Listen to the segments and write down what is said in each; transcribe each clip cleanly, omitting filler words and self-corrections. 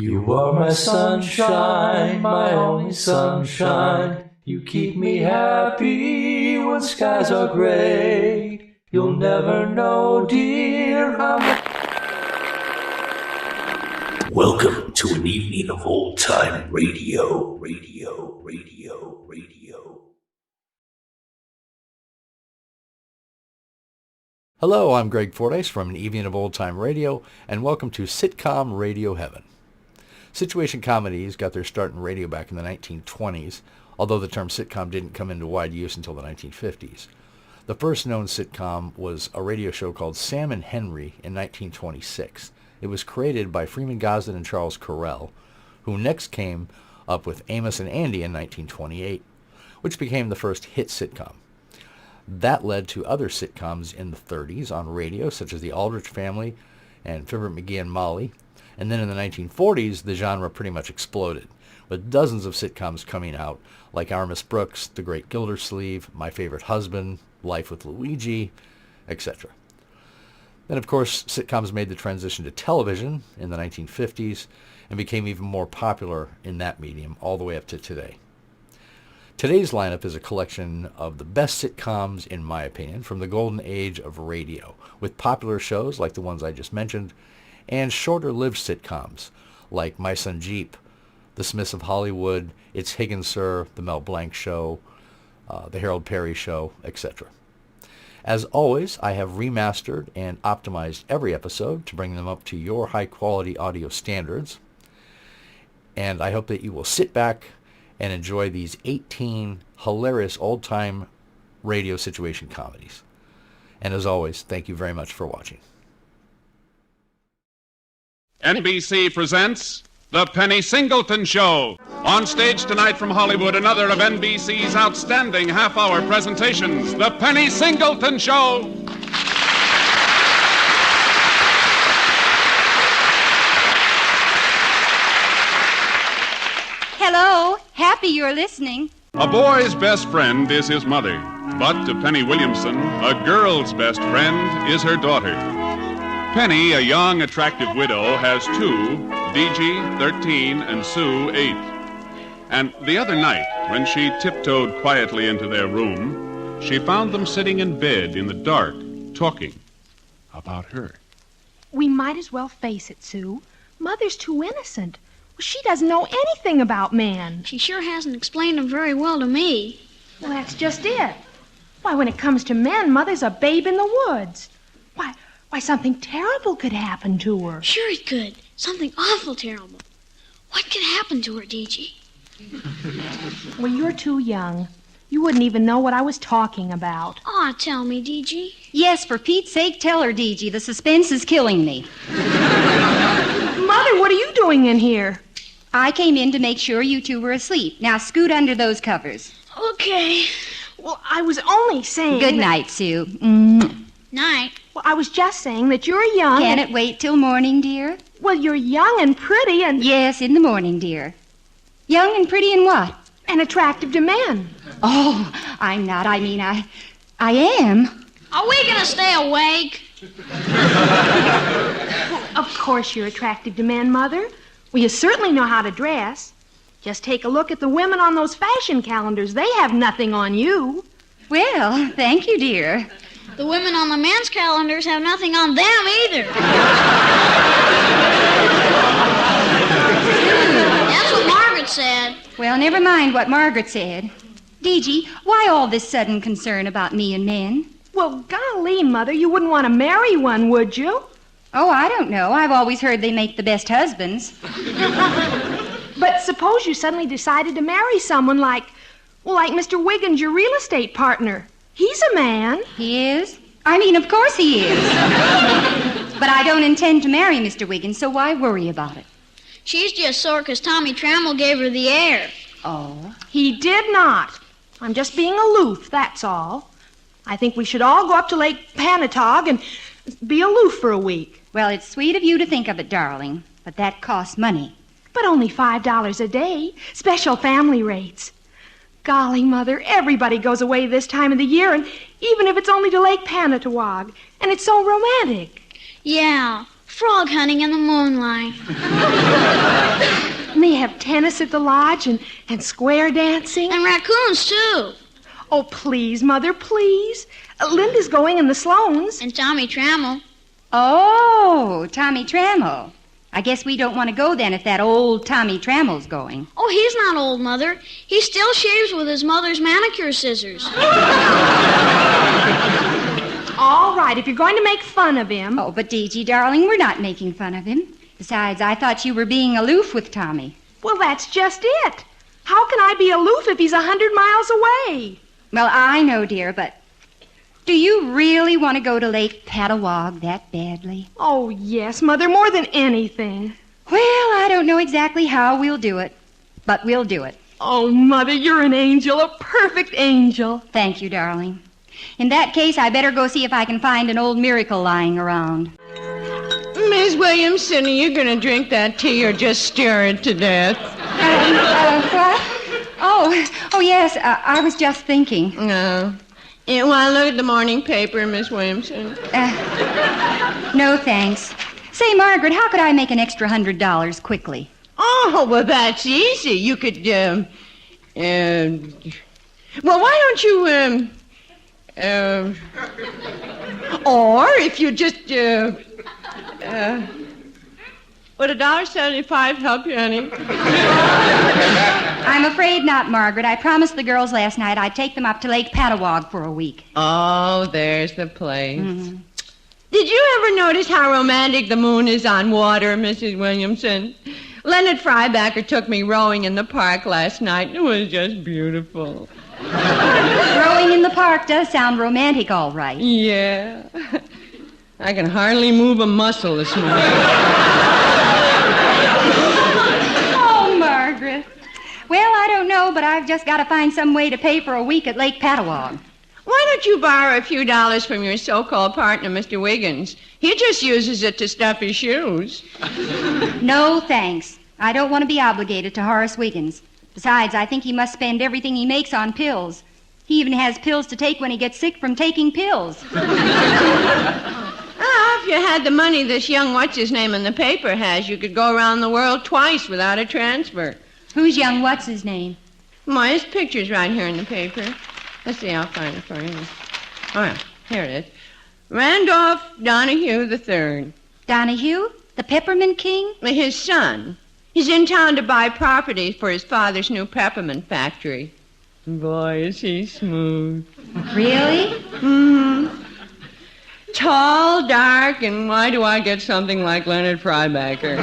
You are my sunshine, my only sunshine. You keep me happy when skies are gray. You'll never know, dear, Welcome to an evening of old-time radio. Hello, I'm Greg Fordyce from An Evening of Old Time Radio, and welcome to Sitcom Radio Heaven. Situation comedies got their start in radio back in the 1920s, although the term sitcom didn't come into wide use until the 1950s. The first known sitcom was a radio show called Sam and Henry in 1926. It was created by Freeman Gosden and Charles Correll, who next came up with Amos and Andy in 1928, which became the first hit sitcom. That led to other sitcoms in the 30s on radio, such as The Aldrich Family and Fibber McGee and Molly. And then in the 1940s, the genre pretty much exploded, with dozens of sitcoms coming out, like Our Miss Brooks, The Great Gildersleeve, My Favorite Husband, Life with Luigi, etc. Then, of course, sitcoms made the transition to television in the 1950s and became even more popular in that medium all the way up to today. Today's lineup is a collection of the best sitcoms, in my opinion, from the golden age of radio, with popular shows like the ones I just mentioned, and shorter-lived sitcoms like My Son Jeep, The Smiths of Hollywood, It's Higgins, Sir, The Mel Blanc Show, The Harold Peary Show, etc. As always, I have remastered and optimized every episode to bring them up to your high-quality audio standards, and I hope that you will sit back and enjoy these 18 hilarious old-time radio situation comedies. And as always, thank you very much for watching. NBC presents The Penny Singleton Show. On stage tonight from Hollywood, another of NBC's outstanding half-hour presentations, The Penny Singleton Show. Hello. Happy you're listening. A boy's best friend is his mother, but to Penny Williamson, a girl's best friend is her daughter. Penny, a young, attractive widow, has two, DG, 13, and Sue, 8. And the other night, when she tiptoed quietly into their room, she found them sitting in bed in the dark, talking about her. We might as well face it, Sue. Mother's too innocent. She doesn't know anything about men. She sure hasn't explained them very well to me. Well, that's just it. Why, when it comes to men, Mother's a babe in the woods. Why, something terrible could happen to her. Sure it could. Something awful terrible. What could happen to her, DG? Well, you're too young. You wouldn't even know what I was talking about. Aw, tell me, DG. Yes, for Pete's sake, tell her, DG. The suspense is killing me. Mother, what are you doing in here? I came in to make sure you two were asleep. Now scoot under those covers. Okay. Well, I was only saying... Good night, Sue. Mm. Night. Well, I was just saying that you're young... Can it wait till morning, dear? Well, you're young and pretty and... Yes, in the morning, dear. Young and pretty and what? And attractive to men. Oh, I'm not. I mean, I am. Are we going to stay awake? Well, of course you're attractive to men, Mother. Well, you certainly know how to dress. Just take a look at the women on those fashion calendars. They have nothing on you. Well, thank you, dear. The women on the men's calendars have nothing on them either. That's what Margaret said. Well, never mind what Margaret said. DG, why all this sudden concern about me and men? Well, golly, Mother, you wouldn't want to marry one, would you? Oh, I don't know. I've always heard they make the best husbands. But suppose you suddenly decided to marry someone like Mr. Wiggins, your real estate partner. He's a man. He is? I mean, of course he is. But I don't intend to marry Mr. Wiggins, so why worry about it? She's just sore because Tommy Trammell gave her the air. Oh? He did not. I'm just being aloof, that's all. I think we should all go up to Lake Panatog and be aloof for a week. Well, it's sweet of you to think of it, darling, but that costs money. But only $5 a day. Special family rates. Golly, Mother, everybody goes away this time of the year, and even if it's only to Lake Panatawag, and it's so romantic. Yeah, frog hunting in the moonlight. And they have tennis at the lodge and square dancing. And raccoons, too. Oh, please, Mother, please. Linda's going and the Sloanes. And Tommy Trammell. Oh, Tommy Trammell. I guess we don't want to go then if that old Tommy Trammell's going. Oh, he's not old, Mother. He still shaves with his mother's manicure scissors. All right, if you're going to make fun of him. Oh, but DG, darling, we're not making fun of him. Besides, I thought you were being aloof with Tommy. Well, that's just it. How can I be aloof if he's 100 miles away? Well, I know, dear, but do you really want to go to Lake Patawag that badly? Oh, yes, Mother, more than anything. Well, I don't know exactly how we'll do it, but we'll do it. Oh, Mother, you're an angel, a perfect angel. Thank you, darling. In that case, I better go see if I can find an old miracle lying around. Miss Williamson, are you going to drink that tea or just stir it to death? What? Oh, yes, I was just thinking. No. You want to look at the morning paper, Miss Williamson? No, thanks. Say, Margaret, how could I make an extra $100 quickly? Oh, well, that's easy. You could, well, why don't you, or if you just, would $1.75 help you any? I'm afraid not, Margaret. I promised the girls last night I'd take them up to Lake Patawag for a week. Oh, there's the place. Mm-hmm. Did you ever notice how romantic the moon is on water, Mrs. Williamson? Leonard Frybacker took me rowing in the park last night. It was just beautiful. Rowing in the park does sound romantic, all right. Yeah. I can hardly move a muscle this morning. Oh, Margaret. Well, I don't know, but I've just got to find some way to pay for a week at Lake Patawag. Why don't you borrow a few dollars from your so-called partner, Mr. Wiggins? He just uses it to stuff his shoes. No, thanks. I don't want to be obligated to Horace Wiggins. Besides, I think he must spend everything he makes on pills. He even has pills to take when he gets sick from taking pills. If you had the money this young what's-his-name in the paper has, you could go around the world twice without a transfer. Who's young what's-his-name? Why, his picture's right here in the paper. Let's see, I'll find it for you. Oh, yeah, here it is. Randolph Donahue III. Donahue? The Peppermint King? His son. He's in town to buy property for his father's new peppermint factory. Boy, is he smooth. Really? Mm-hmm. Tall, dark, and why do I get something like Leonard Frybacker?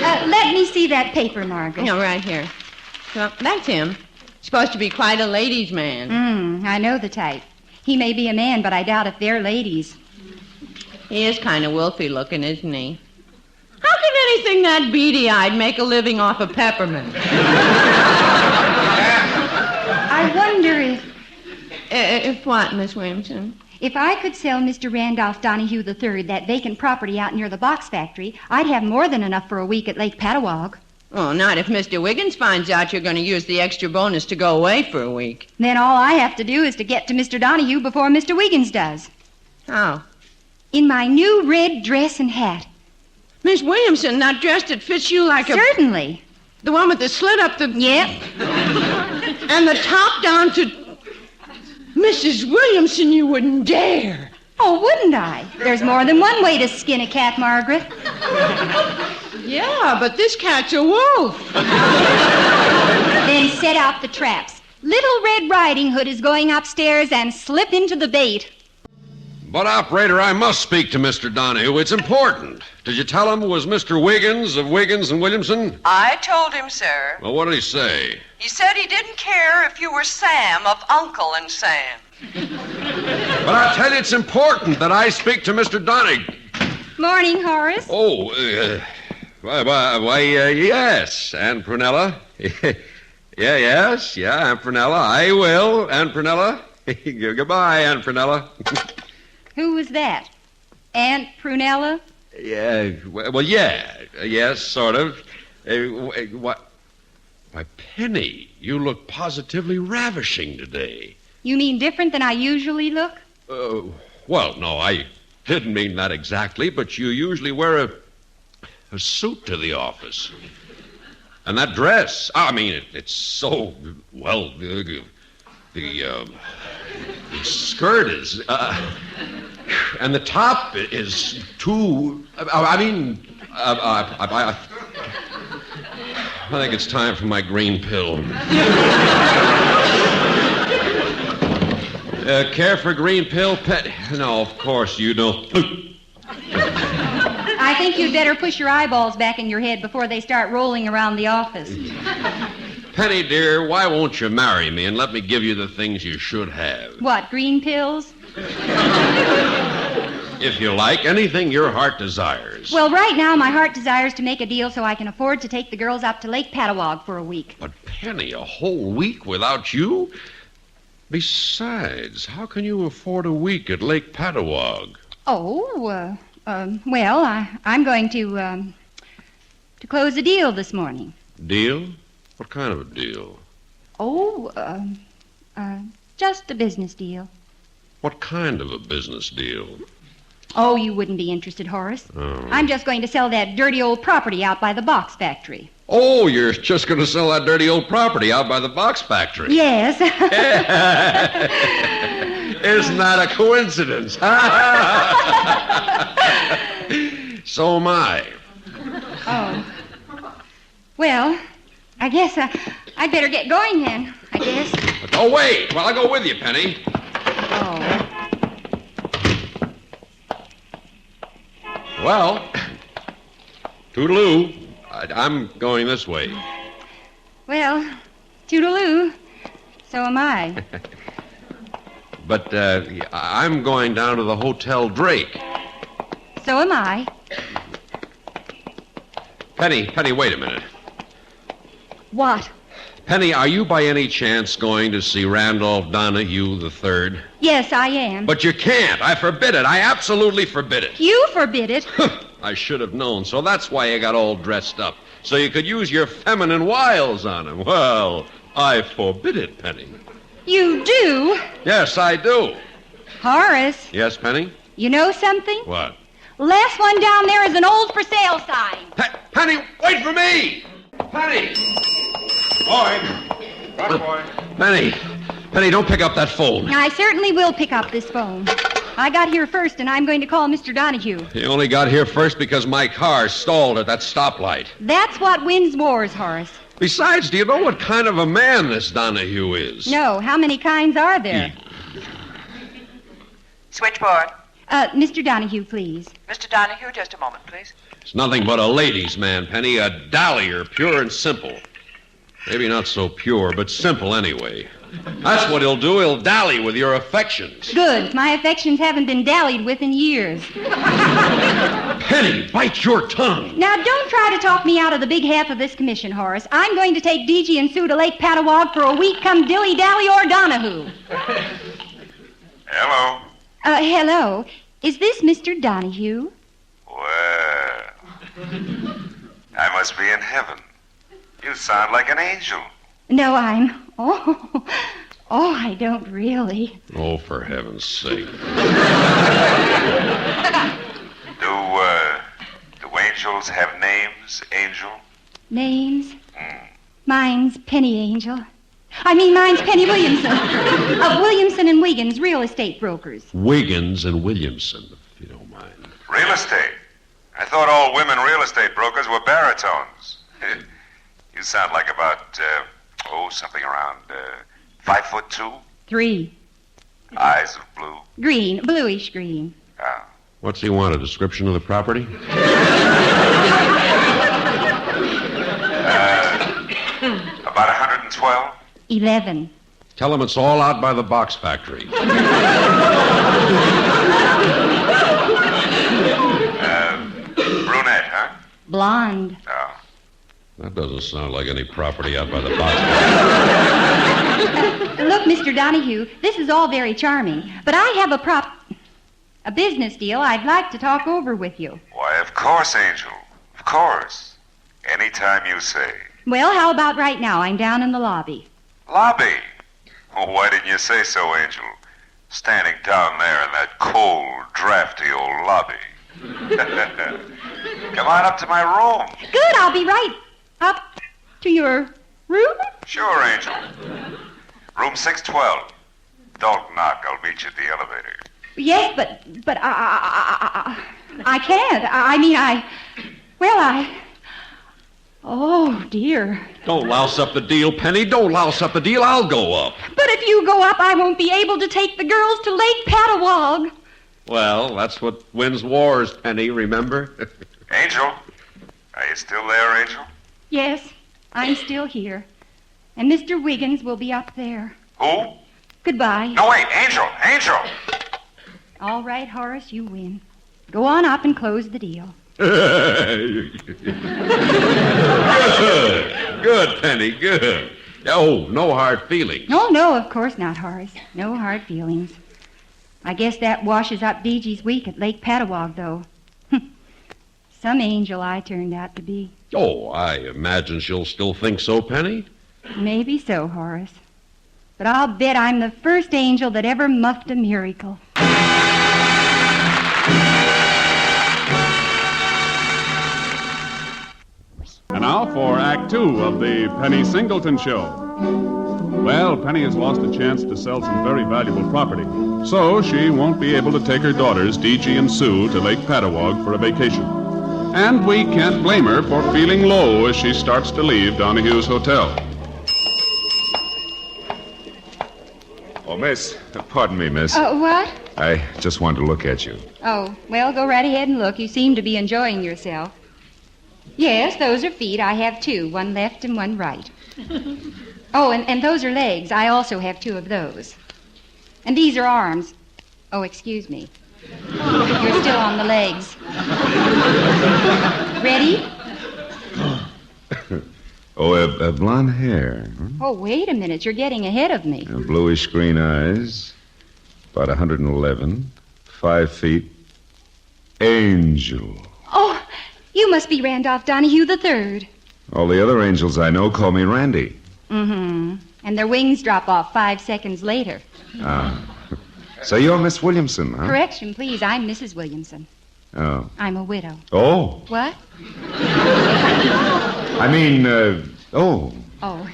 Let me see that paper, Margaret. No, right here. Well, that's him. Supposed to be quite a ladies' man. I know the type. He may be a man, but I doubt if they're ladies. He is kind of wolfy looking, isn't he? How can anything that beady-eyed make a living off of peppermint? I wonder if... If what, Miss Williamson? If I could sell Mr. Randolph Donahue III that vacant property out near the box factory, I'd have more than enough for a week at Lake Patawag. Oh, not if Mr. Wiggins finds out you're going to use the extra bonus to go away for a week. Then all I have to do is to get to Mr. Donahue before Mr. Wiggins does. How? In my new red dress and hat. Miss Williamson, that dress that fits you like Certainly. The one with the slit up the... Yep. And the top down to... Mrs. Williamson, you wouldn't dare. Oh, wouldn't I? There's more than one way to skin a cat, Margaret. Yeah, but this cat's a wolf. Then set out the traps. Little Red Riding Hood is going upstairs and slip into the bait. But, operator, I must speak to Mr. Donahue. It's important. Did you tell him it was Mr. Wiggins of Wiggins and Williamson? I told him, sir. Well, what did he say? He said he didn't care if you were Sam of Uncle and Sam. But I tell you, it's important that I speak to Mr. Donahue. Morning, Horace. Oh, yes, Aunt Prunella. yes, Aunt Prunella. I will, Aunt Prunella. Goodbye, Aunt Prunella. Who was that? Aunt Prunella? Yeah, well, yes, sort of. What? Why, Penny, you look positively ravishing today. You mean different than I usually look? Well, no, I Didn't mean that exactly, but you usually wear a suit to the office. And that dress, I mean, it's so, well, the skirt is, and the top is too, I think it's time for my green pill. Care for green pill, pet? No, of course you don't. I think you'd better push your eyeballs back in your head before they start rolling around the office. Penny, dear, why won't you marry me and let me give you the things you should have? What, green pills? If you like, anything your heart desires. Well, right now my heart desires to make a deal so I can afford to take the girls up to Lake Patawag for a week. But, Penny, a whole week without you? Besides, how can you afford a week at Lake Patawag? Oh, well, I'm going to close a deal this morning. Deal? What kind of a deal? Oh, just a business deal. What kind of a business deal? Oh, you wouldn't be interested, Horace. Oh. I'm just going to sell that dirty old property out by the box factory. Oh, you're just going to sell that dirty old property out by the box factory? Yes. Isn't that a coincidence? So am I. Oh. Well, I guess I'd better get going then, I guess. Oh, wait. Well, I'll go with you, Penny. Oh. Well, toodaloo. I'm going this way. Well, toodaloo. So am I. But I'm going down to the Hotel Drake. So am I. Penny, wait a minute. What? Penny, are you by any chance going to see Randolph Donahue III? Yes, I am. But you can't. I forbid it. I absolutely forbid it. You forbid it. I should have known, so that's why you got all dressed up. So you could use your feminine wiles on him. Well, I forbid it, Penny. You do? Yes, I do. Horace. Yes, Penny? You know something? What? Last one down there is an old for sale sign. Penny, wait for me! Penny! Boy! What, boy? Penny, don't pick up that phone. I certainly will pick up this phone. I got here first, and I'm going to call Mr. Donahue. You only got here first because my car stalled at that stoplight. That's what wins wars, Horace. Besides, do you know what kind of a man this Donahue is? No. How many kinds are there? Switchboard. Mr. Donahue, please. Mr. Donahue, just a moment, please. It's nothing but a ladies' man, Penny. A dallier, pure and simple. Maybe not so pure, but simple anyway. That's what he'll do. He'll dally with your affections. Good. My affections haven't been dallied with in years. Penny, bite your tongue. Now, don't try to talk me out of the big half of this commission, Horace. I'm going to take DG and Sue to Lake Patawag for a week, come dilly-dally or Donahue. Hello. Hello. Is this Mr. Donahue? Well, I must be in heaven. You sound like an angel. No, I'm... Oh, I don't really. Oh, for heaven's sake. Do angels have names, Angel? Names? Mine's Penny Angel. Mine's Penny Williamson. Of Williamson and Wiggins, real estate brokers. Wiggins and Williamson, if you don't mind. Real estate? I thought all women real estate brokers were baritones. You sound like about, something around 5'2". 3. Eyes of blue. Green, bluish green. Ah. What's he want, a description of the property? About 112? 11. Tell him it's all out by the box factory. Brunette, huh? Blonde. Oh. That doesn't sound like any property out by the box. Look, Mr. Donahue, this is all very charming, but I have a business deal I'd like to talk over with you. Why, of course, Angel. Of course. Anytime you say. Well, how about right now? I'm down in the lobby. Lobby? Oh, why didn't you say so, Angel? standing down there in that cold, drafty old lobby. Come on up to my room. Good, I'll be right up to your room. Sure, Angel. Room 612. Don't knock. I'll meet you at the elevator. Yes, but I can't. Oh, dear. Don't louse up the deal, Penny. Don't louse up the deal. I'll go up. But if you go up, I won't be able to take the girls to Lake Patawag. Well, that's what wins wars, Penny, remember? Angel? Are you still there, Angel? Yes, I'm still here. And Mr. Wiggins will be up there. Who? Goodbye. No, wait, Angel! Angel! All right, Horace, you win. Go on up and close the deal. Good, Penny, good. Oh, no hard feelings. No, of course not, Horace. No hard feelings. I guess that washes up DG's week at Lake Patawag, though. Some angel I turned out to be. Oh, I imagine she'll still think so, Penny. Maybe so, Horace. But I'll bet I'm the first angel that ever muffed a miracle. And now for Act Two of the Penny Singleton Show. Well, Penny has lost a chance to sell some very valuable property, so she won't be able to take her daughters, DG and Sue, to Lake Patawag for a vacation. And we can't blame her for feeling low as she starts to leave Donahue's hotel. Oh, miss. Pardon me, miss. What? I just wanted to look at you. Oh, well, go right ahead and look. You seem to be enjoying yourself. Yes, those are feet. I have two, one left and one right. Oh, and those are legs. I also have two of those. And these are arms. Oh, excuse me. You're still on the legs. Ready? Oh, blonde hair. Oh, wait a minute. You're getting ahead of me. Bluish green eyes. About 111. 5 feet. Angel. Oh, you must be Randolph Donahue III. All the other angels I know call me Randy. Mm-hmm. And their wings drop off 5 seconds later. Ah. So you're Miss Williamson, huh? Correction, please. I'm Mrs. Williamson. Oh. I'm a widow. Oh. What? I mean, oh. Oh.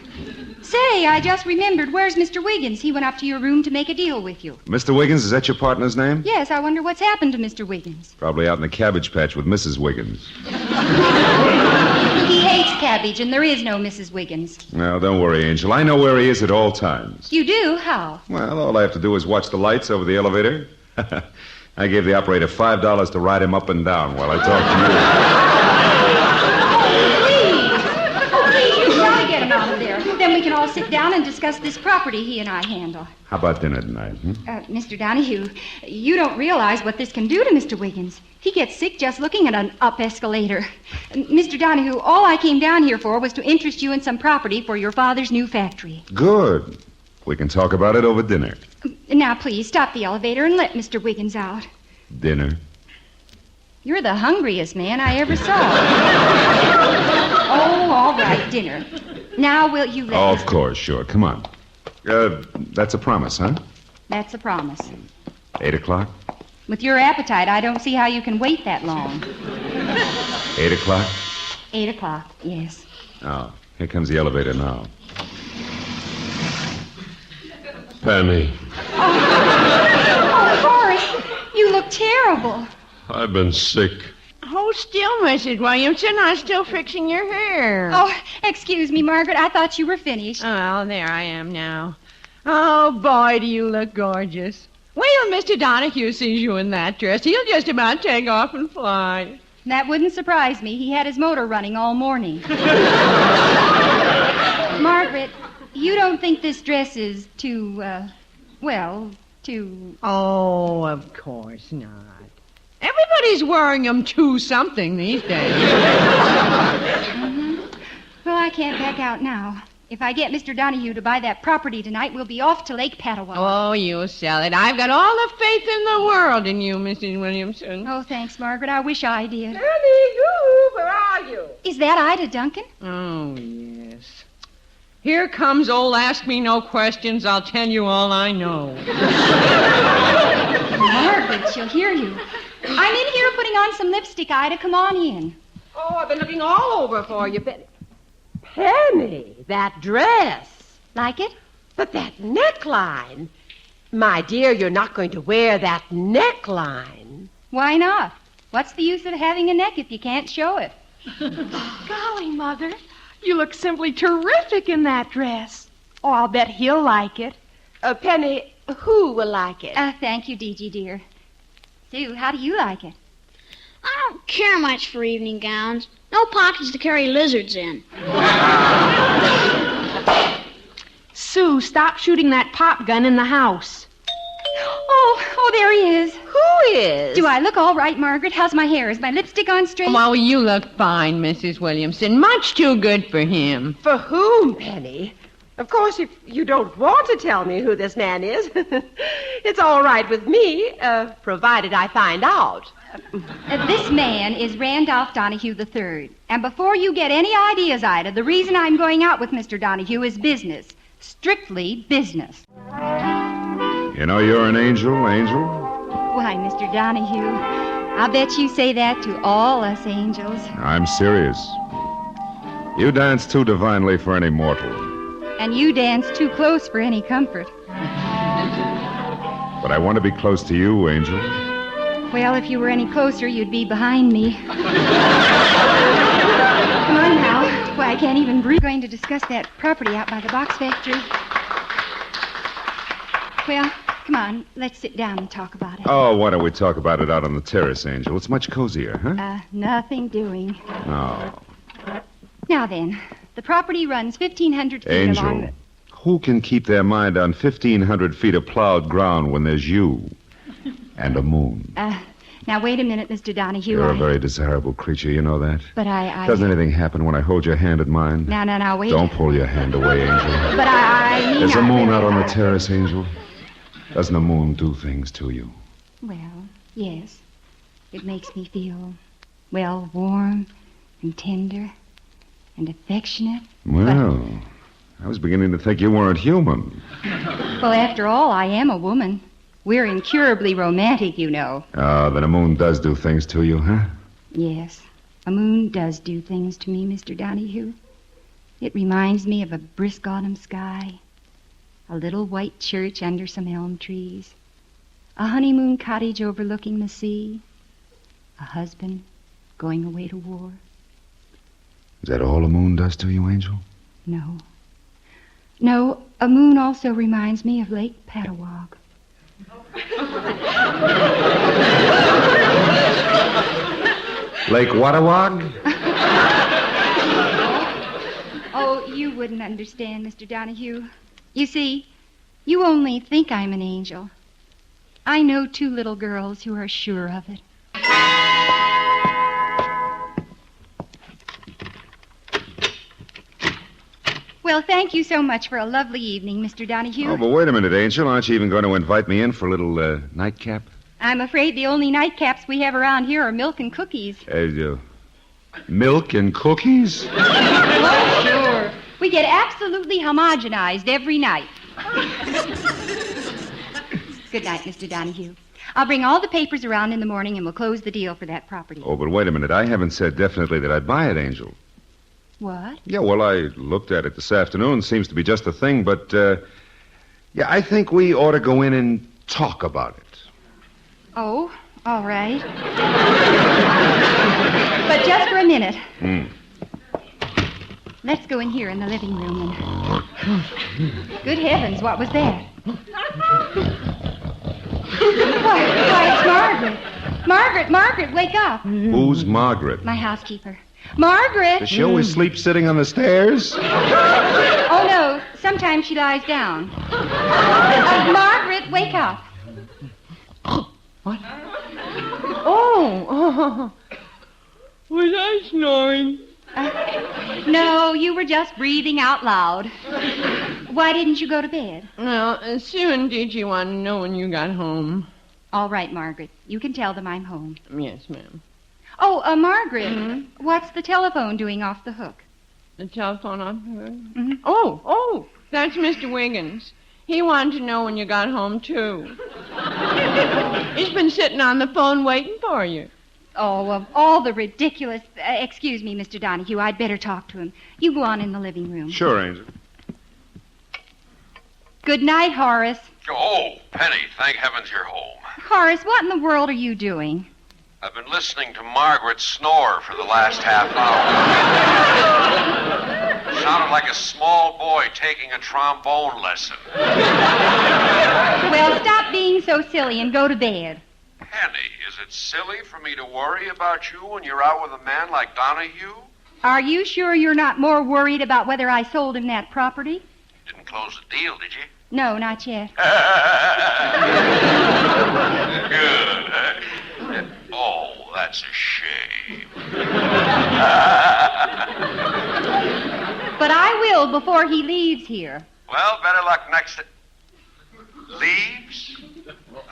Say, I just remembered. Where's Mr. Wiggins? He went up to your room to make a deal with you. Mr. Wiggins, is that your partner's name? Yes, I wonder what's happened to Mr. Wiggins. Probably out in the cabbage patch with Mrs. Wiggins. He hates cabbage, and there is no Mrs. Wiggins. No, don't worry, Angel. I know where he is at all times. You do? How? Well, all I have to do is watch the lights over the elevator. I gave the operator $5 to ride him up and down while I talk to you. Please, you try to get him out of there. Then we can all sit down and discuss this property he and I handle. How about dinner tonight? Mr. Donahue, you don't realize what this can do to Mr. Wiggins. He gets sick just looking at an up escalator. Mr. Donahue, all I came down here for was to interest you in some property for your father's new factory. Good. We can talk about it over dinner. Now, please, stop the elevator and let Mr. Wiggins out. Dinner? You're the hungriest man I ever saw. Oh, all right, dinner. Now, will you let Oh, us... of course, sure. Come on. That's a promise, huh? That's a promise. 8 o'clock? With your appetite, I don't see how you can wait that long. 8 o'clock? 8 o'clock, yes. Oh, here comes the elevator now. Penny, Oh, Horace, you look terrible. I've been sick. Hold still, Mrs. Williamson. I'm still fixing your hair. Oh, excuse me, Margaret. I thought you were finished. Well, there I am now. Oh, boy, do you look gorgeous. Wait till Mr. Donahue sees you in that dress. He'll just about take off and fly. That wouldn't surprise me. He had his motor running all morning. Margaret, you don't think this dress is too... Oh, of course not. Everybody's wearing them to something these days. Mm-hmm. Well, I can't back out now. If I get Mr. Donahue to buy that property tonight, we'll be off to Lake Patawag. Oh, you'll sell it. I've got all the faith in the world in you, Mrs. Williamson. Oh, thanks, Margaret. I wish I did. Penny, where are you? Is that Ida Duncan? Oh, yes. Here comes old Ask Me No Questions. I'll tell you all I know. Margaret, she'll hear you. I'm in here putting on some lipstick, Ida. Come on in. Oh, I've been looking all over for you, Penny. Penny, that dress. Like it? But that neckline. My dear, you're not going to wear that neckline. Why not? What's the use of having a neck if you can't show it? Golly, Mother, you look simply terrific in that dress. Oh, I'll bet he'll like it. Penny, who will like it? Thank you, Dee dear. Sue, how do you like it? I don't care much for evening gowns. No pockets to carry lizards in. Sue, stop shooting that pop gun in the house. Oh, there he is. Who is? Do I look all right, Margaret? How's my hair? Is my lipstick on straight? Well, you look fine, Mrs. Williamson. Much too good for him. For whom, Penny? Of course, if you don't want to tell me who this man is, it's all right with me, provided I find out. This man is Randolph Donahue III. And before you get any ideas, Ida, the reason I'm going out with Mr. Donahue is business. Strictly business. You know you're an angel, Angel? Why, Mr. Donahue, I'll bet you say that to all us angels. I'm serious. You dance too divinely for any mortal. And you dance too close for any comfort. But I want to be close to you, Angel. Well, if you were any closer, you'd be behind me. Come on now. Why, I can't even breathe. We're going to discuss that property out by the box factory. Well, come on. Let's sit down and talk about it. Oh, why don't we talk about it out on the terrace, Angel? It's much cozier, huh? Nothing doing. No. Now then, the property runs 1,500 feet Angel, along the... who can keep their mind on 1,500 feet of plowed ground when there's you and a moon? Now, wait a minute, Mr. Donahue. You're a very desirable creature, you know that? But I... Doesn't anything happen when I hold your hand in mine? Now, wait. Don't pull your hand away, Angel. But I mean... There's a moon out on the terrace, Angel. Doesn't a moon do things to you? Well, yes. It makes me feel, well, warm and tender and affectionate. Well, I was beginning to think you weren't human. Well, after all, I am a woman. We're incurably romantic, you know. Oh, then a moon does do things to you, huh? Yes, a moon does do things to me, Mr. Donahue. It reminds me of a brisk autumn sky, a little white church under some elm trees, a honeymoon cottage overlooking the sea, a husband going away to war. Is that all a moon does to you, Angel? No. No, a moon also reminds me of Lake Patawag. Lake Watawag? Oh, you wouldn't understand, Mr. Donahue. You see, you only think I'm an angel. I know two little girls who are sure of it. Well, thank you so much for a lovely evening, Mr. Donahue. Oh, but wait a minute, Angel. Aren't you even going to invite me in for a little nightcap? I'm afraid the only nightcaps we have around here are milk and cookies. Milk and cookies? Oh, sure. We get absolutely homogenized every night. Good night, Mr. Donahue. I'll bring all the papers around in the morning and we'll close the deal for that property. Oh, but wait a minute. I haven't said definitely that I'd buy it, Angel. What? Yeah, well, I looked at it this afternoon. Seems to be just a thing, but, I think we ought to go in and talk about it. Oh, all right. But just for a minute. Let's go in here in the living room and... Good heavens, what was that? Why, it's Margaret. Margaret, wake up. Who's Margaret? My housekeeper. Margaret! Does she always sleep sitting on the stairs? Oh, no. Sometimes she lies down. Margaret, wake up. What? Oh. Was I snoring? No, you were just breathing out loud. Why didn't you go to bed? Well, Sue and Digi wanted to know when you got home. All right, Margaret. You can tell them I'm home. Yes, ma'am. Oh, Margaret, what's the telephone doing off the hook? The telephone on? Mm-hmm. Oh, that's Mr. Wiggins. He wanted to know when you got home, too. He's been sitting on the phone waiting for you. Oh, of all the ridiculous... excuse me, Mr. Donahue, I'd better talk to him. You go on in the living room. Sure, Angel. Good night, Horace. Oh, Penny, thank heavens you're home. Horace, what in the world are you doing? I've been listening to Margaret snore for the last half hour. Sounded like a small boy taking a trombone lesson. Well, stop being so silly and go to bed. Penny, is it silly for me to worry about you when you're out with a man like Donahue? Are you sure you're not more worried about whether I sold him that property? Didn't close the deal, did you? No, not yet. Good. Oh, that's a shame. But I will before he leaves here. Well, better luck next... Leaves?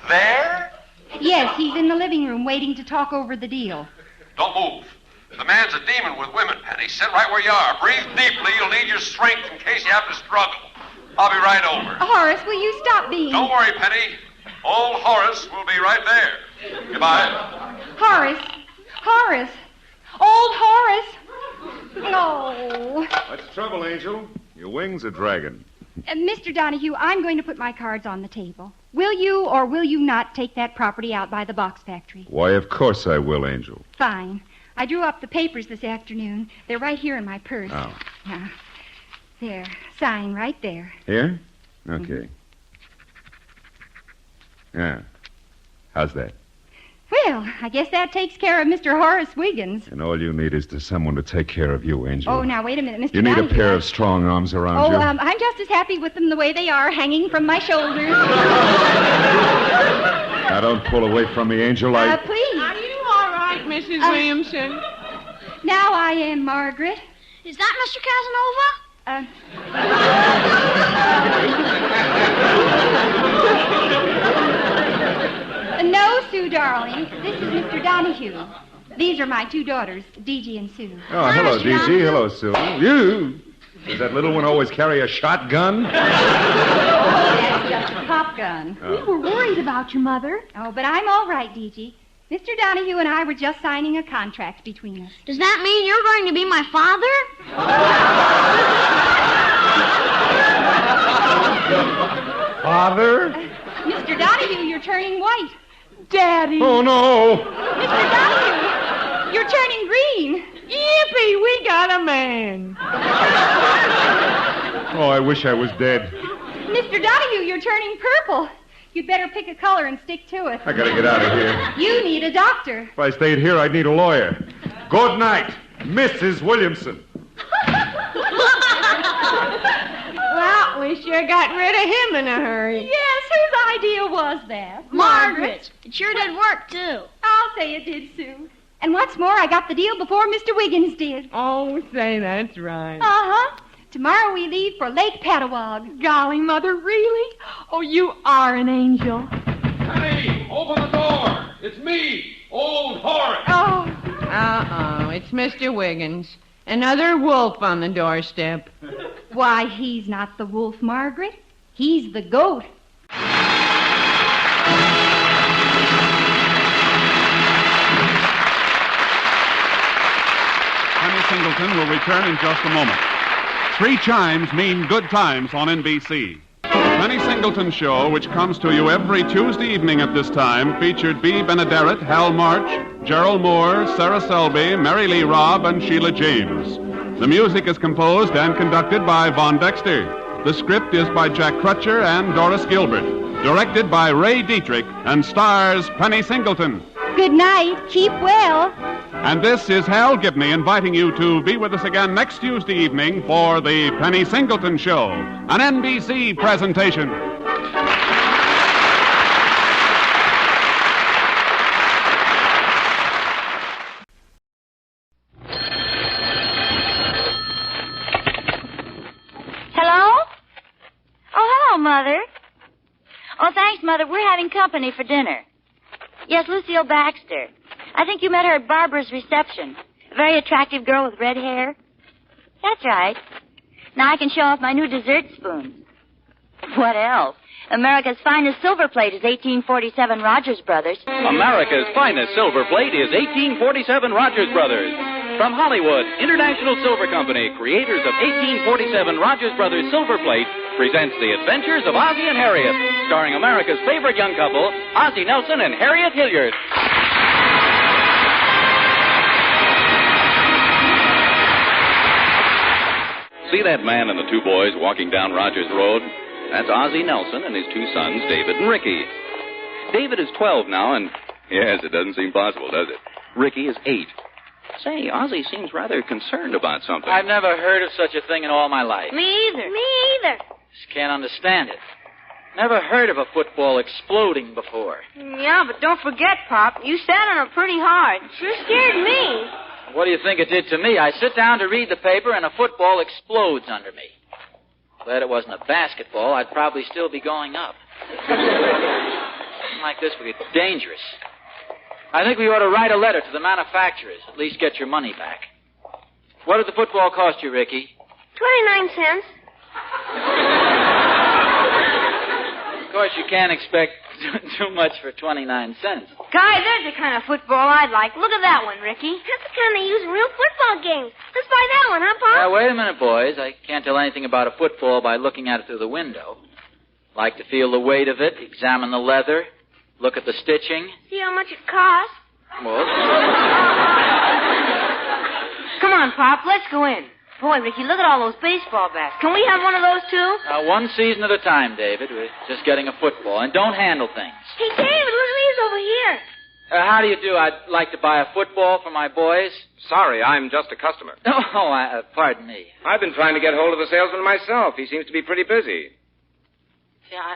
There? Yes, he's in the living room waiting to talk over the deal. Don't move. The man's a demon with women, Penny. Sit right where you are. Breathe deeply. You'll need your strength in case you have to struggle. I'll be right over. Horace, will you stop being... Don't worry, Penny. Old Horace will be right there. Goodbye. Horace. Old Horace. No. What's the trouble, Angel? Your wings are dragging. Mr. Donahue, I'm going to put my cards on the table. Will you or will you not take that property out by the box factory? Why, of course I will, Angel. Fine. I drew up the papers this afternoon. They're right here in my purse. Oh. Yeah. There. Sign right there. Here? Okay. Yeah. How's that? Well, I guess that takes care of Mr. Horace Wiggins. And all you need is someone to take care of you, Angel. Oh, now, wait a minute, Mr. You need Donahue. a pair of strong arms around you. I'm just as happy with them the way they are, hanging from my shoulders. Now, don't pull away from me, Angel. Please. Are you all right, Mrs. Williamson? Now I am Margaret. Is that Mr. Casanova? No, Sue, darling. This is Mr. Donahue. These are my two daughters, Deegie and Sue. Oh, hello, Deegie. Hello, Sue. You? Does that little one always carry a shotgun? That's just a pop gun. We were worried about you, Mother. Oh, but I'm all right, Deegie. Mr. Donahue and I were just signing a contract between us. Does that mean you're going to be my father? Father? Mr. Donahue, you're turning white. Daddy. Oh, no. Mr. Donahue, you're turning green. Yippee, we got a man. Oh, I wish I was dead. Mr. Donahue, you're turning purple. You'd better pick a color and stick to it. I gotta get out of here. You need a doctor. If I stayed here, I'd need a lawyer. Good night, Mrs. Williamson. Well, we sure got rid of him in a hurry. Yes, whose idea was that? Margaret. It sure did work, too. I'll say it did, Sue. And what's more, I got the deal before Mr. Wiggins did. Oh, say that's right. Uh-huh. Tomorrow we leave for Lake Patawag. Golly, Mother, really? Oh, you are an angel. Penny, open the door. It's me, Old Horace. Oh. Uh-oh, it's Mr. Wiggins. Another wolf on the doorstep. Why, he's not the wolf, Margaret. He's the goat. Penny Singleton will return in just a moment. 3 chimes mean good times on NBC. The Penny Singleton Show, which comes to you every Tuesday evening at this time, featured B. Benaderet, Hal March, Gerald Moore, Sarah Selby, Mary Lee Robb, and Sheila James. The music is composed and conducted by Von Dexter. The script is by Jack Crutcher and Doris Gilbert. Directed by Ray Dietrich and stars Penny Singleton. Good night. Keep well. And this is Hal Gibney inviting you to be with us again next Tuesday evening for the Penny Singleton Show, an NBC presentation. Hello? Oh, hello, Mother. Oh, thanks, Mother. We're having company for dinner. Yes, Lucille Baxter. I think you met her at Barbara's reception. A very attractive girl with red hair. That's right. Now I can show off my new dessert spoon. What else? America's finest silver plate is 1847 Rogers Brothers. America's finest silver plate is 1847 Rogers Brothers. From Hollywood, International Silver Company, creators of 1847 Rogers Brothers Silver Plate, presents The Adventures of Ozzie and Harriet, starring America's favorite young couple, Ozzie Nelson and Harriet Hilliard. See that man and the two boys walking down Rogers Road? That's Ozzie Nelson and his two sons, David and Ricky. David is 12 now, and yes, it doesn't seem possible, does it? Ricky is 8. Say, Ozzie seems rather concerned about something. I've never heard of such a thing in all my life. Me either. Just can't understand it. Never heard of a football exploding before. Yeah, but don't forget, Pop, you sat on it pretty hard. Sure scared me. What do you think it did to me? I sit down to read the paper and a football explodes under me. Glad it wasn't a basketball. I'd probably still be going up. Something like this would be dangerous. I think we ought to write a letter to the manufacturers. At least get your money back. What did the football cost you, Ricky? 29 cents. Of course, you can't expect too much for 29 cents. Guy, there's the kind of football I'd like. Look at that one, Ricky. That's the kind they use in real football games. Let's buy that one, huh, Pop? Now, wait a minute, boys. I can't tell anything about a football by looking at it through the window. Like to feel the weight of it, examine the leather, look at the stitching. See how much it costs? Well, come on, Pop. Let's go in. Boy, Ricky, look at all those baseball bats. Can we have one of those, too? one season at a time, David. We're just getting a football. And don't handle things. Hey, David, look at these over here. How do you do? I'd like to buy a football for my boys. Sorry, I'm just a customer. Oh, pardon me. I've been trying to get hold of the salesman myself. He seems to be pretty busy. Yeah,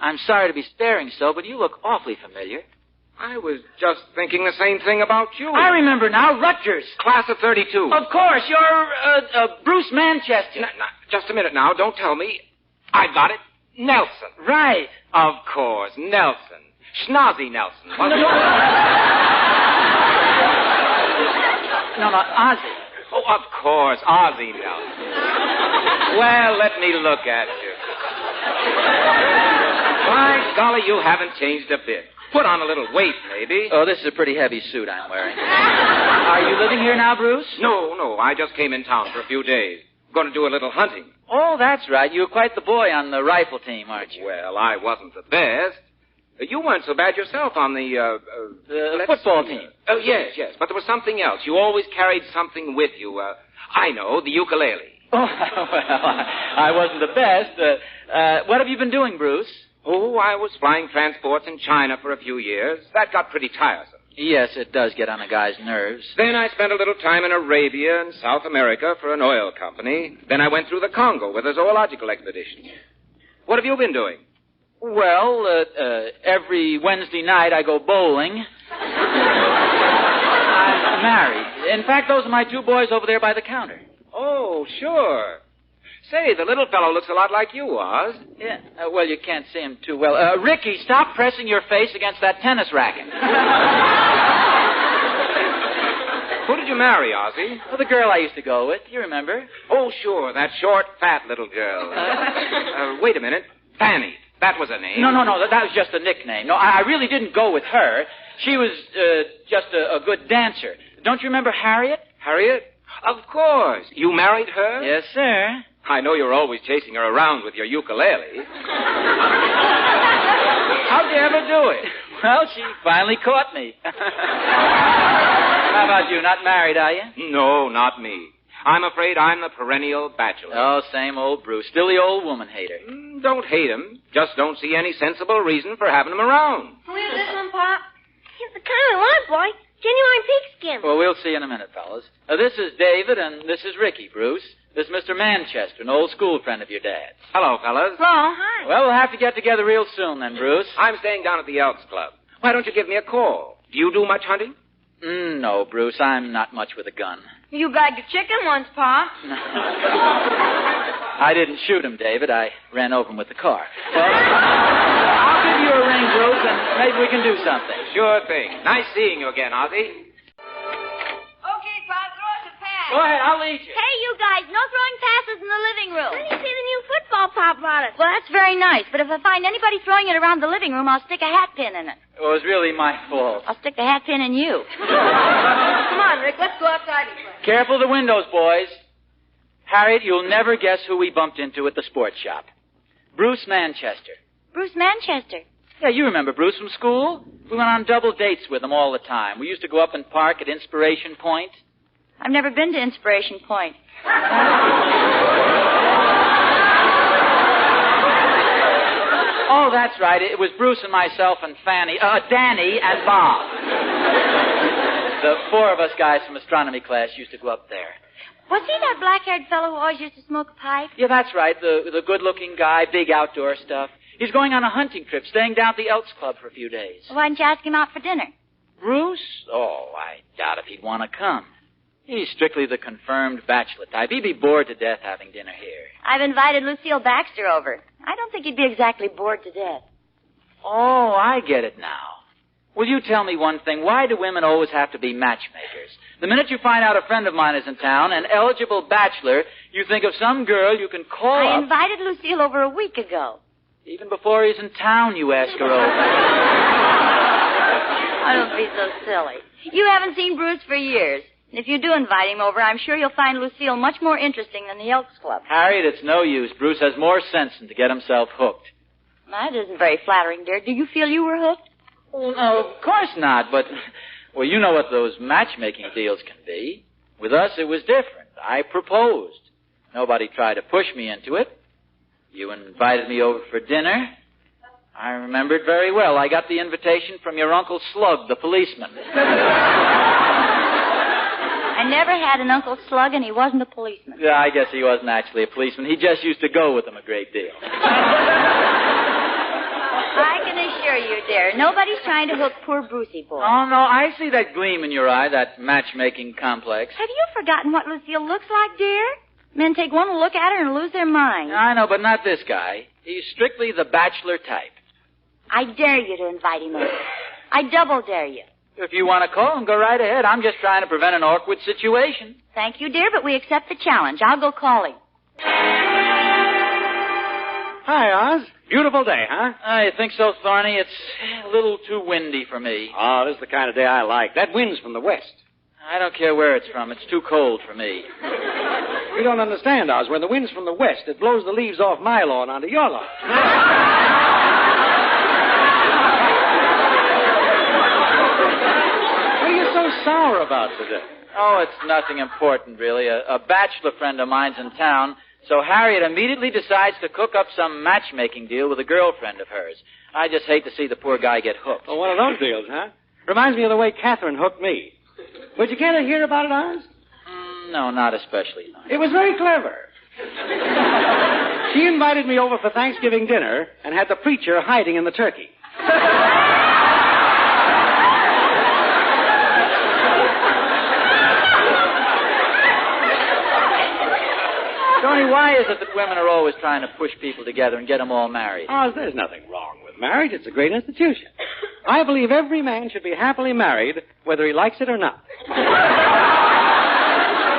I'm sorry to be staring so, but you look awfully familiar. I was just thinking the same thing about you. I remember now, Rutgers. Class of 32. Of course, you're Bruce Manchester. Just a minute now, don't tell me. I got it. Nelson. Right. Of course, Nelson. Schnozzy Nelson. No, Ozzie. Oh, of course, Ozzie Nelson. Well, let me look at you. By golly, you haven't changed a bit. Put on a little weight, maybe. Oh, this is a pretty heavy suit I'm wearing. Are you living here now, Bruce? No. I just came in town for a few days. Going to do a little hunting. Oh, that's right. You were quite the boy on the rifle team, aren't you? Well, I wasn't the best. You weren't so bad yourself on the football team. Oh, yes. But there was something else. You always carried something with you. I know, the ukulele. Oh, well, I wasn't the best. What have you been doing, Bruce? Oh, I was flying transports in China for a few years. That got pretty tiresome. Yes, it does get on a guy's nerves. Then I spent a little time in Arabia and South America for an oil company. Then I went through the Congo with a zoological expedition. What have you been doing? Well, every Wednesday night I go bowling. I'm married. In fact, those are my two boys over there by the counter. Oh, sure. Say, the little fellow looks a lot like you, Oz. Yeah, well, you can't see him too well. Ricky, stop pressing your face against that tennis racket. Who did you marry, Ozzie? Well, the girl I used to go with. You remember? Oh, sure, that short, fat little girl. Wait a minute. Fanny. That was her name. No, that was just a nickname. No, I really didn't go with her. She was just a good dancer. Don't you remember Harriet? Harriet? Of course. You married her? Yes, sir. I know you're always chasing her around with your ukulele. How'd you ever do it? Well, she finally caught me. How about you? Not married, are you? No, not me. I'm afraid I'm the perennial bachelor. Oh, same old Bruce. Still the old woman hater. Don't hate him. Just don't see any sensible reason for having him around. Can we have this one, Pop? It's the kind I want, boy. Genuine pigskin. Well, we'll see in a minute, fellas. This is David, and this is Ricky, Bruce. This is Mr. Manchester, an old school friend of your dad's. Hello, fellas. Hello, hi. Well, we'll have to get together real soon then, Bruce. I'm staying down at the Elks Club. Why don't you give me a call? Do you do much hunting? No, Bruce, I'm not much with a gun. You bagged a chicken once, Pop. I didn't shoot him, David. I ran over him with the car. Well, I'll give you a ring, Bruce, and maybe we can do something. Sure thing. Nice seeing you again, Ozzie. Okay, Pop, throw us a pass. Go ahead, I'll lead you. Hey, you guys, no throwing passes in the living room. Let me see the new football Pop brought us. Well, that's very nice, but if I find anybody throwing it around the living room, I'll stick a hat pin in it. It was really my fault. I'll stick the hat pin in you. Come on, Rick, let's go outside and play. Careful the windows, boys. Harriet, you'll never guess who we bumped into at the sports shop. Bruce Manchester. Bruce Manchester. Yeah, you remember Bruce from school? We went on double dates with him all the time. We used to go up and park at Inspiration Point. I've never been to Inspiration Point. Oh, that's right. It was Bruce and myself and Danny and Bob. The four of us guys from astronomy class used to go up there. Was he that black-haired fellow who always used to smoke a pipe? Yeah, that's right. The good-looking guy, big outdoor stuff. He's going on a hunting trip, staying down at the Elks Club for a few days. Well, why didn't you ask him out for dinner? Bruce? Oh, I doubt if he'd want to come. He's strictly the confirmed bachelor type. He'd be bored to death having dinner here. I've invited Lucille Baxter over. I don't think he'd be exactly bored to death. Oh, I get it now. Will you tell me one thing? Why do women always have to be matchmakers? The minute you find out a friend of mine is in town, an eligible bachelor, you think of some girl you can call I up. invited Lucille over a week ago. Even before he's in town, you ask her over. Oh, don't be so silly. You haven't seen Bruce for years. And if you do invite him over, I'm sure you'll find Lucille much more interesting than the Elks Club. Harriet, it's no use. Bruce has more sense than to get himself hooked. That isn't very flattering, dear. Do you feel you were hooked? Well, no, of course not, but, well, you know what those matchmaking deals can be. With us, it was different. I proposed. Nobody tried to push me into it. You invited me over for dinner. I remember it very well. I got the invitation from your Uncle Slug, the policeman. I never had an Uncle Slug, and he wasn't a policeman. Yeah, I guess he wasn't actually a policeman. He just used to go with them a great deal. I can assure you, dear, nobody's trying to hook poor Brucey boy. Oh, no, I see that gleam in your eye, that matchmaking complex. Have you forgotten what Lucille looks like, dear? Men take one look at her and lose their mind. I know, but not this guy. He's strictly the bachelor type. I dare you to invite him over. I double dare you. If you want to call him, go right ahead. I'm just trying to prevent an awkward situation. Thank you, dear, but we accept the challenge. I'll go call him. Hi, Oz. Beautiful day, huh? I think so, Thorny. It's a little too windy for me. Oh, this is the kind of day I like. That wind's from the west. I don't care where it's from. It's too cold for me. You don't understand, Oz. When the wind's from the west, it blows the leaves off my lawn onto your lawn. What are you so sour about today? Oh, it's nothing important, really. A bachelor friend of mine's in town, so Harriet immediately decides to cook up some matchmaking deal with a girlfriend of hers. I just hate to see the poor guy get hooked. Oh, one of those deals, huh? Reminds me of the way Catherine hooked me. Would you care to hear about it, Oz? No, not especially. No. It was very clever. She invited me over for Thanksgiving dinner and had the preacher hiding in the turkey. Tony, why is it that women are always trying to push people together and get them all married? Oz, there's nothing wrong with marriage. It's a great institution. I believe every man should be happily married, whether he likes it or not.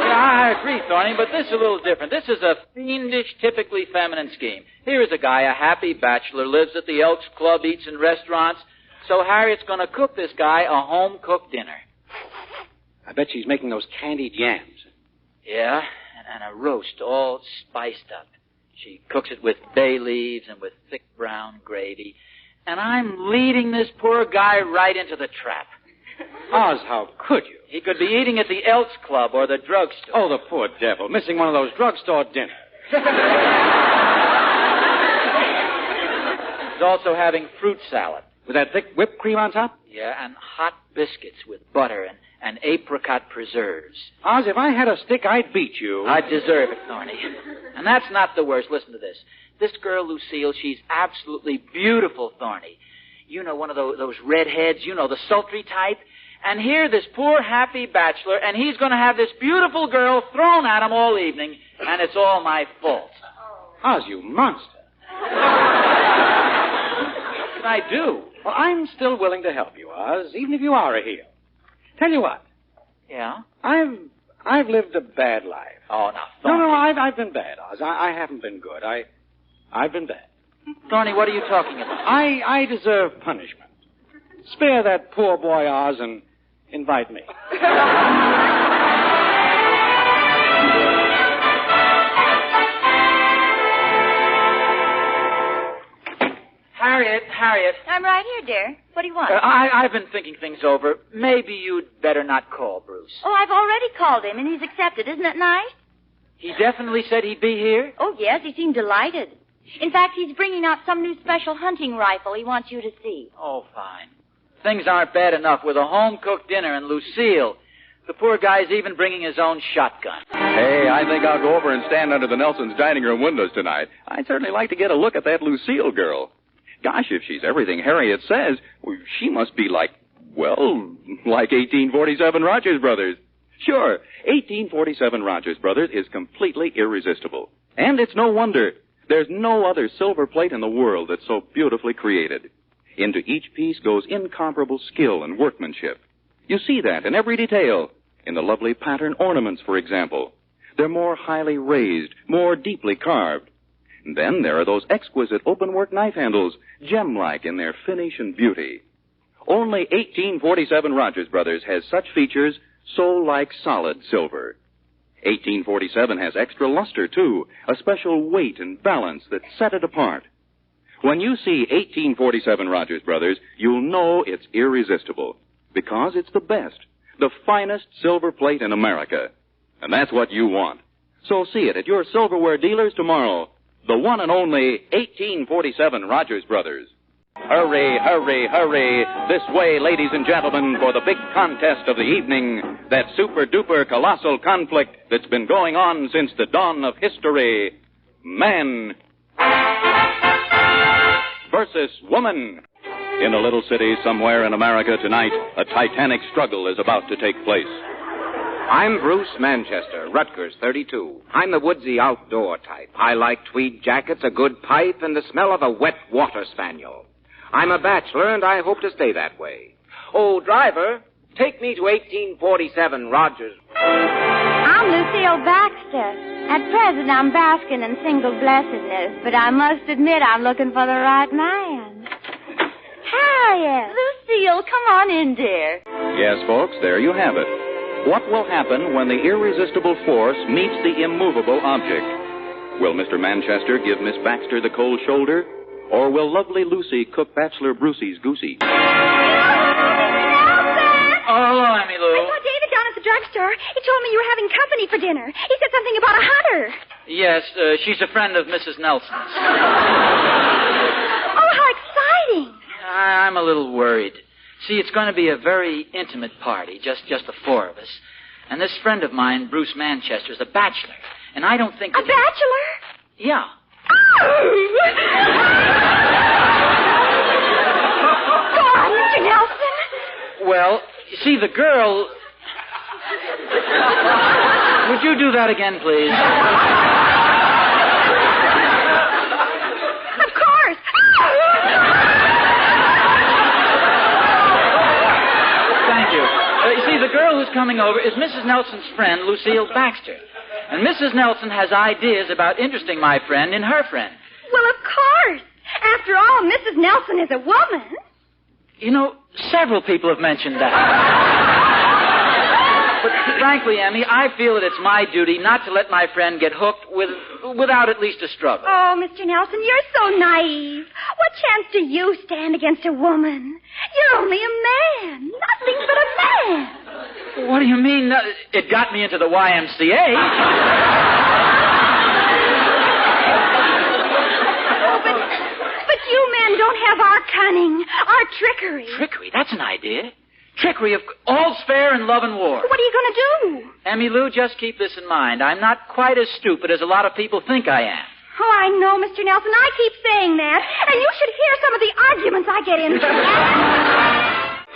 Yeah, I agree, Thorny, but this is a little different. This is a fiendish, typically feminine scheme. Here is a guy, a happy bachelor, lives at the Elks Club, eats in restaurants. So Harriet's going to cook this guy a home-cooked dinner. I bet she's making those candied yams. Yeah, and a roast all spiced up. She cooks it with bay leaves and with thick brown gravy. And I'm leading this poor guy right into the trap. Oz, how could you? He could be eating at the Elks Club or the drugstore. Oh, the poor devil, missing one of those drugstore dinners. He's also having fruit salad. With that thick whipped cream on top? Yeah, and hot biscuits with butter and apricot preserves. Oz, if I had a stick, I'd beat you. I deserve it, Thorny. And that's not the worst. Listen to this. This girl, Lucille, she's absolutely beautiful, Thorny. You know, one of those redheads, you know, the sultry type. And here, this poor, happy bachelor, and he's going to have this beautiful girl thrown at him all evening, and it's all my fault. Oz, you monster. What can I do? Well, I'm still willing to help you, Oz, even if you are a heel. Tell you what. Yeah? I've I've lived a bad life. Oh, now, Thorny. No, I've been bad, Oz. I haven't been good. I've been bad. Thorny, what are you talking about? I deserve punishment. Spare that poor boy, Oz, and invite me. Harriet. I'm right here, dear. What do you want? I've been thinking things over. Maybe you'd better not call Bruce. Oh, I've already called him, and he's accepted. Isn't it nice? He definitely said he'd be here? Oh, yes. He seemed delighted. In fact, he's bringing out some new special hunting rifle he wants you to see. Oh, fine. Things aren't bad enough with a home-cooked dinner and Lucille. The poor guy's even bringing his own shotgun. Hey, I think I'll go over and stand under the Nelsons' dining room windows tonight. I'd certainly like to get a look at that Lucille girl. Gosh, if she's everything Harriet says, well, she must be like 1847 Rogers Brothers. Sure, 1847 Rogers Brothers is completely irresistible. And it's no wonder. There's no other silver plate in the world that's so beautifully created. Into each piece goes incomparable skill and workmanship. You see that in every detail. In the lovely pattern ornaments, for example. They're more highly raised, more deeply carved. And then there are those exquisite open-work knife handles, gem-like in their finish and beauty. Only 1847 Rogers Brothers has such features so like solid silver. 1847 has extra luster, too, a special weight and balance that set it apart. When you see 1847 Rogers Brothers, you'll know it's irresistible, because it's the best, the finest silver plate in America. And that's what you want. So see it at your silverware dealers tomorrow. The one and only 1847 Rogers Brothers. Hurry, hurry, hurry. This way, ladies and gentlemen, for the big contest of the evening. That super-duper colossal conflict that's been going on since the dawn of history. Man versus woman. In a little city somewhere in America tonight, a titanic struggle is about to take place. I'm Bruce Manchester, Rutgers 32. I'm the woodsy outdoor type. I like tweed jackets, a good pipe, and the smell of a wet water spaniel. I'm a bachelor, and I hope to stay that way. Oh, driver, take me to 1847 Rogers. I'm Lucille Baxter. At present, I'm basking in single blessedness, but I must admit I'm looking for the right man. Harriet! Lucille, come on in, dear. Yes, folks, there you have it. What will happen when the irresistible force meets the immovable object? Will Mr. Manchester give Miss Baxter the cold shoulder? Or will lovely Lucy cook Bachelor Brucey's goosey? Oh, hello, Emmy Lou. I saw David down at the drugstore. He told me you were having company for dinner. He said something about a hunter. Yes, she's a friend of Mrs. Nelson's. Oh, how exciting. I'm a little worried. See, it's going to be a very intimate party, just the four of us. And this friend of mine, Bruce Manchester, is a bachelor. And I don't think... A bachelor? Yeah. Go on, Mr. Nelson. Well, you see, the girl... Would you do that again, please? Of course. Thank you. You see, the girl who's coming over is Mrs. Nelson's friend, Lucille Baxter. And Mrs. Nelson has ideas about interesting my friend in her friend. Well, of course. After all, Mrs. Nelson is a woman. You know, several people have mentioned that. But frankly, Emmy, I feel that it's my duty not to let my friend get hooked without at least a struggle. Oh, Mr. Nelson, you're so naive. What chance do you stand against a woman? You're only a man. Nothing but a man. What do you mean? It got me into the YMCA. Oh, but you men don't have our cunning, our trickery. Trickery? That's an idea. Trickery of all's fair in love and war. What are you going to do? Emmy Lou, just keep this in mind. I'm not quite as stupid as a lot of people think I am. Oh, I know, Mr. Nelson. I keep saying that. And you should hear some of the arguments I get into.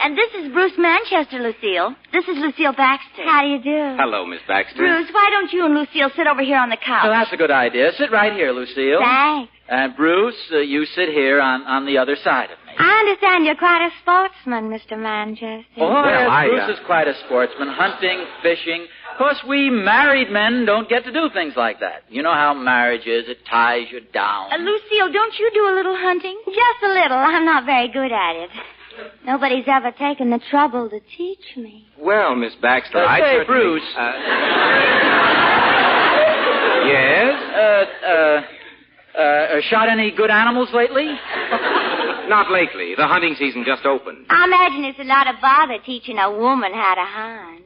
And this is Bruce Manchester, Lucille. This is Lucille Baxter. How do you do? Hello, Miss Baxter. Bruce, why don't you and Lucille sit over here on the couch? Well, that's a good idea. Sit right here, Lucille. Thanks. Bruce, you sit here on the other side of me. I understand you're quite a sportsman, Mr. Manchester. Oh, yes, Bruce is quite a sportsman. Hunting, fishing. Of course, we married men don't get to do things like that. You know how marriage is. It ties you down. Lucille, don't you do a little hunting? Just a little. I'm not very good at it. Nobody's ever taken the trouble to teach me. Well, Miss Baxter, say, Bruce. Yes? Shot any good animals lately? Not lately. The hunting season just opened. I imagine it's a lot of bother teaching a woman how to hunt.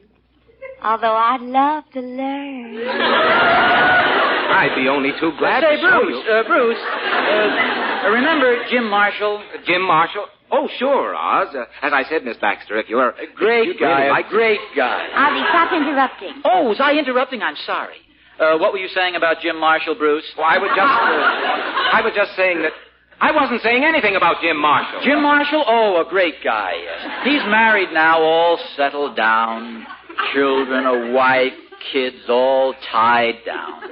Although I'd love to learn. I'd be only too glad to show you. Bruce, remember Jim Marshall? Jim Marshall? Oh, sure, Oz. As I said, Miss Baxter, if you're... A great guy. Ozzie, stop interrupting. Oh, was I interrupting? I'm sorry. What were you saying about Jim Marshall, Bruce? Well, I was just saying that... I wasn't saying anything about Jim Marshall. Jim Marshall? Oh, a great guy. He's married now, all settled down. Children, a wife, kids, all tied down.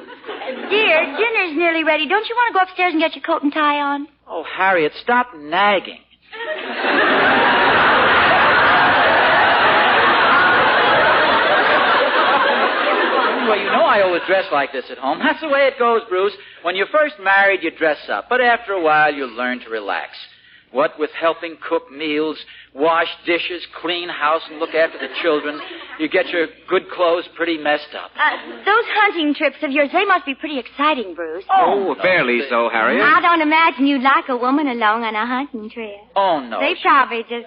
Dear, dinner's nearly ready. Don't you want to go upstairs and get your coat and tie on? Oh, Harriet, stop nagging. Well, you know I always dress like this at home. That's the way it goes, Bruce. When you're first married, you dress up. But after a while, you learn to relax. What with helping cook meals, wash dishes, clean house, and look after the children, you get your good clothes pretty messed up. Those hunting trips of yours, they must be pretty exciting, Bruce. Oh, fairly so, Harriet. I don't imagine you'd like a woman along on a hunting trip. Oh, no. They probably just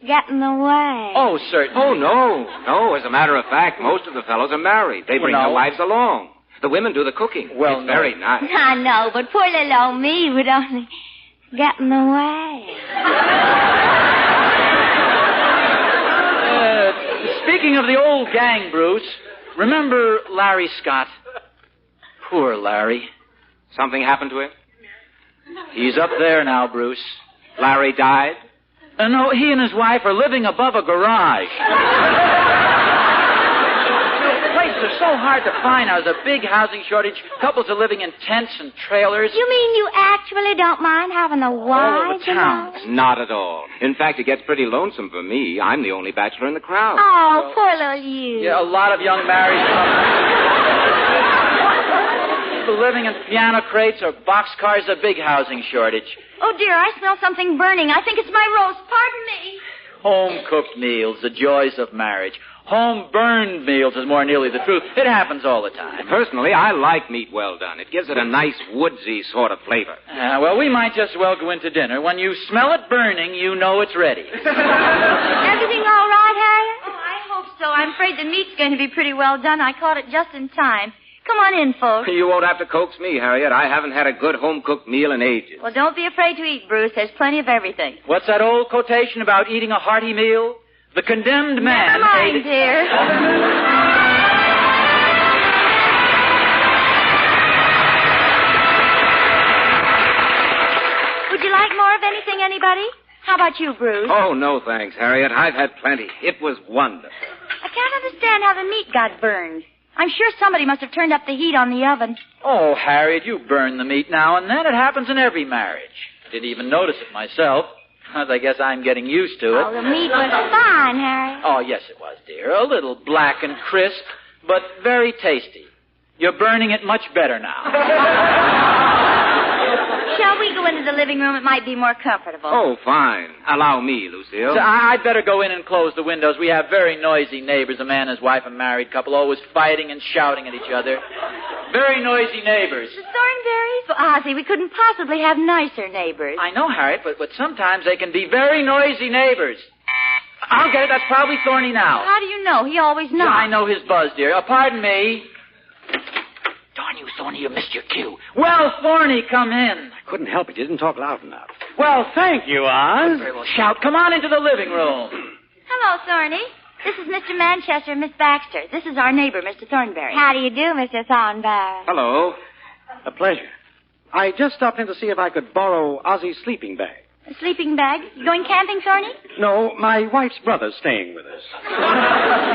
get in the way. Oh, certainly. Oh, no. No, as a matter of fact, most of the fellows are married. They bring their wives along. The women do the cooking. Well, it's very nice. I know, but poor little old me would only get in the way. Speaking of the old gang, Bruce, remember Larry Scott? Poor Larry. Something happened to him? He's up there now, Bruce. Larry died? No, he and his wife are living above a garage. Places are so hard to find now. There's a big housing shortage. Couples are living in tents and trailers. You mean you actually don't mind having a wife? Not at all. In fact, it gets pretty lonesome for me. I'm the only bachelor in the crowd. Oh, poor little you. Yeah, a lot of young married couples. People living in piano crates or boxcars, a big housing shortage. Oh, dear, I smell something burning. I think it's my roast. Pardon me. Home-cooked meals, the joys of marriage. Home-burned meals is more nearly the truth. It happens all the time. Personally, I like meat well done. It gives it a nice woodsy sort of flavor. Well, we might just well go into dinner. When you smell it burning, you know it's ready. Everything all right, Harriet? Oh, I hope so. I'm afraid the meat's going to be pretty well done. I caught it just in time. Come on in, folks. You won't have to coax me, Harriet. I haven't had a good home-cooked meal in ages. Well, don't be afraid to eat, Bruce. There's plenty of everything. What's that old quotation about eating a hearty meal? The condemned man... Never mind, dear. Would you like more of anything, anybody? How about you, Bruce? Oh, no, thanks, Harriet. I've had plenty. It was wonderful. I can't understand how the meat got burned. I'm sure somebody must have turned up the heat on the oven. Oh, Harriet, you burn the meat now and then. It happens in every marriage. Didn't even notice it myself. I guess I'm getting used to it. Oh, the meat was fine, Harry. Oh, yes, it was, dear. A little black and crisp, but very tasty. You're burning it much better now. Shall we go into the living room? It might be more comfortable. Oh, fine. Allow me, Lucille. So I'd better go in and close the windows. We have very noisy neighbors, a man, his wife, a married couple, always fighting and shouting at each other. Very noisy neighbors. The Thornberrys? Well, Ozzie, we couldn't possibly have nicer neighbors. I know, Harriet, but sometimes they can be very noisy neighbors. I'll get it. That's probably Thorny now. How do you know? He always knows. Yeah, I know his buzz, dear. Pardon me. Darn you, Thorny, you missed your cue. Well, Thorny, come in. I couldn't help it. You didn't talk loud enough. Well, thank you, Oz. Very well. Shout. Come on into the living room. Hello, Thorny. This is Mr. Manchester and Miss Baxter. This is our neighbor, Mr. Thornberry. How do you do, Mr. Thornberry? Hello. A pleasure. I just stopped in to see if I could borrow Ozzie's sleeping bag. A sleeping bag? You going camping, Thorny? No, my wife's brother's staying with us.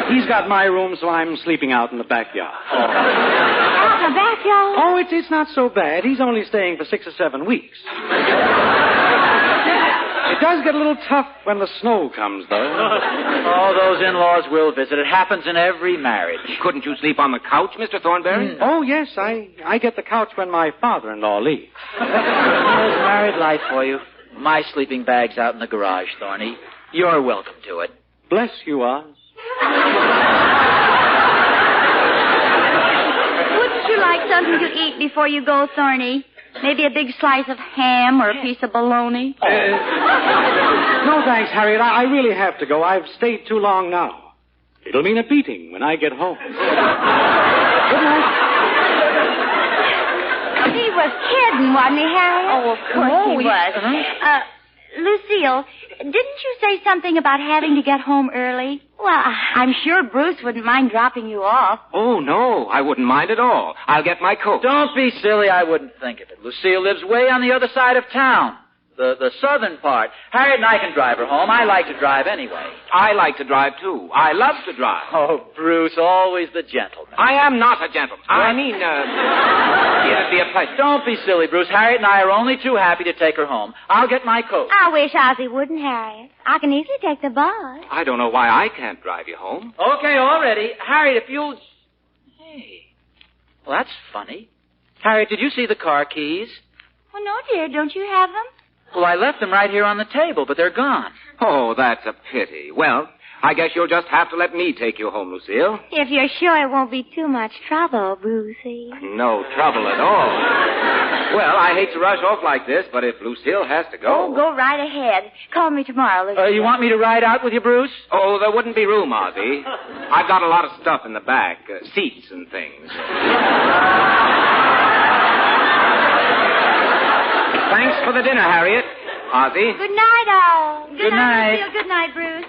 He's got my room, so I'm sleeping out in the backyard. Out in the backyard? Oh, it's not so bad. He's only staying for 6 or 7 weeks. It does get a little tough when the snow comes, though. Oh, those in-laws will visit. It happens in every marriage. Couldn't you sleep on the couch, Mr. Thornberry? Oh, yes, I get the couch when my father-in-law leaves. There's married life for you. My sleeping bag's out in the garage, Thorny. You're welcome to it. Bless you, Oz. Wouldn't you like something to eat before you go, Thorny? Maybe a big slice of ham or a piece of bologna? No, thanks, Harriet. I really have to go. I've stayed too long now. It'll mean a beating when I get home. Good night. He was kidding, wasn't he, Harriet? Oh, of course he was. Uh-huh. Lucille, didn't you say something about having to get home early? Well, I'm sure Bruce wouldn't mind dropping you off. Oh, no, I wouldn't mind at all. I'll get my coat. Don't be silly. I wouldn't think of it. Lucille lives way on the other side of town. The southern part. Harriet and I can drive her home. I like to drive anyway. I like to drive, too. I love to drive. Oh, Bruce, always the gentleman. I am not a gentleman. I mean, it'd be a pleasure. Don't be silly, Bruce. Harriet and I are only too happy to take her home. I'll get my coat. I wish Ozzie wouldn't, Harriet. I can easily take the bus. I don't know why I can't drive you home. Okay, all ready. Harriet, if you'll... Hey. Well, that's funny. Harriet, did you see the car keys? Oh, no, dear. Don't you have them? Well, I left them right here on the table, but they're gone. Oh, that's a pity. Well, I guess you'll just have to let me take you home, Lucille. If you're sure it won't be too much trouble, Brucey. No trouble at all. Well, I hate to rush off like this, but if Lucille has to go... Oh, go right ahead. Call me tomorrow, Lucille. You want me to ride out with you, Bruce? Oh, there wouldn't be room, Ozzie. I've got a lot of stuff in the back, seats and things. Thanks for the dinner, Harriet. Ozzie? Good night, all. Good night. Lucille. Good night, Bruce.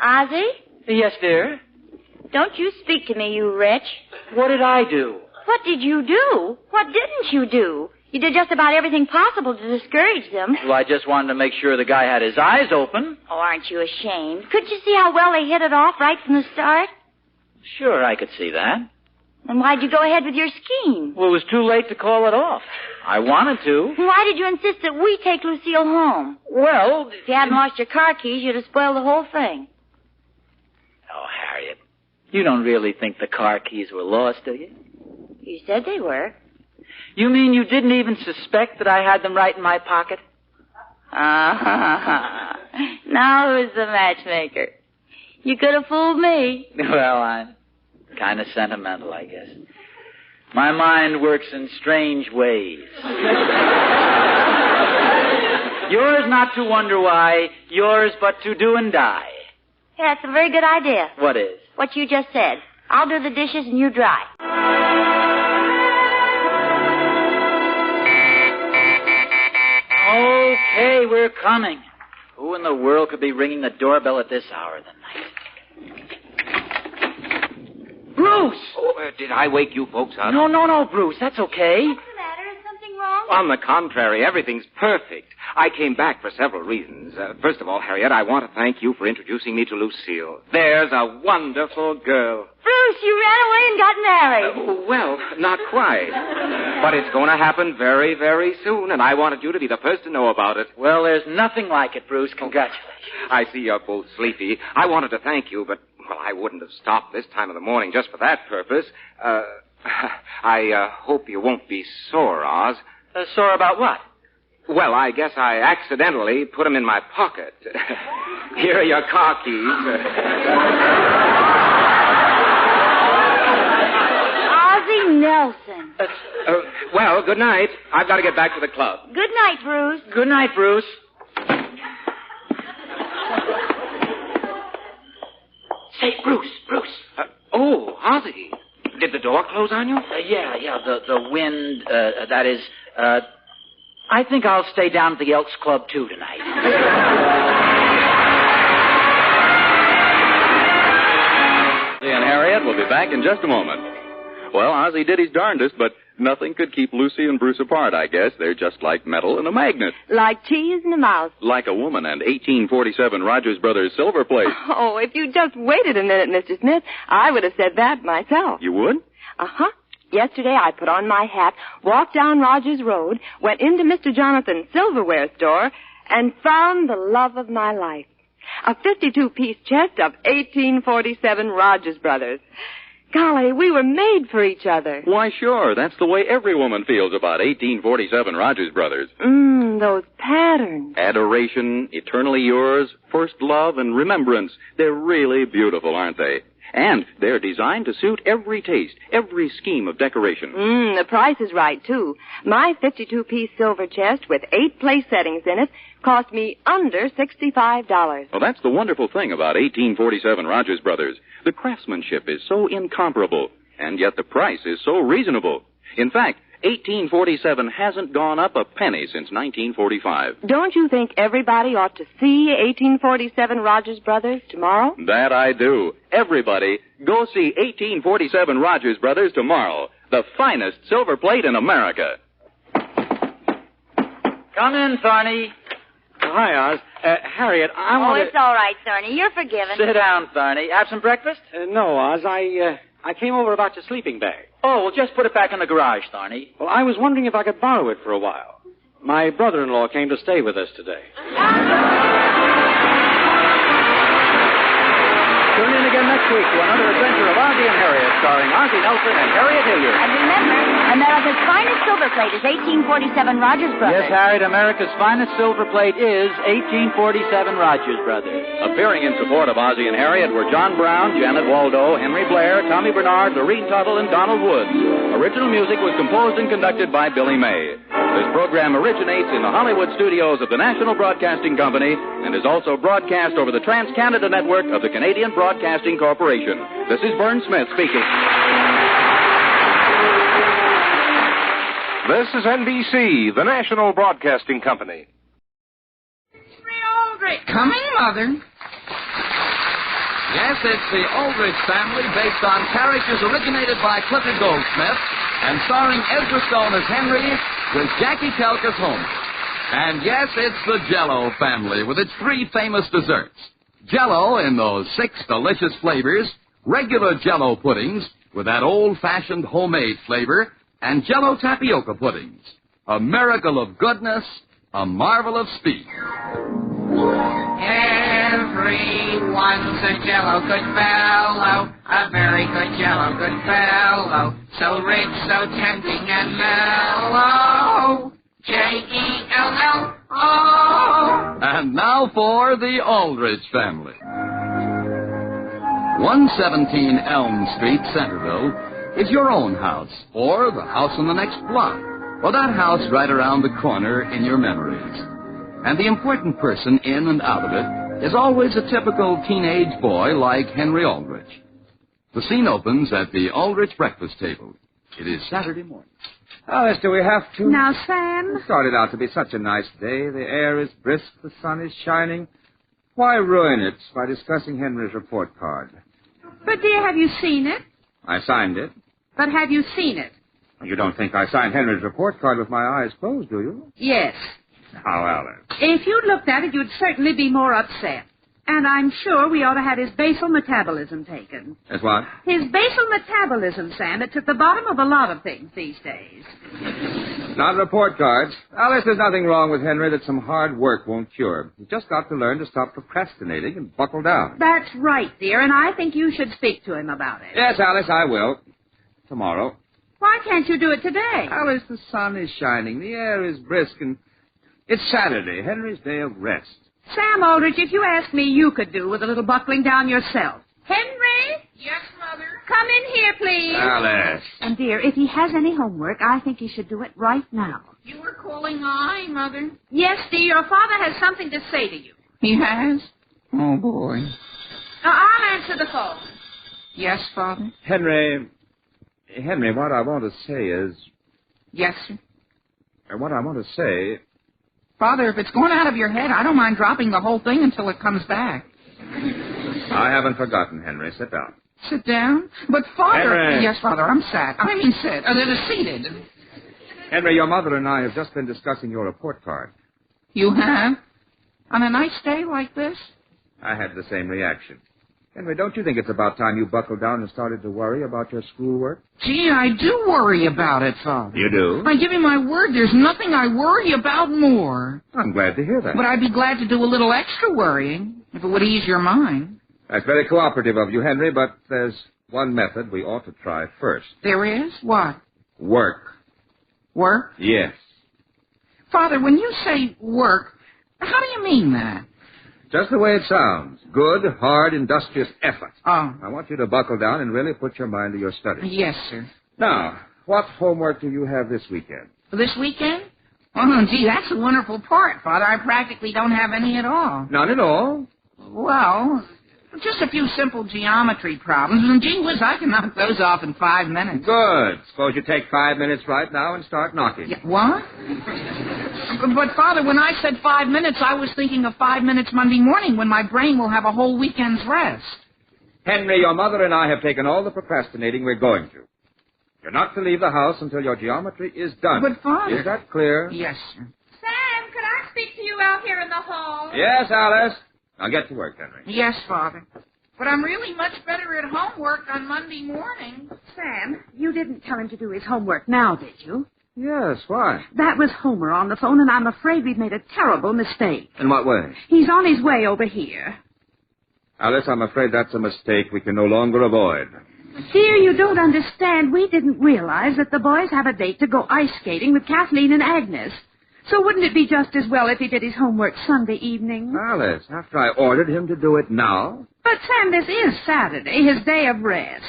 Ozzie? Yes, dear? Don't you speak to me, you wretch. What did I do? What did you do? What didn't you do? You did just about everything possible to discourage them. Well, I just wanted to make sure the guy had his eyes open. Oh, aren't you ashamed? Couldn't you see how well they hit it off right from the start? Sure, I could see that. Then why'd you go ahead with your scheme? Well, it was too late to call it off. I wanted to. Why did you insist that we take Lucille home? Well... If you hadn't lost your car keys, you'd have spoiled the whole thing. Oh, Harriet, you don't really think the car keys were lost, do you? You said they were. You mean you didn't even suspect that I had them right in my pocket? Now who's the matchmaker? You could have fooled me. Well, I'm kind of sentimental, I guess. My mind works in strange ways. Yours not to wonder why, yours but to do and die. Yeah, that's a very good idea. What is? What you just said. I'll do the dishes and you dry. Okay, we're coming. Who in the world could be ringing the doorbell at this hour of the night? Bruce! Oh, did I wake you folks up? No, Bruce. That's okay. What's the matter? Is something wrong? On the contrary, everything's perfect. I came back for several reasons. First of all, Harriet, I want to thank you for introducing me to Lucille. There's a wonderful girl. Bruce, you ran away and got married. Well, not quite. But it's going to happen very, very soon, and I wanted you to be the first to know about it. Well, there's nothing like it, Bruce. Congratulations. I see you're both sleepy. I wanted to thank you, but, well, I wouldn't have stopped this time of the morning just for that purpose. I hope you won't be sore, Oz. Sore about what? Well, I guess I accidentally put them in my pocket. Here are your car keys. Ozzie Nelson. Well, good night. I've got to get back to the club. Good night, Bruce. Good night, Bruce. Say, Bruce. Oh, Ozzie. Did the door close on you? Yeah. The wind, that is, I think I'll stay down at the Elks Club, too, tonight. Ozzie and Harriet will be back in just a moment. Well, Ozzie did his darndest, but nothing could keep Lucy and Bruce apart, I guess. They're just like metal and a magnet. Like cheese and a mouse. Like a woman and 1847 Rogers Brothers silver plate. Oh, if you just waited a minute, Mr. Smith, I would have said that myself. You would? Uh-huh. Yesterday I put on my hat, walked down Rogers Road, went into Mr. Jonathan's silverware store, and found the love of my life. A 52-piece chest of 1847 Rogers Brothers. Golly, we were made for each other. Why, sure. That's the way every woman feels about 1847 Rogers Brothers. Those patterns. Adoration, eternally yours, first love, and remembrance. They're really beautiful, aren't they? And they're designed to suit every taste, every scheme of decoration. The price is right, too. My 52-piece silver chest with 8 place settings in it cost me under $65. Well, that's the wonderful thing about 1847 Rogers Brothers. The craftsmanship is so incomparable, and yet the price is so reasonable. In fact, 1847 hasn't gone up a penny since 1945. Don't you think everybody ought to see 1847 Rogers Brothers tomorrow? That I do. Everybody, go see 1847 Rogers Brothers tomorrow. The finest silver plate in America. Come in, Thorny. Hi, Oz. Harriet, I want to... it's all right, Thorny. You're forgiven. Sit down, Thorny. Have some breakfast? No, Oz. I came over about your sleeping bag. Oh, well, just put it back in the garage, Thorny. Well, I was wondering if I could borrow it for a while. My brother-in-law came to stay with us today. Tune in again next week to another adventure of Ozzie and Harriet, starring Ozzie Nelson and Harriet Hilliard. And remember, America's finest silver plate is 1847 Rogers Brothers. Yes, Harriet, America's finest silver plate is 1847 Rogers Brothers. Appearing in support of Ozzie and Harriet were John Brown, Janet Waldo, Henry Blair, Tommy Bernard, Lorene Tuttle, and Donald Woods. Original music was composed and conducted by Billy May. This program originates in the Hollywood studios of the National Broadcasting Company and is also broadcast over the Trans-Canada Network of the Canadian Broadcasting Corporation. This is Vern Smith speaking. This is NBC, the National Broadcasting Company. Aldrich. Coming, Mother. Yes, it's the Aldrich family based on characters originated by Clifford Goldsmith and starring Ezra Stone as Henry with Jackie Kelk as Homer. And yes, it's the Jell-O family with its 3 famous desserts. Jell-O in those 6 delicious flavors, regular Jell-O puddings with that old-fashioned homemade flavor, and Jell-O tapioca puddings. A miracle of goodness, a marvel of speed. Everyone's a Jell-O good fellow, a very good Jell-O good fellow, so rich, so tempting and mellow. Jell-O. And now for the Aldrich family. 117 Elm Street, Centerville, is your own house, or the house on the next block, or that house right around the corner in your memories. And the important person in and out of it is always a typical teenage boy like Henry Aldrich. The scene opens at the Aldrich breakfast table. It is Saturday morning. Alice, do we have to? Now, Sam. It started out to be such a nice day. The air is brisk, the sun is shining. Why ruin it by discussing Henry's report card? But, dear, have you seen it? I signed it. But have you seen it? You don't think I signed Henry's report card with my eyes closed, do you? Yes. Now, Alice. If you'd looked at it, you'd certainly be more upset. And I'm sure we ought to have his basal metabolism taken. As what? His basal metabolism, Sam. It's at the bottom of a lot of things these days. Not report cards. Alice, there's nothing wrong with Henry that some hard work won't cure. He's just got to learn to stop procrastinating and buckle down. That's right, dear, and I think you should speak to him about it. Yes, Alice, I will. Tomorrow. Why can't you do it today? Alice, the sun is shining, the air is brisk, and it's Saturday, Henry's day of rest. Sam Aldrich, if you ask me, you could do with a little buckling down yourself. Henry? Yes, Mother? Come in here, please. Alice. And, dear, if he has any homework, I think he should do it right now. You were calling I, Mother? Yes, dear, your father has something to say to you. He has? Oh, boy. Now, I'll answer the phone. Yes, Father? Henry, what I want to say is... Yes, sir? What I want to say... Father, if it's going out of your head, I don't mind dropping the whole thing until it comes back. I haven't forgotten, Henry. Sit down. Sit down? But, Father... Henry! Yes, Father, I'm sat. I mean sit. Seated. Henry, your mother and I have just been discussing your report card. You have? On a nice day like this? I had the same reaction. Henry, don't you think it's about time you buckled down and started to worry about your schoolwork? Gee, I do worry about it, Father. You do? I give you my word, there's nothing I worry about more. I'm glad to hear that. But I'd be glad to do a little extra worrying, if it would ease your mind. That's very cooperative of you, Henry, but there's one method we ought to try first. There is? What? Work. Work? Yes. Father, when you say work, how do you mean that? Just the way it sounds. Good, hard, industrious effort. Oh. I want you to buckle down and really put your mind to your studies. Yes, sir. Now, what homework do you have this weekend? This weekend? Oh, gee, that's the wonderful part, Father. I practically don't have any at all. None at all? Well, just a few simple geometry problems, and gee whiz, I can knock those off in 5 minutes. Good. Suppose you take 5 minutes right now and start knocking. Yeah, what? But, Father, when I said 5 minutes, I was thinking of 5 minutes Monday morning when my brain will have a whole weekend's rest. Henry, your mother and I have taken all the procrastinating we're going to. You're not to leave the house until your geometry is done. But, Father... Is that clear? Yes, sir. Sam, could I speak to you out here in the hall? Yes, Alice. Now get to work, Henry. Yes, Father. But I'm really much better at homework on Monday morning. Sam, you didn't tell him to do his homework now, did you? Yes, why? That was Homer on the phone, and I'm afraid we've made a terrible mistake. In what way? He's on his way over here. Alice, I'm afraid that's a mistake we can no longer avoid. Dear, you don't understand. We didn't realize that the boys have a date to go ice skating with Kathleen and Agnes. So wouldn't it be just as well if he did his homework Sunday evening? Alice, after I ordered him to do it now? But, Sam, this is Saturday, his day of rest.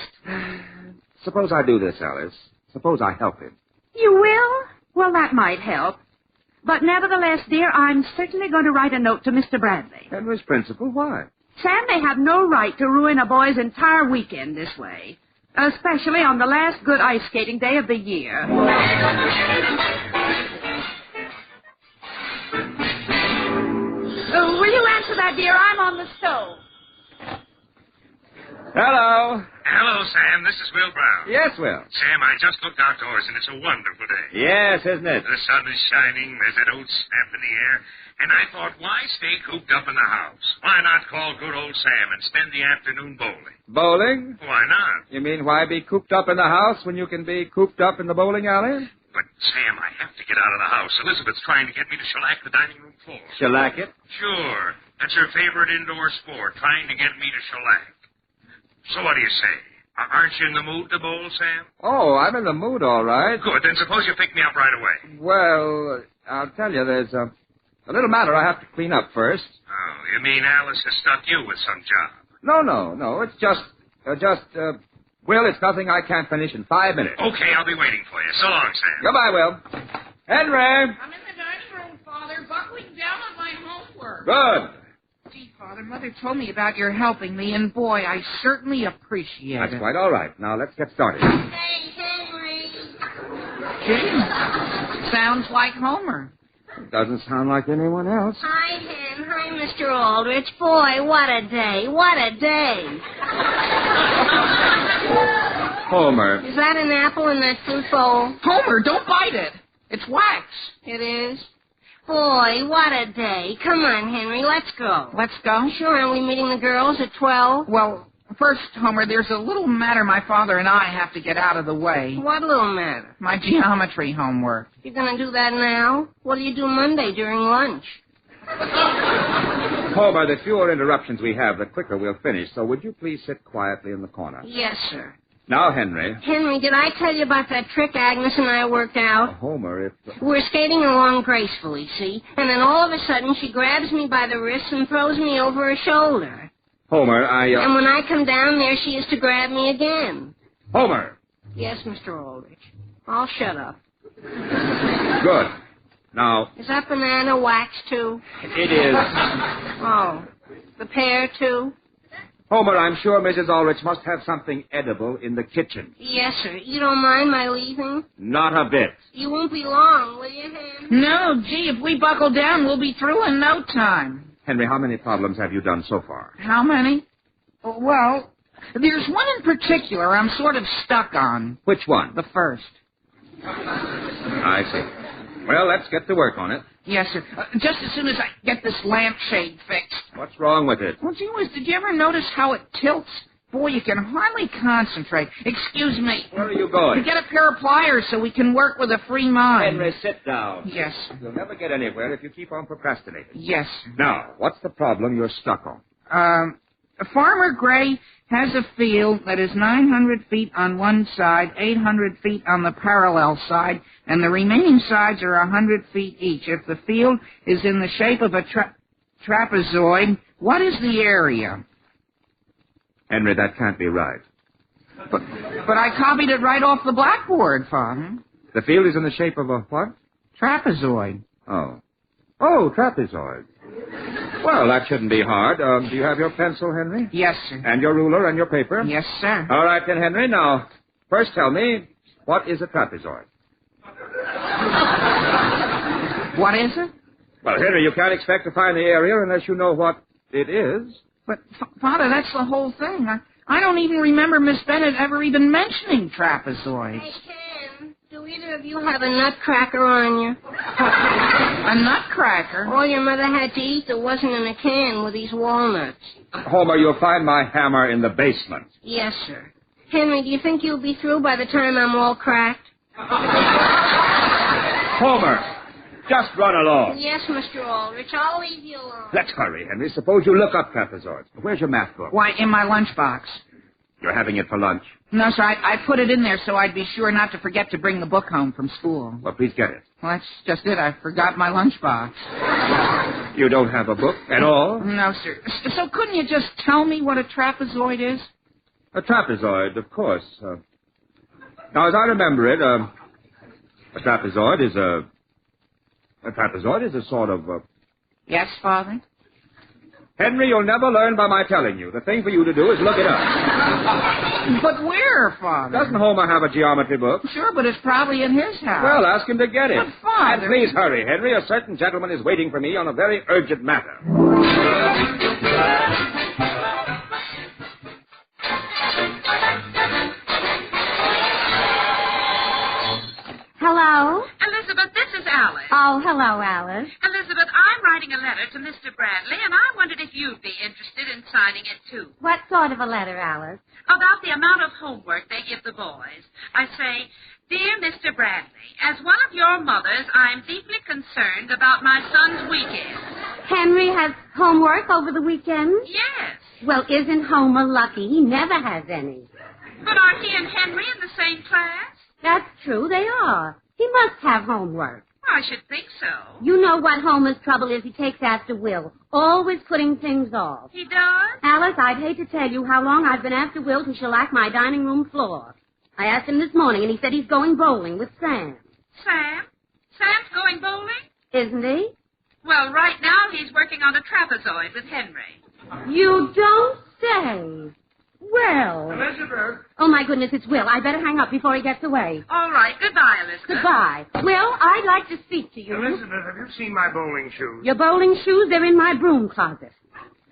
Suppose I do this, Alice. Suppose I help him. You will? Well, that might help. But nevertheless, dear, I'm certainly going to write a note to Mr. Bradley. Henry's principal, why? Sam, they have no right to ruin a boy's entire weekend this way. Especially on the last good ice skating day of the year. Will you answer that, dear? I'm on the stove. Hello. Hello, Sam. This is Will Brown. Yes, Will. Sam, I just looked outdoors, and it's a wonderful day. Yes, isn't it? The sun is shining, there's that old snap in the air, and I thought, why stay cooped up in the house? Why not call good old Sam and spend the afternoon bowling? Bowling? Why not? You mean why be cooped up in the house when you can be cooped up in the bowling alley? But, Sam, I have to get out of the house. Elizabeth's trying to get me to shellac the dining room floor. Shellac it? Sure. That's her favorite indoor sport, trying to get me to shellac. So what do you say? Aren't you in the mood to bowl, Sam? Oh, I'm in the mood, all right. Good. Then suppose you pick me up right away. Well, I'll tell you, there's a little matter I have to clean up first. Oh, you mean Alice has stuck you with some job? No. It's just, Will, it's nothing I can't finish in 5 minutes. Okay, I'll be waiting for you. So long, Sam. Goodbye, Will. Henry! I'm in the dining room, Father, buckling down on my homework. Good. Gee, Father, Mother told me about your helping me, and boy, I certainly appreciate it. That's quite all right. Now, let's get started. Hey, Henry. Gee, sounds like Homer. It doesn't sound like anyone else. Hi, Hen. Hi, Mr. Aldrich. Boy, what a day. What a day. Homer. Is that an apple in that fruit bowl? Homer, don't bite it. It's wax. It is? Boy, what a day. Come on, Henry, let's go. Let's go? Sure, aren't we meeting the girls at 12? Well, first, Homer, there's a little matter my father and I have to get out of the way. What little matter? My geometry homework. You're going to do that now? What do you do Monday during lunch? Homer, the fewer interruptions we have, the quicker we'll finish. So would you please sit quietly in the corner? Yes, sir. Now, Henry. Henry, did I tell you about that trick Agnes and I worked out? Homer, if... We're skating along gracefully, see? And then all of a sudden she grabs me by the wrist and throws me over her shoulder. Homer, And when I come down there, she is to grab me again. Homer! Yes, Mr. Aldrich. I'll shut up. Good. Now... Is that banana wax, too? It is. Oh. The pear, too? Homer, I'm sure Mrs. Aldrich must have something edible in the kitchen. Yes, sir. You don't mind my leaving? Not a bit. You won't be long, will you, Hen? No, gee, if we buckle down, we'll be through in no time. Henry, how many problems have you done so far? How many? Well, there's one in particular I'm sort of stuck on. Which one? The first. I see. Well, let's get to work on it. Yes, sir. Just as soon as I get this lampshade fixed. What's wrong with it? Well, gee whiz, did you ever notice how it tilts? Boy, you can hardly concentrate. Excuse me. Where are you going? To get a pair of pliers so we can work with a free mind. Henry, sit down. Yes. You'll never get anywhere if you keep on procrastinating. Yes. Now, what's the problem you're stuck on? Farmer Gray has a field that is 900 feet on one side, 800 feet on the parallel side, and the remaining sides are 100 feet each. If the field is in the shape of a trapezoid, what is the area? Henry, that can't be right. But I copied it right off the blackboard, Father. The field is in the shape of a what? Trapezoid. Oh. Oh, trapezoid. Well, that shouldn't be hard. Do you have your pencil, Henry? Yes, sir. And your ruler and your paper? Yes, sir. All right, then, Henry. Now, first tell me, what is a trapezoid? What is it? Well, Henry, you can't expect to find the area unless you know what it is. But, Father, that's the whole thing. I don't even remember Miss Bennett ever even mentioning trapezoids. Hey, Ken, do either of you have a nutcracker on you? A nutcracker? All your mother had to eat that wasn't in a can with these walnuts. Homer, you'll find my hammer in the basement. Yes, sir. Henry, do you think you'll be through by the time I'm all cracked? Homer! Just run along. Yes, Mr. Aldrich. I'll leave you alone. Let's hurry, Henry. Suppose you look up trapezoids. Where's your math book? Why, in my lunchbox. You're having it for lunch? No, sir. I put it in there so I'd be sure not to forget to bring the book home from school. Well, please get it. Well, that's just it. I forgot my lunchbox. You don't have a book at all? No, sir. So couldn't you just tell me what a trapezoid is? A trapezoid, of course. Now, as I remember it, a trapezoid is a sort of... Yes, Father? Henry, you'll never learn by my telling you. The thing for you to do is look it up. But where, Father? Doesn't Homer have a geometry book? Sure, but it's probably in his house. Well, ask him to get it. But, Father... And please hurry, Henry. A certain gentleman is waiting for me on a very urgent matter. Hello? Elizabeth, this is Alice. Oh, hello, Alice. Elizabeth, I'm writing a letter to Mr. Bradley, and I wondered if you'd be interested in signing it, too. What sort of a letter, Alice? About the amount of homework they give the boys. I say, Dear Mr. Bradley, as one of your mothers, I'm deeply concerned about my son's weekend. Henry has homework over the weekend? Yes. Well, isn't Homer lucky? He never has any. But aren't he and Henry in the same class? That's true, they are. He must have homework. I should think so. You know what Homer's trouble is he takes after Will, always putting things off. He does? Alice, I'd hate to tell you how long I've been after Will to shellac my dining room floor. I asked him this morning, and he said he's going bowling with Sam. Sam? Sam's going bowling? Isn't he? Well, right now he's working on a trapezoid with Henry. You don't say. Well. Elizabeth. Oh, my goodness, it's Will. I better hang up before he gets away. All right. Goodbye, Elizabeth. Goodbye. Will, I'd like to speak to you. Elizabeth, have you seen my bowling shoes? Your bowling shoes, they're in my broom closet.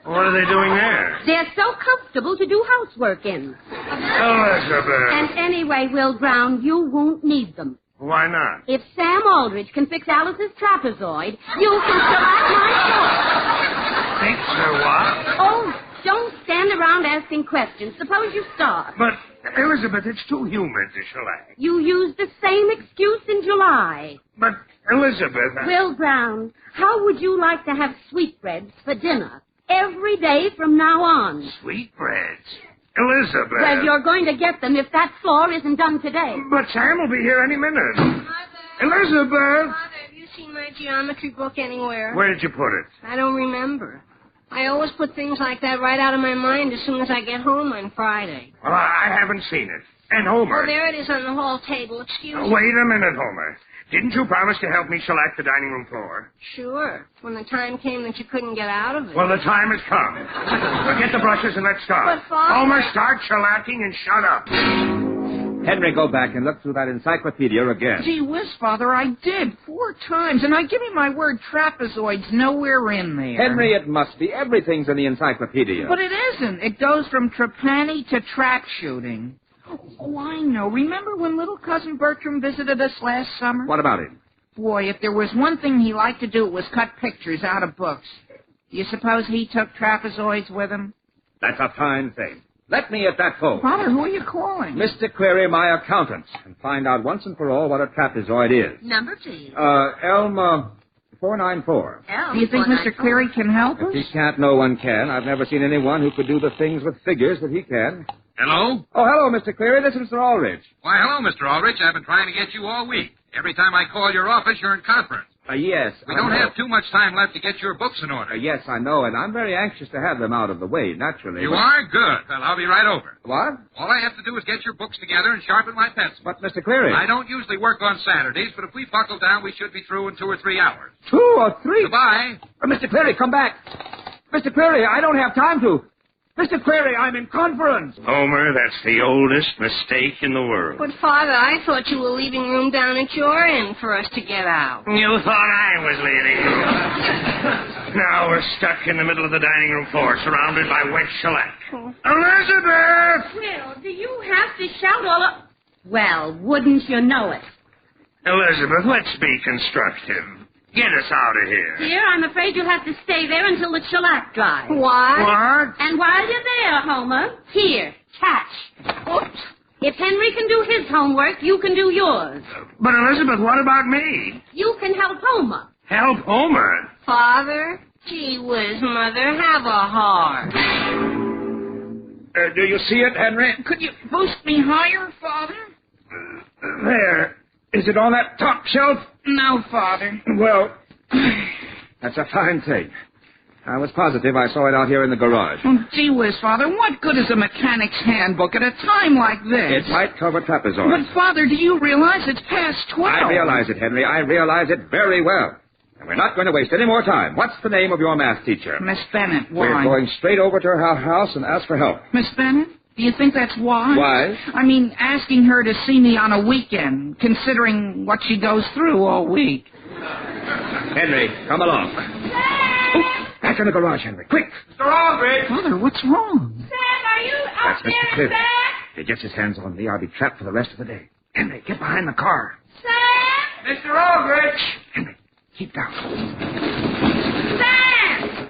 What are they doing there? They're so comfortable to do housework in. Elizabeth. And anyway, Will Brown, you won't need them. Why not? If Sam Aldrich can fix Alice's trapezoid, you can shellac my floor. Fix her what? Oh, don't stand around asking questions. Suppose you start. But, Elizabeth, it's too humid to shellac. You used the same excuse in July. But, Elizabeth... Will Brown, how would you like to have sweetbreads for dinner every day from now on? Sweetbreads? Elizabeth... Well, you're going to get them if that floor isn't done today. But Sam will be here any minute. Elizabeth! Father, have you seen my geometry book anywhere? Where did you put it? I don't remember. I always put things like that right out of my mind as soon as I get home on Friday. Well, I haven't seen it. And Homer... Oh, there it is on the hall table. Excuse me. Wait a minute, Homer. Didn't you promise to help me shellac the dining room floor? Sure. When the time came that you couldn't get out of it. Well, the time has come. Well, get the brushes and let's start. But, Father... Homer, start shellacking and shut up. Henry, go back and look through that encyclopedia again. Gee whiz, Father, I did 4 times, and I give you my word, trapezoid's nowhere in there. Henry, it must be. Everything's in the encyclopedia. But it isn't. It goes from trapani to trap shooting. Oh, I know. Remember when little cousin Bertram visited us last summer? What about it? Boy, if there was one thing he liked to do, it was cut pictures out of books. Do you suppose he took trapezoids with him? That's a fine thing. Let me at that phone. Father, who are you calling? Mr. Query, my accountant, and find out once and for all what a trapezoid is. Number, please. Elm, 494. Do you think Mr. Cleary can help us? If he can't, no one can. I've never seen anyone who could do the things with figures that he can. Hello? Oh, hello, Mr. Cleary. This is Mr. Aldrich. Why, hello, Mr. Aldrich. I've been trying to get you all week. Every time I call your office, you're in conference. Yes. We don't have too much time left to get your books in order. Yes, I know, and I'm very anxious to have them out of the way, naturally. You are? Good. Well, I'll be right over. What? All I have to do is get your books together and sharpen my pencil. But, Mr. Cleary... I don't usually work on Saturdays, but if we buckle down, we should be through in 2 or 3 hours. 2 or 3? Goodbye. Mr. Cleary, come back. Mr. Cleary, I don't have time to... Mr. Query, I'm in conference. Homer, that's the oldest mistake in the world. But, Father, I thought you were leaving room down at your end for us to get out. You thought I was leaving. Now we're stuck in the middle of the dining room floor, surrounded by wet shellac. Elizabeth! Well, do you have to shout all up? Well, wouldn't you know it? Elizabeth, let's be constructive. Get us out of here. Dear, I'm afraid you'll have to stay there until the shellac dries. What? And while you're there, Homer, here, catch. Oops. If Henry can do his homework, you can do yours. But, Elizabeth, what about me? You can help Homer. Help Homer? Father? Gee whiz, Mother, have a heart. Do you see it, Henry? Could you boost me higher, Father? There. Is it on that top shelf? No, Father. Well, that's a fine thing. I was positive I saw it out here in the garage. Oh, gee whiz, Father, what good is a mechanic's handbook at a time like this? It might cover trapezoids. But, Father, do you realize it's past 12? I realize it, Henry. I realize it very well. And we're not going to waste any more time. What's the name of your math teacher? Miss Bennett. Why? We're going straight over to her house and ask for help. Miss Bennett? Do you think that's why? Why? I mean, asking her to see me on a weekend, considering what she goes through all week. Henry, come along. Oh, back in the garage, Henry. Quick! Mr. Aldrich! Father, what's wrong? Sam, are you That's up there Mr. in Cleary. bed? If he gets his hands on me, I'll be trapped for the rest of the day. Henry, get behind the car. Sam? Mr. Aldrich! Henry, keep down. Sam!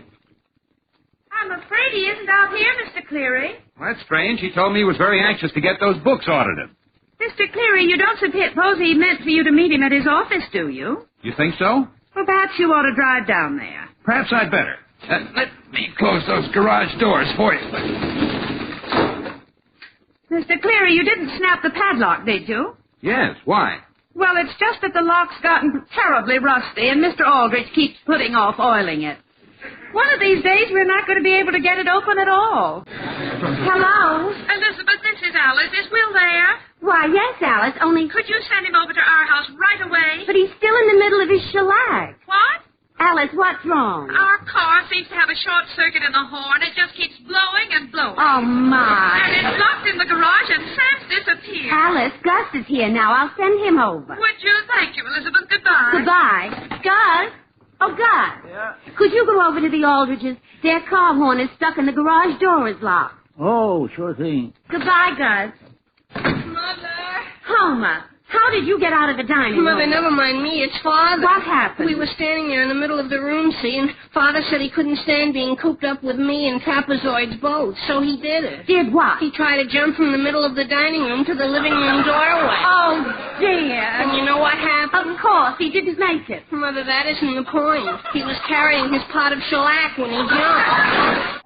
I'm afraid he isn't out here, Mr. Cleary. Well, that's strange. He told me he was very anxious to get those books audited. Mr. Cleary, you don't suppose he meant for you to meet him at his office, do you? You think so? Well, perhaps you ought to drive down there. Perhaps I'd better. Let me close those garage doors for you. Mr. Cleary, you didn't snap the padlock, did you? Yes, why? Well, it's just that the lock's gotten terribly rusty, and Mr. Aldrich keeps putting off oiling it. One of these days, we're not going to be able to get it open at all. Hello? Elizabeth, this is Alice. Is Will there? Why, yes, Alice, only... Could you send him over to our house right away? But he's still in the middle of his shellac. What? Alice, what's wrong? Our car seems to have a short circuit in the horn. It just keeps blowing and blowing. Oh, my. And it's locked in the garage, and Sam's disappeared. Alice, Gus is here now. I'll send him over. Would you? Thank you, Elizabeth. Goodbye. Goodbye. Gus? Oh, Gus. Yeah? Could you go over to the Aldriches? Their car horn is stuck and the garage door is locked. Oh, sure thing. Goodbye, Gus. Mother. Homer, how did you get out of the dining room? Mother, never mind me. It's Father. What happened? We were standing there in the middle of the room, see, and Father said he couldn't stand being cooped up with me and Trapezoid's both, so he did it. Did what? He tried to jump from the middle of the dining room to the living room doorway. Oh, dear. And you know what happened? Of course, he didn't make it. Mother, that isn't the point. He was carrying his pot of shellac when he jumped.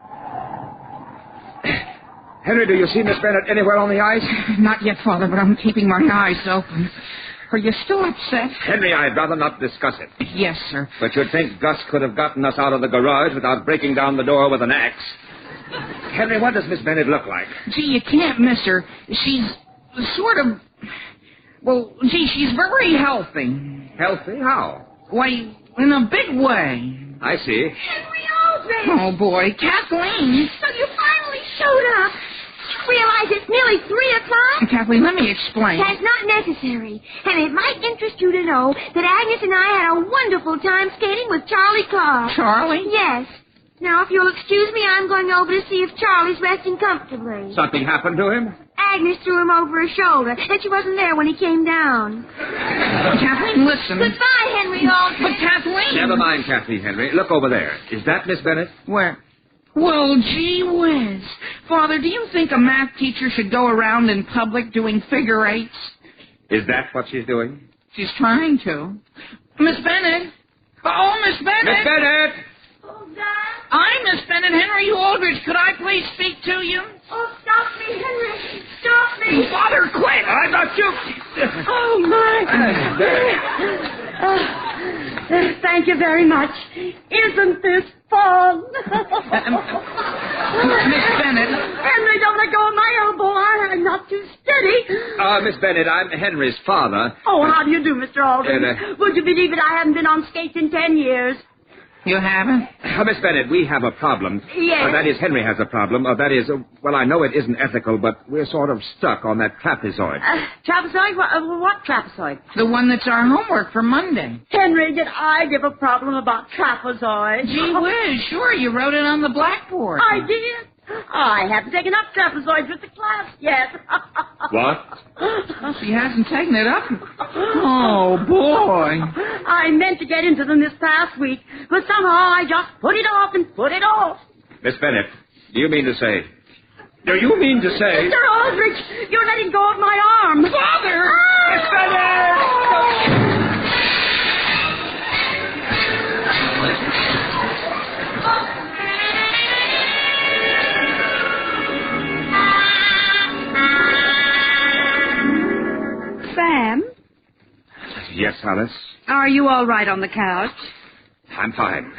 Henry, do you see Miss Bennett anywhere on the ice? Not yet, Father, but I'm keeping my eyes open. Are you still upset? Henry, I'd rather not discuss it. Yes, sir. But you'd think Gus could have gotten us out of the garage without breaking down the door with an axe. Henry, what does Miss Bennett look like? Gee, you can't miss her. She's sort of... Well, gee, she's very healthy. Healthy? How? Why, in a big way. I see. Henry Aldrich! Oh, boy. Kathleen. So you finally showed up. You realize it's nearly 3 o'clock? Kathleen, let me explain. That's not necessary. And it might interest you to know that Agnes and I had a wonderful time skating with Charlie Clark. Charlie? Yes. Now, if you'll excuse me, I'm going over to see if Charlie's resting comfortably. Something happened to him? Agnes threw him over her shoulder, and she wasn't there when he came down. Kathleen, listen. Goodbye, Henry Aldrich. But Kathleen... Never mind, Kathleen, Henry. Look over there. Is that Miss Bennett? Where? Well, gee whiz. Father, do you think a math teacher should go around in public doing figure eights? Is that what she's doing? She's trying to. Miss Bennett. Oh, Miss Bennett. Miss Bennett! Oh, God. I'm Miss Bennett. Henry Aldrich. Could I please speak to you? Oh, stop me, Henry. Stop me. Father, quick. I got you. Oh, my. Thank you very much. Isn't this fun? Miss Bennett. Henry, don't let go of my elbow. I'm not too steady. Miss Bennett, I'm Henry's father. Oh, how do you do, Mr. Aldrich? Would you believe it? I haven't been on skates in 10 years. You haven't? Miss Bennett, we have a problem. Yes. That is, Henry has a problem. That is, well, I know it isn't ethical, but we're sort of stuck on that trapezoid. Trapezoid? What trapezoid? The one that's our homework for Monday. Henry, did I give a problem about trapezoid? Gee whiz, sure, you wrote it on the blackboard. I did. I haven't taken up trapezoids with the class yet. What? She hasn't taken it up. Oh, boy. I meant to get into them this past week, but somehow I just put it off and put it off. Miss Bennett, do you mean to say... Mr. Aldrich, you're letting go of my arm. Father! Miss Bennett! Sam? Yes, Alice? Are you all right on the couch? I'm fine.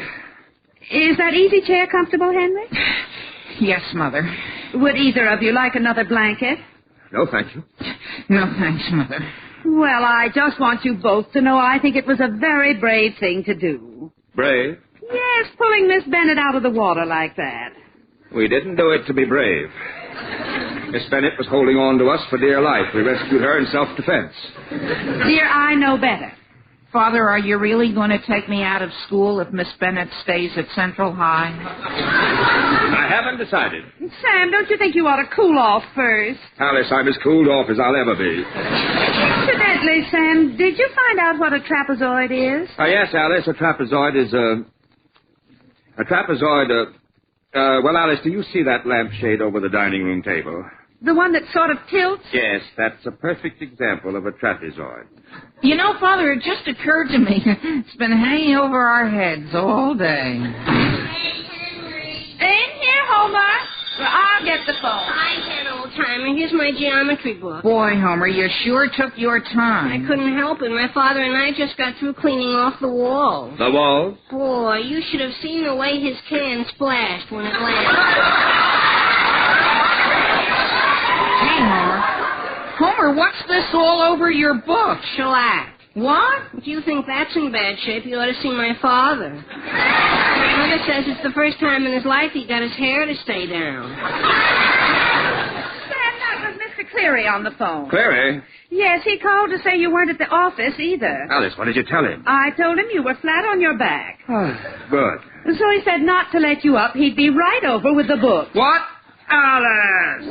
Is that easy chair comfortable, Henry? Yes, Mother. Would either of you like another blanket? No, thank you. No, thanks, Mother. Well, I just want you both to know I think it was a very brave thing to do. Brave? Yes, pulling Miss Bennett out of the water like that. We didn't do it to be brave. Miss Bennett was holding on to us for dear life. We rescued her in self-defense. Dear, I know better. Father, are you really going to take me out of school if Miss Bennett stays at Central High? I haven't decided. Sam, don't you think you ought to cool off first? Alice, I'm as cooled off as I'll ever be. Incidentally, Sam, did you find out what a trapezoid is? Yes, Alice, a trapezoid is a trapezoid, well, Alice, do you see that lampshade over the dining room table? The one that sort of tilts? Yes, that's a perfect example of a trapezoid. You know, Father, it just occurred to me. It's been hanging over our heads all day. Hey, Henry. In here, Homer. Well, I'll get the phone. Hi, Ken, old-timer. Here's my geometry book. Boy, Homer, you sure took your time. I couldn't help it. My father and I just got through cleaning off the walls. The walls? Boy, you should have seen the way his can splashed when it landed. Hey, Homer. Homer, what's this all over your book? Shellac. What? If you think that's in bad shape, you ought to see my father. My mother says it's the first time in his life he got his hair to stay down. Sam, that was Mr. Cleary on the phone. Clary? Yes, he called to say you weren't at the office either. Alice, what did you tell him? I told him you were flat on your back. Good. So he said not to let you up. He'd be right over with the book. What? Alice!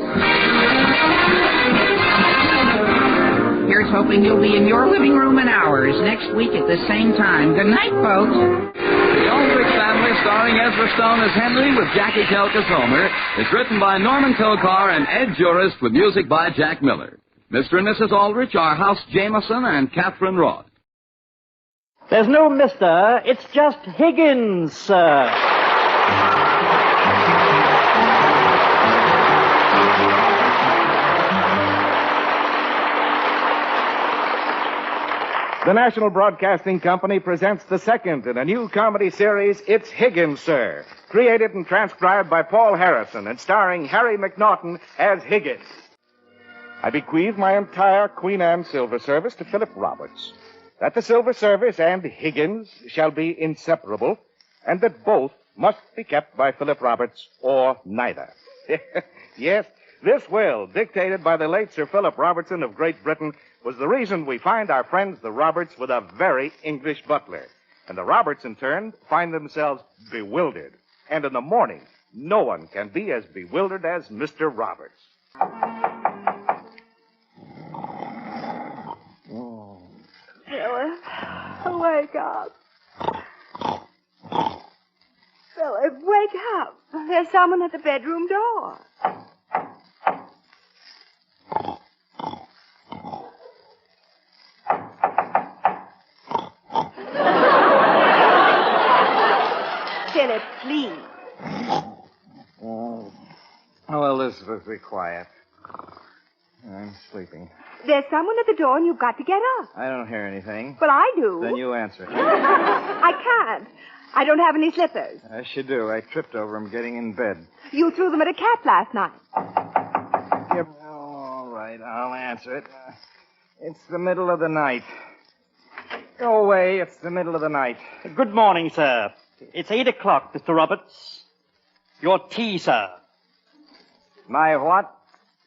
Here's hoping you'll be in your living room in ours next week at the same time. Good night, folks. The Aldrich Family, starring Ezra Stone as Henry with Jackie Kelk as Homer, is written by Norman Kilcar and Ed Jurist with music by Jack Miller. Mr. and Mrs. Aldrich are House Jameson and Catherine Roth. There's no mister. It's just Higgins, sir. The National Broadcasting Company presents the second in a new comedy series, It's Higgins, Sir, created and transcribed by Paul Harrison and starring Harry McNaughton as Higgins. I bequeath my entire Queen Anne silver service to Philip Roberts, that the silver service and Higgins shall be inseparable, and that both must be kept by Philip Roberts or neither. Yes, this will, dictated by the late Sir Philip Robertson of Great Britain, was the reason we find our friends the Roberts with a very English butler. And the Roberts, in turn, find themselves bewildered. And in the morning, no one can be as bewildered as Mr. Roberts. wake up. Philip, wake up. There's someone at the bedroom door. Philip, please. Oh, Elizabeth, be quiet. I'm sleeping. There's someone at the door and you've got to get up. I don't hear anything. Well, I do. Then you answer. I can't. I don't have any slippers. Yes, you do. I tripped over them getting in bed. You threw them at a cat last night. Yep. All right, I'll answer it. It's the middle of the night. Go away. It's the middle of the night. Good morning, sir. It's 8 o'clock, Mr. Roberts. Your tea, sir. My what?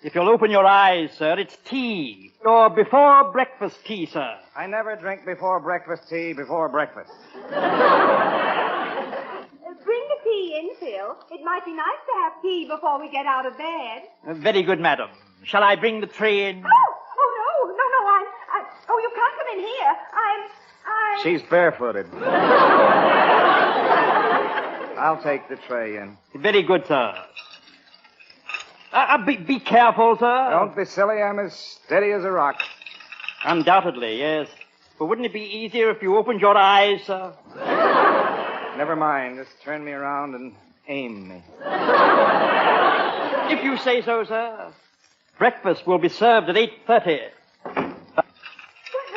If you'll open your eyes, sir, it's tea. Your before breakfast tea, sir. I never drink before breakfast tea before breakfast. Bring the tea in, Phil. It might be nice to have tea before we get out of bed. Very good, madam. Shall I bring the tray in? Oh, no, oh, you can't come in here. She's barefooted. I'll take the tray in. Very good, sir. Be careful, sir. Don't be silly. I'm as steady as a rock. Undoubtedly, yes. But wouldn't it be easier if you opened your eyes, sir? Never mind. Just turn me around and aim me. If you say so, sir. Breakfast will be served at 8:30. What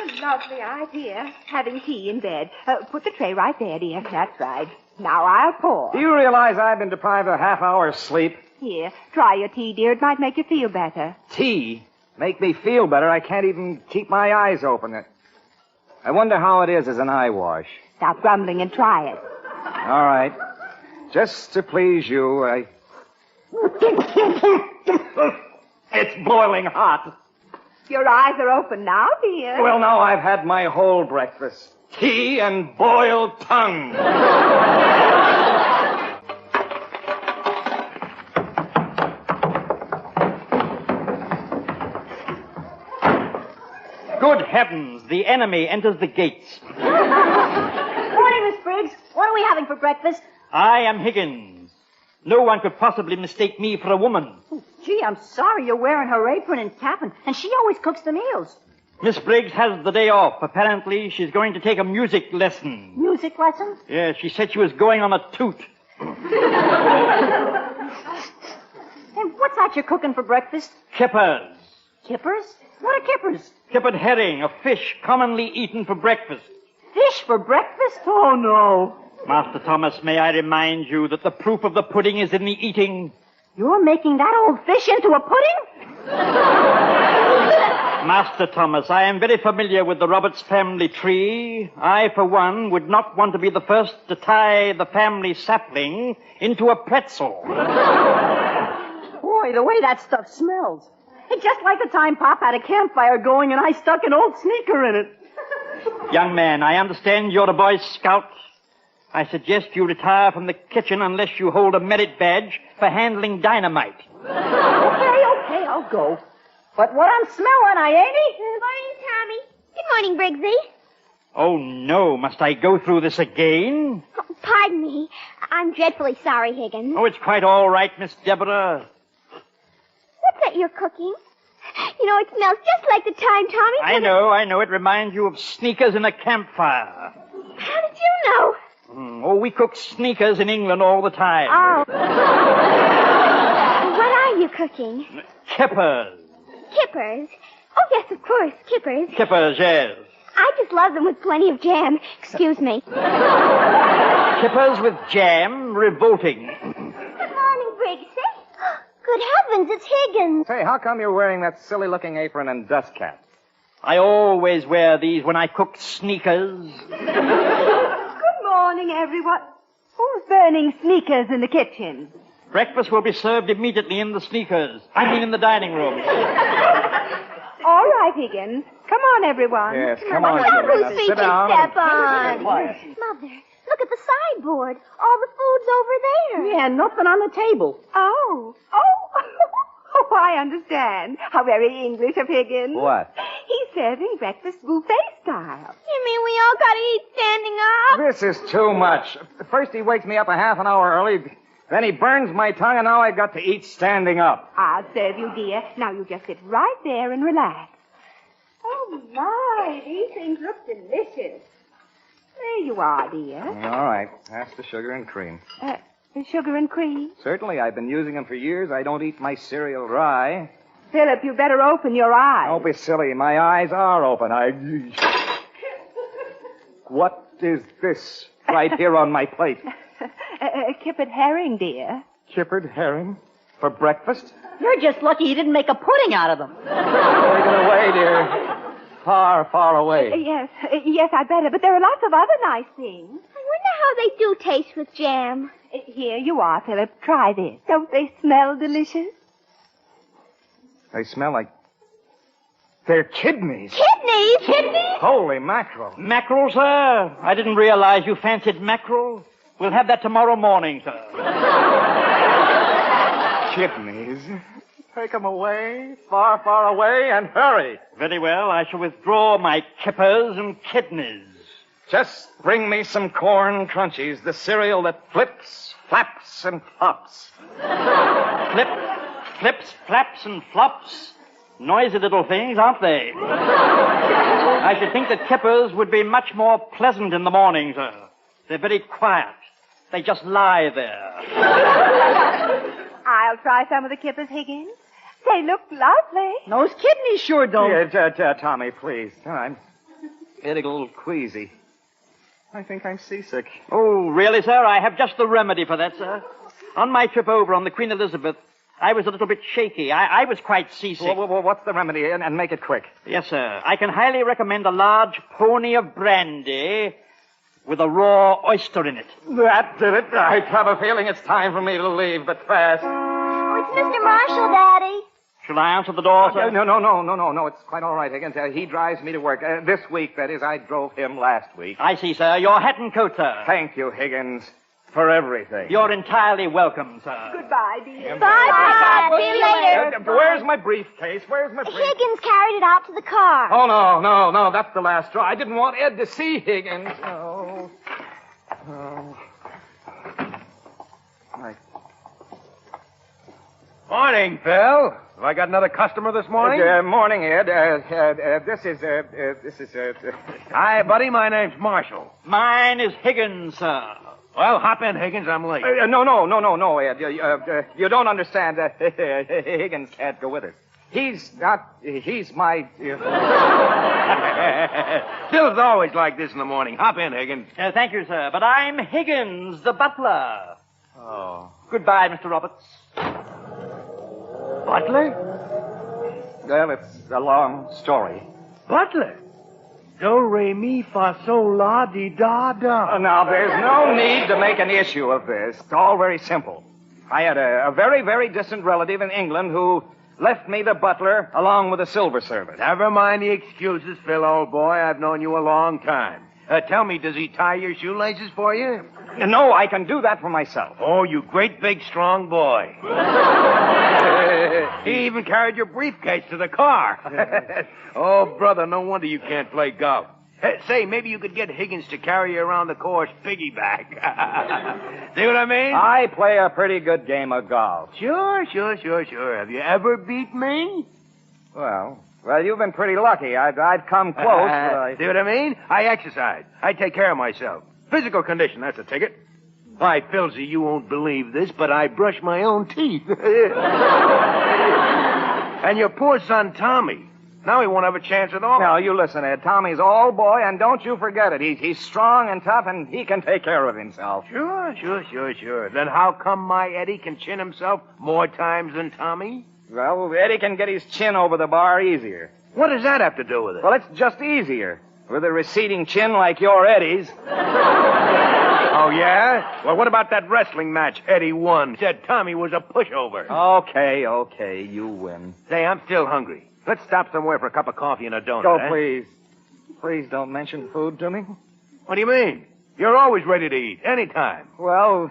a lovely idea, having tea in bed. Put the tray right there, dear. That's right. Now I'll pour. Do you realize I've been deprived of a half hour's sleep? Here, try your tea, dear. It might make you feel better. Tea? Make me feel better? I can't even keep my eyes open. I wonder how it is as an eye wash. Stop grumbling and try it. All right. Just to please you, It's boiling hot. Your eyes are open now, dear. Well, now I've had my whole breakfast. Tea and boiled tongue. Good heavens, the enemy enters the gates. Morning, Miss Briggs. What are we having for breakfast? I am Higgins. No one could possibly mistake me for a woman. Oh, gee, I'm sorry you're wearing her apron and cap, and she always cooks the meals. Miss Briggs has the day off. Apparently, she's going to take a music lesson. Music lesson? Yeah, she said she was going on a toot. And what's that you're cooking for breakfast? Kippers. Kippers? What are kippers? Kippered herring, a fish commonly eaten for breakfast. Fish for breakfast? Oh, no. Master Thomas, may I remind you that the proof of the pudding is in the eating. You're making that old fish into a pudding? Master Thomas, I am very familiar with the Roberts family tree. I, for one, would not want to be the first to tie the family sapling into a pretzel. Boy, the way that stuff smells. It's just like the time Pop had a campfire going and I stuck an old sneaker in it. Young man, I understand you're a Boy Scout. I suggest you retire from the kitchen unless you hold a merit badge for handling dynamite. Okay, I'll go. But what I'm smelling, I ain't eating. Good morning, Tommy. Good morning, Briggsy. Oh, no. Must I go through this again? Oh, pardon me. I'm dreadfully sorry, Higgins. Oh, it's quite all right, Miss Deborah. What's that you're cooking? You know, it smells just like the time Tommy... I know. It reminds you of sneakers in a campfire. How did you know? Oh, we cook sneakers in England all the time. Oh. What are you cooking? Kippers. Kippers? Oh, yes, of course, kippers. Kippers, yes. I just love them with plenty of jam. Excuse me. Kippers with jam, revolting. Good morning, Briggsy. Good heavens, it's Higgins. Hey, how come you're wearing that silly-looking apron and dust cap? I always wear these when I cook sneakers. Good morning, everyone. Who's burning sneakers in the kitchen? Breakfast will be served immediately in the sneakers. I mean in the dining room. All right, Higgins. Come on, everyone. Yes, come on. Watch out whose feet you Sit down. step on. Quiet. Mother, look at the sideboard. All the food's over there. Yeah, nothing on the table. Oh, I understand. How very English of Higgins. What? He's serving breakfast buffet style. You mean we all gotta eat standing up? This is too much. First he wakes me up a half an hour early, then he burns my tongue, and now I've got to eat standing up. I'll serve you, dear. Now you just sit right there and relax. Oh, my, these things look delicious. There you are, dear. All right. Pass the sugar and cream. Sugar and cream? Certainly, I've been using them for years. I don't eat my cereal rye. Philip, you better open your eyes. Don't be silly. My eyes are open. What is this right here on my plate? Kippered herring, dear. Kippered herring? For breakfast? You're just lucky you didn't make a pudding out of them. Take it away, dear. Far, far away. Yes, I better. But there are lots of other nice things. I wonder how they do taste with jam. Here you are, Philip. Try this. Don't they smell delicious? They smell like... They're kidneys. Kidneys? Kidneys? Holy mackerel. Mackerel, sir? I didn't realize you fancied mackerel. We'll have that tomorrow morning, sir. Kidneys? Take them away, far, far away, and hurry. Very well. I shall withdraw my kippers and kidneys. Just bring me some corn crunchies, the cereal that flips, flaps, and flops. Flips, flaps, and flops. Noisy little things, aren't they? I should think that kippers would be much more pleasant in the morning, sir. They're very quiet. They just lie there. I'll try some of the kippers, Higgins. They look lovely. Those kidneys sure don't. Tommy, please. I'm getting a little queasy. I think I'm seasick. Oh, really, sir? I have just the remedy for that, sir. On my trip over on the Queen Elizabeth, I was a little bit shaky. I was quite seasick. Well, what's the remedy? And make it quick. Yes, sir. I can highly recommend a large pony of brandy with a raw oyster in it. That did it. I have a feeling it's time for me to leave, but fast. Oh, it's Mr. Marshall, Daddy. Shall I answer the door, sir? No. It's quite all right, Higgins. He drives me to work. This week, that is. I drove him last week. I see, sir. Your hat and coat, sir. Thank you, Higgins, for everything. You're entirely welcome, sir. Goodbye, dear. Bye, Pop. See you later. Where's my briefcase? Higgins carried it out to the car. Oh, no. That's the last straw. I didn't want Ed to see Higgins. Oh. Morning, Phil. Have I got another customer this morning? Morning, Ed. This is. Hi, buddy. My name's Marshall. Mine is Higgins, sir. Well, hop in, Higgins. I'm late. No, Ed. You don't understand. Higgins can't go with us. He's my... Phil's always like this in the morning. Hop in, Higgins. Thank you, sir. But I'm Higgins, the butler. Oh. Goodbye, Mr. Roberts. Butler? Well, it's a long story. Butler? Do, re, mi, fa, sol, la, di, da, da. Now, there's no need to make an issue of this. It's all very simple. I had a very, very distant relative in England who left me the butler along with the silver servant. Never mind the excuses, Phil, old boy. I've known you a long time. Tell me, does he tie your shoelaces for you? No, I can do that for myself. Oh, you great, big, strong boy. He even carried your briefcase to the car. Oh, brother, no wonder you can't play golf. Say, maybe you could get Higgins to carry you around the course piggyback. See what I mean? I play a pretty good game of golf. Sure. Have you ever beat me? Well, you've been pretty lucky. I'd come close, but See what I mean? I exercise. I take care of myself. Physical condition, that's a ticket. Why, Philsy, you won't believe this, but I brush my own teeth. And your poor son, Tommy. Now he won't have a chance at all. Now, you listen, Ed. Tommy's all boy, and don't you forget it. He's strong and tough, and he can take care of himself. Sure. Then how come my Eddie can chin himself more times than Tommy? Well, Eddie can get his chin over the bar easier. What does that have to do with it? Well, it's just easier. With a receding chin like your Eddie's. Oh, yeah? Well, what about that wrestling match Eddie won? Said Tommy was a pushover. Okay, you win. Say, I'm still hungry. Let's stop somewhere for a cup of coffee and a donut. Oh, please. Please don't mention food to me. What do you mean? You're always ready to eat, anytime. Well,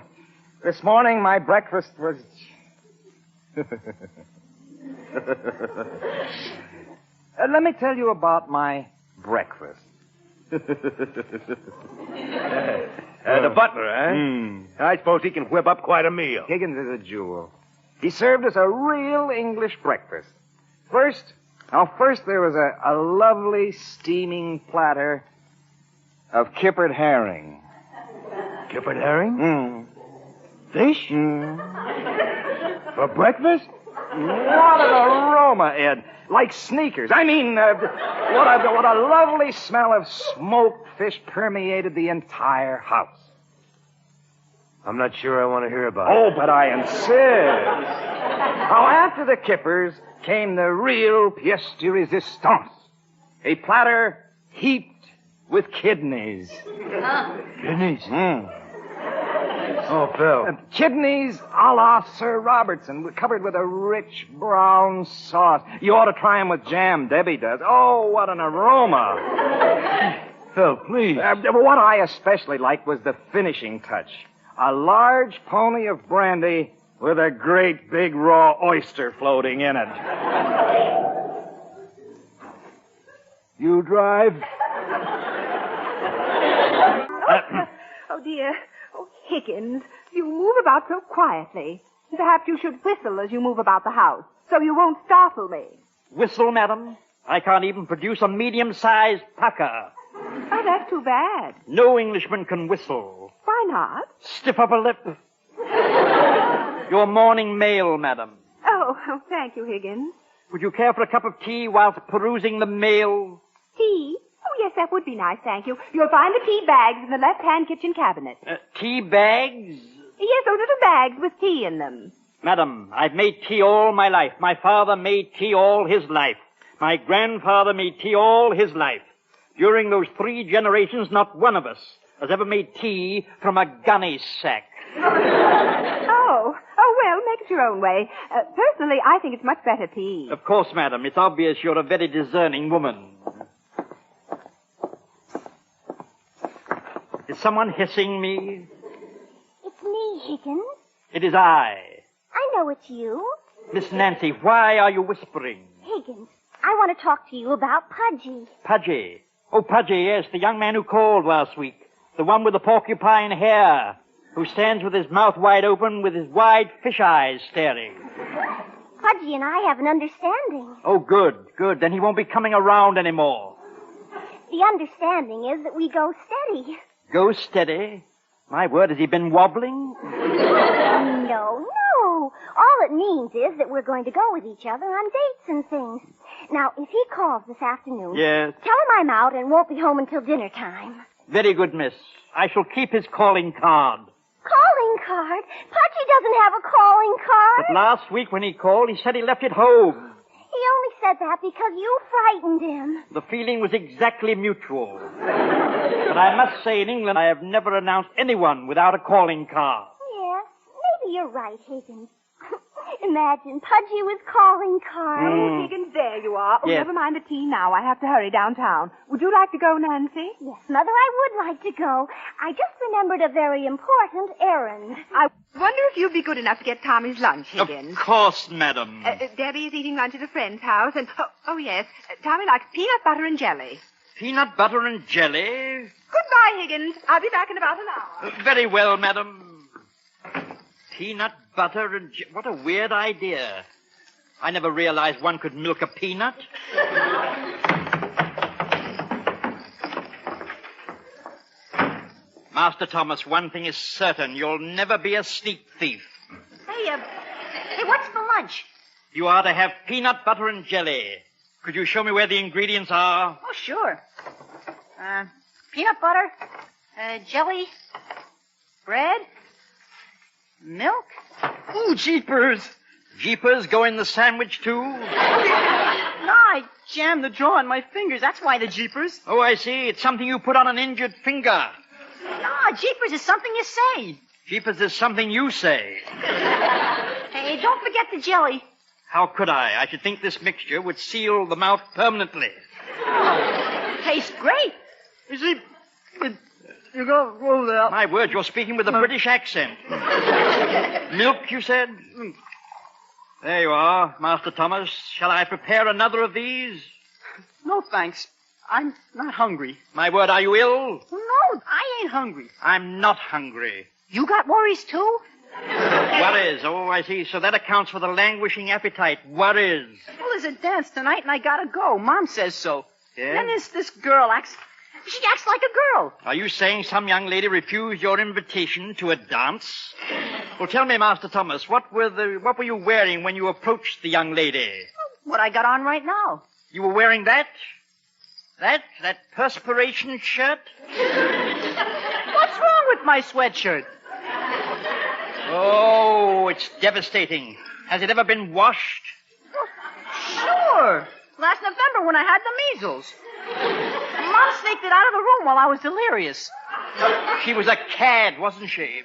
this morning my breakfast was... Let me tell you about my breakfast. The butler, huh? I suppose he can whip up quite a meal. Higgins is a jewel. He served us a real English breakfast. First there was a lovely steaming platter of kippered herring. Kippered herring? Fish? For breakfast? What an aroma, Ed. Like sneakers. I mean, what a lovely smell of smoked fish permeated the entire house. I'm not sure I want to hear about it. Oh, but I insist. Now, after the kippers came the real pièce de résistance. A platter heaped with kidneys. Kidneys? Oh, Phil. Kidneys a la Sir Robertson, covered with a rich brown sauce. You ought to try 'em with jam. Debbie does. Oh, what an aroma. Phil, please. What I especially liked was the finishing touch. A large pony of brandy with a great big raw oyster floating in it. You drive? Oh, dear. Oh, Higgins, you move about so quietly. Perhaps you should whistle as you move about the house, so you won't startle me. Whistle, madam? I can't even produce a medium-sized pucker. Oh, that's too bad. No Englishman can whistle. Why not? Stiff upper lip. Your morning mail, madam. Oh, thank you, Higgins. Would you care for a cup of tea whilst perusing the mail? Tea? Oh, yes, that would be nice, thank you. You'll find the tea bags in the left-hand kitchen cabinet. Tea bags? Yes, those little bags with tea in them. Madam, I've made tea all my life. My father made tea all his life. My grandfather made tea all his life. During those 3 generations, not one of us has ever made tea from a gunny sack. Oh, well, make it your own way. Personally, I think it's much better tea. Of course, madam. It's obvious you're a very discerning woman. Is someone hissing me? It's me, Higgins. It is I. I know it's you. Miss Nancy, why are you whispering? Higgins, I want to talk to you about Pudgy. Pudgy? Oh, Pudgy, yes, the young man who called last week. The one with the porcupine hair, who stands with his mouth wide open with his wide fish eyes staring. Pudgy and I have an understanding. Oh, good. Then he won't be coming around anymore. The understanding is that we go steady. Go steady? My word, has he been wobbling? No. All it means is that we're going to go with each other on dates and things. Now, if he calls this afternoon, yes, tell him I'm out and won't be home until dinner time. Very good, miss. I shall keep his calling card. Calling card? Pudgy doesn't have a calling card. But last week when he called, he said he left it home. He only said that because you frightened him. The feeling was exactly mutual. But I must say, in England, I have never announced anyone without a calling card. Yes, maybe you're right, Higgins. Imagine Pudgy with calling card. Oh, Higgins, there you are. Oh, yes. Never mind the tea now. I have to hurry downtown. Would you like to go, Nancy? Yes, Mother, I would like to go. I just remembered a very important errand. I wonder if you'd be good enough to get Tommy's lunch, Higgins. Of course, madam. Debbie is eating lunch at a friend's house, and... Oh, yes. Tommy likes peanut butter and jelly. Peanut butter and jelly? Goodbye, Higgins. I'll be back in about an hour. Very well, madam. Peanut butter and what a weird idea. I never realized one could milk a peanut. Master Thomas, one thing is certain. You'll never be a sneak thief. Hey, what's for lunch? You are to have peanut butter and jelly. Could you show me where the ingredients are? Oh, sure. Peanut butter, jelly, bread, milk. Ooh, jeepers. Jeepers go in the sandwich, too? No, I jammed the drawer on my fingers. That's why the jeepers. Oh, I see. It's something you put on an injured finger. No, jeepers is something you say. Jeepers is something you say. Hey, don't forget the jelly. How could I? I should think this mixture would seal the mouth permanently. Tastes great. You see, you go roll out. My word, you're speaking with a British accent. Milk, you said? There you are, Master Thomas. Shall I prepare another of these? No, thanks. I'm not hungry. My word, are you ill? No, I ain't hungry. I'm not hungry. You got worries, too? Worries? Oh, I see. So that accounts for the languishing appetite. Worries. Well, there's a dance tonight, and I gotta go. Mom says so. Yeah? Then this girl she acts like a girl. Are you saying some young lady refused your invitation to a dance? Well, tell me, Master Thomas, what were you wearing when you approached the young lady? What I got on right now. You were wearing that? That perspiration shirt? What's wrong with my sweatshirt? Oh, it's devastating. Has it ever been washed? Sure. Last November when I had the measles. Mom sneaked it out of the room while I was delirious. She was a cad, wasn't she?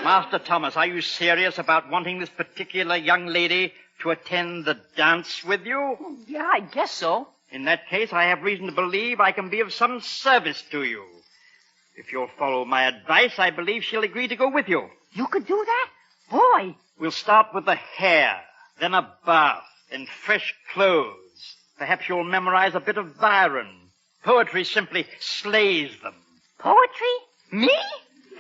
Master Thomas, are you serious about wanting this particular young lady to attend the dance with you? Yeah, I guess so. In that case, I have reason to believe I can be of some service to you. If you'll follow my advice, I believe she'll agree to go with you. You could do that? Boy. We'll start with the hair, then a bath, then fresh clothes. Perhaps you'll memorize a bit of Byron. Poetry simply slays them. Poetry? Me?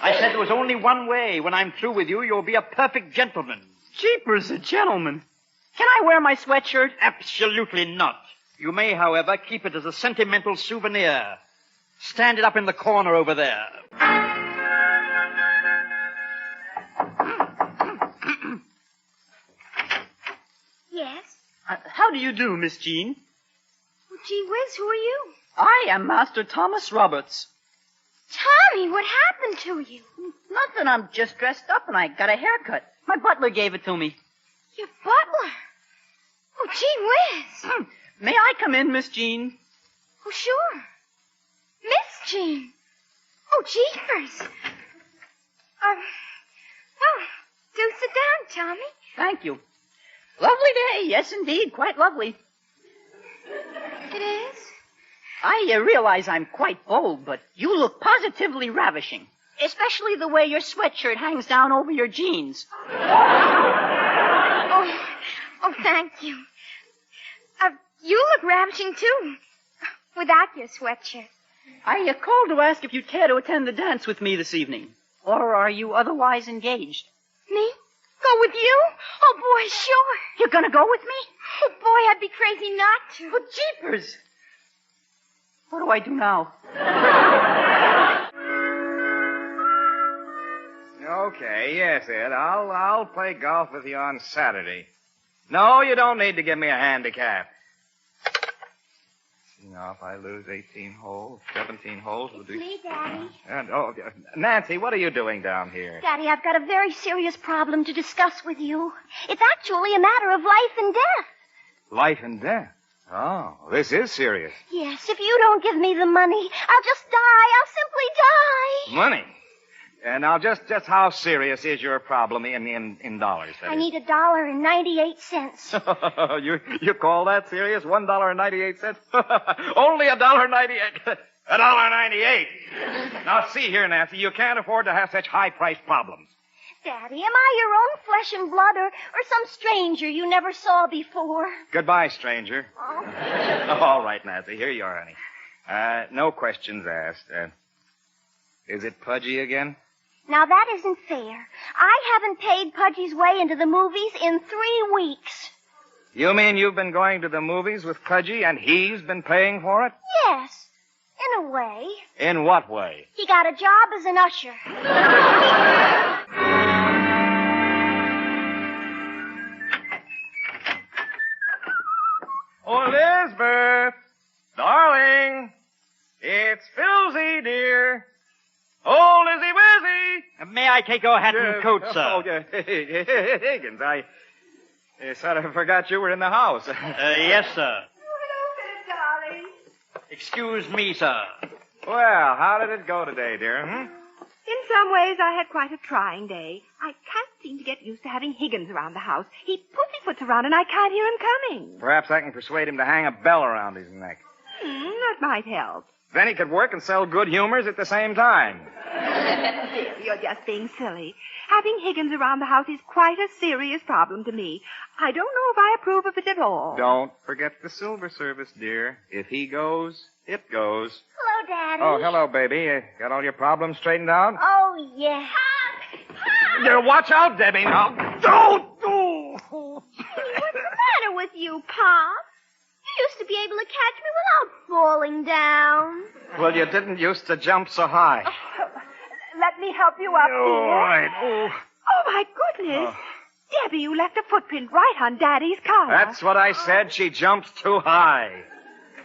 I said there was only one way. When I'm through with you, you'll be a perfect gentleman. Jeepers, a gentleman. Can I wear my sweatshirt? Absolutely not. You may, however, keep it as a sentimental souvenir. Stand it up in the corner over there. Yes? How do you do, Miss Jean? Well, gee whiz, who are you? I am Master Thomas Roberts. Tommy, what happened to you? Nothing. I'm just dressed up and I got a haircut. My butler gave it to me. Your butler? Oh, gee whiz. May I come in, Miss Jean? Oh, sure. Miss Jean. Oh, jeepers. Do sit down, Tommy. Thank you. Lovely day. Yes, indeed. Quite lovely. It is? I realize I'm quite bold, but you look positively ravishing. Especially the way your sweatshirt hangs down over your jeans. Oh, thank you. You look ravishing, too. Without your sweatshirt. I called to ask if you'd care to attend the dance with me this evening. Or are you otherwise engaged? Me? Go with you? Oh, boy, sure. You're gonna go with me? Oh, boy, I'd be crazy not to. Oh, jeepers. What do I do now? Okay, yes, Ed. I'll play golf with you on Saturday. No, you don't need to give me a handicap. Now, if I lose 18 holes, 17 holes, It's me, Daddy. And, Nancy, what are you doing down here? Daddy, I've got a very serious problem to discuss with you. It's actually a matter of life and death. Life and death? Oh, this is serious. Yes, if you don't give me the money, I'll just die. I'll simply die. Money? And now, just how serious is your problem in dollars? I need $1.98. You call that serious? $1.98? Only $1.98. $1.98. Now, see here, Nancy, you can't afford to have such high-priced problems. Daddy, am I your own flesh and blood or some stranger you never saw before? Goodbye, stranger. Oh. All right, Nancy, here you are, honey. No questions asked. Is it Pudgy again? Now, that isn't fair. I haven't paid Pudgy's way into the movies in 3 weeks. You mean you've been going to the movies with Pudgy and he's been paying for it? Yes, in a way. In what way? He got a job as an usher. Oh, Elizabeth! Darling! It's Philzy, dear. Oh, Lizzie Wizzy! May I take your hat and coat, sir? Oh, Higgins, I sort of forgot you were in the house. Yes, sir. Hello, darling. Excuse me, sir. Well, how did it go today, dear? In some ways, I had quite a trying day. I can't seem to get used to having Higgins around the house. He pussyfoots around and I can't hear him coming. Perhaps I can persuade him to hang a bell around his neck. That might help. Then he could work and sell good humors at the same time. Dear, you're just being silly. Having Higgins around the house is quite a serious problem to me. I don't know if I approve of it at all. Don't forget the silver service, dear. If he goes, it goes. Hello, Daddy. Oh, hello, baby. Got all your problems straightened out? Oh, yeah. Yeah, watch out, Debbie, now. Don't! What's the matter with you, Pop? You used to be able to catch me without falling down. Well, you didn't used to jump so high. Let me help you up, dear. All right. Oh, my goodness. Debbie, you left a footprint right on Daddy's car. That's what I said. She jumped too high.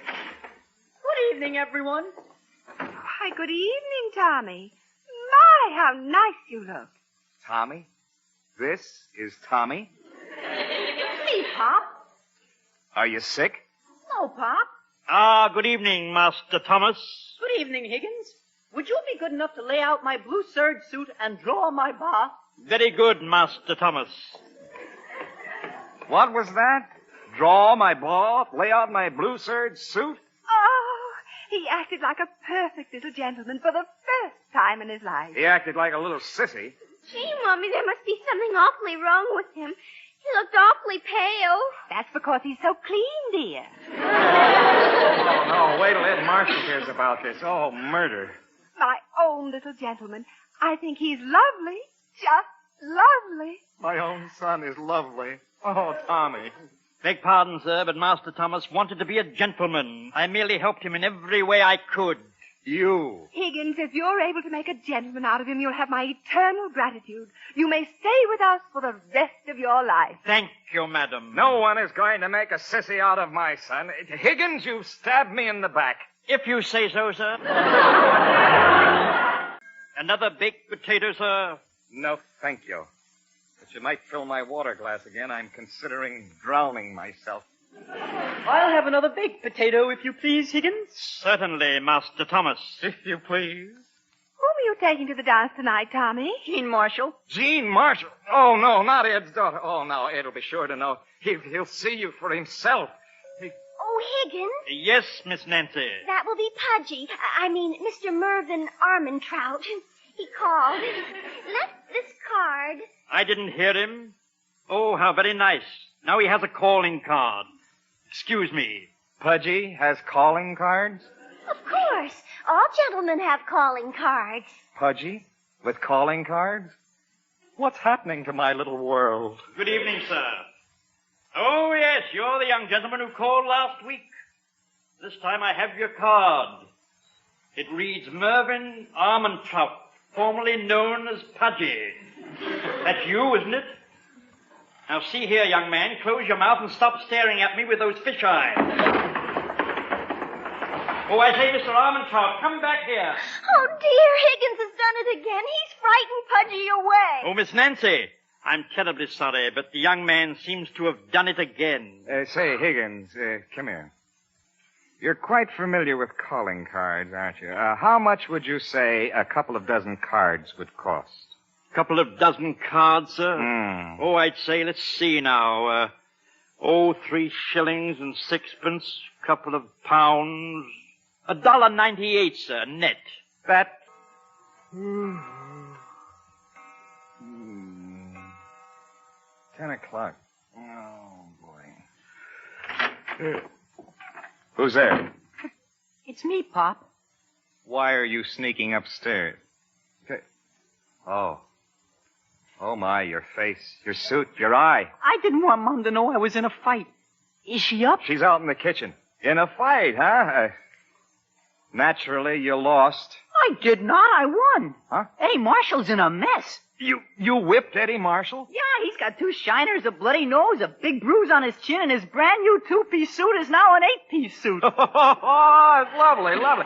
Good evening, everyone. Why, good evening, Tommy. My, how nice you look. Tommy? This is Tommy? Me, Pop. Are you sick? No, Pop. Good evening, Master Thomas. Good evening, Higgins. Would you be good enough to lay out my blue serge suit and draw my bath? Very good, Master Thomas. What was that? Draw my bath, lay out my blue serge suit? Oh, he acted like a perfect little gentleman for the first time in his life. He acted like a little sissy. Gee, Mommy, there must be something awfully wrong with him. He looked awfully pale. That's because he's so clean, dear. Oh, no, wait till Ed Marshall hears about this. Oh, murder. My own little gentleman. I think he's lovely. Just lovely. My own son is lovely. Oh, Tommy. Beg pardon, sir, but Master Thomas wanted to be a gentleman. I merely helped him in every way I could. You. Higgins, if you're able to make a gentleman out of him, you'll have my eternal gratitude. You may stay with us for the rest of your life. Thank you, madam. No one is going to make a sissy out of my son. Higgins, you've stabbed me in the back. If you say so, sir. Another baked potato, sir? No, thank you. But you might fill my water glass again. I'm considering drowning myself. I'll have another baked potato, if you please, Higgins. Certainly, Master Thomas. If you please. Whom are you taking to the dance tonight, Tommy? Jean Marshall. Jean Marshall? Oh, no, not Ed's daughter. Oh, no, Ed will be sure to know. He'll see you for himself. Oh, Higgins. Yes, Miss Nancy. That will be Pudgy. I mean, Mr. Mervyn Armentrout. He called. Left this card. I didn't hear him. Oh, how very nice. Now he has a calling card. Excuse me. Pudgy has calling cards? Of course. All gentlemen have calling cards. Pudgy with calling cards? What's happening to my little world? Good evening, sir. Oh, yes, you're the young gentleman who called last week. This time I have your card. It reads Mervyn Armentrout, formerly known as Pudgy. That's you, isn't it? Now, see here, young man. Close your mouth and stop staring at me with those fish eyes. Oh, I say, Mr. Armentrout, come back here. Oh, dear, Higgins has done it again. He's frightened Pudgy away. Oh, Miss Nancy, I'm terribly sorry, but the young man seems to have done it again. Say, Higgins, come here. You're quite familiar with calling cards, aren't you? How much would you say a couple of dozen cards would cost? Couple of dozen cards, sir? Oh, I'd say, let's see now. 3 shillings and 6pence, couple of pounds. $1.98, sir, net. That... 10 o'clock. Oh, boy. Who's there? It's me, Pop. Why are you sneaking upstairs? Oh. Oh, my, your face, your suit, your eye. I didn't want Mom to know I was in a fight. Is she up? She's out in the kitchen. In a fight, huh? Naturally, you lost. I did not. I won. Huh? Eddie Marshall's in a mess. You whipped Eddie Marshall? Yeah, he's got 2 shiners, a bloody nose, a big bruise on his chin, and his brand new 2-piece suit is now an 8-piece suit. Oh, it's lovely, lovely.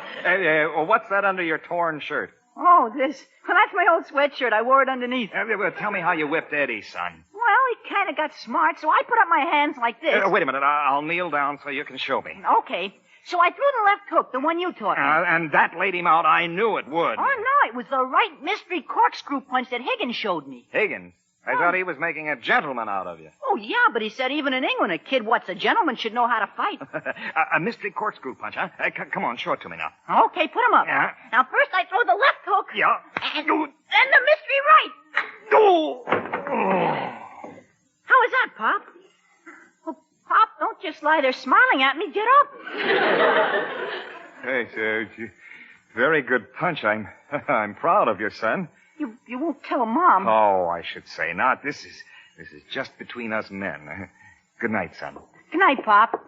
What's that under your torn shirt? Oh, this. Well, that's my old sweatshirt. I wore it underneath. Well, tell me how you whipped Eddie, son. Well, he kind of got smart, so I put up my hands like this. Wait a minute. I'll kneel down so you can show me. Okay. So I threw the left hook, the one you taught me. And that laid him out. I knew it would. Oh, no, it was the right mystery corkscrew punch that Higgins showed me. Higgins? I thought he was making a gentleman out of you. Oh, yeah, but he said even in England, a kid what's a gentleman should know how to fight. A mystery corkscrew punch, huh? Come on, show it to me now. Okay, put him up. Yeah. Now, first I throw the left hook. Yeah. And then the mystery right. Oh. How is that, Pop? Well, Pop, don't just lie there smiling at me. Get up. Hey, sir, very good punch. I'm proud of you, son. You won't tell Mom. Oh, I should say not. This is just between us men. Good night, son. Good night, Pop.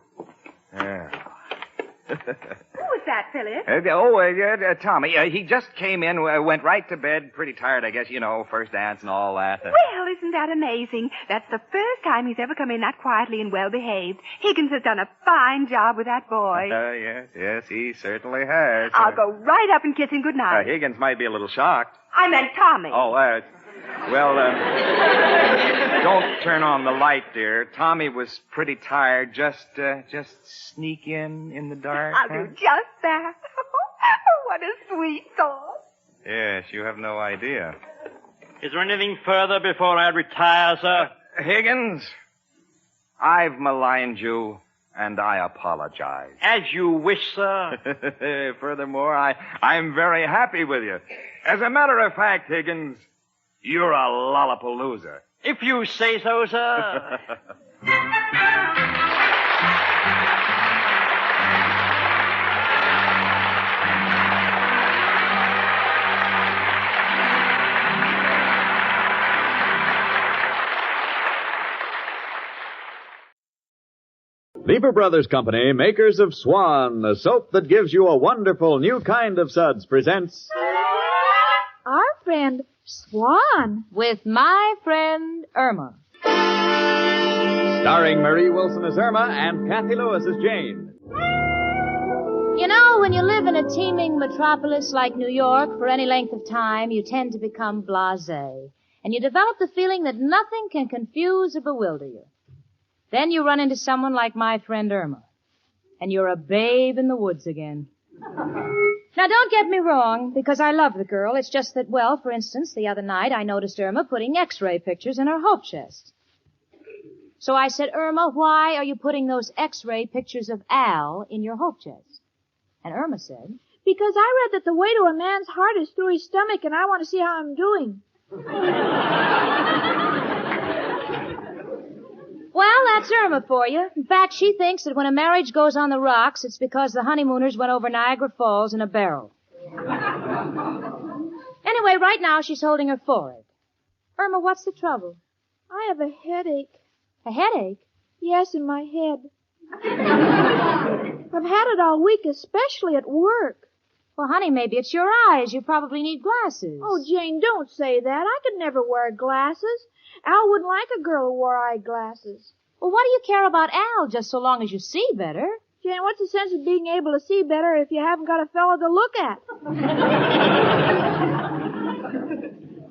Yeah. Who was that, Phyllis? Tommy. He just came in, went right to bed, pretty tired, I guess. You know, first dance and all that. Well, isn't that amazing? That's the first time he's ever come in that quietly and well-behaved. Higgins has done a fine job with that boy. Yes, he certainly has. I'll go right up and kiss him goodnight. Higgins might be a little shocked. I meant Tommy. Oh, don't turn on the light, dear. Tommy was pretty tired. Just sneak in the dark. I'll do just that. What a sweet thought. Yes, you have no idea. Is there anything further before I retire, sir? Higgins, I've maligned you, and I apologize. As you wish, sir. Furthermore, I'm very happy with you. As a matter of fact, Higgins, you're a lollapalooza. If you say so, sir. Lever Brothers Company, makers of Swan, the soap that gives you a wonderful new kind of suds, presents... Our friend Swan. With my friend Irma. Starring Marie Wilson as Irma and Kathy Lewis as Jane. You know, when you live in a teeming metropolis like New York for any length of time, you tend to become blasé. And you develop the feeling that nothing can confuse or bewilder you. Then you run into someone like my friend Irma. And you're a babe in the woods again. Now, don't get me wrong, because I love the girl. It's just that, well, for instance, the other night I noticed Irma putting X-ray pictures in her hope chest. So I said, Irma, why are you putting those X-ray pictures of Al in your hope chest? And Irma said, Because I read that the way to a man's heart is through his stomach, and I want to see how I'm doing. Well, that's Irma for you. In fact, she thinks that when a marriage goes on the rocks, it's because the honeymooners went over Niagara Falls in a barrel. Anyway, right now she's holding her forehead. Irma, what's the trouble? I have a headache. A headache? Yes, in my head. I've had it all week, especially at work. Well, honey, maybe it's your eyes. You probably need glasses. Oh, Jane, don't say that. I could never wear glasses. Al wouldn't like a girl who wore eyeglasses. Well, what do you care about Al, just so long as you see better? Jane, what's the sense of being able to see better if you haven't got a fellow to look at?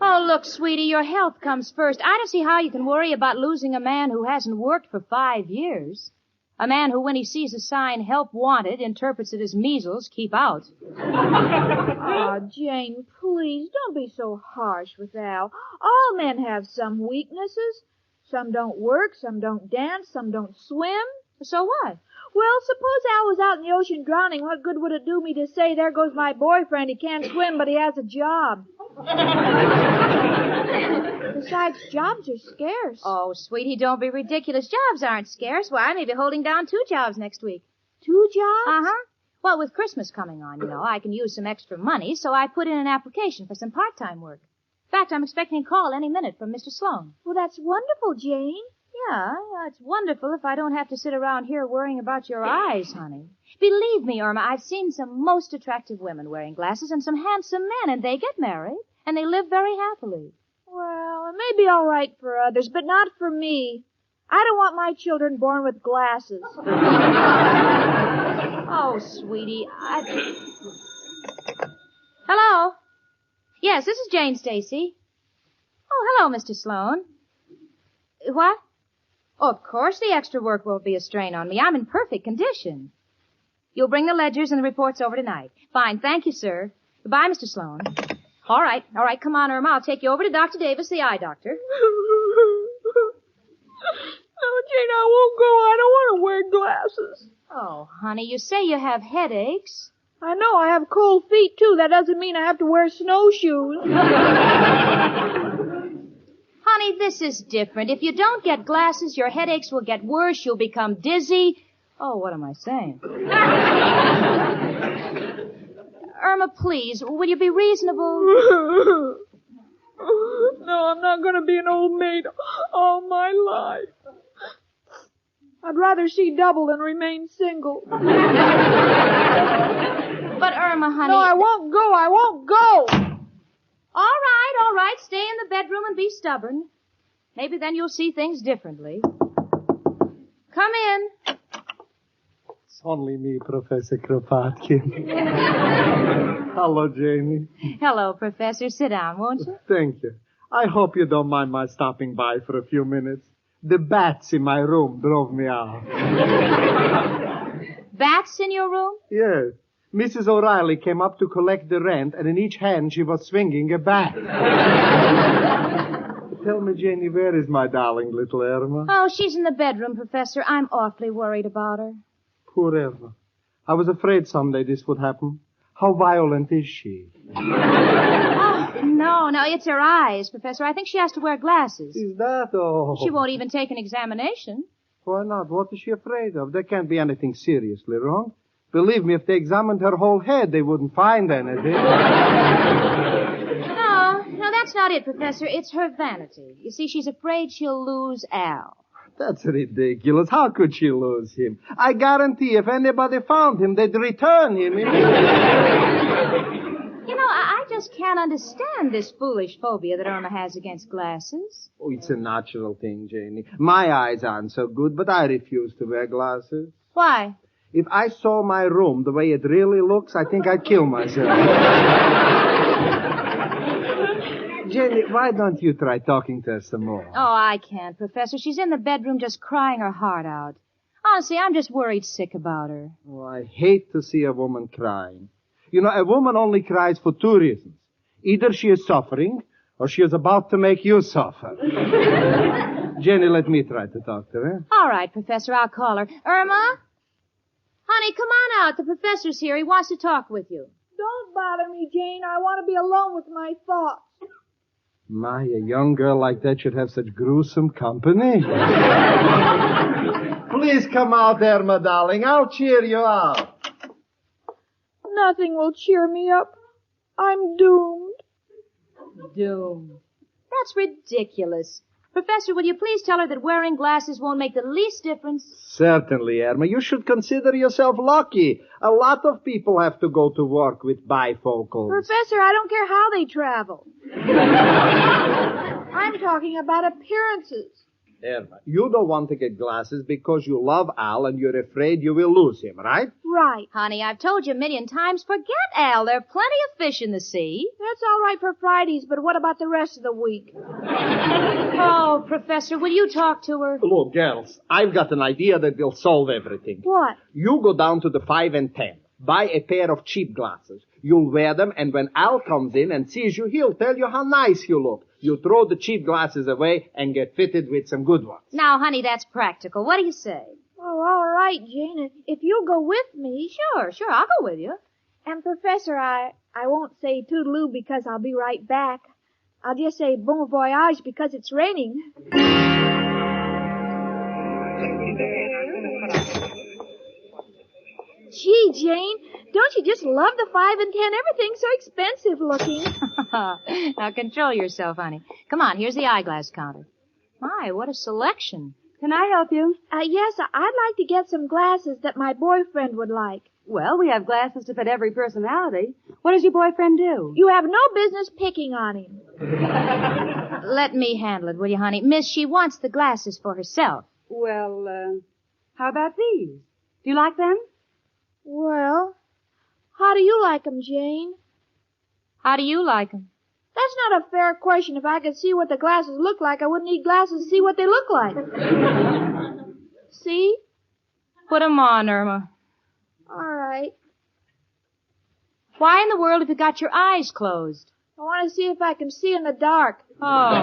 Oh, look, sweetie, your health comes first. I don't see how you can worry about losing a man who hasn't worked for 5 years. A man who, when he sees a sign, help wanted, interprets it as measles, keep out. Oh, Jane, please, don't be so harsh with Al. All men have some weaknesses. Some don't work, some don't dance, some don't swim. So what? Well, suppose Al was out in the ocean drowning. What good would it do me to say, there goes my boyfriend, he can't swim, but he has a job? Besides, jobs are scarce. Oh, sweetie, don't be ridiculous. Jobs aren't scarce. Why, I may be holding down 2 jobs next week. 2 jobs? Uh-huh. Well, with Christmas coming on, you know, I can use some extra money, so I put in an application for some part-time work. In fact, I'm expecting a call any minute from Mr. Sloan. Well, that's wonderful, Jane. Yeah, it's wonderful if I don't have to sit around here worrying about your eyes, honey. Believe me, Irma, I've seen some most attractive women wearing glasses and some handsome men, and they get married, and they live very happily. Well, it may be all right for others, but not for me. I don't want my children born with glasses. Oh, sweetie, Hello? Yes, this is Jane Stacy. Oh, hello, Mr. Sloan. What? Oh, of course the extra work won't be a strain on me. I'm in perfect condition. You'll bring the ledgers and the reports over tonight. Fine, thank you, sir. Goodbye, Mr. Sloan. All right, come on, Irma. I'll take you over to Dr. Davis, the eye doctor. Jane, I won't go. I don't want to wear glasses. Oh, honey, you say you have headaches. I know. I have cold feet, too. That doesn't mean I have to wear snowshoes. Honey, this is different. If you don't get glasses, your headaches will get worse. You'll become dizzy. Oh, what am I saying? Irma, please, will you be reasonable? No, I'm not going to be an old maid all my life. I'd rather see double than remain single. But Irma, honey... No, I won't go. I won't go. All right. Stay in the bedroom and be stubborn. Maybe then you'll see things differently. Come in. It's only me, Professor Kropotkin. Hello, Janie. Hello, Professor. Sit down, won't you? Thank you. I hope you don't mind my stopping by for a few minutes. The bats in my room drove me out. Bats in your room? Yes. Mrs. O'Reilly came up to collect the rent, and in each hand she was swinging a bat. Tell me, Janie, where is my darling little Irma? Oh, she's in the bedroom, Professor. I'm awfully worried about her. Poor Irma. I was afraid someday this would happen. How violent is she? Oh, no, it's her eyes, Professor. I think she has to wear glasses. Is that all? She won't even take an examination. Why not? What is she afraid of? There can't be anything seriously wrong. Believe me, if they examined her whole head, they wouldn't find anything. No, that's not it, Professor. It's her vanity. You see, she's afraid she'll lose Al. That's ridiculous. How could she lose him? I guarantee if anybody found him, they'd return him. You know, I just can't understand this foolish phobia that Irma has against glasses. Oh, it's a natural thing, Janie. My eyes aren't so good, but I refuse to wear glasses. Why? If I saw my room the way it really looks, I think I'd kill myself. Jenny, why don't you try talking to her some more? Oh, I can't, Professor. She's in the bedroom just crying her heart out. Honestly, I'm just worried sick about her. Oh, I hate to see a woman crying. You know, a woman only cries for two reasons. Either she is suffering, or she is about to make you suffer. Jenny, let me try to talk to her. All right, Professor, I'll call her. Irma? Honey, come on out. The professor's here. He wants to talk with you. Don't bother me, Jane. I want to be alone with my thoughts. My, a young girl like that should have such gruesome company. Please come out there, my darling. I'll cheer you up. Nothing will cheer me up. I'm doomed. Doomed? That's ridiculous. Professor, will you please tell her that wearing glasses won't make the least difference? Certainly, Irma. You should consider yourself lucky. A lot of people have to go to work with bifocals. Professor, I don't care how they travel. I'm talking about appearances. Irma, you don't want to get glasses because you love Al and you're afraid you will lose him, right? Right. Honey, I've told you a million times, forget Al. There are plenty of fish in the sea. That's all right for Fridays, but what about the rest of the week? Oh, Professor, will you talk to her? Look, girls, I've got an idea that will solve everything. What? You go down to the 5 and 10. Buy a pair of cheap glasses. You'll wear them, and when Al comes in and sees you, he'll tell you how nice you look. You throw the cheap glasses away and get fitted with some good ones. Now, honey, that's practical. What do you say? Oh, all right, Jane. If you'll go with me. Sure, I'll go with you. And, Professor, I won't say toodaloo because I'll be right back. I'll just say bon voyage because it's raining. Gee, Jane, don't you just love the 5 and 10? Everything's so expensive looking. Now control yourself, honey. Come on, here's the eyeglass counter. My, what a selection. Can I help you? Yes, I'd like to get some glasses that my boyfriend would like. Well, we have glasses to fit every personality. What does your boyfriend do? You have no business picking on him. Let me handle it, will you, honey? Miss, she wants the glasses for herself. Well, how about these? Do you like them? Well, how do you like 'em, Jane? How do you like 'em? That's not a fair question. If I could see what the glasses look like, I wouldn't need glasses to see what they look like. See? Put 'em on, Irma. All right. Why in the world have you got your eyes closed? I want to see if I can see in the dark. Oh.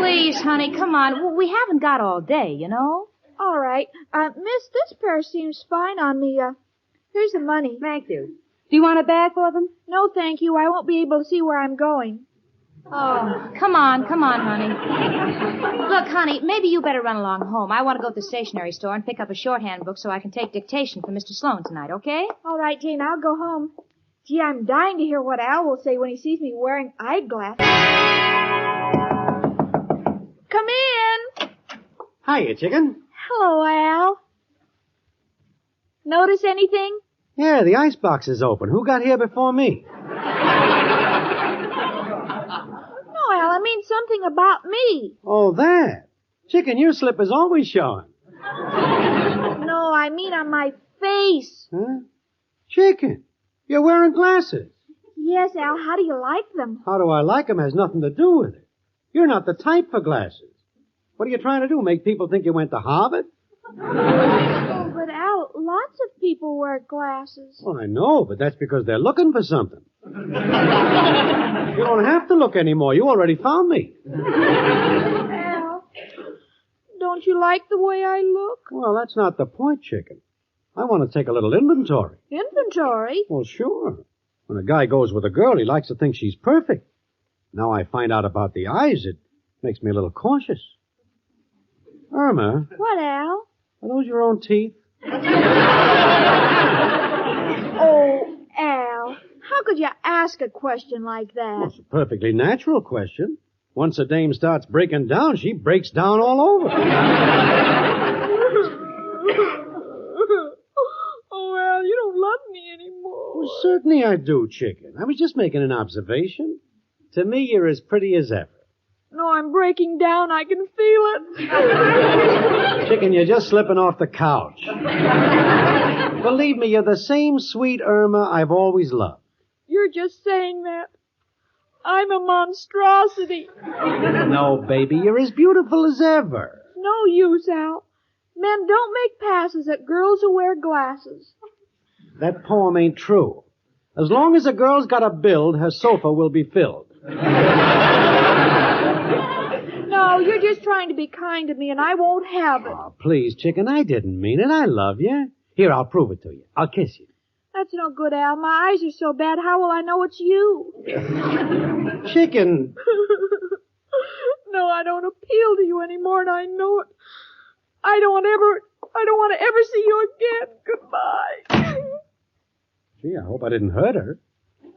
Please, honey, come on. We haven't got all day, you know. All right. Miss, this pair seems fine on me. Here's the money. Thank you. Do you want a bag for them? No, thank you. I won't be able to see where I'm going. Oh, come on, honey. Look, honey, maybe you better run along home. I want to go to the stationery store and pick up a shorthand book so I can take dictation for Mr. Sloan tonight, okay? All right, Jane, I'll go home. Gee, I'm dying to hear what Al will say when he sees me wearing eyeglasses. Come in. Hiya, chicken. Hello, Al. Notice anything? Yeah, the icebox is open. Who got here before me? No, Al, I mean something about me. Oh, that. Chicken, your slip is always showing. No, I mean on my face. Huh? Chicken, you're wearing glasses. Yes, Al, how do you like them? How do I like them has nothing to do with it. You're not the type for glasses. What are you trying to do, make people think you went to Harvard? Oh, but Al, lots of people wear glasses. Well, I know, but that's because they're looking for something. You don't have to look anymore. You already found me. Al, don't you like the way I look? Well, that's not the point, chicken. I want to take a little inventory. Inventory? Well, sure. When a guy goes with a girl, he likes to think she's perfect. Now I find out about the eyes, it makes me a little cautious. Irma. What, Al? Are those your own teeth? Oh, Al, how could you ask a question like that? Well, it's a perfectly natural question. Once a dame starts breaking down, she breaks down all over. Oh, Al, you don't love me anymore. Well, certainly I do, chicken. I was just making an observation. To me, you're as pretty as ever. No, I'm breaking down. I can feel it. Chicken, you're just slipping off the couch. Believe me, you're the same sweet Irma I've always loved. You're just saying that. I'm a monstrosity. No, baby, you're as beautiful as ever. No use, Al. Men don't make passes at girls who wear glasses. That poem ain't true. As long as a girl's got a build, her sofa will be filled. No, you're just trying to be kind to me, and I won't have it. Oh, please, chicken, I didn't mean it. I love you. Here, I'll prove it to you. I'll kiss you. That's no good, Al. My eyes are so bad. How will I know it's you? Chicken. No, I don't appeal to you anymore, and I know it. I don't want to ever see you again. Goodbye. Gee, I hope I didn't hurt her.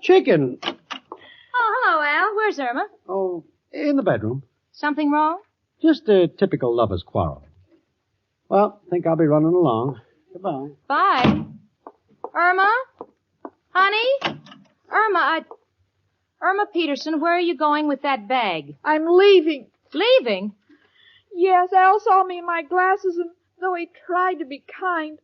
Chicken. Oh, hello, Al. Where's Irma? Oh, in the bedroom. Something wrong? Just a typical lover's quarrel. Well, think I'll be running along. Goodbye. Bye. Irma? Honey? Irma Peterson, where are you going with that bag? I'm leaving. Leaving? Yes, Al saw me in my glasses, and though he tried to be kind,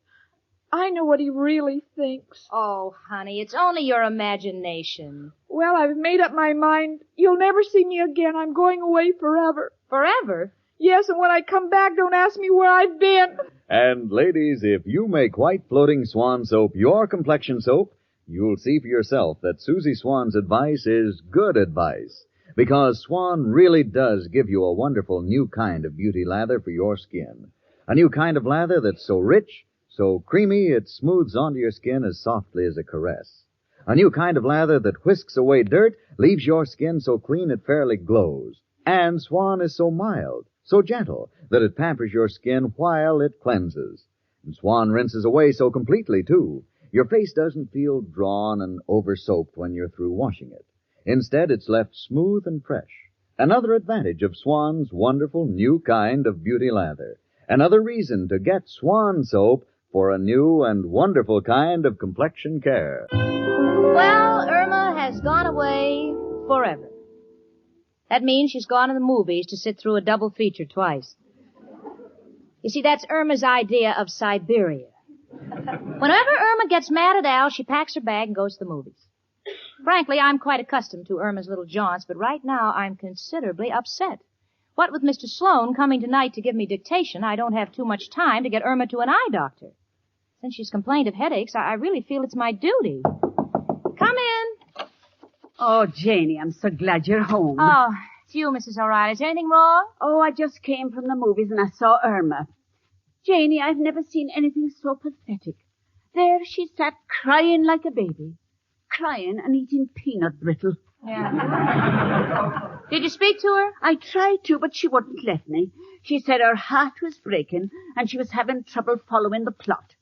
I know what he really thinks. Oh, honey, it's only your imagination. Well, I've made up my mind. You'll never see me again. I'm going away forever. Forever? Yes, and when I come back, don't ask me where I've been. And ladies, if you make white floating Swan soap your complexion soap, you'll see for yourself that Susie Swan's advice is good advice. Because Swan really does give you a wonderful new kind of beauty lather for your skin. A new kind of lather that's so rich, so creamy, it smooths onto your skin as softly as a caress. A new kind of lather that whisks away dirt, leaves your skin so clean it fairly glows. And Swan is so mild, so gentle, that it pampers your skin while it cleanses. And Swan rinses away so completely, too. Your face doesn't feel drawn and over-soaped when you're through washing it. Instead, it's left smooth and fresh. Another advantage of Swan's wonderful new kind of beauty lather. Another reason to get Swan soap for a new and wonderful kind of complexion care. Well, Irma has gone away forever. That means she's gone to the movies to sit through a double feature twice. You see, that's Irma's idea of Siberia. Whenever Irma gets mad at Al, she packs her bag and goes to the movies. Frankly, I'm quite accustomed to Irma's little jaunts, but right now I'm considerably upset. What with Mr. Sloan coming tonight to give me dictation, I don't have too much time to get Irma to an eye doctor. Since she's complained of headaches, I really feel it's my duty. Come in. Oh, Janie, I'm so glad you're home. Oh, It's you, Mrs. O'Reilly. Is there anything wrong? Oh, I just came from the movies and I saw Irma. Janie, I've never seen anything so pathetic. There she sat crying like a baby. Crying and eating peanut brittle. Yeah. Did you speak to her? I tried to, but she wouldn't let me. She said her heart was breaking and she was having trouble following the plot.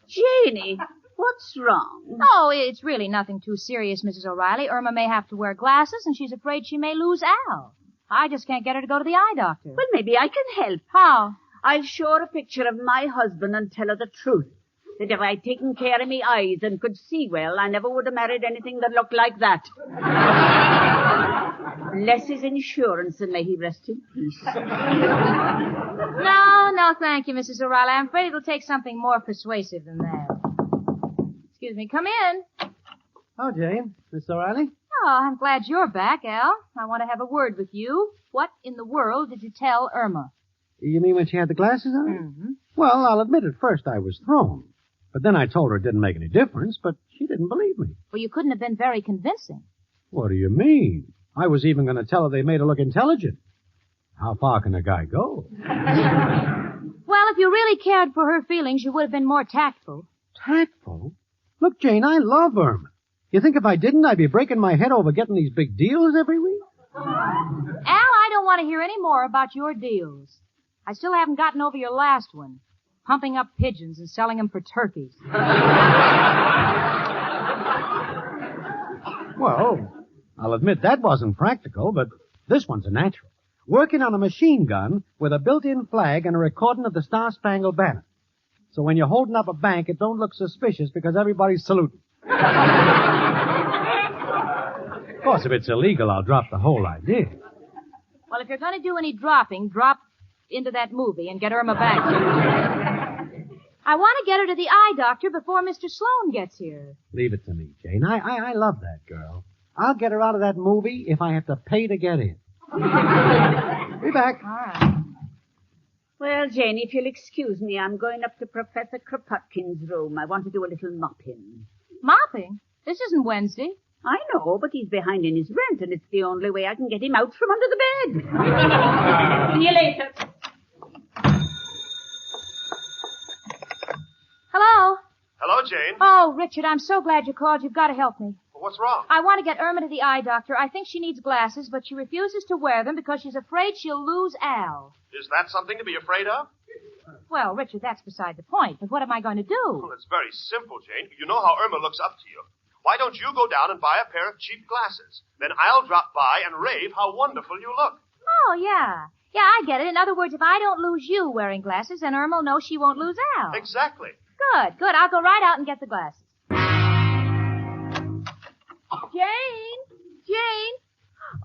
Janie, what's wrong? Oh, it's really nothing too serious, Mrs. O'Reilly. Irma may have to wear glasses, and she's afraid she may lose Al. I just can't get her to go to the eye doctor. Well, maybe I can help. How? I'll show her a picture of my husband and tell her the truth. That if I'd taken care of me eyes and could see well, I never would have married anything that looked like that. Bless his insurance and may he rest in peace. No, thank you, Mrs. O'Reilly. I'm afraid it'll take something more persuasive than that. Excuse me, come in. Oh, Jane. Miss O'Reilly? Oh, I'm glad you're back, Al. I want to have a word with you. What in the world did you tell Irma? You mean when she had the glasses on? Mm-hmm. Well, I'll admit at first I was thrown. But then I told her it didn't make any difference, but she didn't believe me. Well, you couldn't have been very convincing. What do you mean? I was even going to tell her they made her look intelligent. How far can a guy go? Well, if you really cared for her feelings, you would have been more tactful. Tactful? Look, Jane, I love Irma. You think if I didn't, I'd be breaking my head over getting these big deals every week? Al, I don't want to hear any more about your deals. I still haven't gotten over your last one. Pumping up pigeons and selling them for turkeys. Well, I'll admit that wasn't practical, but this one's a natural. Working on a machine gun with a built-in flag and a recording of the Star-Spangled Banner. So when you're holding up a bank, it don't look suspicious because everybody's saluting. Of course, if it's illegal, I'll drop the whole idea. Well, if you're going to do any dropping, drop into that movie and get Irma back. I want to get her to the eye doctor before Mr. Sloan gets here. Leave it to me, Jane. I love that girl. I'll get her out of that movie if I have to pay to get in. Be back. All right. Well, Janie, if you'll excuse me, I'm going up to Professor Kropotkin's room. I want to do a little mopping. Mopping? This isn't Wednesday. I know, but he's behind in his rent, and it's the only way I can get him out from under the bed. See you later. Hello? Hello, Jane. Oh, Richard, I'm so glad you called. You've got to help me. Well, what's wrong? I want to get Irma to the eye doctor. I think she needs glasses, but she refuses to wear them because she's afraid she'll lose Al. Is that something to be afraid of? Well, Richard, that's beside the point. But what am I going to do? Well, it's very simple, Jane. You know how Irma looks up to you. Why don't you go down and buy a pair of cheap glasses? Then I'll drop by and rave how wonderful you look. Oh, yeah. Yeah, I get it. In other words, if I don't lose you wearing glasses, then Irma will know she won't lose Al. Exactly. Good. I'll go right out and get the glasses. Jane?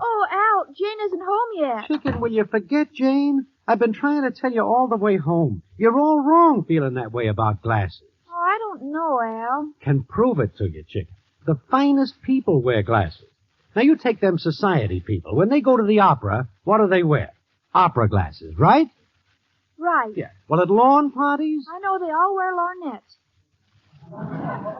Oh, Al, Jane isn't home yet. Chicken, will you forget, Jane? I've been trying to tell you all the way home. You're all wrong feeling that way about glasses. Oh, I don't know, Al. Can prove it to you, Chicken. The finest people wear glasses. Now, you take them society people. When they go to the opera, what do they wear? Opera glasses, right? Right. Yeah. Well, at lawn parties? I know they all wear lorgnettes.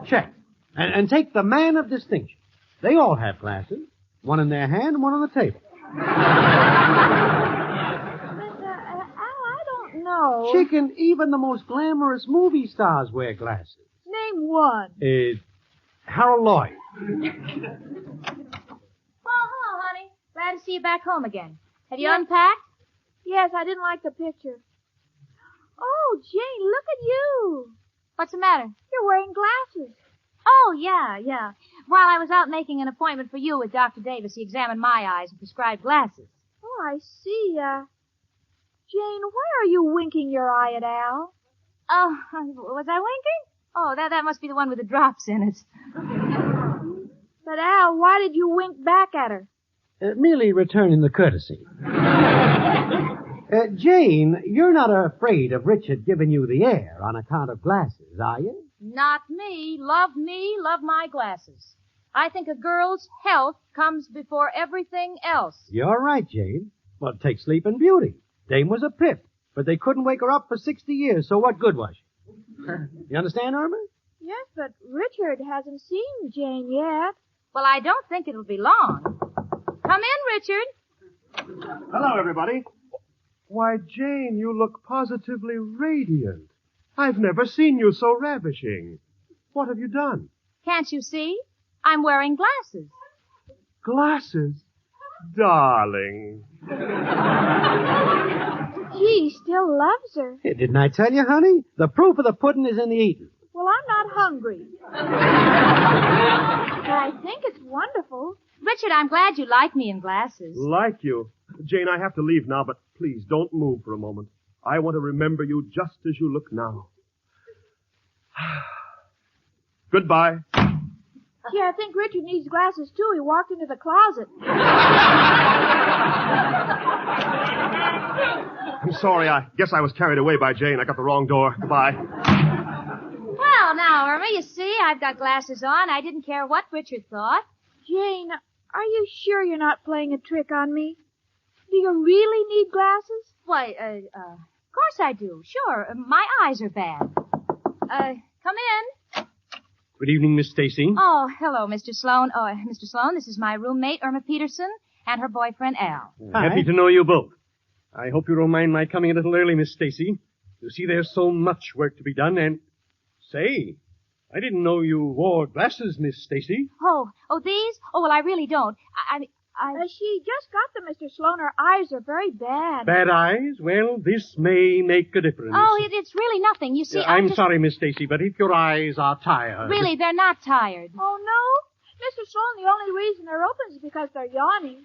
Check. And take the man of distinction. They all have glasses. One in their hand and one on the table. Al, I don't know. Chicken, even the most glamorous movie stars wear glasses. Name one. Harold Lloyd. Oh, hello, honey. Glad to see you back home again. Have you unpacked? Yes, I didn't like the picture. Oh, Jane, look at you. What's the matter? You're wearing glasses. Oh, yeah. While I was out making an appointment for you with Dr. Davis, he examined my eyes and prescribed glasses. Oh, I see. Jane, why are you winking your eye at Al? Oh, was I winking? Oh, that must be the one with the drops in it. But, Al, why did you wink back at her? Merely returning the courtesy. Jane, you're not afraid of Richard giving you the air on account of glasses, are you? Not me, love my glasses. I think a girl's health comes before everything else. You're right, Jane. Well, take Sleeping Beauty. Dame was a pip, but they couldn't wake her up for 60 years, so what good was she? You understand, Irma? Yes, but Richard hasn't seen Jane yet. Well, I don't think it'll be long. Come in, Richard. Hello, everybody. Why, Jane, you look positively radiant. I've never seen you so ravishing. What have you done? Can't you see? I'm wearing glasses. Glasses? Darling. He still loves her. Hey, didn't I tell you, honey? The proof of the pudding is in the eating. Well, I'm not hungry. But I think it's wonderful. Richard, I'm glad you like me in glasses. Like you. Jane, I have to leave now, but please don't move for a moment. I want to remember you just as you look now. Goodbye. Gee, I think Richard needs glasses, too. He walked into the closet. I'm sorry. I guess I was carried away by Jane. I got the wrong door. Goodbye. Well, now, Irma, you see, I've got glasses on. I didn't care what Richard thought. Jane, are you sure you're not playing a trick on me? Do you really need glasses? Why, of course I do. Sure. My eyes are bad. Come in. Good evening, Miss Stacy. Oh, hello, Mr. Sloan. Oh, Mr. Sloan, this is my roommate, Irma Peterson, and her boyfriend, Al. Happy to know you both. I hope you don't mind my coming a little early, Miss Stacy. You see, there's so much work to be done, and... Say, I didn't know you wore glasses, Miss Stacy. Oh, these? Oh, well, I really don't. She just got them, Mr. Sloan. Her eyes are very bad. Bad eyes? Well, this may make a difference. Oh, it's really nothing. You see, I'm sorry, Miss Stacy, but if your eyes are tired... Really, they're not tired. Oh, no? Mr. Sloan, the only reason they're open is because they're yawning.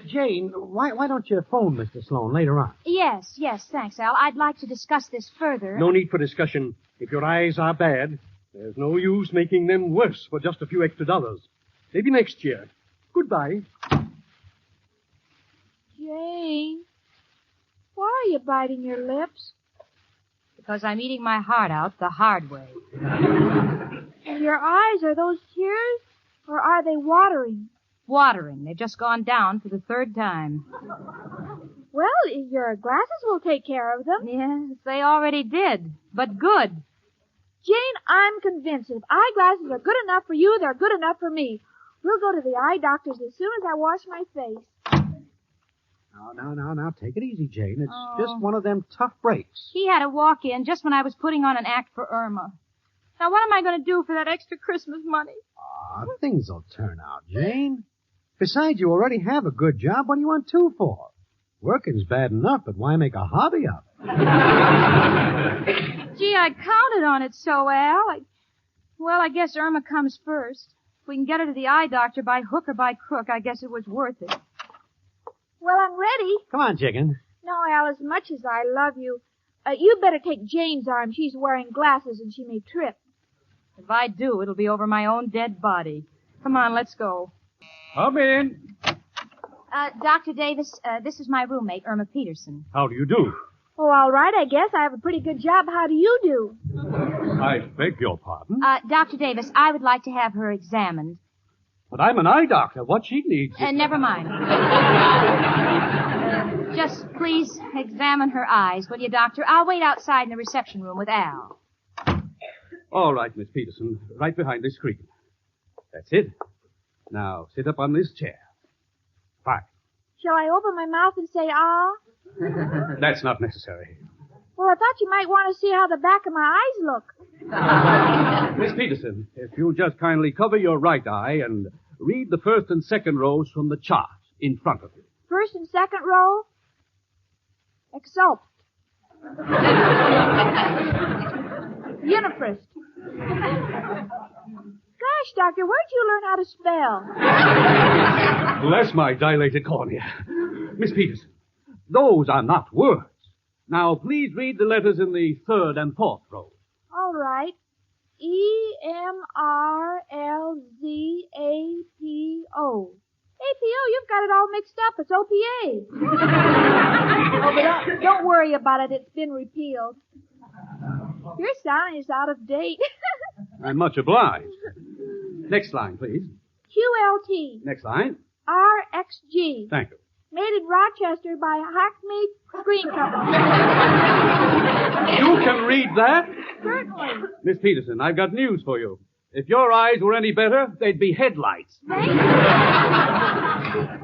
Jane, why don't you phone Mr. Sloan later on? Yes, thanks, Al. I'd like to discuss this further. No need for discussion. If your eyes are bad, there's no use making them worse for just a few extra dollars. Maybe next year. Goodbye. Jane, why are you biting your lips? Because I'm eating my heart out the hard way. And your eyes, are those tears? Or are they watering? Watering. They've just gone down for the third time. Well, your glasses will take care of them. Yes, they already did. But good. Jane, I'm convinced if eyeglasses are good enough for you, they're good enough for me. We'll go to the eye doctor's as soon as I wash my face. Now, take it easy, Jane. It's just one of them tough breaks. He had a walk-in just when I was putting on an act for Irma. Now, what am I going to do for that extra Christmas money? Things will turn out, Jane. Besides, you already have a good job. What do you want two for? Working's bad enough, but why make a hobby of it? Gee, I counted on it so, Al. I guess Irma comes first. If we can get her to the eye doctor by hook or by crook, I guess it was worth it. Well, I'm ready. Come on, chicken. No, Al, as much as I love you, you'd better take Jane's arm. She's wearing glasses and she may trip. If I do, it'll be over my own dead body. Come on, let's go. Come in. Dr. Davis, this is my roommate, Irma Peterson. How do you do? Oh, all right, I guess. I have a pretty good job. How do you do? I beg your pardon? Dr. Davis, I would like to have her examined. But I'm an eye doctor. What she needs is... Never mind. Just please examine her eyes, will you, Doctor? I'll wait outside in the reception room with Al. All right, Miss Peterson. Right behind this screen. That's it. Now, sit up on this chair. Fine. Shall I open my mouth and say, ah? That's not necessary. Well, I thought you might want to see how the back of my eyes look. Miss Peterson, if you'll just kindly cover your right eye and read the first and second rows from the chart in front of you. First and second row? Exult. Unifrist. Gosh, Doctor, where'd you learn how to spell? Bless my dilated cornea. Miss Peterson, those are not words. Now, please read the letters in the third and fourth rows. All right. E-M-R-L-Z-A-P-O. APO, you've got it all mixed up. It's OPA. Oh, but don't worry about it. It's been repealed. Your sign is out of date. I'm much obliged. Next line, please. QLT. Next line. RXG. Thank you. Made in Rochester by Hackney Screen Company. You can read that? Certainly. Miss Peterson, I've got news for you. If your eyes were any better, they'd be headlights. Thank you.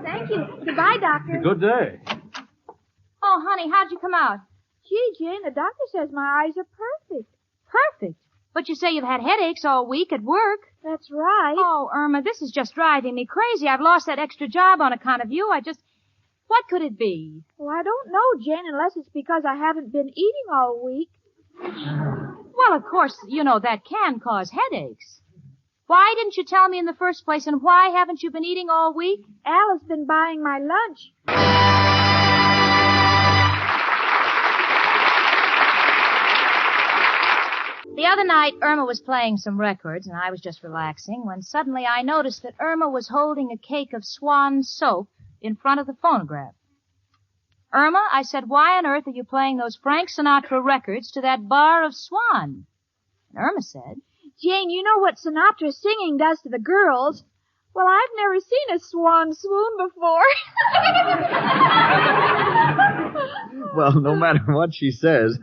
Thank you. Goodbye, Doctor. Good day. Oh, honey, how'd you come out? Gee, Jane, the doctor says my eyes are perfect. Perfect. But you say you've had headaches all week at work. That's right. Oh, Irma, this is just driving me crazy. I've lost that extra job on account of you. What could it be? Well, I don't know, Jane, unless it's because I haven't been eating all week. Well, of course, that can cause headaches. Why didn't you tell me in the first place, and why haven't you been eating all week? Al has been buying my lunch. The other night, Irma was playing some records, and I was just relaxing, when suddenly I noticed that Irma was holding a cake of Swan soap in front of the phonograph. Irma, I said, why on earth are you playing those Frank Sinatra records to that bar of Swan? And Irma said, Jane, you know what Sinatra singing does to the girls. Well, I've never seen a swan swoon before. Well, no matter what she says,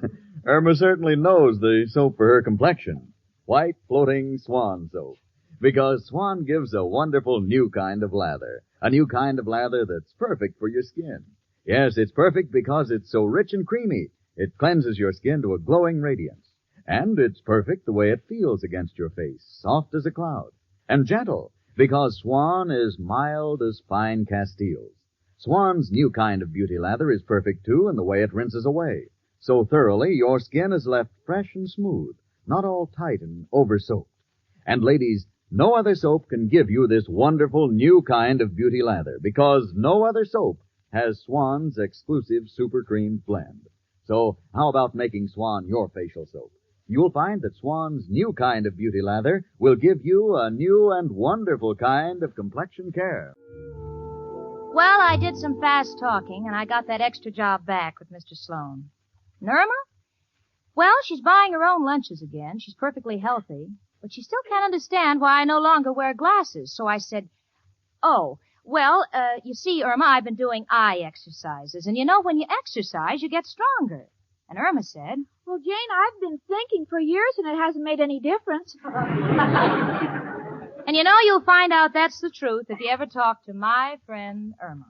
Irma certainly knows the soap for her complexion. White floating Swan soap. Because Swan gives a wonderful new kind of lather. A new kind of lather that's perfect for your skin. Yes, it's perfect because it's so rich and creamy. It cleanses your skin to a glowing radiance. And it's perfect the way it feels against your face, soft as a cloud. And gentle, because Swan is mild as fine Castiles. Swan's new kind of beauty lather is perfect, too, in the way it rinses away. So thoroughly, your skin is left fresh and smooth, not all tight and over-soaked. And ladies, no other soap can give you this wonderful new kind of beauty lather, because no other soap has Swan's exclusive super cream blend. So how about making Swan your facial soap? You'll find that Swan's new kind of beauty lather will give you a new and wonderful kind of complexion care. well, I did some fast talking, and I got that extra job back with Mr. Sloan. And Irma? Well, she's buying her own lunches again. She's perfectly healthy. But she still can't understand why I no longer wear glasses. So I said, you see, Irma, I've been doing eye exercises. And you know, when you exercise, you get stronger. And Irma said, well, Jane, I've been thinking for years and it hasn't made any difference. And you know, you'll find out that's the truth if you ever talk to my friend Irma.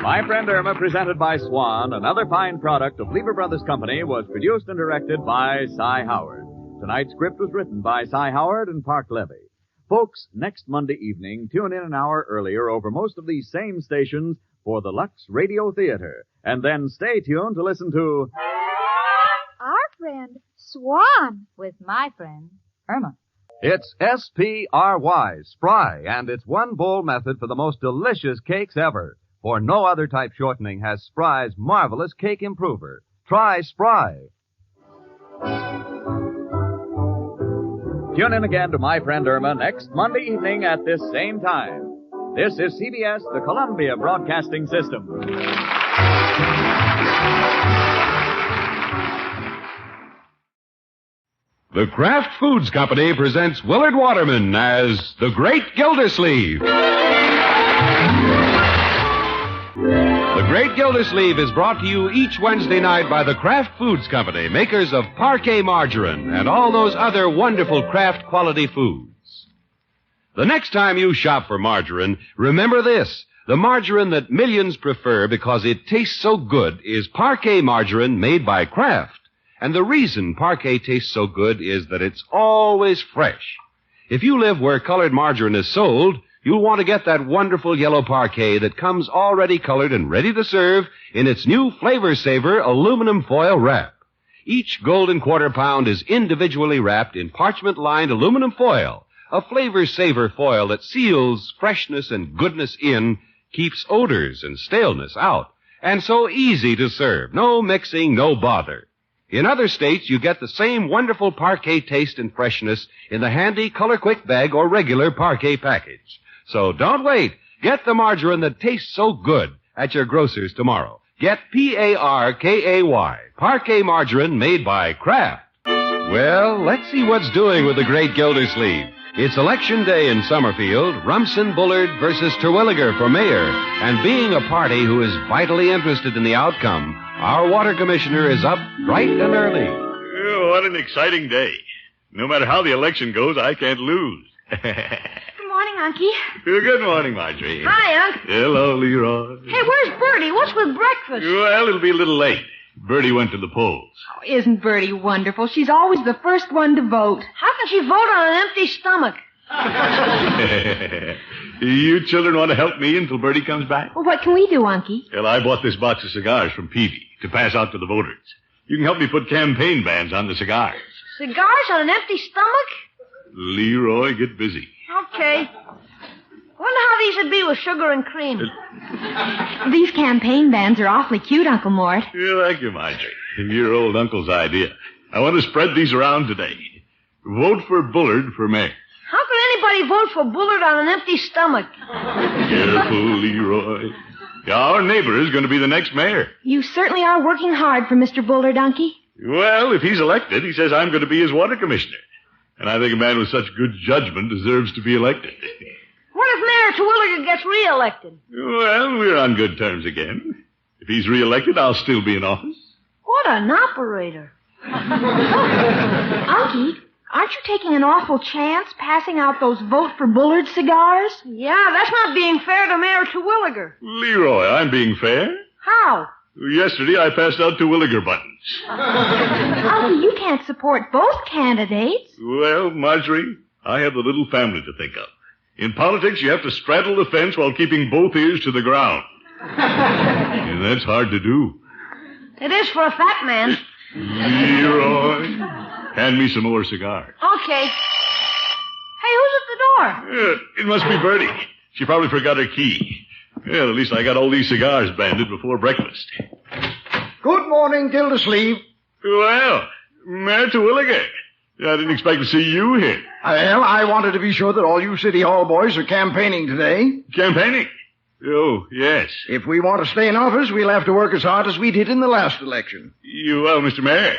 My Friend Irma, presented by Swan, another fine product of Lever Brothers Company, was produced and directed by Cy Howard. Tonight's script was written by Cy Howard and Park Levy. Folks, next Monday evening, tune in an hour earlier over most of these same stations for the Lux Radio Theater. And then stay tuned to listen to... Our friend Swan. With my friend Irma. It's S-P-R-Y, Spry, and it's one bowl method for the most delicious cakes ever. For no other type shortening has Spry's marvelous cake improver. Try Spry. Tune in again to My Friend Irma next Monday evening at this same time. This is CBS, the Columbia Broadcasting System. The Kraft Foods Company presents Willard Waterman as the Great Gildersleeve. The Great Gildersleeve is brought to you each Wednesday night by the Kraft Foods Company, makers of Parquet Margarine and all those other wonderful Kraft quality foods. The next time you shop for margarine, remember this. The margarine that millions prefer because it tastes so good is Parquet Margarine made by Kraft. And the reason Parquet tastes so good is that it's always fresh. If you live where colored margarine is sold, you'll want to get that wonderful yellow Parquet that comes already colored and ready to serve in its new Flavor Saver aluminum foil wrap. Each golden quarter pound is individually wrapped in parchment-lined aluminum foil, a Flavor Saver foil that seals freshness and goodness in, keeps odors and staleness out, and so easy to serve. No mixing, no bother. In other states, you get the same wonderful Parquet taste and freshness in the handy Color Quick bag or regular Parquet package. So don't wait. Get the margarine that tastes so good at your grocer's tomorrow. Get P-A-R-K-A-Y, Parquet Margarine made by Kraft. Well, let's see what's doing with the Great Gildersleeve. It's Election Day in Summerfield, Rumson Bullard versus Terwilliger for mayor. And being a party who is vitally interested in the outcome, Our water commissioner is up bright and early. Oh, what an exciting day. No matter how the election goes, I can't lose. Good morning, Unky. Good morning, Margie. Hi, Unc. Hello, Leroy. Hey, where's Bertie? What's with breakfast? Well, it'll be a little late. Bertie went to the polls. Oh, isn't Bertie wonderful? She's always the first one to vote. How can she vote on an empty stomach? You children want to help me until Bertie comes back? Well, what can we do, Unky? Well, I bought this box of cigars from Peary to pass out to the voters. You can help me put campaign bans on the cigars. Cigars on an empty stomach? Leroy, get busy. Okay. Wonder how these would be with sugar and cream. These campaign bands are awfully cute, Uncle Mort. Yeah, thank you, Margie. Your old uncle's idea. I want to spread these around today. Vote for Bullard for mayor. How can anybody vote for Bullard on an empty stomach? Careful, Leroy. Our neighbor is going to be the next mayor. You certainly are working hard for Mr. Bullard, Unky. Well, if he's elected, he says I'm going to be his water commissioner. And I think a man with such good judgment deserves to be elected. What if Mayor Terwilliger gets reelected? Well, we're on good terms again. If he's reelected, I'll still be in office. What an operator. Unky, aren't you taking an awful chance passing out those Vote for Bullard cigars? Yeah, that's not being fair to Mayor Terwilliger. Leroy, I'm being fair. How? Yesterday, I passed out Terwilliger buttons. Unky, you can't support both candidates. Well, Marjorie, I have the little family to think of. In politics, you have to straddle the fence while keeping both ears to the ground. And that's hard to do. It is for a fat man. Leroy, hand me some more cigars. Okay. Hey, who's at the door? It must be Bertie. She probably forgot her key. Well, at least I got all these cigars banded before breakfast. Good morning, Gildersleeve. Well, Mayor Terwilliger. I didn't expect to see you here. Well, I wanted to be sure that all you City Hall boys are campaigning today. Campaigning? Oh, yes. If we want to stay in office, we'll have to work as hard as we did in the last election. Well, Mr. Mayor,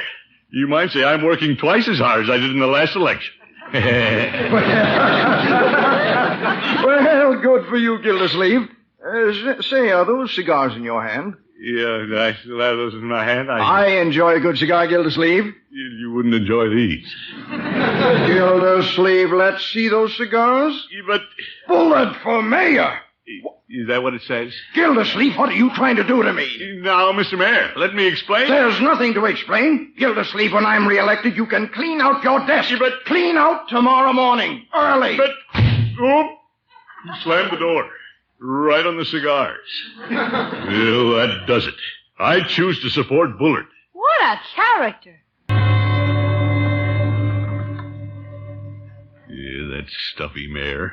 you might say I'm working twice as hard as I did in the last election. Well, good for you, Gildersleeve. Say, are those cigars in your hand? Yeah, I still have those in my hand. I enjoy a good cigar, Gildersleeve. You wouldn't enjoy these. Gildersleeve, let's see those cigars. But... Bullard for mayor! Is that what it says? Gildersleeve, what are you trying to do to me? Now, Mr. Mayor, let me explain. There's nothing to explain. Gildersleeve, when I'm reelected, you can clean out your desk. But... Clean out tomorrow morning, early. But... Oh, you slammed the door. Right on the cigars. Well, that does it. I choose to support Bullard. What a character. Yeah, that stuffy mayor.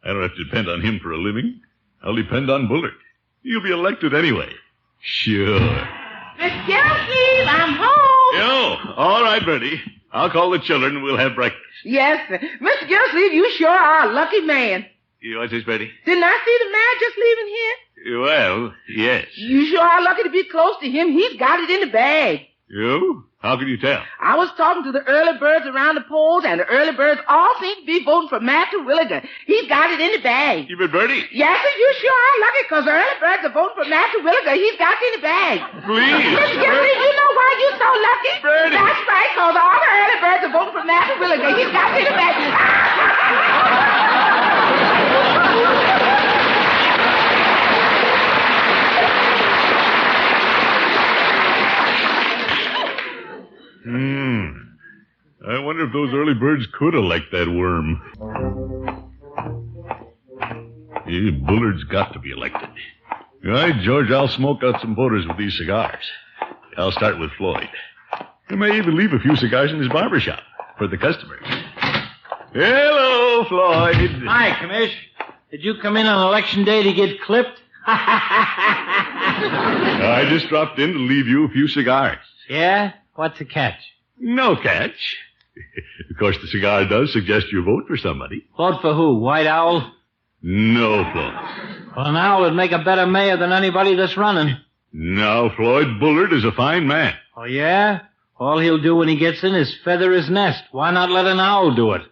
I don't have to depend on him for a living. I'll depend on Bullard. He'll be elected anyway. Sure. Miss Gildersleeve, I'm home. Oh, all right, Bertie. I'll call the children and we'll have breakfast. Yes, sir. Mr. Gildersleeve, you sure are a lucky man. What's this, Bertie? Didn't I see the man just leaving here? Well, yes. You sure are lucky to be close to him. He's got it in the bag. You? How can you tell? I was talking to the early birds around the polls, and the early birds all seem to be voting for Matt Terwilliger. He's got it in the bag. You bet, Bertie? Yes, sir, you sure are lucky, because the early birds are voting for Matt Terwilliger. He's got it in the bag. Please. Mr. Gildersleeve, you know why you're so lucky? Bertie. That's right, because all the early birds are voting for Matt Terwilliger. He's got it in the bag. I wonder if those early birds could elect that worm. Yeah, Bullard's got to be elected. All right, George, I'll smoke out some voters with these cigars. I'll start with Floyd. I may even leave a few cigars in his barber shop for the customers. Hello, Floyd. Hi, Commish. Did you come in on election day to get clipped? I just dropped in to leave you a few cigars. Yeah? What's the catch? No catch. Of course, the cigar does suggest you vote for somebody. Vote for who? White Owl? No, Floyd. Well, an owl would make a better mayor than anybody that's running. No, Floyd, Bullard is a fine man. Oh, yeah? All he'll do when he gets in is feather his nest. Why not let an owl do it?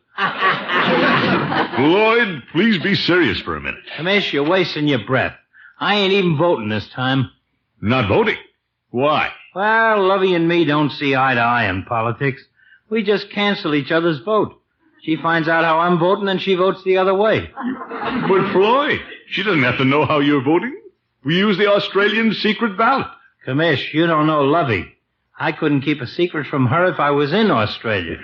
Floyd, please be serious for a minute. Commish, you're wasting your breath. I ain't even voting this time. Not voting? Why? Well, Lovey and me don't see eye to eye in politics. We just cancel each other's vote. She finds out how I'm voting and she votes the other way. But Floyd, she doesn't have to know how you're voting. We use the Australian secret ballot. Commish, you don't know Lovey. I couldn't keep a secret from her if I was in Australia.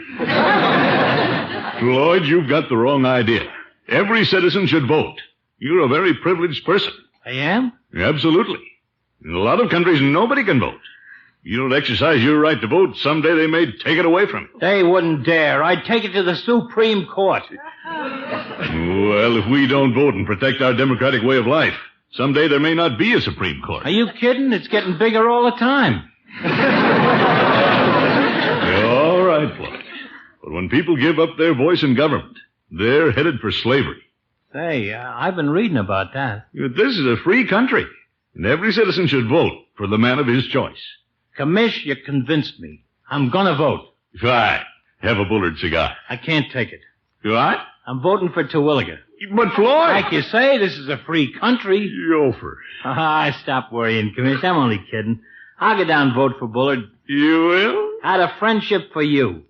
Floyd, you've got the wrong idea. Every citizen should vote. You're a very privileged person. I am? Absolutely. In a lot of countries, nobody can vote. You don't exercise your right to vote, someday they may take it away from you. They wouldn't dare. I'd take it to the Supreme Court. Well, if we don't vote and protect our democratic way of life, someday there may not be a Supreme Court. Are you kidding? It's getting bigger all the time. All right, Floyd. But when people give up their voice in government, they're headed for slavery. Say, I've been reading about that. This is a free country, and every citizen should vote for the man of his choice. Commish, you convinced me. I'm gonna vote. Fine. Have a Bullard cigar. I can't take it. What? I'm voting for Terwilliger. But Floyd... Like you say, this is a free country. Yofer. Stop worrying, Commish. I'm only kidding. I'll get down and vote for Bullard. You will? Out of friendship for you.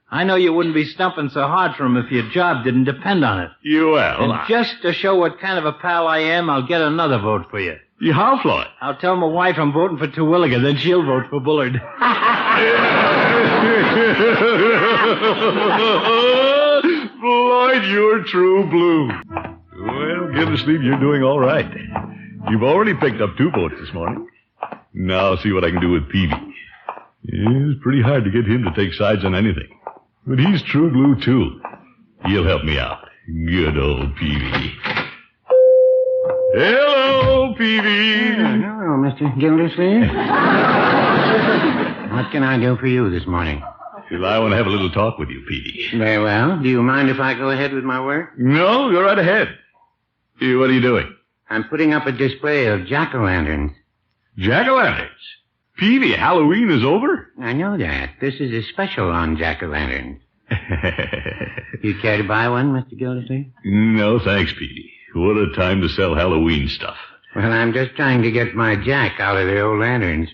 I know you wouldn't be stumping so hard for him if your job didn't depend on it. You will. And just to show what kind of a pal I am, I'll get another vote for you. How, Floyd? I'll tell my wife I'm voting for Terwilliger, then she'll vote for Bullard. Floyd, you're true blue. Well, Gildersleeve, you're doing all right. You've already picked up 2 votes this morning. Now I'll see what I can do with Peary. It's pretty hard to get him to take sides on anything. But he's true blue, too. He'll help me out. Good old Peary. Hello, Peary. Hello, Mr. Gildersleeve. What can I do for you this morning? Well, I want to have a little talk with you, Peary. Very well. Do you mind if I go ahead with my work? No, go right ahead. What are you doing? I'm putting up a display of jack-o'-lanterns. Jack-o'-lanterns? Peary, Halloween is over? I know that. This is a special on jack-o'-lanterns. You care to buy one, Mr. Gildersleeve? No, thanks, Peary. What a time to sell Halloween stuff. Well, I'm just trying to get my jack out of the old lanterns.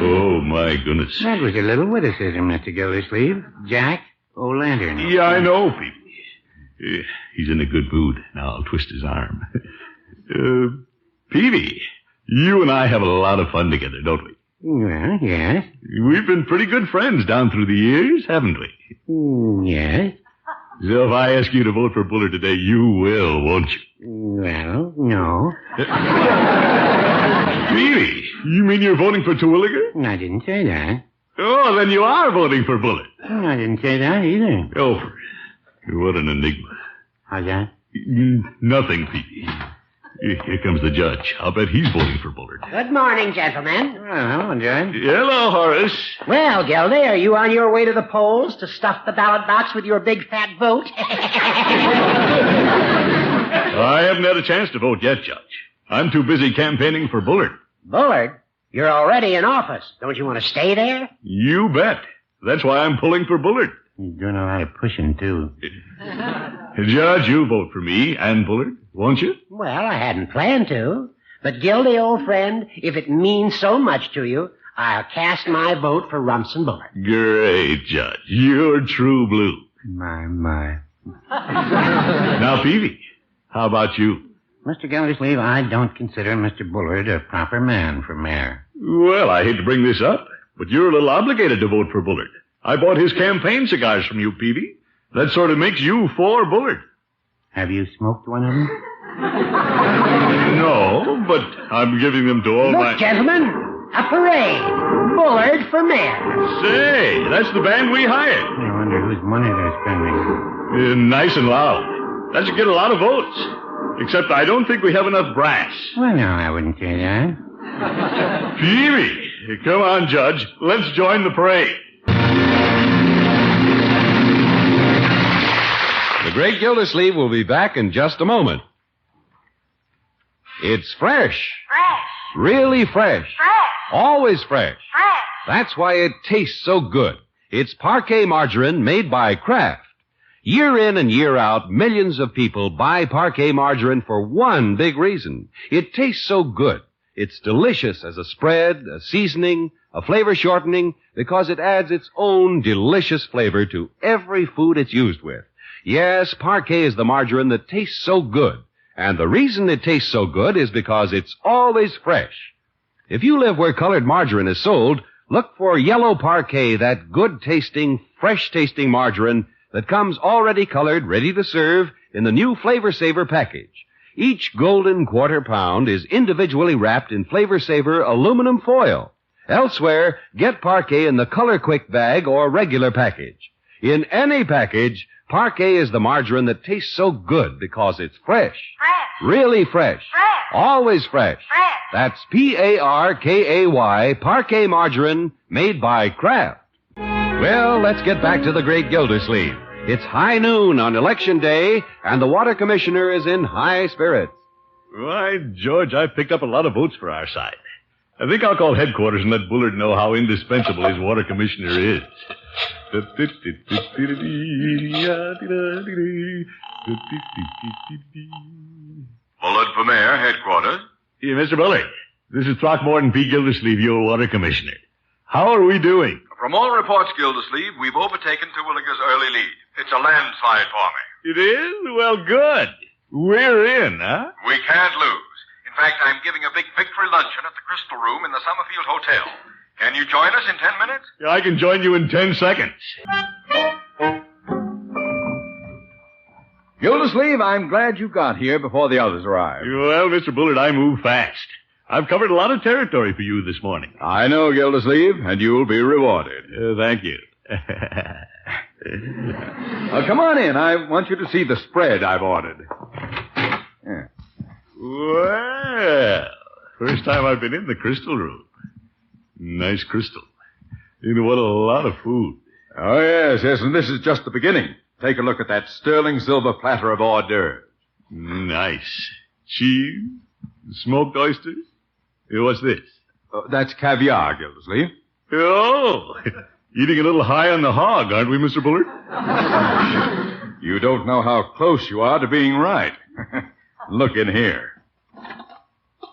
Oh, my goodness. That was a little witticism, Mr. Gildersleeve. Jack, old lantern. Yeah, I know, Peary. He's in a good mood. Now I'll twist his arm. Peary, you and I have a lot of fun together, don't we? Well, yes. We've been pretty good friends down through the years, haven't we? Yes. So if I ask you to vote for Bullard today, you will, won't you? Well, no. Peary, you mean you're voting for Terwilliger? I didn't say that. Oh, then you are voting for Bullard. I didn't say that either. Oh, what an enigma. How's that? Nothing, Peary. Here comes the judge. I'll bet he's voting for Bullard. Good morning, gentlemen. Hello, Judge. Hello, Horace. Well, Gildy, are you on your way to the polls to stuff the ballot box with your big fat vote? I haven't had a chance to vote yet, Judge. I'm too busy campaigning for Bullard. Bullard? You're already in office. Don't you want to stay there? You bet. That's why I'm pulling for Bullard. You're doing a lot of pushing, too. Judge, you'll vote for me and Bullard, won't you? Well, I hadn't planned to. But, Gildy, old friend, if it means so much to you, I'll cast my vote for Rumson Bullard. Great, Judge. You're true blue. My. Now, Peary, how about you? Mr. Gildersleeve, I don't consider Mr. Bullard a proper man for mayor. Well, I hate to bring this up, but you're a little obligated to vote for Bullard. I bought his campaign cigars from you, Peary. That sort of makes you for Bullard. Have you smoked one of them? No, but I'm giving them to all Look, gentlemen, a parade. Bullard for mayor. Say, that's the band we hired. I wonder whose money they're spending. Nice and loud. That should get a lot of votes. Except I don't think we have enough brass. Well, no, I wouldn't say that. Peary, come on, Judge. Let's join the parade. The Great Gildersleeve will be back in just a moment. It's fresh. Really fresh. Always fresh. That's why it tastes so good. It's Parquet margarine made by Kraft. Year in and year out, millions of people buy Parquet margarine for one big reason. It tastes so good. It's delicious as a spread, a seasoning, a flavor shortening, because it adds its own delicious flavor to every food it's used with. Yes, Parquet is the margarine that tastes so good. And the reason it tastes so good is because it's always fresh. If you live where colored margarine is sold, look for yellow Parquet, that good-tasting, fresh-tasting margarine that comes already colored, ready to serve in the new Flavor Saver package. Each golden quarter pound is individually wrapped in Flavor Saver aluminum foil. Elsewhere, get Parquet in the Color Quick bag or regular package. In any package, Parquet is the margarine that tastes so good because it's fresh. Really fresh. Always fresh. That's Parkay, Parquet margarine, made by Kraft. Well, let's get back to the great Gildersleeve. It's high noon on Election Day, and the water commissioner is in high spirits. Why, George, I picked up a lot of votes for our side. I think I'll call headquarters and let Bullard know how indispensable his water commissioner is. Bullard for mayor, headquarters. Yeah, Mr. Bullard, this is Throckmorton P. Gildersleeve, your water commissioner. How are we doing? From all reports, Gildersleeve, we've overtaken Terwilliger's early lead. It's a landslide for me. It is? Well, good. We're in, huh? We can't lose. In fact, I'm giving a big victory luncheon at the Crystal Room in the Summerfield Hotel. Can you join us in 10 minutes? Yeah, I can join you in 10 seconds. Gildersleeve, I'm glad you got here before the others arrived. Well, Mr. Bullard, I move fast. I've covered a lot of territory for you this morning. I know, Gildersleeve, and you'll be rewarded. Thank you. Come on in. I want you to see the spread I've ordered. Yeah. Well, first time I've been in the Crystal Room. Nice crystal. You know, what a lot of food. Oh, yes, and this is just the beginning. Take a look at that sterling silver platter of hors d'oeuvres. Nice. Cheese, smoked oysters. What's this? That's caviar, Gildersleeve. Oh, eating a little high on the hog, aren't we, Mr. Bullard? You don't know how close you are to being right. Look in here.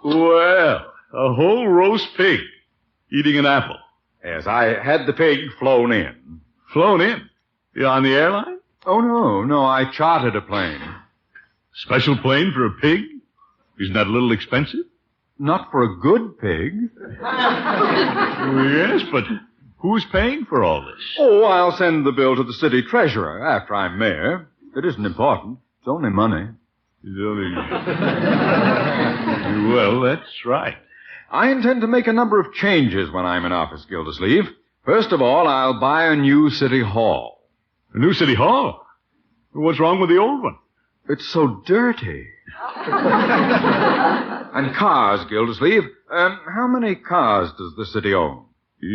Well, a whole roast pig eating an apple. Yes, I had the pig flown in. Flown in? You on the airline? Oh, no, I chartered a plane. Special plane for a pig? Isn't that a little expensive? Not for a good pig. Yes, but who's paying for all this? Oh, I'll send the bill to the city treasurer after I'm mayor. It isn't important. It's only money. It's only... Well, that's right. I intend to make a number of changes when I'm in office, Gildersleeve. First of all, I'll buy a new city hall. A new city hall? What's wrong with the old one? It's so dirty. And cars, Gildersleeve. How many cars does the city own?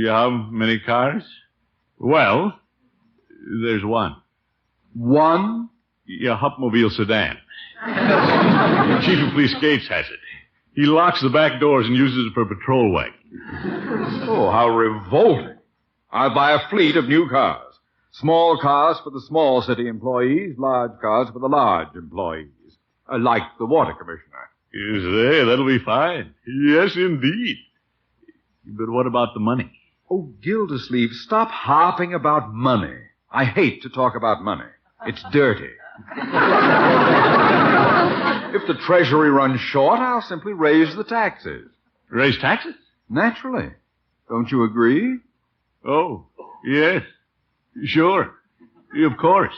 How many cars? Well, there's one. One? Yeah, Hupmobile sedan. Chief of Police Gates has it. He locks the back doors and uses it for a patrol wagon. Oh, how revolting. I'll buy a fleet of new cars. Small cars for the small city employees, large cars for the large employees. Like the water commissioner. Yes, that'll be fine. Yes, indeed. But what about the money? Oh, Gildersleeve, stop harping about money. I hate to talk about money. It's dirty. If the Treasury runs short, I'll simply raise the taxes. Raise taxes? Naturally. Don't you agree? Oh, yes. Sure. Of course.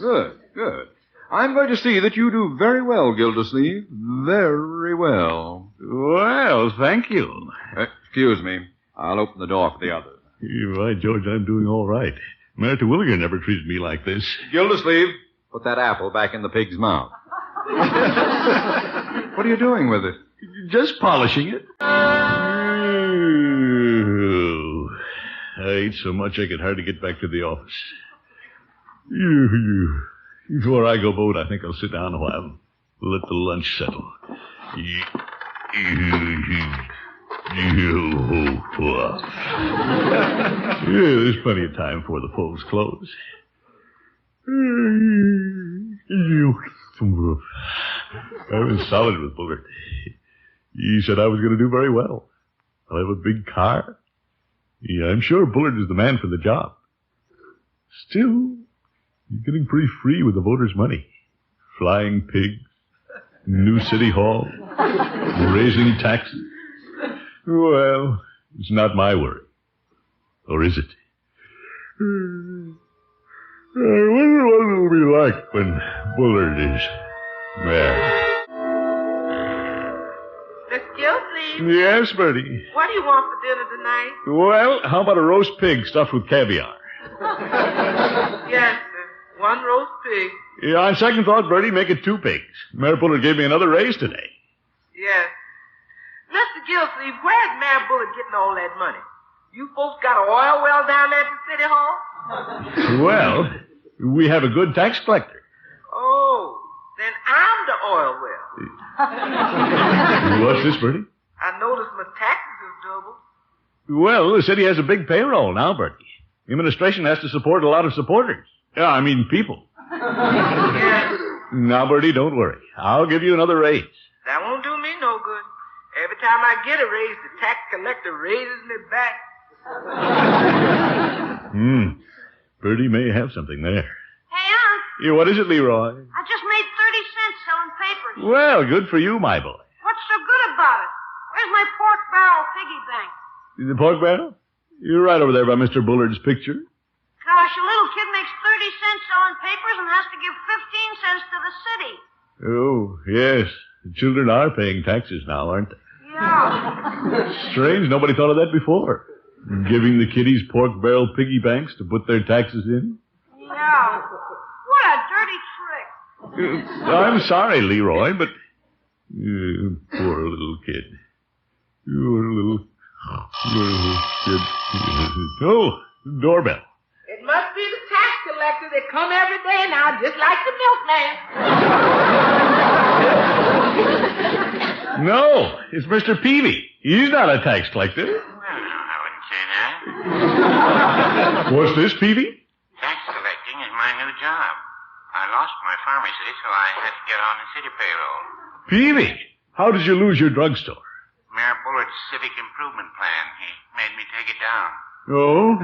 Good. I'm going to see that you do very well, Gildersleeve. Very well. Well, thank you. Excuse me. I'll open the door for the others. You're right, George. I'm doing all right. Mayor Terwilliger never treated me like this. Gildersleeve, put that apple back in the pig's mouth. What are you doing with it? Just polishing it. I ate so much I could hardly get back to the office. Before I go boat, I think I'll sit down a while. Let the lunch settle. There's plenty of time before the polls close. I've been solid with Bullard. He said I was going to do very well. I'll have a big car. Yeah, I'm sure Bullard is the man for the job. Still, he's getting pretty free with the voters' money. Flying pigs, new city hall, raising taxes. Well, it's not my worry. Or is it? I wonder what it'll be like when Bullard is mayor. Mr. Gildersleeve. Yes, Bertie. What do you want for dinner tonight? Well, how about a roast pig stuffed with caviar? Yes, sir. One roast pig. Yeah, on second thought, Bertie, make it 2 pigs. Mayor Bullard gave me another raise today. Yes. Mr. Gildersleeve, where's Mayor Bullard getting all that money? You folks got an oil well down there at the City Hall? Well, we have a good tax collector. Oh, then I'm the oil well. What's this, Bertie? I noticed my taxes have doubled. Well, the city has a big payroll now, Bertie. The administration has to support a lot of supporters. Yeah, I mean people. Yes. Now, Bertie, don't worry. I'll give you another raise. That won't do me no good. Every time I get a raise, the tax collector raises me back. Bertie may have something there. Hey, Unc. Yeah, what is it, Leroy? I just made 30 cents selling papers. Well, good for you, my boy. What's so good about it? Where's my pork barrel piggy bank? The pork barrel? You're right over there by Mr. Bullard's picture. Gosh, a little kid makes 30 cents selling papers and has to give 15 cents to the city. Oh, yes. The children are paying taxes now, aren't they? Yeah. Strange, nobody thought of that before. Giving the kiddies pork barrel piggy banks to put their taxes in. Yeah. What a dirty trick. I'm sorry, Leroy, but... poor little kid. Poor little kid. Oh, doorbell. It must be the tax collector that come every day now, just like the milkman. No, it's Mr. Peavy. He's not a tax collector. Well, I wouldn't say that. What's this, Peavy? Tax collecting is my new job. I lost my pharmacy, so I had to get on the city payroll. Peavy, how did you lose your drugstore? Mayor Bullard's civic improvement plan. He made me take it down. Oh?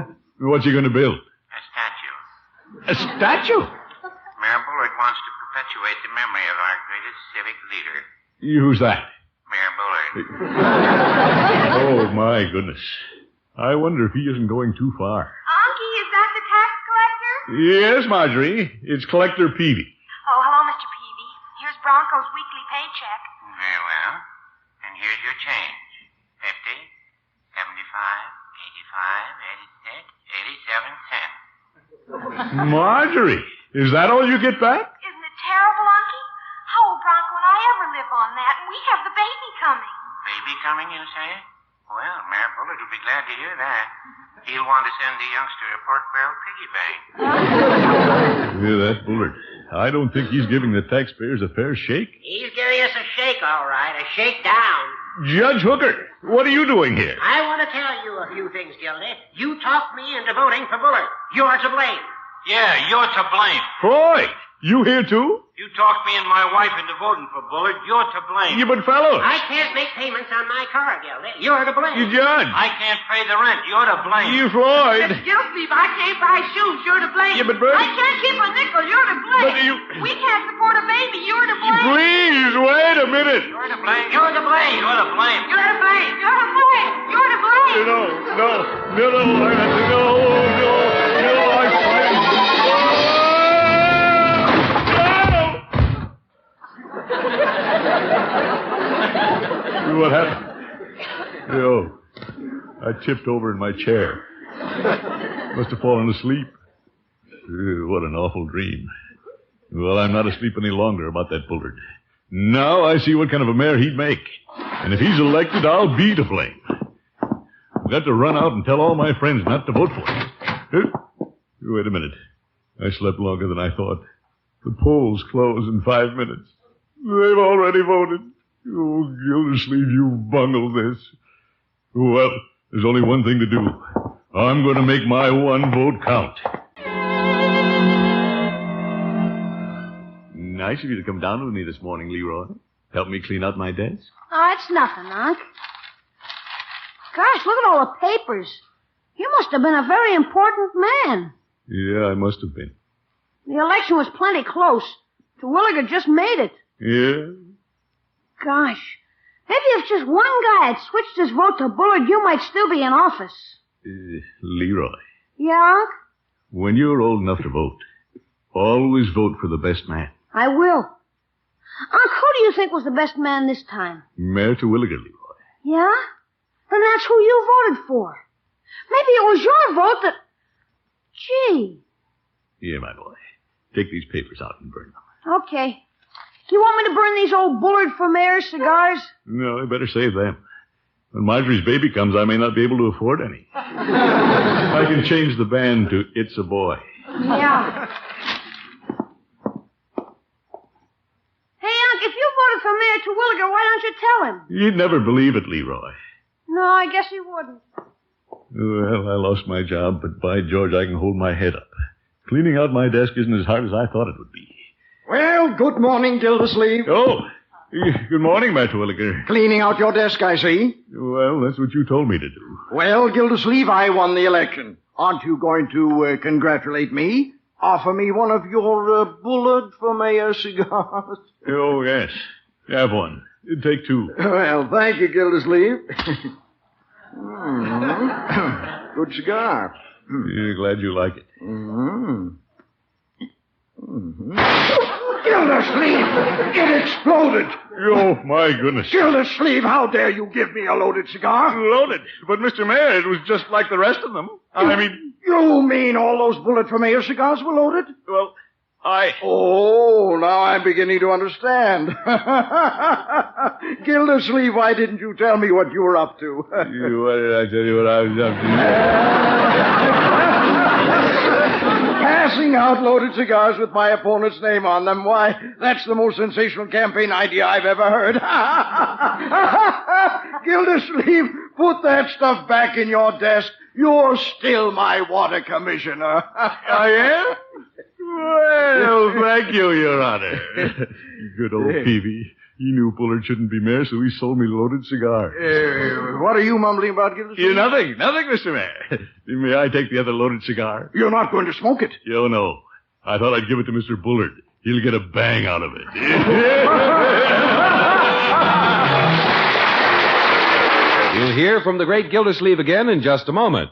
What's he going to build? A statue. A statue? Mayor Bullard wants to perpetuate the memory of our greatest civic leader, Who's that? Mayor Bullard. Oh, my goodness. I wonder if he isn't going too far. Unky, is that the tax collector? Yes, Marjorie. It's Collector Peavy. Oh, hello, Mr. Peavy. Here's Bronco's weekly paycheck. Very well. And here's your change. 50, 75, 85, 86, 87 cents. Marjorie, is that all you get back? Isn't it terrible, Unky? How will Bronco and I ever live on that? And we have the baby coming. Baby coming, you say? Well, Mayor Bullard will be glad to hear that. He'll want to send the youngster a pork barrel piggy bank. Yeah, that Bullard. I don't think he's giving the taxpayers a fair shake. He's giving us a shake, all right. A shake down. Judge Hooker, what are you doing here? I want to tell you a few things, Gildy. You talked me into voting for Bullard. You're to blame. Yeah, you're to blame. Floyd, you here too? You talked me and my wife into voting for Bullard. You're to blame. Yeah, but fellows. I can't make payments on my car, Gildy. You're to blame. You judge. I can't pay the rent. You're to blame. You, Floyd. Mr. Gildersleeve, I can't buy shoes. You're to blame. Yeah, but Bertie. I can't keep a nickel. You're to blame. But you... We can't support a baby. You're to blame. Please, wait a minute. You're to blame. You're to blame. You're to blame. You're to blame. You're to blame. You're to blame. What happened? Oh, I tipped over in my chair. Must have fallen asleep. What an awful dream. Well, I'm not asleep any longer about that Bullard. Now I see what kind of a mayor he'd make. And if he's elected, I'll be to blame. I've got to run out and tell all my friends not to vote for him. Wait a minute. I slept longer than I thought. The polls close in 5 minutes. They've already voted. Oh, Gildersleeve, you bungled this. Well, there's only one thing to do. I'm going to make my one vote count. Nice of you to come down with me this morning, Leroy. Help me clean out my desk. Oh, it's nothing, Unc. Gosh, look at all the papers. You must have been a very important man. Yeah, I must have been. The election was plenty close. Terwilliger just made it. Yeah? Gosh, maybe if just one guy had switched his vote to Bullard, you might still be in office. Leroy, Yeah, Unc? when you're old enough to vote, always vote for the best man. I will. Unc, who do you think was the best man this time? Mayor Terwilliger, Leroy. Yeah? And that's who you voted for. Maybe it was your vote that... Gee. Here, my boy. Take these papers out and burn them. Okay. You want me to burn these old Bullard for mayor cigars? No, I better save them. When Marjorie's baby comes, I may not be able to afford any. I can change the band to It's a Boy. Yeah. Hey, Unc, if you voted for Mayor Terwilliger, why don't you tell him? You'd never believe it, Leroy. No, I guess he wouldn't. Well, I lost my job, but by George, I can hold my head up. Cleaning out my desk isn't as hard as I thought it would be. Well, good morning, Gildersleeve. Oh, good morning, Mayor Terwilliger. Cleaning out your desk, I see. Well, that's what you told me to do. Well, Gildersleeve, I won the election. Aren't you going to congratulate me? Offer me one of your Bullard for mayor cigars? Oh, yes. Have one. Take two. Well, thank you, Gildersleeve. Good cigar. You're glad you like it. Gildersleeve! It exploded! Oh, my goodness. Gildersleeve, how dare you give me a loaded cigar? Loaded? But, Mr. Mayor, it was just like the rest of them. I mean... You mean all those Bullard for mayor cigars were loaded? Well, Oh, now I'm beginning to understand. Gildersleeve, why didn't you tell me what you were up to? What did I tell you what I was up to? Passing out loaded cigars with my opponent's name on them. Why, that's the most sensational campaign idea I've ever heard. Gildersleeve, put that stuff back in your desk. You're still my water commissioner. I am? Well, thank you, Your Honor. Good old Peavy. He knew Bullard shouldn't be mayor, so he sold me loaded cigars. What are you mumbling about, Gildersleeve? Nothing, Mr. Mayor. May I take the other loaded cigar? You're not going to smoke it? Oh, no. I thought I'd give it to Mr. Bullard. He'll get a bang out of it. You'll hear from the great Gildersleeve again in just a moment.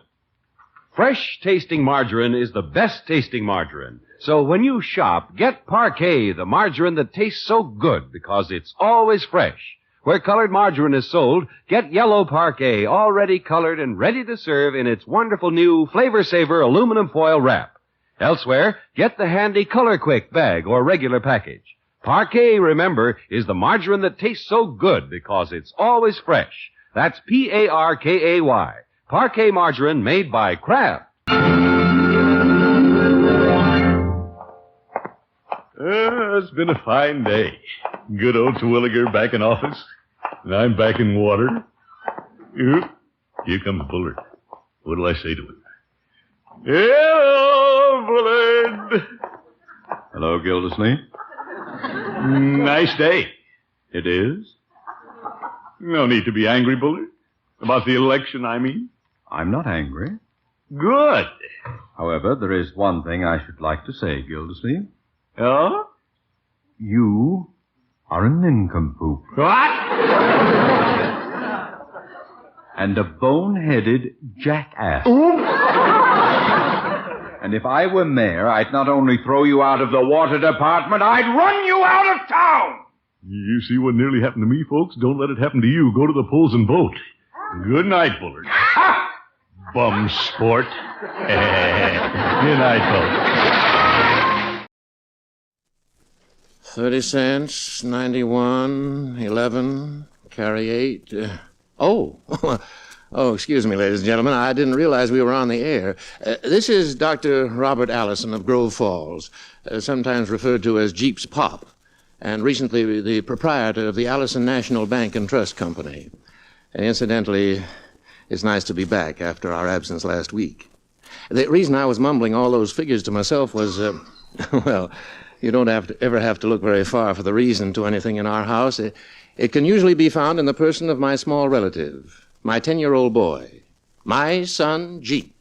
Fresh-tasting margarine is the best-tasting margarine. So when you shop, get Parquet, the margarine that tastes so good because it's always fresh. Where colored margarine is sold, get yellow Parquet, already colored and ready to serve in its wonderful new Flavor Saver aluminum foil wrap. Elsewhere, get the handy Color Quick bag or regular package. Parquet, remember, is the margarine that tastes so good because it's always fresh. That's Parkay. Parquet margarine made by Kraft. It's been a fine day. Good old Terwilliger back in office, and I'm back in water. Here comes Bullard. What'll I say to him? Hello, Bullard. Hello, Gildersleeve. Nice day. It is? No need to be angry, Bullard. About the election, I mean. I'm not angry. Good. However, there is one thing I should like to say, Gildersleeve. Oh? You are a nincompoop. What? And a bone-headed jackass. And if I were mayor, I'd not only throw you out of the water department, I'd run you out of town! You see what nearly happened to me, folks? Don't let it happen to you. Go to the polls and vote. Good night, Bullard. Bum sport. Good night, folks. 30 cents, 91, 11, carry 8. Oh, excuse me, ladies and gentlemen. I didn't realize we were on the air. This is Dr. Robert Allison of Grove Falls, sometimes referred to as Jeep's Pop, and recently the proprietor of the Allison National Bank and Trust Company. And incidentally, it's nice to be back after our absence last week. The reason I was mumbling all those figures to myself was, well, You don't ever have to look very far for the reason to anything in our house. It can usually be found in the person of my small relative, my 10-year-old boy, my son, Jeep.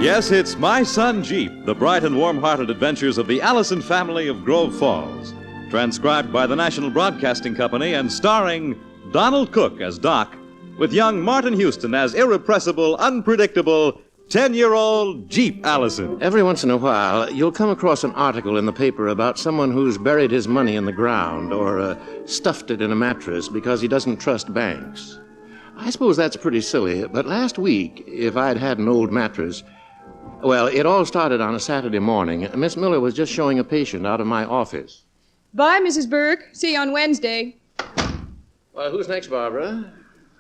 Yes, it's My Son Jeep, the bright and warm-hearted adventures of the Allison family of Grove Falls. Transcribed by the National Broadcasting Company and starring Donald Cook as Doc, with young Martin Houston as irrepressible, unpredictable 10-year-old Jeep Allison. Every once in a while, you'll come across an article in the paper about someone who's buried his money in the ground or stuffed it in a mattress because he doesn't trust banks. I suppose that's pretty silly, but last week, if I'd had an old mattress... Well, it all started on a Saturday morning. Miss Miller was just showing a patient out of my office. Bye, Mrs. Burke. See you on Wednesday. Well, who's next, Barbara?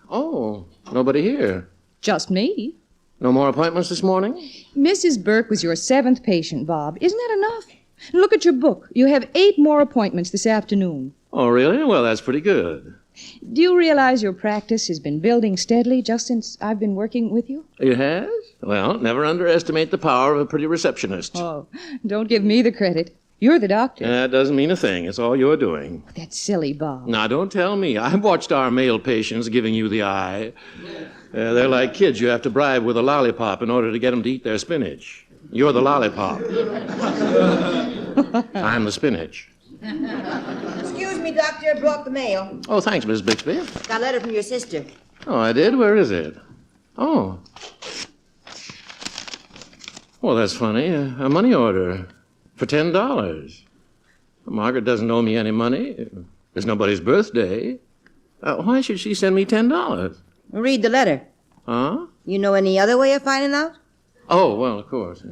Oh, nobody here. Just me. No more appointments this morning? Mrs. Burke was your 7th patient, Bob. Isn't that enough? Look at your book. You have 8 more appointments this afternoon. Oh, really? Well, that's pretty good. Do you realize your practice has been building steadily just since I've been working with you? It has? Well, never underestimate the power of a pretty receptionist. Oh, don't give me the credit. You're the doctor. That doesn't mean a thing. It's all you're doing. That's silly, Bob. Now, don't tell me. I've watched our male patients giving you the eye. They're like kids you have to bribe with a lollipop in order to get them to eat their spinach. You're the lollipop. I'm the spinach. Excuse me, Doctor. I brought the mail. Oh, thanks, Miss Bixby. Got a letter from your sister. Oh, I did? Where is it? Oh. Well, that's funny. A money order for $10. Margaret doesn't owe me any money. It's nobody's birthday. Why should she send me $10? Read the letter. Huh? You know any other way of finding out? Oh, well, of course.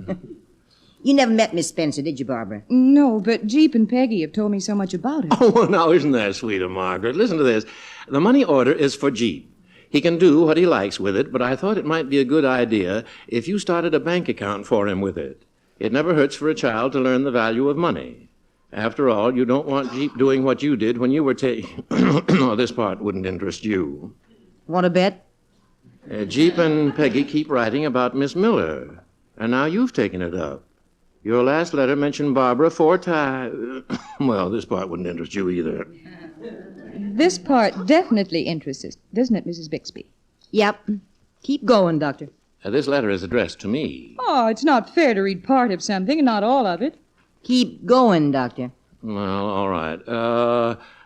You never met Miss Spencer, did you, Barbara? No, but Jeep and Peggy have told me so much about it. Oh, well, now, isn't that sweet of Margaret? Listen to this. The money order is for Jeep. He can do what he likes with it, but I thought it might be a good idea if you started a bank account for him with it. It never hurts for a child to learn the value of money. After all, you don't want Jeep doing what you did when you were No, this part wouldn't interest you. Want to bet? Jeep and Peggy keep writing about Miss Miller, and now you've taken it up. Your last letter mentioned Barbara 4 times. Well, this part wouldn't interest you either. This part definitely interests us, doesn't it, Mrs. Bixby? Yep. Keep going, Doctor. This letter is addressed to me. Oh, it's not fair to read part of something and not all of it. Keep going, Doctor. Well, all right.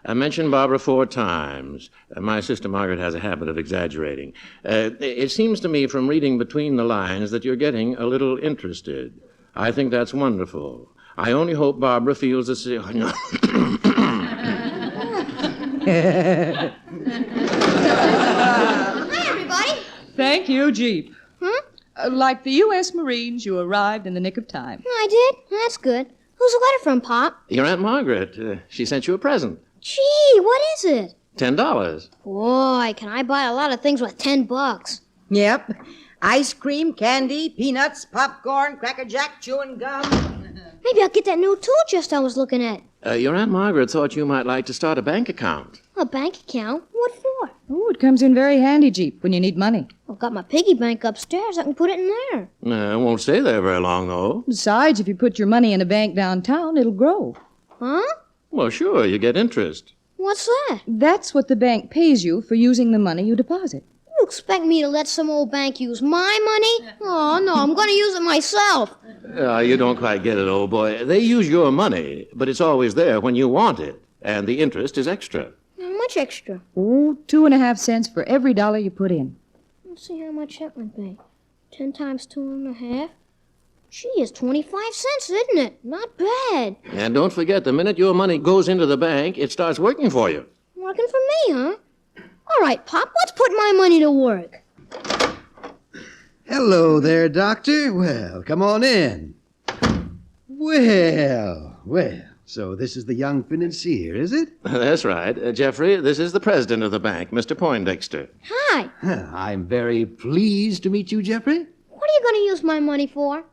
I mentioned Barbara 4 times. My sister Margaret has a habit of exaggerating. It seems to me from reading between the lines that you're getting a little interested. I think that's wonderful. I only hope Barbara feels the same. Hi, everybody. Thank you, Jeep. Like the U.S. Marines, you arrived in the nick of time. I did? That's good. Who's the letter from, Pop? Your Aunt Margaret. She sent you a present. Gee, what is it? $10. Boy, can I buy a lot of things with $10. Yep. Ice cream, candy, peanuts, popcorn, Cracker Jack, chewing gum. Maybe I'll get that new tool chest I was looking at. Your Aunt Margaret thought you might like to start a bank account. A bank account? What for? Oh, it comes in very handy, Jeep, when you need money. I've got my piggy bank upstairs. I can put it in there. It won't stay there very long, though. Besides, if you put your money in a bank downtown, it'll grow. Huh? Well, sure, you get interest. What's that? That's what the bank pays you for using the money you deposit. You expect me to let some old bank use my money? Oh, no, I'm going to use it myself. You don't quite get it, old boy. They use your money, but it's always there when you want it, and the interest is extra. How much extra? Oh, 2.5 cents for every dollar you put in. Let's see how much that would be. 10 times 2.5. Gee, it's 25 cents, isn't it? Not bad. And don't forget, the minute your money goes into the bank, it starts working for you. Working for me, huh? All right, Pop, let's put my money to work. Hello there, Doctor. Well, come on in. Well. So this is the young financier, is it? That's right. Jeffrey, this is the president of the bank, Mr. Poindexter. Hi. I'm very pleased to meet you, Jeffrey. What are you going to use my money for?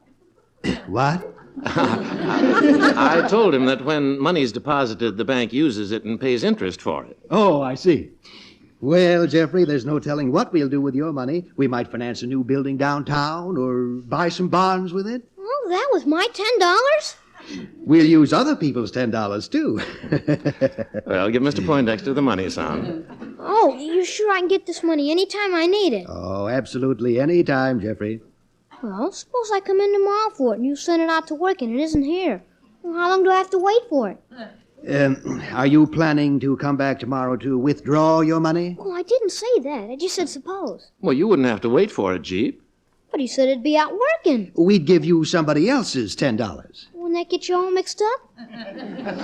What? I told him that when money's deposited, the bank uses it and pays interest for it. Oh, I see. Well, Jeffrey, there's no telling what we'll do with your money. We might finance a new building downtown or buy some bonds with it. Oh, that was my $10? We'll use other people's $10, too. Well, give Mr. Poindexter the money, son. Oh, you sure I can get this money anytime I need it? Oh, absolutely any time, Jeffrey. Well, suppose I come in tomorrow for it and you send it out to work and it isn't here. Well, how long do I have to wait for it? Are you planning to come back tomorrow to withdraw your money? Well, I didn't say that. I just said suppose. Well, you wouldn't have to wait for it, Jeep. But he said it'd be out working. We'd give you somebody else's $10. Wouldn't that get you all mixed up?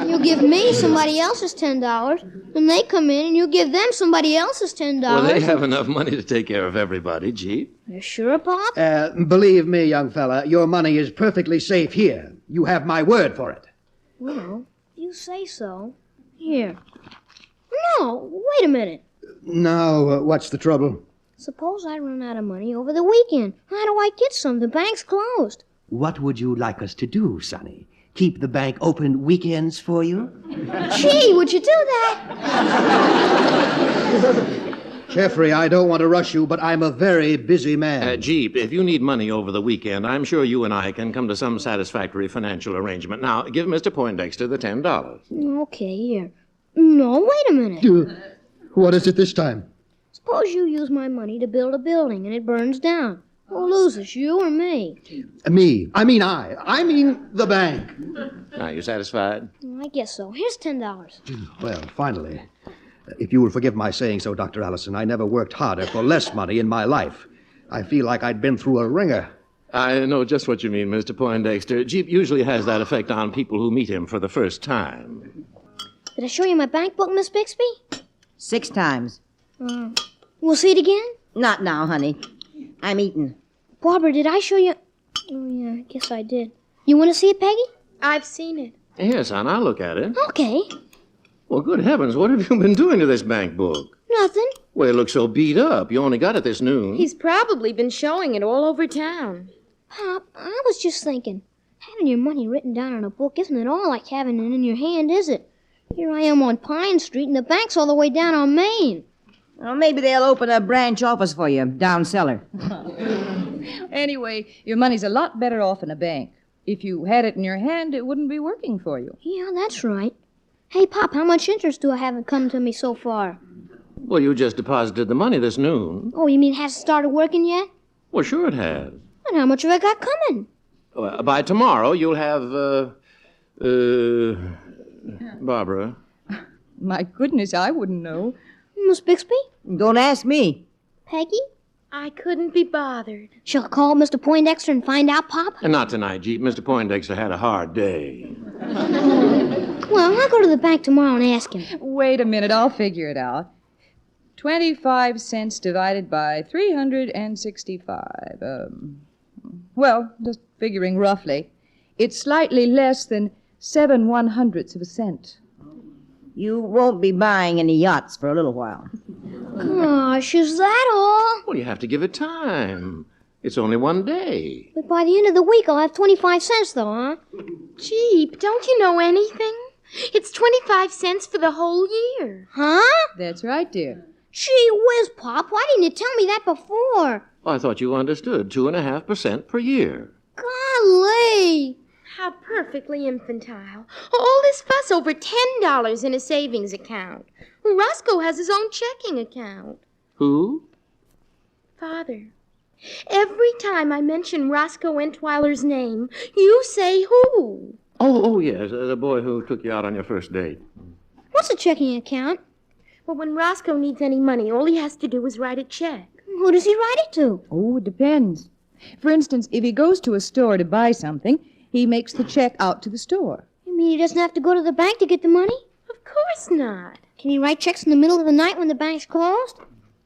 You give me somebody else's $10, and they come in and you give them somebody else's $10. Well, they have enough money to take care of everybody, Jeep. You sure, Pop? Believe me, young fella, your money is perfectly safe here. You have my word for it. Well, you say so. Here. No, wait a minute. Now, what's the trouble? Suppose I run out of money over the weekend. How do I get some? The bank's closed. What would you like us to do, Sonny? Keep the bank open weekends for you? Gee, would you do that? Jeffrey, I don't want to rush you, but I'm a very busy man. Jeep, if you need money over the weekend, I'm sure you and I can come to some satisfactory financial arrangement. Now, give Mr. Poindexter the $10. Okay, here. No, wait a minute. What is it this time? Suppose you use my money to build a building and it burns down. Who loses, you or me? Me. I mean the bank. Are you satisfied? I guess so. Here's $10. Well, finally. If you will forgive my saying so, Dr. Allison, I never worked harder for less money in my life. I feel like I'd been through a ringer. I know just what you mean, Mr. Poindexter. Jeep usually has that effect on people who meet him for the first time. Did I show you my bank book, Miss Bixby? 6 times. We'll see it again? Not now, honey. I'm eating. Barbara, did I show you? Oh, yeah, I guess I did. You want to see it, Peggy? I've seen it. Here, son, I'll look at it. Okay. Well, good heavens, what have you been doing to this bank book? Nothing. Well, it looks so beat up. You only got it this noon. He's probably been showing it all over town. Pop, I was just thinking, having your money written down on a book isn't at all like having it in your hand, is it? Here I am on Pine Street, and the bank's all the way down on Main. Well, maybe they'll open a branch office for you down cellar. Anyway, your money's a lot better off in a bank. If you had it in your hand, it wouldn't be working for you. Yeah, that's right. Hey, Pop, how much interest do I have come to me so far? Well, you just deposited the money this noon. Oh, you mean it hasn't started working yet? Well, sure it has. And how much have I got coming? Well, by tomorrow, you'll have, Barbara. My goodness, I wouldn't know. Miss Bixby? Don't ask me. Peggy? I couldn't be bothered. Shall I call Mr. Poindexter and find out, Pop? And not tonight, Jeep. Mr. Poindexter had a hard day. Well, I'll go to the bank tomorrow and ask him. Wait a minute, I'll figure it out. 25 cents divided by 365. Well, just figuring roughly. It's slightly less than 7/100ths of a cent. You won't be buying any yachts for a little while. Gosh, is that all? Well, you have to give it time. It's only one day. But by the end of the week, I'll have 25 cents, though, huh? Jeep, don't you know anything? It's 25 cents for the whole year. Huh? That's right, dear. Gee whiz, Pop, why didn't you tell me that before? I thought you understood. 2.5% per year. Golly! How perfectly infantile. All this fuss over $10 in a savings account. Roscoe has his own checking account. Who? Father, every time I mention Roscoe Entweiler's name, you say who? Oh, yes, the boy who took you out on your first date. What's a checking account? Well, when Roscoe needs any money, all he has to do is write a check. Who does he write it to? Oh, it depends. For instance, if he goes to a store to buy something, he makes the check out to the store. You mean he doesn't have to go to the bank to get the money? Of course not. Can he write checks in the middle of the night when the bank's closed?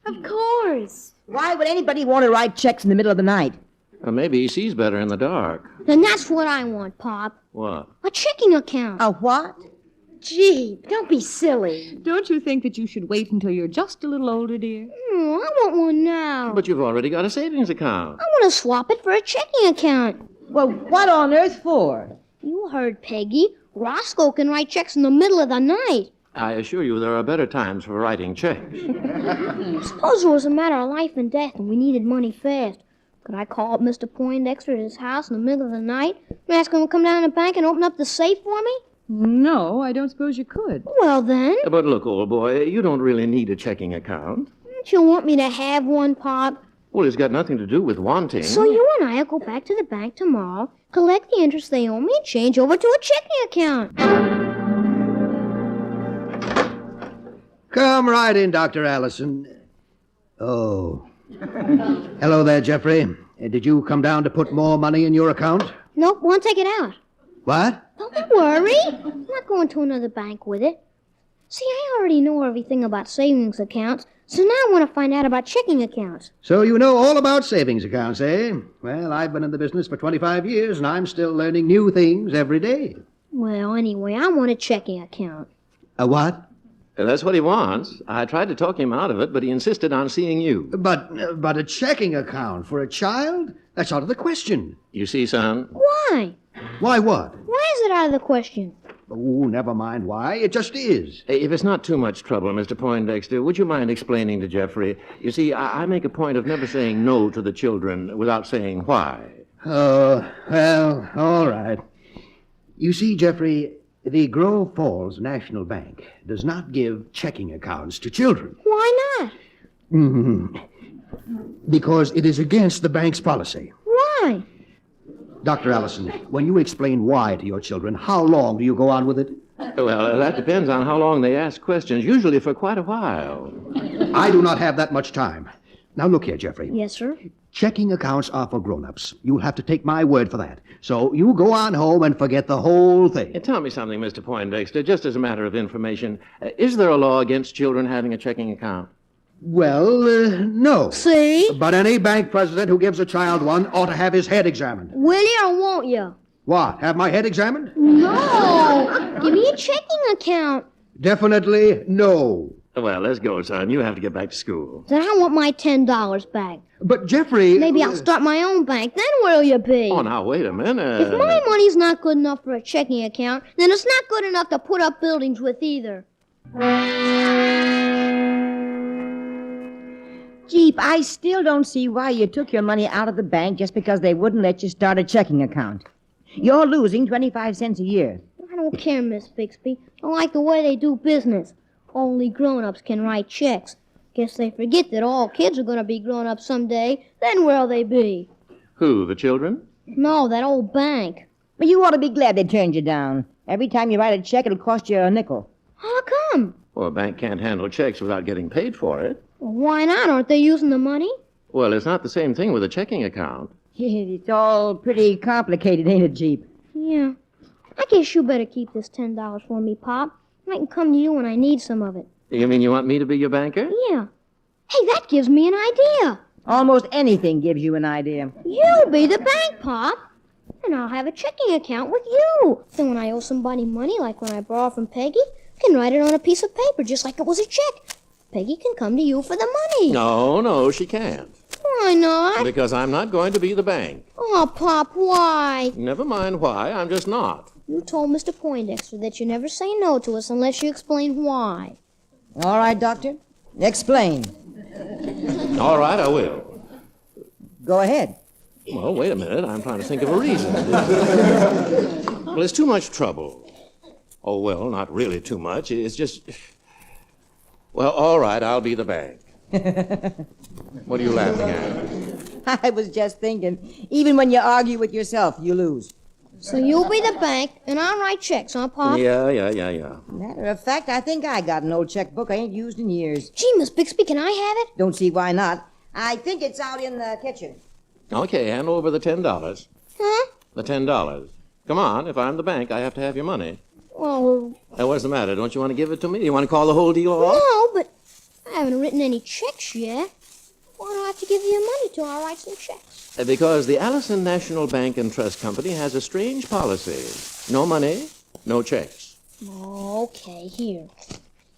Of course. Why would anybody want to write checks in the middle of the night? Well, maybe he sees better in the dark. Then that's what I want, Pop. What? A checking account. A what? Gee, don't be silly. Don't you think that you should wait until you're just a little older, dear? I want one now. But you've already got a savings account. I want to swap it for a checking account. Well, what on earth for? You heard Peggy. Roscoe can write checks in the middle of the night. I assure you there are better times for writing checks. Suppose it was a matter of life and death and we needed money fast. Could I call up Mr. Poindexter at his house in the middle of the night and ask him to come down to the bank and open up the safe for me? No, I don't suppose you could. Well, then. But look, old boy, you don't really need a checking account. Don't you want me to have one, Pop? Well, it's got nothing to do with wanting. So you and I will go back to the bank tomorrow, collect the interest they owe me, and change over to a checking account. Come right in, Dr. Allison. Oh. Hello there, Jeffrey. Did you come down to put more money in your account? Nope, won't take it out. What? Don't worry. I'm not going to another bank with it. See, I already know everything about savings accounts, so now I want to find out about checking accounts. So you know all about savings accounts, eh? Well, I've been in the business for 25 years, and I'm still learning new things every day. Well, anyway, I want a checking account. A what? That's what he wants. I tried to talk him out of it, but he insisted on seeing you. But a checking account for a child? That's out of the question. You see, son? Why? Why what? Why is it out of the question? Oh, never mind why. It just is. Hey, if it's not too much trouble, Mr. Poindexter, would you mind explaining to Jeffrey? You see, I make a point of never saying no to the children without saying why. Oh, well, all right. You see, Jeffrey, the Grove Falls National Bank does not give checking accounts to children. Why not? Because it is against the bank's policy. Why? Dr. Allison, when you explain why to your children, how long do you go on with it? Well, that depends on how long they ask questions, usually for quite a while. I do not have that much time. Now, look here, Jeffrey. Yes, sir? Checking accounts are for grown-ups. You'll have to take my word for that. So you go on home and forget the whole thing. Tell me something, Mr. Poindexter, just as a matter of information. Is there a law against children having a checking account? Well, no. See? But any bank president who gives a child one ought to have his head examined. Will you or won't you? What, have my head examined? No! Give me a checking account. Definitely no. Well, let's go, son. You have to get back to school. Then I want my $10 back. But, Jeffrey... Maybe I'll start my own bank. Then where'll you be? Oh, now, wait a minute. If my money's not good enough for a checking account, then it's not good enough to put up buildings with either. Jeep, I still don't see why you took your money out of the bank just because they wouldn't let you start a checking account. You're losing 25 cents a year. I don't care, Miss Bixby. I like the way they do business. Only grown-ups can write checks. Guess they forget that all kids are going to be grown-ups someday. Then where'll they be? Who, the children? No, that old bank. But you ought to be glad they turned you down. Every time you write a check, it'll cost you a nickel. How come? Well, a bank can't handle checks without getting paid for it. Well, why not? Aren't they using the money? Well, it's not the same thing with a checking account. It's all pretty complicated, ain't it, Jeep? Yeah. I guess you better keep this $10 for me, Pop. I can come to you when I need some of it. You mean you want me to be your banker? Yeah. Hey, that gives me an idea. Almost anything gives you an idea. You be the bank, Pop. And I'll have a checking account with you. Then when I owe somebody money, like when I borrow from Peggy, I can write it on a piece of paper just like it was a check. Peggy can come to you for the money. No, she can't. Why not? Because I'm not going to be the bank. Oh, Pop, why? Never mind why, I'm just not. You told Mr. Poindexter that you never say no to us unless you explain why. All right, Doctor. Explain. All right, I will. Go ahead. Well, wait a minute. I'm trying to think of a reason. Well, it's too much trouble. Oh, well, not really too much. It's just... Well, all right, I'll be the bank. What are you laughing at? I was just thinking, even when you argue with yourself, you lose. So you'll be the bank, and I'll write checks, huh, Pop? Yeah. Matter of fact, I think I got an old checkbook I ain't used in years. Gee, Miss Bixby, can I have it? Don't see why not. I think it's out in the kitchen. Okay, hand over the $10. Huh? The $10. Come on, if I'm the bank, I have to have your money. Well... What's the matter? Don't you want to give it to me? You want to call the whole deal off? No, but I haven't written any checks yet. Why do I have to give you your money till I write some checks? Because the Allison National Bank and Trust Company has a strange policy. No money, no checks. Okay, here.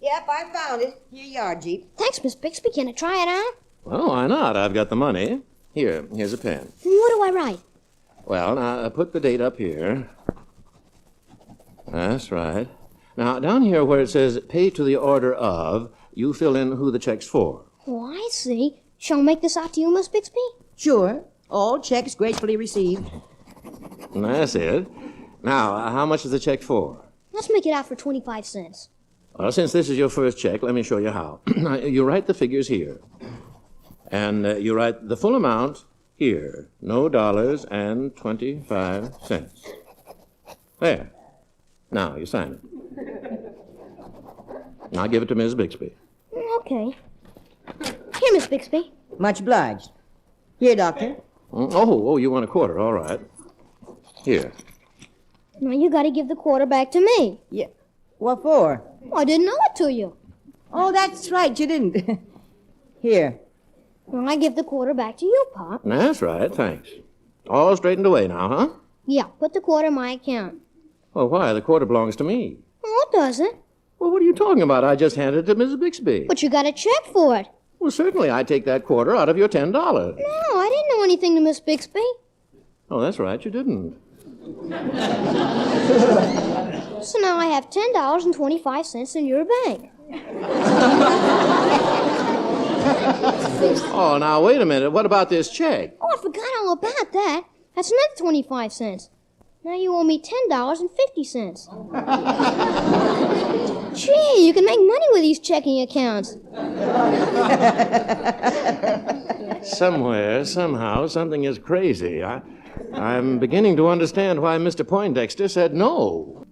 Yep, I found it. Here you are, Jeep. Thanks, Miss Bixby. Can I try it out? Well, why not? I've got the money. Here's a pen. What do I write? Well, now, put the date up here. That's right. Now, down here where it says pay to the order of, you fill in who the check's for. Oh, I see. Shall I make this out to you, Miss Bixby? Sure. All checks gratefully received. That's it. Now, how much is the check for? Let's make it out for 25 cents. Well, since this is your first check, let me show you how. Now, you write the figures here. And you write the full amount here. No dollars and 25 cents. There. Now, you sign it. Now, give it to Miss Bixby. Okay. Here, Miss Bixby. Much obliged. Here, Doctor. Oh, you want a quarter. All right. Here. Now you gotta give the quarter back to me. Yeah. What for? I didn't know it to you. Oh, that's right, you didn't. Here. Well, I give the quarter back to you, Pop. That's right, thanks. All straightened away now, huh? Yeah, put the quarter in my account. Well, why? The quarter belongs to me. Oh, it doesn't. Well, what are you talking about? I just handed it to Mrs. Bixby. But you got a check for it. Well, certainly I take that quarter out of your $10. No, I didn't know anything to Miss Bixby. Oh, that's right, you didn't. So now I have $10.25 in your bank. Oh, now, wait a minute. What about this check? Oh, I forgot all about that. That's another 25 cents. Now you owe me $10.50. Gee, you can make money with these checking accounts. Somewhere, somehow, something is crazy. I'm beginning to understand why Mr. Poindexter said no.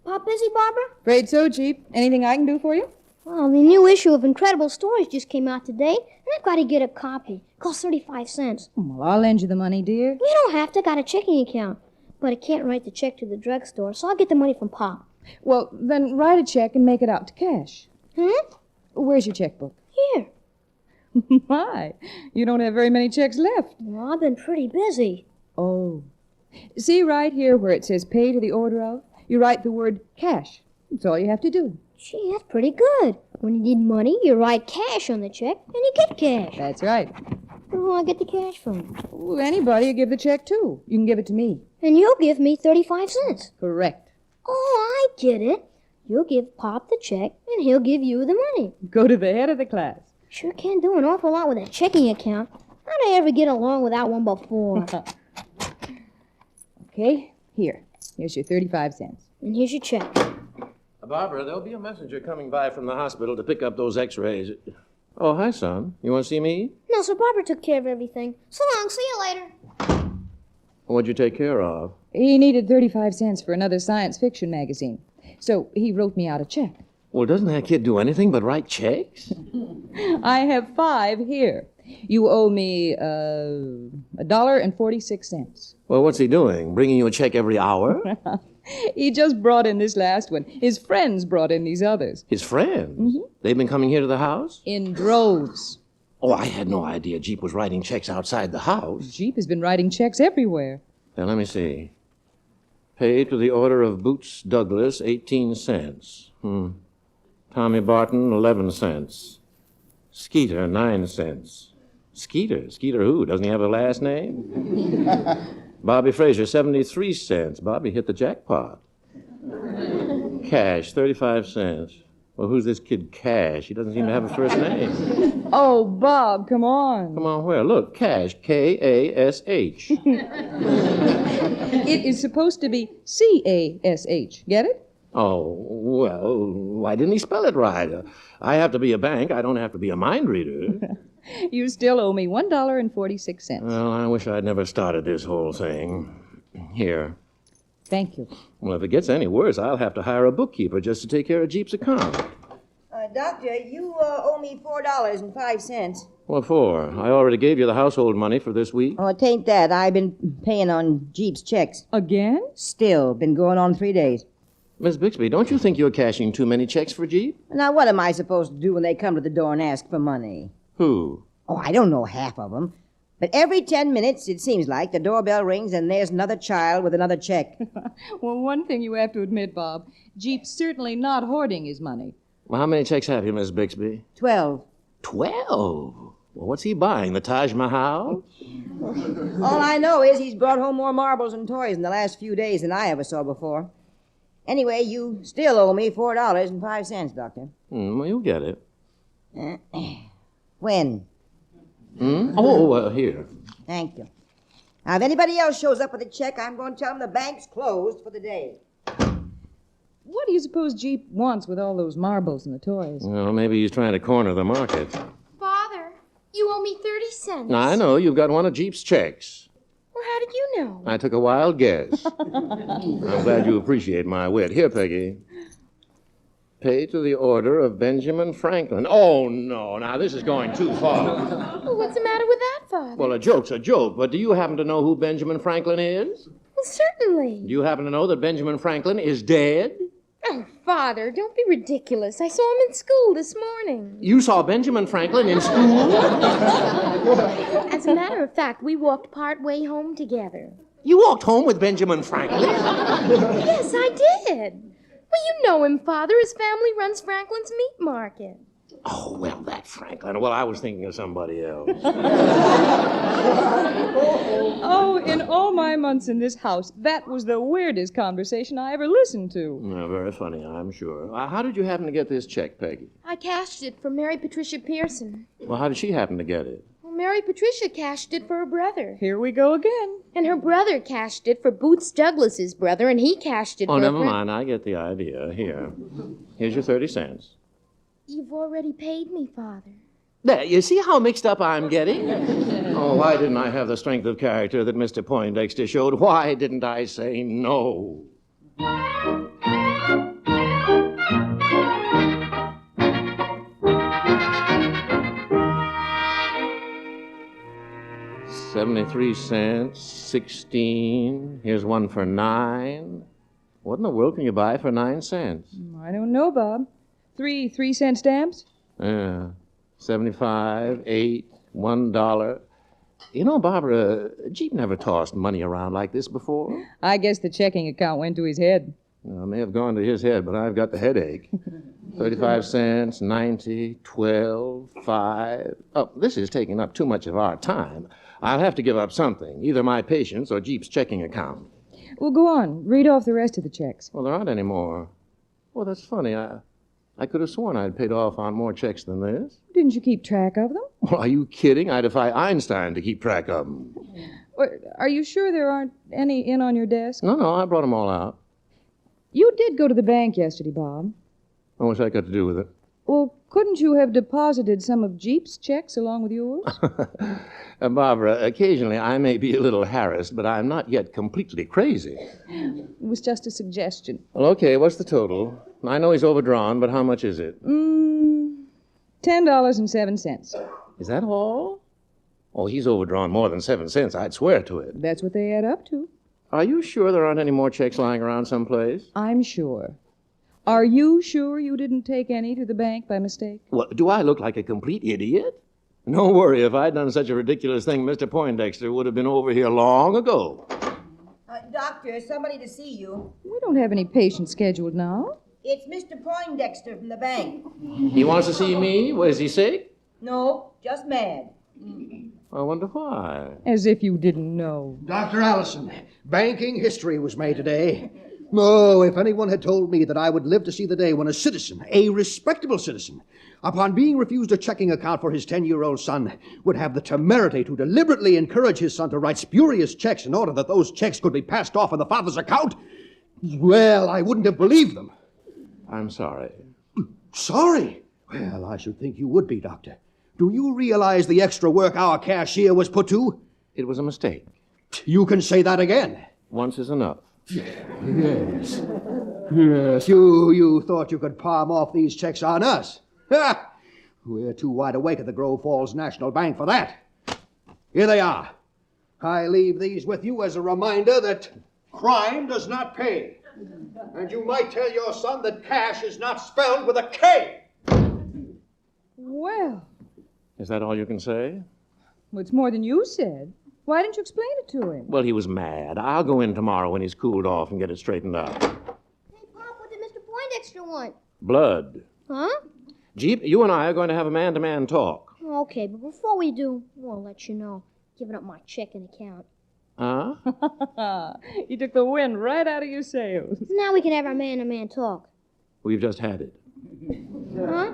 Pop busy, Barbara? Afraid so, Jeep. Anything I can do for you? Well, the new issue of Incredible Stories just came out today, and I've got to get a copy. It costs 35 cents. Well, I'll lend you the money, dear. You don't have to. Got a checking account. But I can't write the check to the drugstore, so I'll get the money from Pop. Well, then write a check and make it out to cash. Where's your checkbook? Here. My, you don't have very many checks left. Well, I've been pretty busy. Oh. See right here where it says pay to the order of? You write the word cash. That's all you have to do. Gee, that's pretty good. When you need money, you write cash on the check, and you get cash. That's right. Who do I get the cash from? Well, anybody you give the check to. You can give it to me. And you'll give me 35 cents. Correct. Oh, I get it. You'll give Pop the check, and he'll give you the money. Go to the head of the class. Sure can do an awful lot with a checking account. How'd I ever get along without one before? Okay, here. Here's your 35 cents. And here's your check. Barbara, there'll be a messenger coming by from the hospital to pick up those x-rays. Oh, hi, son. You want to see me? No, so Barbara took care of everything. So long. See you later. What'd you take care of? He needed 35 cents for another science fiction magazine. So he wrote me out a check. Well, doesn't that kid do anything but write checks? I have 5 here. You owe me $1.46. Well, what's he doing? Bringing you a check every hour? He just brought in this last one. His friends brought in these others. His friends? They've been coming here to the house? In droves. Oh, I had no idea Jeep was writing checks outside the house. Jeep has been writing checks everywhere. Now, let me see. Paid to the order of Boots Douglas, 18 cents. Tommy Barton, 11 cents. Skeeter, 9 cents. Skeeter? Skeeter who? Doesn't he have a last name? Bobby Frazier, 73 cents. Bobby hit the jackpot. Cash, 35 cents. Well, who's this kid Cash? He doesn't seem to have a first name. Oh, Bob, come on. Come on, where? Look, Cash, K-A-S-H. It is supposed to be C-A-S-H. Get it? Oh, well, why didn't he spell it right? I have to be a bank. I don't have to be a mind reader. You still owe me $1.46. Well, I wish I'd never started this whole thing. Here. Thank you. Well, if it gets any worse, I'll have to hire a bookkeeper just to take care of Jeep's account. Doctor, you owe me $4.05. What for? I already gave you the household money for this week. Oh, it ain't that. I've been paying on Jeep's checks. Again? Still. Been going on 3 days. Miss Bixby, don't you think you're cashing too many checks for Jeep? Now, what am I supposed to do when they come to the door and ask for money? Who? Oh, I don't know half of them. But every 10 minutes, it seems like, the doorbell rings and there's another child with another check. Well, one thing you have to admit, Bob, Jeep's certainly not hoarding his money. Well, how many checks have you, Miss Bixby? 12. 12? Well, what's he buying, the Taj Mahal? All I know is he's brought home more marbles and toys in the last few days than I ever saw before. Anyway, you still owe me $4.05, Doctor. Well, you'll get it. When? Here. Thank you. Now, if anybody else shows up with a check, I'm going to tell them the bank's closed for the day. What do you suppose Jeep wants with all those marbles and the toys? Well, maybe he's trying to corner the market. Father, you owe me 30 cents. Now, I know you've got one of Jeep's checks. Well, how did you know? I took a wild guess. I'm glad you appreciate my wit. Here, Peggy. Pay to the order of Benjamin Franklin. Oh, no. Now, this is going too far. Well, what's the matter with that, Father? Well, a joke's a joke, but do you happen to know who Benjamin Franklin is? Well, certainly. Do you happen to know that Benjamin Franklin is dead? Oh, Father, don't be ridiculous. I saw him in school this morning. You saw Benjamin Franklin in school? As a matter of fact, we walked part way home together. You walked home with Benjamin Franklin? Yes, I did. Well, you know him, Father. His family runs Franklin's meat market. Oh, well, that Franklin. Well, I was thinking of somebody else. Oh, in all my months in this house, that was the weirdest conversation I ever listened to. No, very funny, I'm sure. How did you happen to get this check, Peggy? I cashed it for Mary Patricia Pearson. Well, how did she happen to get it? Well, Mary Patricia cashed it for her brother. Here we go again. And her brother cashed it for Boots Douglas's brother, and he cashed it for... Oh, never mind. I get the idea. Here's your 30 cents. You've already paid me, Father. There, you see how mixed up I'm getting? Oh, why didn't I have the strength of character that Mr. Poindexter showed? Why didn't I say no? $0.73, 16. Here's one for 9. What in the world can you buy for 9 cents? I don't know, Bob. 3-cent stamps? Yeah. 75, 8, $1. You know, Barbara, Jeep never tossed money around like this before. I guess the checking account went to his head. Well, it may have gone to his head, but I've got the headache. 35 cents, 90, 12, 5. Oh, this is taking up too much of our time. I'll have to give up something, either my patience or Jeep's checking account. Well, go on. Read off the rest of the checks. Well, there aren't any more. Well, that's funny. I could have sworn I'd paid off on more checks than this. Didn't you keep track of them? Well, are you kidding? I defy Einstein to keep track of them. Are you sure there aren't any in on your desk? No, I brought them all out. You did go to the bank yesterday, Bob. What's that got to do with it? Well, couldn't you have deposited some of Jeep's checks along with yours? Barbara, occasionally I may be a little harassed, but I'm not yet completely crazy. It was just a suggestion. Well, okay, what's the total? I know he's overdrawn, but how much is it? $10.07. Is that all? Oh, he's overdrawn more than 7 cents. I'd swear to it. That's what they add up to. Are you sure there aren't any more checks lying around someplace? I'm sure. Are you sure you didn't take any to the bank by mistake? Well, do I look like a complete idiot? Don't worry, if I'd done such a ridiculous thing, Mr. Poindexter would have been over here long ago. Doctor, somebody to see you. We don't have any patients scheduled now. It's Mr. Poindexter from the bank. He wants to see me? Was he sick? No, just mad. I wonder why. As if you didn't know. Dr. Allison, banking history was made today. Oh, if anyone had told me that I would live to see the day when a citizen, a respectable citizen, upon being refused a checking account for his 10-year-old son, would have the temerity to deliberately encourage his son to write spurious checks in order that those checks could be passed off on the father's account, well, I wouldn't have believed them. I'm sorry. Sorry? Well, I should think you would be, Doctor. Do you realize the extra work our cashier was put to? It was a mistake. You can say that again. Once is enough. Yes. Yes, you thought you could palm off these checks on us. Ha! We're too wide awake at the Grove Falls National Bank for that. Here they are. I leave these with you as a reminder that crime does not pay. And you might tell your son that cash is not spelled with a K. Well. Is that all you can say? Well, it's more than you said. Why didn't you explain it to him? Well, he was mad. I'll go in tomorrow when he's cooled off and get it straightened out. Hey, Pop, what did Mr. Poindexter want? Blood. Huh? Jeep, you and I are going to have a man-to-man talk. Okay, but before we do, I'll let you know. Giving up my checking account. Huh? You took the wind right out of your sails. Now we can have our man-to-man talk. We've just had it. Huh?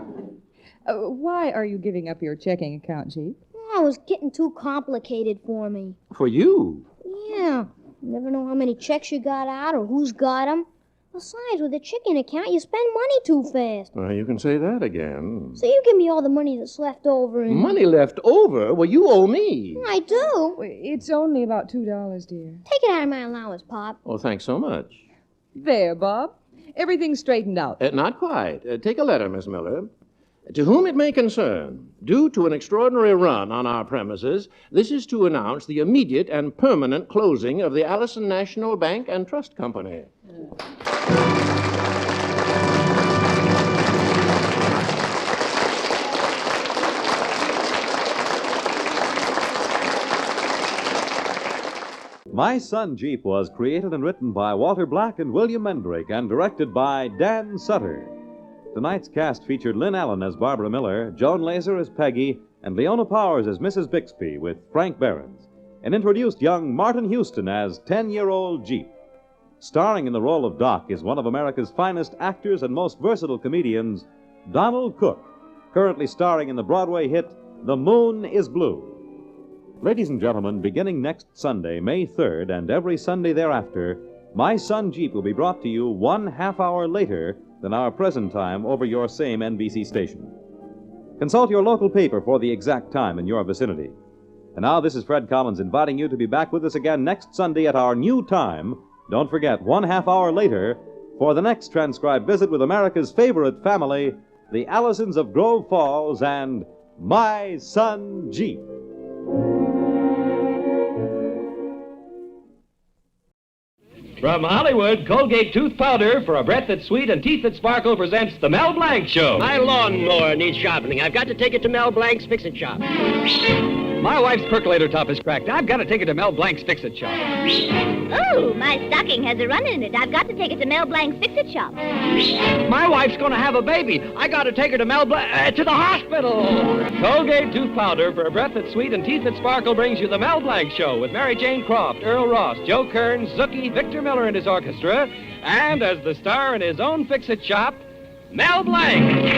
Why are you giving up your checking account, Jeep? I now is getting too complicated for me. For you? Yeah. You never know how many checks you got out or who's got them. Besides, with a checking account, you spend money too fast. Well, you can say that again. So you give me all the money that's left over and... Money left over? Well, you owe me. I do. It's only about $2, dear. Take it out of my allowance, Pop. Oh, thanks so much. There, Bob. Everything's straightened out. Not quite. Take a letter, Miss Miller. To whom it may concern, due to an extraordinary run on our premises, this is to announce the immediate and permanent closing of the Allison National Bank and Trust Company. My Son Jeep was created and written by Walter Black and William Mendrake and directed by Dan Sutter. Tonight's cast featured Lynn Allen as Barbara Miller, Joan Laser as Peggy, and Leona Powers as Mrs. Bixby with Frank Behrens, and introduced young Martin Houston as 10-year-old Jeep. Starring in the role of Doc is one of America's finest actors and most versatile comedians, Donald Cook, currently starring in the Broadway hit The Moon is Blue. Ladies and gentlemen, beginning next Sunday, May 3rd, and every Sunday thereafter, My Son Jeep will be brought to you 1/2 hour later than our present time over your same NBC station. Consult your local paper for the exact time in your vicinity. And now this is Fred Collins inviting you to be back with us again next Sunday at our new time. Don't forget, 1/2 hour later, for the next transcribed visit with America's favorite family, the Allisons of Grove Falls and My Son Jeep. From Hollywood, Colgate Tooth Powder for a breath that's sweet and teeth that sparkle presents The Mel Blanc Show. My lawnmower needs sharpening. I've got to take it to Mel Blanc's Fix-It Shop. My wife's percolator top is cracked. I've got to take it to Mel Blanc's Fix-It Shop. Oh, my stocking has a run in it. I've got to take it to Mel Blanc's Fix-It Shop. My wife's going to have a baby. I got to take her to Mel Blanc to the hospital. Colgate Tooth Powder for a breath that's sweet and teeth that sparkle brings you The Mel Blanc Show with Mary Jane Croft, Earl Ross, Joe Kearns, Zookie, Victor Miller and his orchestra, and as the star in his own Fix-It Shop, Mel Blanc.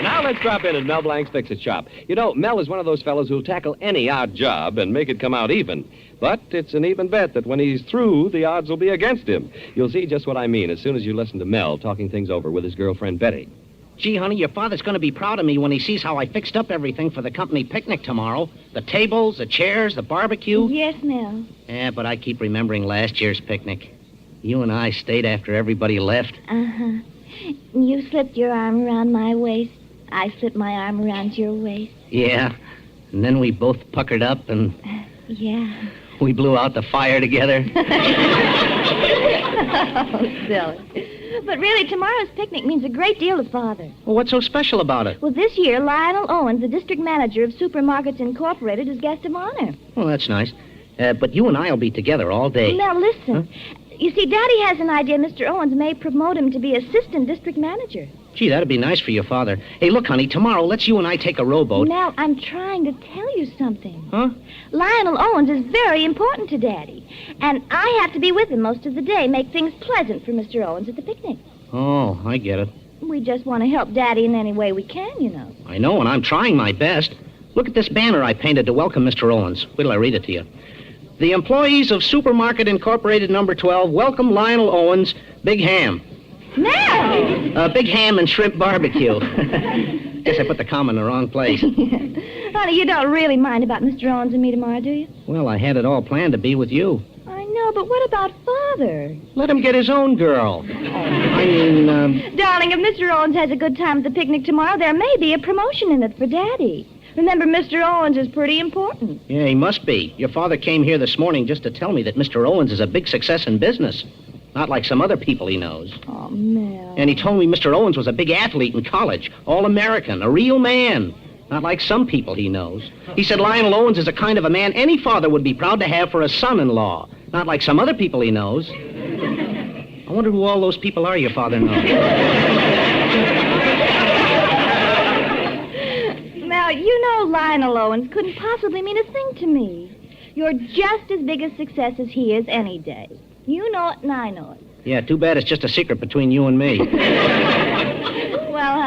Now let's drop in at Mel Blanc's Fix-It Shop. You know, Mel is one of those fellows who'll tackle any odd job and make it come out even. But it's an even bet that when he's through, the odds will be against him. You'll see just what I mean as soon as you listen to Mel talking things over with his girlfriend, Betty. Gee, honey, your father's going to be proud of me when he sees how I fixed up everything for the company picnic tomorrow. The tables, the chairs, the barbecue. Yes, Mel. Yeah, but I keep remembering last year's picnic. You and I stayed after everybody left. Uh-huh. You slipped your arm around my waist. I slipped my arm around your waist. Yeah, and then we both puckered up and... Yeah. We blew out the fire together. Oh, silly. But really, tomorrow's picnic means a great deal to Father. Well, what's so special about it? Well, this year, Lionel Owens, the district manager of Supermarkets Incorporated, is guest of honor. Well, that's nice. But you and I will be together all day. Now, listen. Huh? You see, Daddy has an idea Mr. Owens may promote him to be assistant district manager. Gee, that'd be nice for your father. Hey, look, honey, tomorrow, let's you and I take a rowboat. Now, I'm trying to tell you something. Huh? Lionel Owens is very important to Daddy. And I have to be with him most of the day, make things pleasant for Mr. Owens at the picnic. Oh, I get it. We just want to help Daddy in any way we can, you know. I know, and I'm trying my best. Look at this banner I painted to welcome Mr. Owens. Wait till I read it to you. The employees of Supermarket Incorporated number 12 welcome Lionel Owens, Big Ham. Mel! Big Ham and Shrimp Barbecue. Guess I put the comma in the wrong place. Honey, you don't really mind about Mr. Owens and me tomorrow, do you? Well, I had it all planned to be with you. I know, but what about Father? Let him get his own girl. I mean, Darling, if Mr. Owens has a good time at the picnic tomorrow, there may be a promotion in it for Daddy. Remember, Mr. Owens is pretty important. Yeah, he must be. Your father came here this morning just to tell me that Mr. Owens is a big success in business. Not like some other people he knows. Oh, Mel. And he told me Mr. Owens was a big athlete in college, all-American, a real man. Not like some people he knows. He said Lionel Owens is a kind of a man any father would be proud to have for a son-in-law. Not like some other people he knows. I wonder who all those people are your father knows. Now, you know Lionel Owens couldn't possibly mean a thing to me. You're just as big a success as he is any day. You know it and I know it. Yeah, too bad it's just a secret between you and me. Well,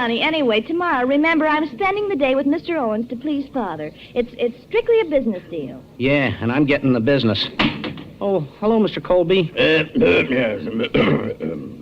honey. Anyway, tomorrow, remember, I'm spending the day with Mr. Owens to please Father. It's strictly a business deal. Yeah, and I'm getting the business. Oh, hello, Mr. Colby.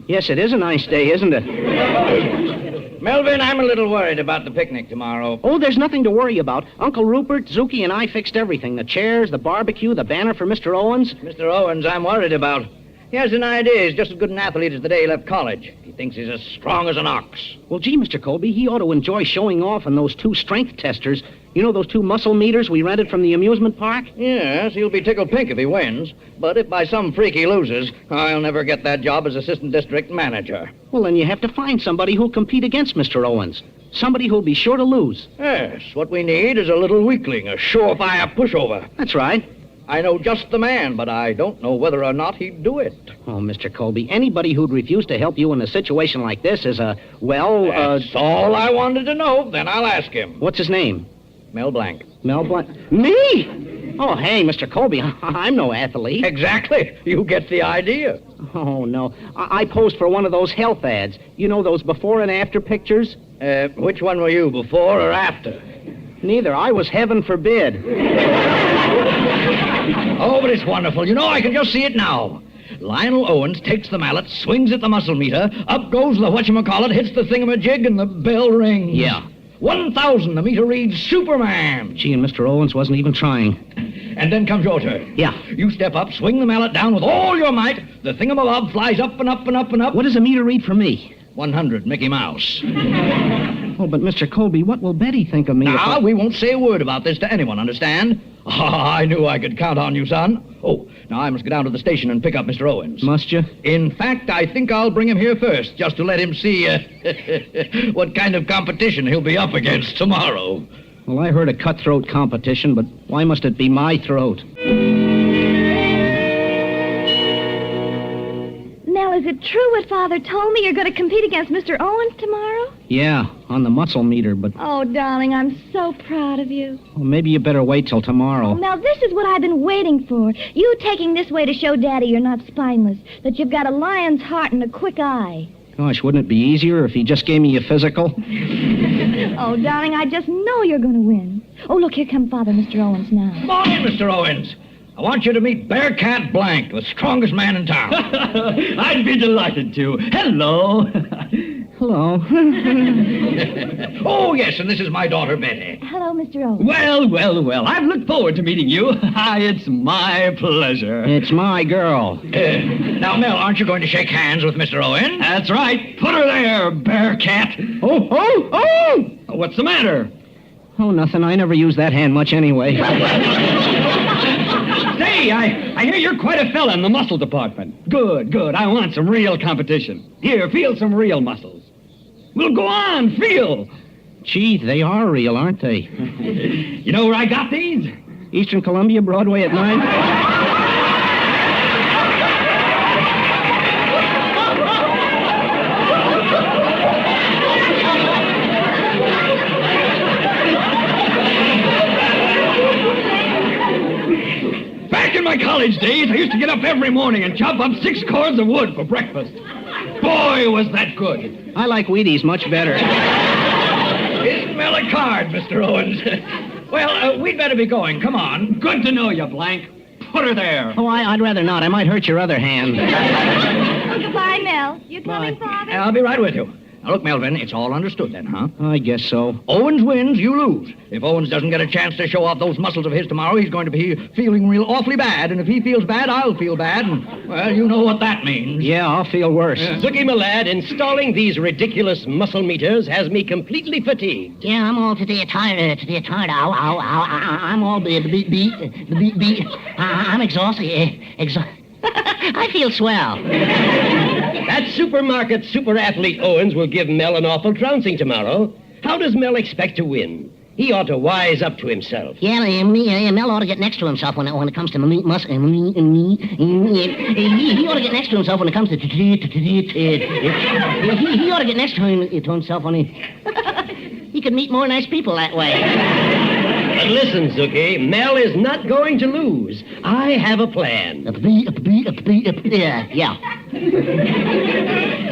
Yes, it is a nice day, isn't it? Melvin, I'm a little worried about the picnic tomorrow. Oh, there's nothing to worry about. Uncle Rupert, Zuki, and I fixed everything. The chairs, the barbecue, the banner for Mr. Owens. Mr. Owens, I'm worried about. He has an idea. He's just as good an athlete as the day he left college. He thinks he's as strong as an ox. Well, gee, Mr. Colby, he ought to enjoy showing off on those 2 strength testers. You know those 2 muscle meters we rented from the amusement park? Yes, he'll be tickled pink if he wins. But if by some freak he loses, I'll never get that job as assistant district manager. Well, then you have to find somebody who'll compete against Mr. Owens. Somebody who'll be sure to lose. Yes, what we need is a little weakling, a surefire pushover. That's right. I know just the man, but I don't know whether or not he'd do it. Oh, Mr. Colby, anybody who'd refuse to help you in a situation like this is a, well, That's all I wanted to know. Then I'll ask him. What's his name? Mel Blanc. Mel Blanc? Me? Oh, hey, Mr. Colby, I'm no athlete. Exactly. You get the idea. Oh, no. I posed for one of those health ads. You know those before and after pictures? Which one were you, before or after? Neither. I was heaven forbid. Oh, but it's wonderful. You know, I can just see it now. Lionel Owens takes the mallet, swings at the muscle meter, up goes the whatchamacallit, hits the thingamajig, and the bell rings. Yeah. 1,000. The meter reads Superman. Gee, and Mr. Owens wasn't even trying. And then comes your turn. Yeah. You step up, swing the mallet down with all your might. The thingamabob flies up and up and up and up. What does the meter read for me? 100, Mickey Mouse. Oh, but Mr. Colby, what will Betty think of me? Now, we won't say a word about this to anyone, understand? I knew I could count on you, son. Oh, now I must go down to the station and pick up Mr. Owens. Must you? In fact, I think I'll bring him here first, just to let him see what kind of competition he'll be up against tomorrow. Well, I heard a cutthroat competition, but why must it be my throat? Mel, is it true what Father told me? You're going to compete against Mr. Owens tomorrow? Yeah, on the muscle meter, but... Oh, darling, I'm so proud of you. Well, maybe you better wait till tomorrow. Oh, Mel, this is what I've been waiting for. You taking this way to show Daddy you're not spineless, that you've got a lion's heart and a quick eye. Gosh, wouldn't it be easier if he just gave me a physical? Oh, darling, I just know you're going to win. Oh, look, here comes Father, Mr. Owens, now. Come on in, Mr. Owens. I want you to meet Bearcat Blanc, the strongest man in town. I'd be delighted to. Hello. Hello. Oh, yes, and this is my daughter, Betty. Hello, Mr. Owens. Well. I've looked forward to meeting you. It's my pleasure. It's my girl. Now, Mel, aren't you going to shake hands with Mr. Owens? That's right. Put her there, Bearcat. Oh! What's the matter? Oh, nothing. I never use that hand much anyway. Say, I hear you're quite a fella in the muscle department. Good. I want some real competition. Here, feel some real muscles. Well, go on, feel. Gee, they are real, aren't they? You know where I got these? Eastern Columbia, Broadway at 9. Back in my college days, I used to get up every morning and chop up 6 cords of wood for breakfast. Boy, was that good. I like Wheaties much better. Smell a card, Mr. Owens. Well, we'd better be going. Come on. Good to know you, Blanc. Put her there. Oh, I'd rather not. I might hurt your other hand. Goodbye, Mel. You coming, Father? I'll be right with you. Now, look, Melvin, it's all understood then, huh? I guess so. Owens wins, you lose. If Owens doesn't get a chance to show off those muscles of his tomorrow, he's going to be feeling real awfully bad. And if he feels bad, I'll feel bad. And, well, you know what that means. Yeah, I'll feel worse. Zookie, my lad, installing these ridiculous muscle meters has me completely fatigued. Yeah, I'm all tired. Ow. I'm all beat. I'm exhausted. I feel swell. That supermarket super athlete Owens will give Mel an awful trouncing tomorrow. How does Mel expect to win? He ought to wise up to himself. Yeah, Mel ought to get next to himself when it comes to muscle. He ought to get next to himself when it comes to. He ought to get next to himself when he could meet more nice people that way. But listen, Zookie, Mel is not going to lose. I have a plan. Yeah.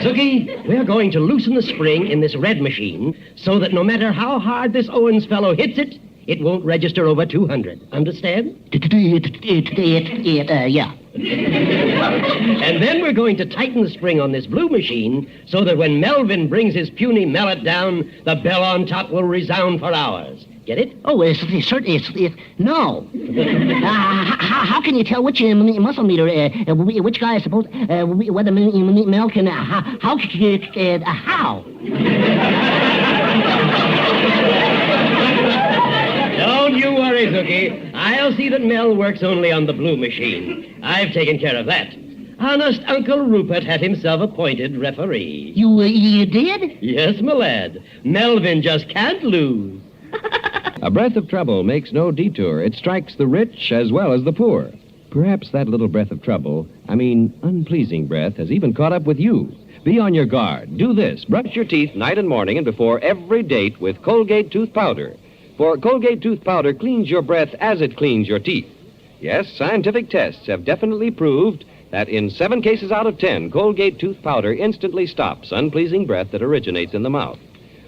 Zookie, we're going to loosen the spring in this red machine so that no matter how hard this Owens fellow hits it, it won't register over 200. Understand? Yeah. And then we're going to tighten the spring on this blue machine so that when Melvin brings his puny mallet down, the bell on top will resound for hours. Get it? Oh, certainly. No. How can you tell which muscle meter, which guy is supposed, whether Mel can, how? Don't you worry, Zookie. I'll see that Mel works only on the blue machine. I've taken care of that. Honest Uncle Rupert had himself appointed referee. You did? Yes, my lad. Melvin just can't lose. A breath of trouble makes no detour. It strikes the rich as well as the poor. Perhaps that little breath of trouble, unpleasing breath, has even caught up with you. Be on your guard. Do this. Brush your teeth night and morning and before every date with Colgate tooth powder. For Colgate tooth powder cleans your breath as it cleans your teeth. Yes, scientific tests have definitely proved that in 7 cases out of 10, Colgate tooth powder instantly stops unpleasing breath that originates in the mouth.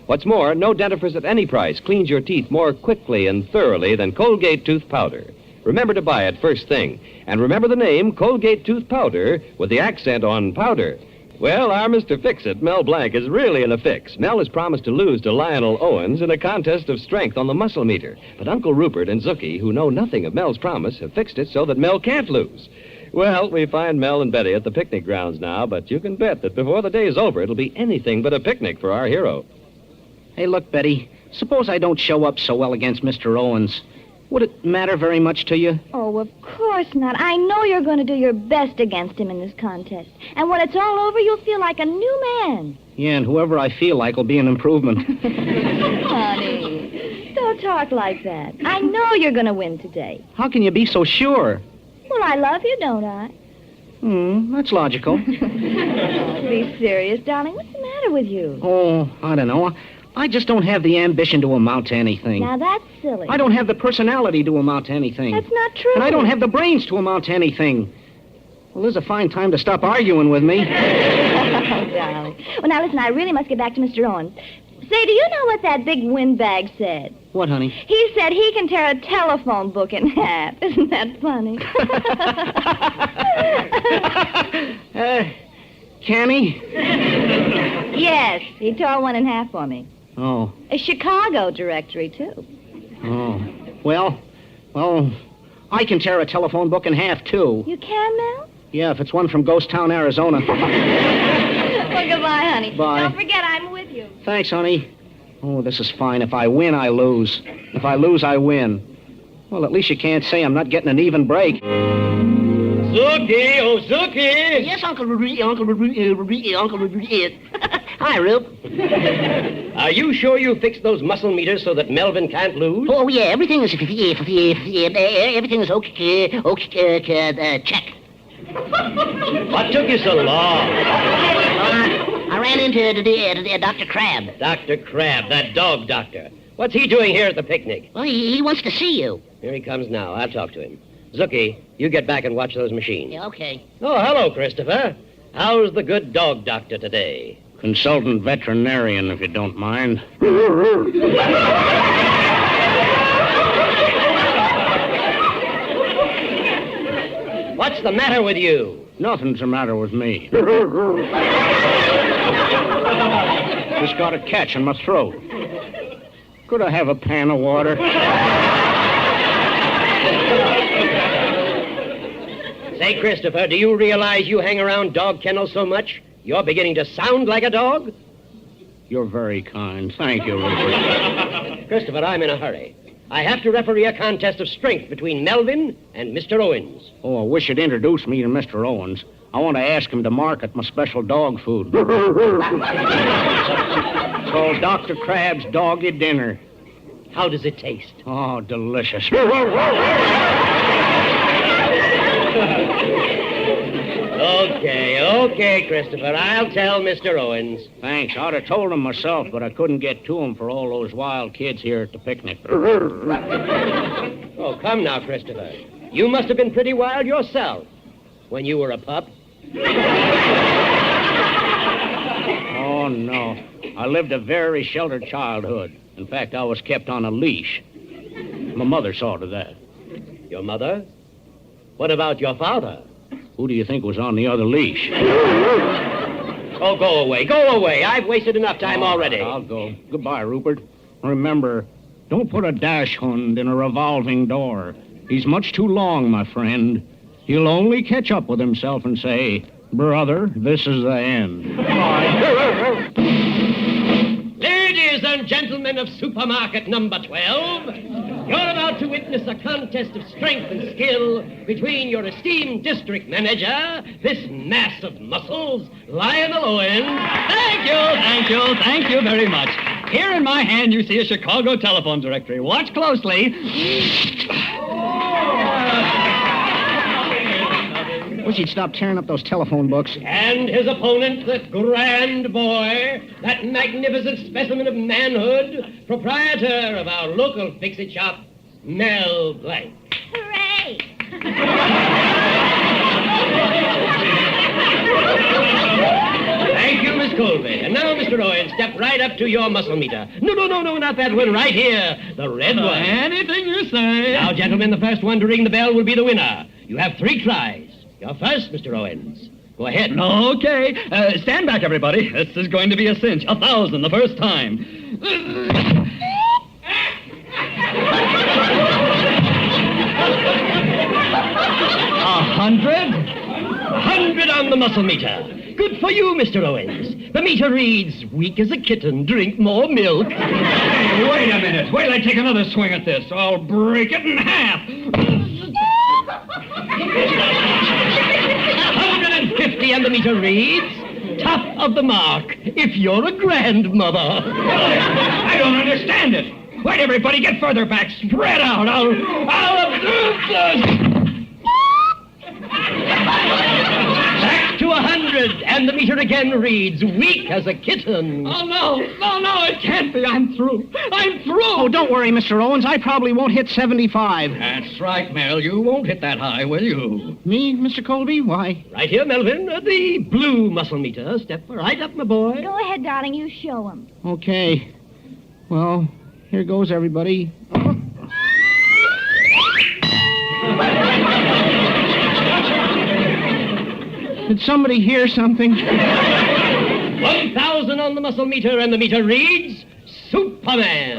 What's more, no dentifrice at any price cleans your teeth more quickly and thoroughly than Colgate tooth powder. Remember to buy it first thing. And remember the name Colgate tooth powder with the accent on powder. Well, our Mr. Fix-It, Mel Blanc, is really in a fix. Mel has promised to lose to Lionel Owens in a contest of strength on the muscle meter. But Uncle Rupert and Zookie, who know nothing of Mel's promise, have fixed it so that Mel can't lose. Well, we find Mel and Betty at the picnic grounds now, but you can bet that before the day's over, it'll be anything but a picnic for our hero. Hey, look, Betty. Suppose I don't show up so well against Mr. Owens. Would it matter very much to you? Oh, of course not. I know you're going to do your best against him in this contest. And when it's all over, you'll feel like a new man. Yeah, and whoever I feel like will be an improvement. Honey, don't talk like that. I know you're going to win today. How can you be so sure? Well, I love you, don't I? That's logical. Oh, be serious, darling. What's the matter with you? Oh, I don't know. I just don't have the ambition to amount to anything. Now, that's silly. I don't have the personality to amount to anything. That's not true. And I don't have the brains to amount to anything. Well, this is a fine time to stop arguing with me. Oh, darling. Well, now, listen, I really must get back to Mr. Owens. Say, do you know what that big windbag said? What, honey? He said he can tear a telephone book in half. Isn't that funny? Can he? Yes, he tore one in half for me. Oh. A Chicago directory, too. Oh. Well, I can tear a telephone book in half, too. You can, Mel? Yeah, if it's one from Ghost Town, Arizona. Well, goodbye, honey. Bye. Don't forget, I'm with you. Thanks, honey. Oh, this is fine. If I win, I lose. If I lose, I win. Well, at least you can't say I'm not getting an even break. Zookie, oh, Zookie! Yes, Uncle Ruby. Hi, Rube. Are you sure you fixed those muscle meters so that Melvin can't lose? Oh, yeah, everything is okay. Check. What took you so long? I ran into Dr. Crab. Dr. Crab, that dog doctor. What's he doing here at the picnic? Well, he wants to see you. Here he comes now. I'll talk to him. Zookie, you get back and watch those machines. Yeah, okay. Oh, hello, Christopher. How's the good dog doctor today? Consultant veterinarian, if you don't mind. What's the matter with you? Nothing's the matter with me. Just got a catch in my throat. Could I have a pan of water? Say, Christopher, do you realize you hang around dog kennels so much, you're beginning to sound like a dog? You're very kind. Thank you, Rupert. Christopher, I'm in a hurry. I have to referee a contest of strength between Melvin and Mr. Owens. Oh, I wish you'd introduce me to Mr. Owens. I want to ask him to market my special dog food. It's called Dr. Crab's Doggy Dinner. How does it taste? Oh, delicious. Okay, Christopher. I'll tell Mr. Owens. Thanks. I'd have told him myself, but I couldn't get to him for all those wild kids here at the picnic. Oh, come now, Christopher. You must have been pretty wild yourself when you were a pup. no. I lived a very sheltered childhood. In fact, I was kept on a leash. My mother saw to that. Your mother? What about your father? Who do you think was on the other leash? Oh, go away. Go away. I've wasted enough time already. I'll go. Goodbye, Rupert. Remember, don't put a dash hund in a revolving door. He's much too long, my friend. He'll only catch up with himself and say, brother, this is the end. Ladies and gentlemen of supermarket number 12, you're about to witness a contest of strength and skill between your esteemed district manager, this mass of muscles, Lionel Owens. Thank you very much. Here in my hand you see a Chicago telephone directory. Watch closely. Wish he'd stop tearing up those telephone books. And his opponent, the grand boy, that magnificent specimen of manhood, proprietor of our local fix-it shop, Mel Blanc. Hooray! Thank you, Miss Colby. And now, Mr. Owens, step right up to your muscle meter. No, not that one, right here. The red one. Anything you say. Now, gentlemen, the first one to ring the bell will be the winner. You have 3 tries. You're first, Mr. Owens. Go ahead. Okay. Stand back, everybody. This is going to be a cinch. 1,000 the first time. 100. 100 on the muscle meter. Good for you, Mr. Owens. The meter reads, weak as a kitten, drink more milk. Hey, wait a minute. Wait till I take another swing at this. I'll break it in half. 150 and the meter reads, top of the mark, if you're a grandmother. I don't understand it. Wait, everybody, get further back. Spread out. Back to 100, and the meter again reads, weak as a kitten. Oh, no, it can't be. I'm through. Oh, don't worry, Mr. Owens. I probably won't hit 75. That's right, Mel. You won't hit that high, will you? Me, Mr. Colby? Why? Right here, Melvin, the blue muscle meter. Step right up, my boy. Go ahead, darling. You show him. Okay. Well, here goes, everybody. Did somebody hear something? 1,000 on the muscle meter, and the meter reads, Superman.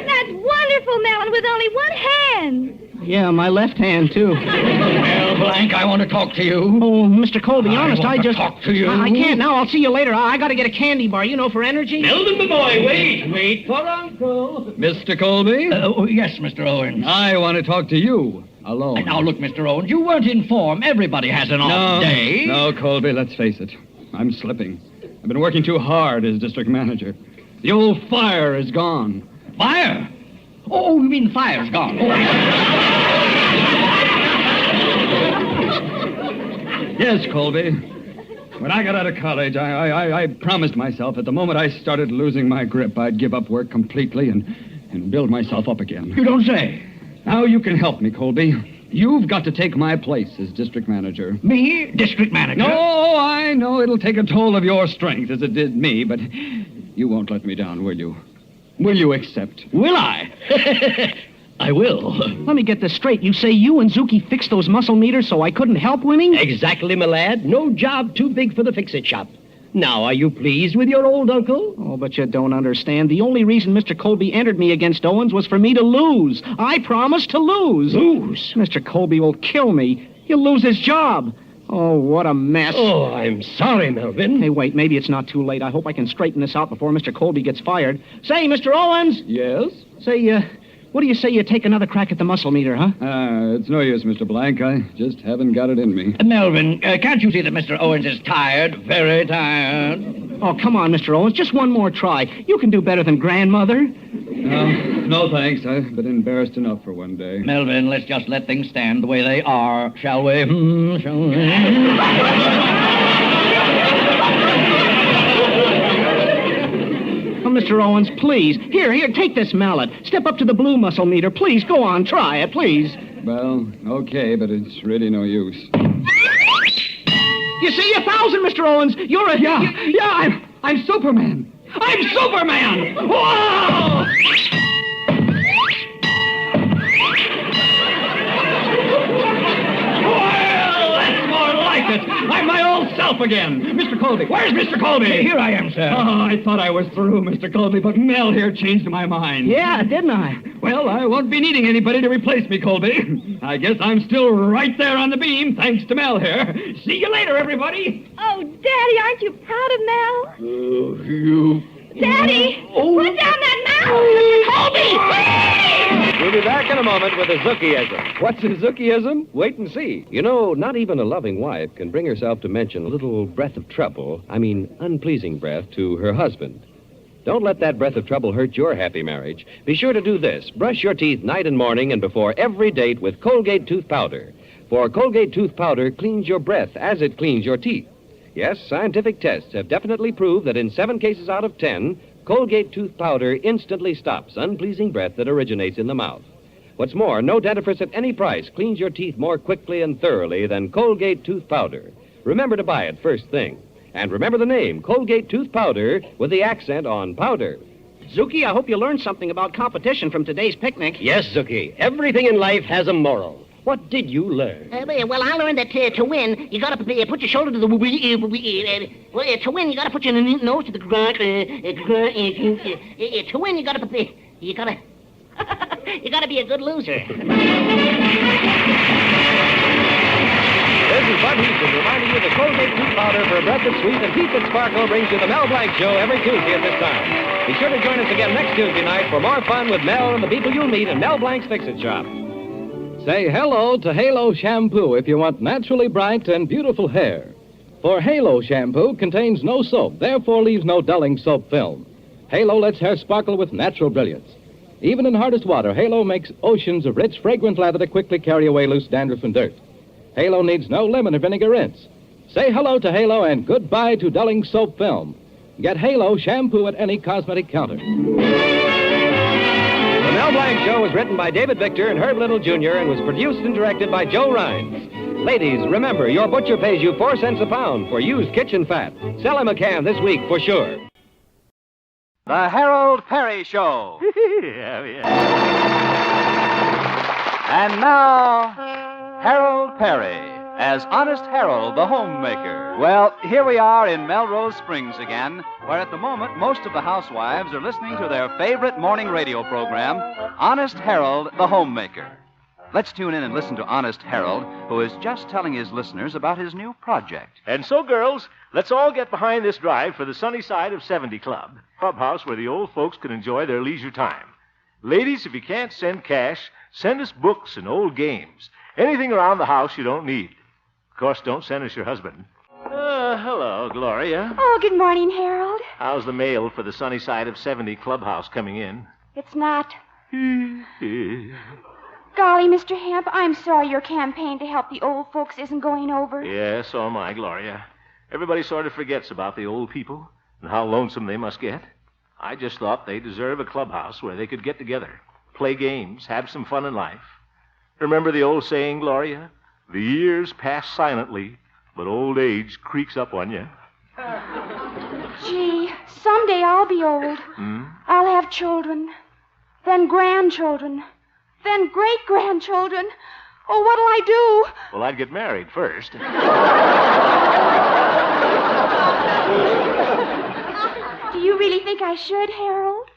That's wonderful, Melon, with only one hand. Yeah, my left hand, too. Well, Blanc, I want to talk to you. Oh, Mr. Colby, honest, I just talk to you. I can't now. I'll see you later. I got to get a candy bar, for energy. Melvin, my boy, wait for Uncle. Mr. Colby? Yes, Mr. Owens. I want to talk to you. Alone. Now, look, Mr. Owens, you weren't informed. Everybody has an off day. No, Colby, let's face it. I'm slipping. I've been working too hard as district manager. The old fire is gone. Fire? Oh, you mean the fire's gone. Oh. Yes, Colby. When I got out of college, I promised myself that the moment I started losing my grip, I'd give up work completely and build myself up again. You don't say. Now you can help me, Colby. You've got to take my place as district manager. Me? District manager? No, I know it'll take a toll of your strength as it did me, but you won't let me down, will you? Will you accept? Will I? I will. Let me get this straight. You say you and Zuki fixed those muscle meters so I couldn't help winning? Exactly, my lad. No job too big for the fix-it shop. Now, are you pleased with your old uncle? Oh, but you don't understand. The only reason Mr. Colby entered me against Owens was for me to lose. I promised to lose. Lose? Mr. Colby will kill me. He'll lose his job. Oh, what a mess. Oh, I'm sorry, Melvin. Hey, wait, maybe it's not too late. I hope I can straighten this out before Mr. Colby gets fired. Say, Mr. Owens. Yes? Say, what do you say you take another crack at the muscle meter, huh? It's no use, Mr. Blanc. I just haven't got it in me. Melvin, can't you see that Mr. Owens is tired? Very tired. Oh, come on, Mr. Owens. Just one more try. You can do better than grandmother. No, thanks. I've been embarrassed enough for one day. Melvin, let's just let things stand the way they are, shall we? Shall we? Oh, Mr. Owens, please. Here, take this mallet. Step up to the blue muscle meter. Please, go on. Try it, please. Well, okay, but it's really no use. You see, 1,000, Mr. Owens. You're a... Yeah, I'm Superman. I'm Superman! Whoa! Well, that's more like it. I'm my old self again. Mr. Colby. Where's Mr. Colby? Here I am, sir. Oh, I thought I was through, Mr. Colby, but Mel here changed my mind. Yeah, didn't I? Well, I won't be needing anybody to replace me, Colby. I guess I'm still right there on the beam, thanks to Mel here. See you later, everybody. Oh, Daddy, aren't you proud of Mel? Oh, you... Daddy! Put down that mouth! Colby! We'll be back in a moment with a Zookieism. What's a Zookieism? Wait and see. You know, not even a loving wife can bring herself to mention a little breath of trouble, unpleasing breath, to her husband. Don't let that breath of trouble hurt your happy marriage. Be sure to do this. Brush your teeth night and morning and before every date with Colgate tooth powder. For Colgate tooth powder cleans your breath as it cleans your teeth. Yes, scientific tests have definitely proved that in 7 cases out of 10, Colgate tooth powder instantly stops unpleasing breath that originates in the mouth. What's more, no dentifrice at any price cleans your teeth more quickly and thoroughly than Colgate tooth powder. Remember to buy it first thing. And remember the name, Colgate tooth powder, with the accent on powder. Zookie, I hope you learned something about competition from today's picnic. Yes, Zookie. Everything in life has a moral. What did you learn? Well, I learned that to win, you gotta put your shoulder to the... to win, you gotta put your nose to the ground. To win, you gotta be a good loser. This is Bud Houston reminding you that Colgate tooth powder for a breath that's sweet and teeth that sparkle brings you the Mel Blanc Show every Tuesday at this time. Be sure to join us again next Tuesday night for more fun with Mel and the people you'll meet in Mel Blanc's Fix-It Shop. Say hello to Halo Shampoo if you want naturally bright and beautiful hair. For Halo Shampoo contains no soap, therefore leaves no dulling soap film. Halo lets hair sparkle with natural brilliance. Even in hardest water, Halo makes oceans of rich, fragrant lather to quickly carry away loose dandruff and dirt. Halo needs no lemon or vinegar rinse. Say hello to Halo and goodbye to dulling soap film. Get Halo Shampoo at any cosmetic counter. The Mel Blanc Show was written by David Victor and Herb Little Jr. and was produced and directed by Joe Rhines. Ladies, remember, your butcher pays you 4 cents a pound for used kitchen fat. Sell him a can this week for sure. The Harold Peary Show. And now, Harold Peary as Honest Harold, the homemaker. Well, here we are in Melrose Springs again, where at the moment most of the housewives are listening to their favorite morning radio program, Honest Harold, the homemaker. Let's tune in and listen to Honest Harold, who is just telling his listeners about his new project. And so, girls, let's all get behind this drive for the sunny side of 70 Club, clubhouse where the old folks can enjoy their leisure time. Ladies, if you can't send cash, send us books and old games. Anything around the house you don't need. Of course, don't send us your husband. Hello, Gloria. Oh, good morning, Harold. How's the mail for the sunny side of 70 Clubhouse coming in? It's not. Golly, Mr. Hemp, I'm sorry your campaign to help the old folks isn't going over. Yeah, so am I, Gloria. Everybody sort of forgets about the old people and how lonesome they must get. I just thought they deserve a clubhouse where they could get together, play games, have some fun in life. Remember the old saying, Gloria? The years pass silently, but old age creeps up on you. Gee, someday I'll be old. I'll have children, then grandchildren, then great-grandchildren. Oh, what'll I do? Well, I'd get married first. Do you really think I should, Harold?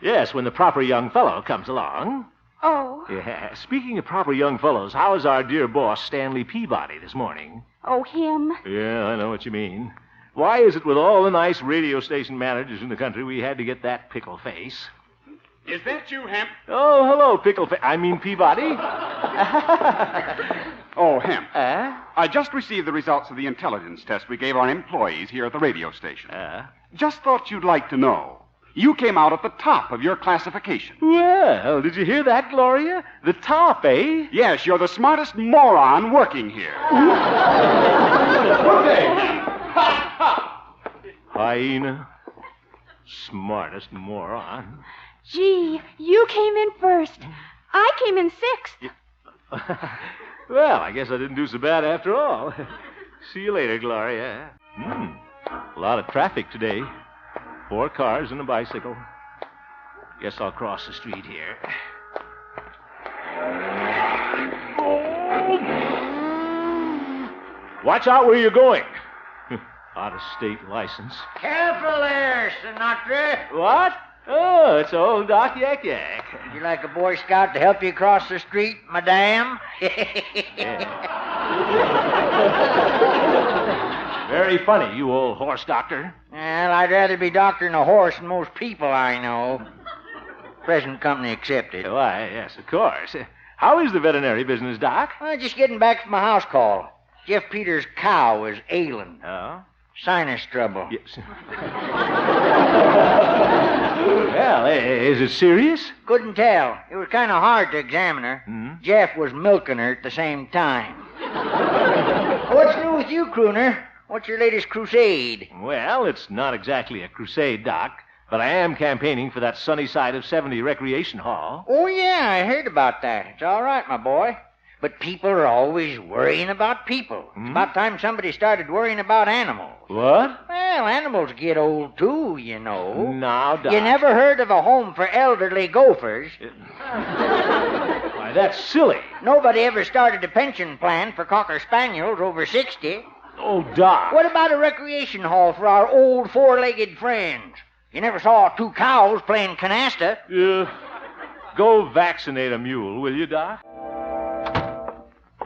Yes, when the proper young fellow comes along. Oh. Yeah. Speaking of proper young fellows, how is our dear boss, Stanley Peabody, this morning? Oh, him? Yeah, I know what you mean. Why is it with all the nice radio station managers in the country we had to get that pickle face? Is that you, Hemp? Oh, hello, pickle face. I mean Peabody. Oh, Hemp. I just received the results of the intelligence test we gave our employees here at the radio station. Just thought you'd like to know. You came out at the top of your classification. Well, did you hear that, Gloria? The top, eh? Yes, you're the smartest moron working here. Hyena. Smartest moron. Gee, you came in first. I came in sixth. Well, I guess I didn't do so bad after all. See you later, Gloria. A lot of traffic today. 4 cars and a bicycle. Guess I'll cross the street here. Watch out where you're going. Out-of-state license. Careful there, Sinatra. What? Oh, it's old Doc Yak Yak. Would you like a Boy Scout to help you cross the street, madame? Very funny, you old horse doctor. Well, I'd rather be doctoring a horse than most people I know. Present company accepted. Why, yes, of course. How is the veterinary business, Doc? Well, just getting back from a house call. Jeff Peters' cow is ailing. Oh? Sinus trouble. Yes. Well, is it serious? Couldn't tell. It was kind of hard to examine her. Jeff was milking her at the same time. What's new with you, crooner? What's your latest crusade? Well, it's not exactly a crusade, Doc, but I am campaigning for that sunny side of 70 recreation hall. Oh, yeah, I heard about that. It's all right, my boy. But people are always worrying about people. It's about time somebody started worrying about animals. What? Well, animals get old, too, you know. Now, Doc. You never heard of a home for elderly gophers? Why, that's silly. Nobody ever started a pension plan for Cocker Spaniels over 60. Oh, Doc. What about a recreation hall for our old 4-legged friends? You never saw 2 cows playing canasta. Go vaccinate a mule, will you, Doc?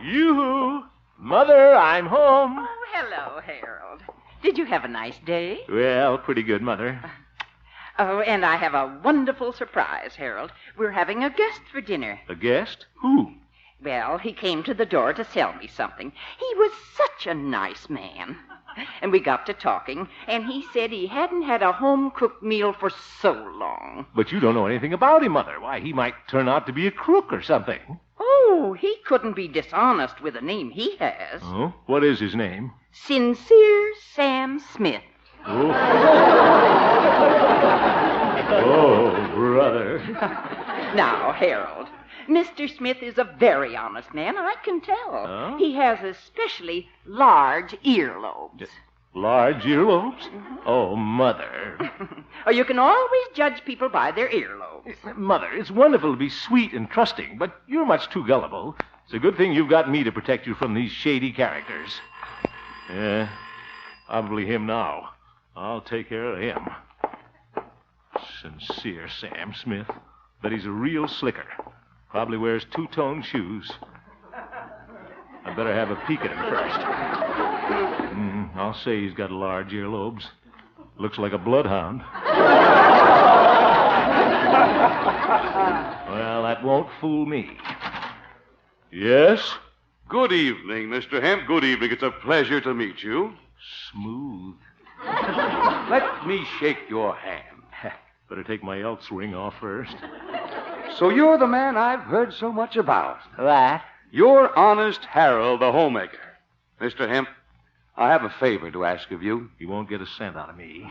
Yoo-hoo! Mother, I'm home. Oh, hello, Harold. Did you have a nice day? Well, pretty good, Mother. Oh, and I have a wonderful surprise, Harold. We're having a guest for dinner. A guest? Who? Well, he came to the door to sell me something. He was such a nice man. And we got to talking, and he said he hadn't had a home-cooked meal for so long. But you don't know anything about him, Mother. Why, he might turn out to be a crook or something. Oh, he couldn't be dishonest with the name he has. Oh? What is his name? Sincere Sam Smith. Oh, oh brother. Now, Harold, Mr. Smith is a very honest man, I can tell. Oh? He has especially large earlobes. Large earlobes? Oh, Mother. Oh, you can always judge people by their earlobes. Mother, it's wonderful to be sweet and trusting, but you're much too gullible. It's a good thing you've got me to protect you from these shady characters. Yeah, probably him now. I'll take care of him. Sincere Sam Smith. Bet he's a real slicker. Probably wears 2-tone shoes. I better have a peek at him first. I'll say he's got large earlobes. Looks like a bloodhound. Well, that won't fool me. Yes? Good evening, Mr. Hemp. Good evening. It's a pleasure to meet you. Smooth. Let me shake your hand. Better take my Elks ring off first. So you're the man I've heard so much about. What? You're Honest Harold, the homemaker. Mr. Hemp, I have a favor to ask of you. You won't get a cent out of me.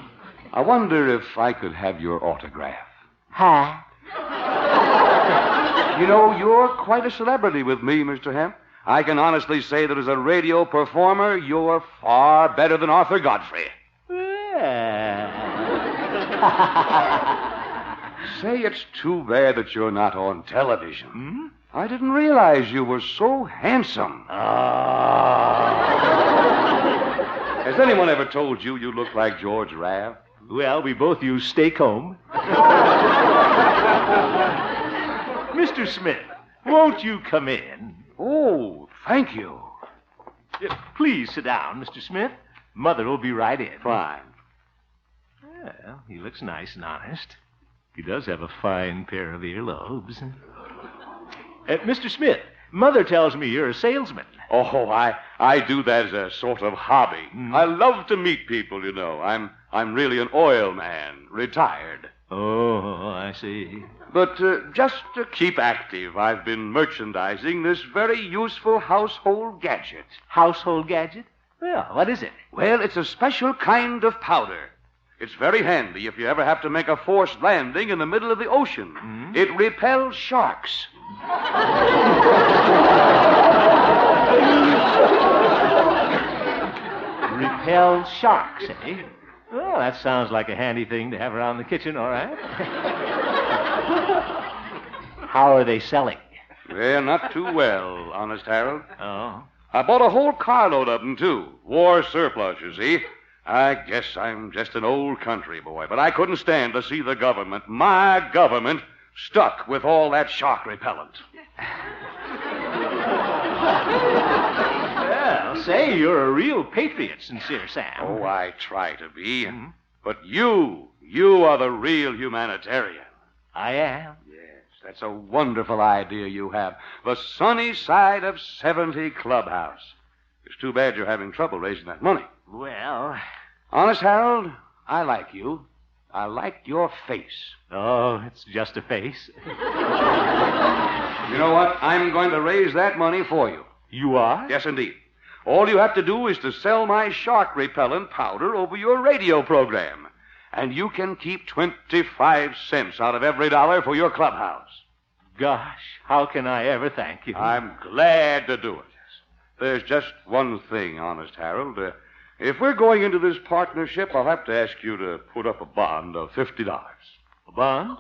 I wonder if I could have your autograph. Huh? You know, you're quite a celebrity with me, Mr. Hemp. I can honestly say that as a radio performer, you're far better than Arthur Godfrey. Say, it's too bad that you're not on television. I didn't realize you were so handsome. Has anyone ever told you you look like George Rabb? Well, we both use Stay-Comb. Mr. Smith, won't you come in? Oh, thank you. Please sit down, Mr. Smith. Mother will be right in. Fine. Well, he looks nice and honest. He does have a fine pair of earlobes. Mr. Smith, Mother tells me you're a salesman. Oh, I do that as a sort of hobby. I love to meet people, you know. I'm really an oil man, retired. Oh, I see. But just to keep active, I've been merchandising this very useful household gadget. Household gadget? Well, what is it? Well, it's a special kind of powder. It's very handy if you ever have to make a forced landing in the middle of the ocean. It repels sharks. Repel sharks, eh? Well, that sounds like a handy thing to have around the kitchen, all right. How are they selling? Well, not too well, Honest Harold. Oh? I bought a whole carload of them, too. War surplus, you see. I guess I'm just an old country boy, but I couldn't stand to see the government, my government, stuck with all that shark repellent. Well, say, you're a real patriot, Sincere Sam. Oh, I try to be. But you are the real humanitarian. I am? Yes, that's a wonderful idea you have. The sunny side of 70 Clubhouse. It's too bad you're having trouble raising that money. Well... Honest, Harold, I like you. I like your face. Oh, it's just a face. You know what? I'm going to raise that money for you. You are? Yes, indeed. All you have to do is to sell my shark repellent powder over your radio program. And you can keep 25 cents out of every dollar for your clubhouse. Gosh, how can I ever thank you? I'm glad to do it. There's just one thing, Honest Harold. If we're going into this partnership, I'll have to ask you to put up a bond of $50. A bond?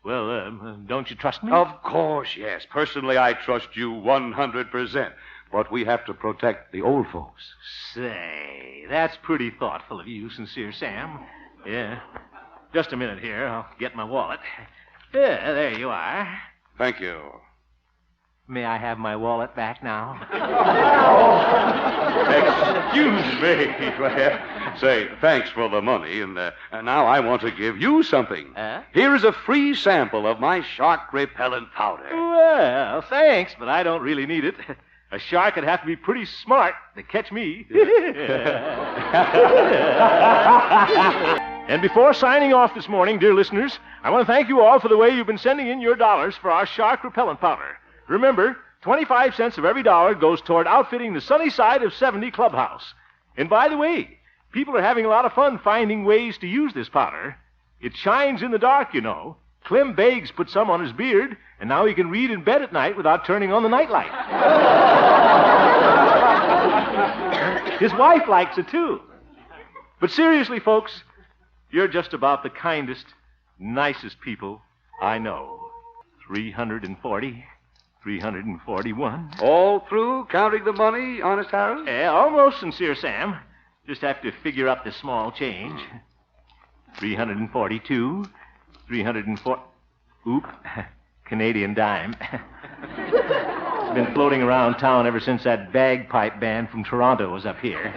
Well, don't you trust me? Of course, yes. Personally, I trust you 100%. But we have to protect the old folks. Say, that's pretty thoughtful of you, Sincere Sam. Yeah. Just a minute here. I'll get my wallet. Yeah, there you are. Thank you. May I have my wallet back now? Excuse me. Say, thanks for the money, and now I want to give you something. Here is a free sample of my shark repellent powder. Well, thanks, but I don't really need it. A shark would have to be pretty smart to catch me. And before signing off this morning, dear listeners, I want to thank you all for the way you've been sending in your dollars for our shark repellent powder. Remember, 25 cents of every dollar goes toward outfitting the sunny side of 70 Clubhouse. And by the way, people are having a lot of fun finding ways to use this powder. It shines in the dark, you know. Clem Beggs put some on his beard, and now he can read in bed at night without turning on the nightlight. His wife likes it, too. But seriously, folks, you're just about the kindest, nicest people I know. 340... 341. All through counting the money, Honest Harold? Almost, Sincere Sam. Just have to figure up the small change. 342. 304. Oop. Canadian dime. It's been floating around town ever since that bagpipe band from Toronto was up here.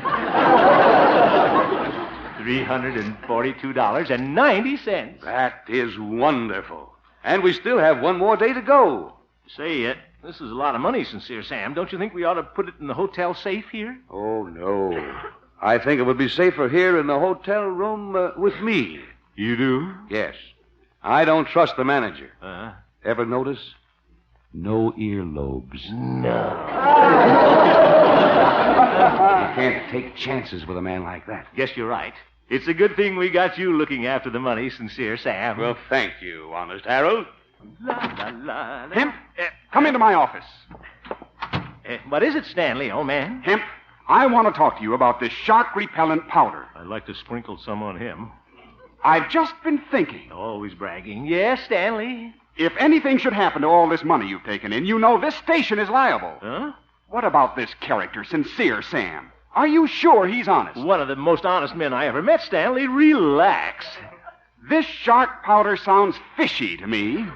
$342.90. That is wonderful. And we still have one more day to go. Say, this is a lot of money, Sincere Sam. Don't you think we ought to put it in the hotel safe here? Oh, no. I think it would be safer here in the hotel room with me. You do? Yes. I don't trust the manager. Ever notice? No earlobes. No. You can't take chances with a man like that. Guess you're right. It's a good thing we got you looking after the money, Sincere Sam. Well, thank you, Honest Harold. Hemp, come into my office. What is it, Stanley, old man? Hemp, I want to talk to you about this shark repellent powder. I'd like to sprinkle some on him. I've just been thinking. Always bragging. Yes, Stanley? If anything should happen to all this money you've taken in, you know this station is liable. Huh? What about this character, Sincere Sam? Are you sure he's honest? One of the most honest men I ever met, Stanley. Relax. This shark powder sounds fishy to me.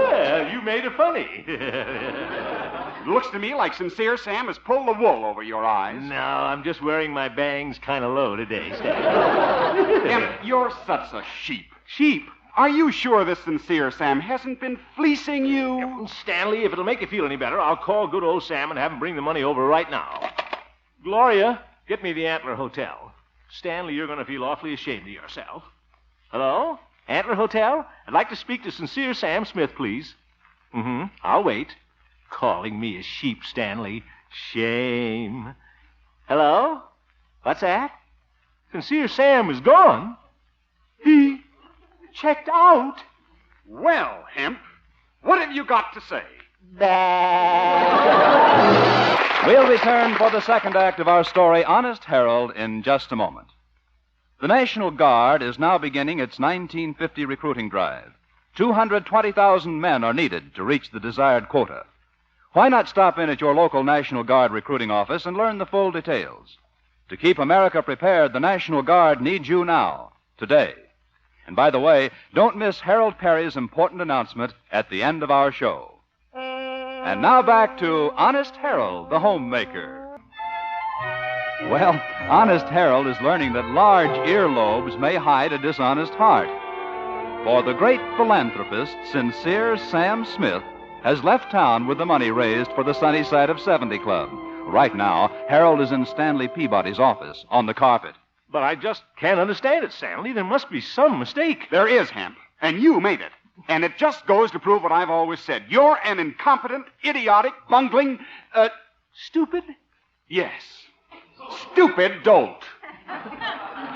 Well, you made it funny. It looks to me like Sincere Sam has pulled the wool over your eyes. No, I'm just wearing my bangs kind of low today, Stanley. Imp, you're such a sheep. Sheep? Are you sure this Sincere Sam hasn't been fleecing you? Stanley, if it'll make you feel any better, I'll call good old Sam and have him bring the money over right now. Gloria, get me the Antler Hotel. Stanley, you're going to feel awfully ashamed of yourself. Hello? Antler Hotel? I'd like to speak to Sincere Sam Smith, please. I'll wait. Calling me a sheep, Stanley. Shame. Hello? What's that? Sincere Sam is gone. He checked out. Well, Hemp, what have you got to say? We'll return for the second act of our story, Honest Harold, in just a moment. The National Guard is now beginning its 1950 recruiting drive. 220,000 men are needed to reach the desired quota. Why not stop in at your local National Guard recruiting office and learn the full details? To keep America prepared, the National Guard needs you now, today. And by the way, don't miss Harold Peary's important announcement at the end of our show. And now back to Honest Harold, the homemaker. Well, Honest Harold is learning that large earlobes may hide a dishonest heart. For the great philanthropist, Sincere Sam Smith, has left town with the money raised for the Sunny Side of 70 Club. Right now, Harold is in Stanley Peabody's office on the carpet. But I just can't understand it, Stanley. There must be some mistake. There is, Hemp, and you made it. And it just goes to prove what I've always said. You're an incompetent, idiotic, bungling, stupid? Yes. Stupid dolt.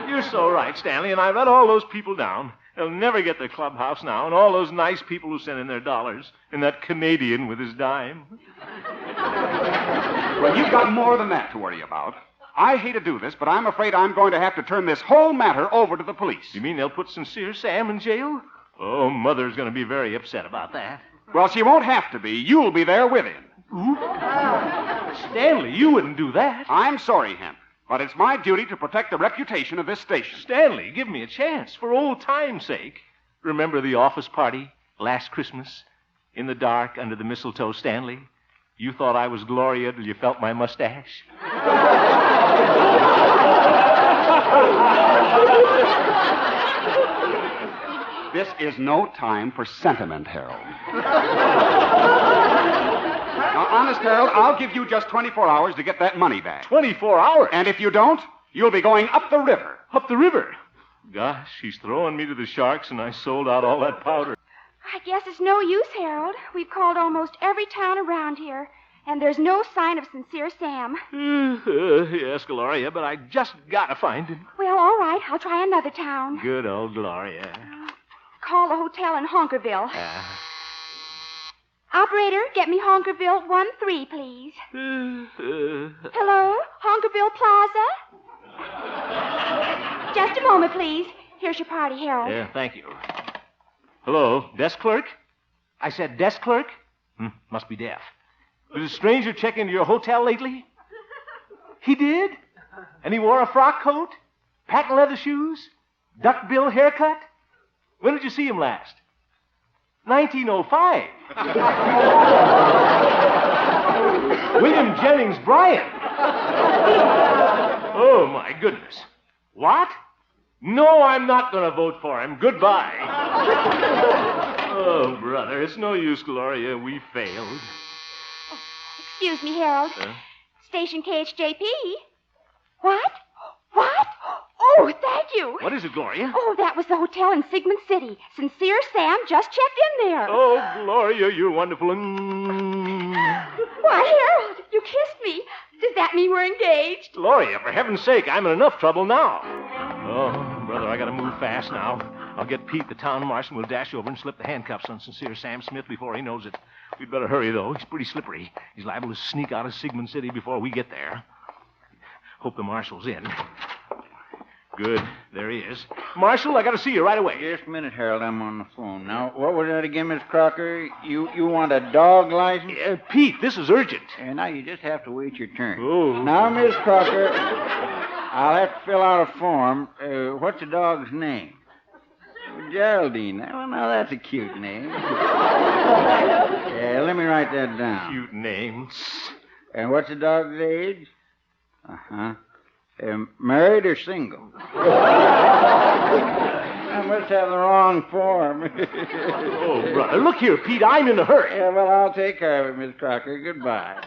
You're so right, Stanley, and I read all those people down. They'll never get their clubhouse now, and all those nice people who sent in their dollars, and that Canadian with his dime. Well, you've got more than that to worry about. I hate to do this, but I'm afraid I'm going to have to turn this whole matter over to the police. You mean they'll put Sincere Sam in jail? Oh, Mother's going to be very upset about that. Well, she won't have to be. You'll be there with him. Stanley, you wouldn't do that. I'm sorry, Hemp, but it's my duty to protect the reputation of this station. Stanley, give me a chance, for old time's sake. Remember the office party last Christmas? In the dark, under the mistletoe, Stanley? You thought I was Gloria till you felt my mustache? This is no time for sentiment, Harold. Now, honest, Harold, I'll give you just 24 hours to get that money back. 24 hours? And if you don't, you'll be going up the river. Up the river? Gosh, she's throwing me to the sharks, and I sold out all that powder. I guess it's no use, Harold. We've called almost every town around here, and there's no sign of Sincere Sam. Yes, Gloria, but I just gotta find him. Well, all right. I'll try another town. Good old Gloria. Call the hotel in Honkerville. Operator, get me Honkerville 13, please. Hello? Honkerville Plaza? Just a moment, please. Here's your party, Harold. Yeah, thank you. Hello, desk clerk? I said desk clerk? Must be deaf. Did a stranger check into your hotel lately? He did? And he wore a frock coat? Patent leather shoes? Duckbill haircut? When did you see him last? 1905. William Jennings Bryan. Oh, my goodness. What? No, I'm not going to vote for him. Goodbye. Oh, brother, it's no use, Gloria. We failed. Excuse me, Harold. Station KHJP. What? What? Oh, thank you. What is it, Gloria? Oh, that was the hotel in Sigmund City. Sincere Sam just checked in there. Oh, Gloria, you're wonderful. Why, Harold, you kissed me. Does that mean we're engaged? Gloria, for heaven's sake, I'm in enough trouble now. Oh, brother, I gotta move fast now. I'll get Pete, the town marshal, and we'll dash over and slip the handcuffs on Sincere Sam Smith before he knows it. We'd better hurry, though. He's pretty slippery. He's liable to sneak out of Sigmund City before we get there. Hope the marshal's in. Good. There he is. Marshal, I gotta see you right away. Just a minute, Harold. I'm on the phone. Now, what was that again, Miss Crocker? You want a dog license? Pete, this is urgent. Now you just have to wait your turn. Oh. Now, Miss Crocker, I'll have to fill out a form. What's the dog's name? Geraldine. Well, now that's a cute name. Let me write that down. Cute name. And what's the dog's age? Uh-huh. Married or single? I must have the wrong form. Oh, brother, look here, Pete, I'm in a hurry. Yeah, well, I'll take care of it, Miss Crocker. Goodbye.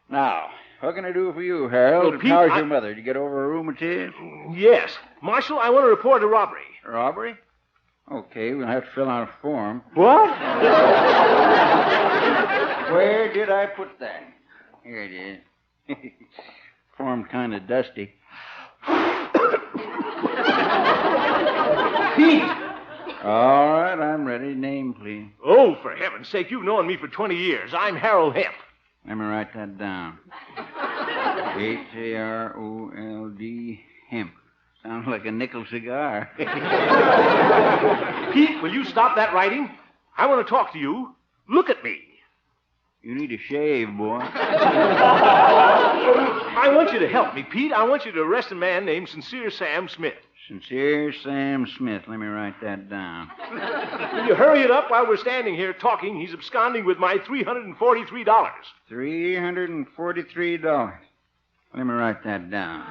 Now, what can I do for you, Harold? Well, Pete, how's your mother? Did you get over a rheumatism? Yes. Marshal, I want to report a robbery. Robbery? Okay, we'll have to fill out a form. What? Where did I put that? Here it is. Form's kind of dusty. All right, I'm ready. Name, please. Oh, for heaven's sake, you've known me for 20 years. I'm Harold Hemp. Let me write that down. Harold, Hemp. Sounds like a nickel cigar. Pete, will you stop that writing? I want to talk to you. Look at me. You need a shave, boy. I want you to help me, Pete. I want you to arrest a man named Sincere Sam Smith. Sincere Sam Smith. Let me write that down. Will you hurry it up while we're standing here talking? He's absconding with my $343. $343. Let me write that down.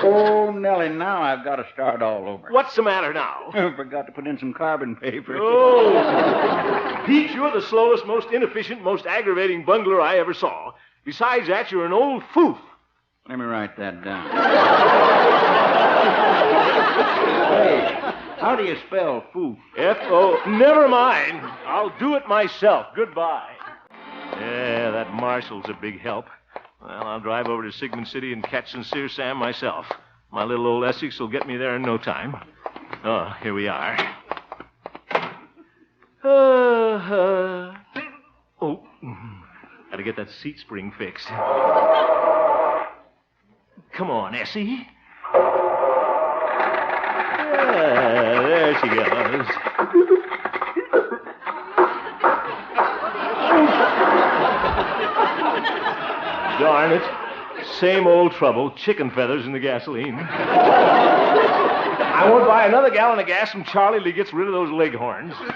Oh, Nellie, now I've got to start all over. What's the matter now? I forgot to put in some carbon paper. Oh, Pete, you're the slowest, most inefficient, most aggravating bungler I ever saw. Besides that, you're an old foof. Let me write that down. Hey, how do you spell foof? F-O... Never mind. I'll do it myself. Goodbye. Yeah, that marshal's a big help. Well, I'll drive over to Sigmund City and catch Sincere Sam myself. My little old Essex will get me there in no time. Oh, here we are. Oh, gotta get that seat spring fixed. Come on, Essie. Yeah, there she goes. Darn it. Same old trouble. Chicken feathers in the gasoline. I won't buy another gallon of gas from Charlie till he gets rid of those leghorns. Come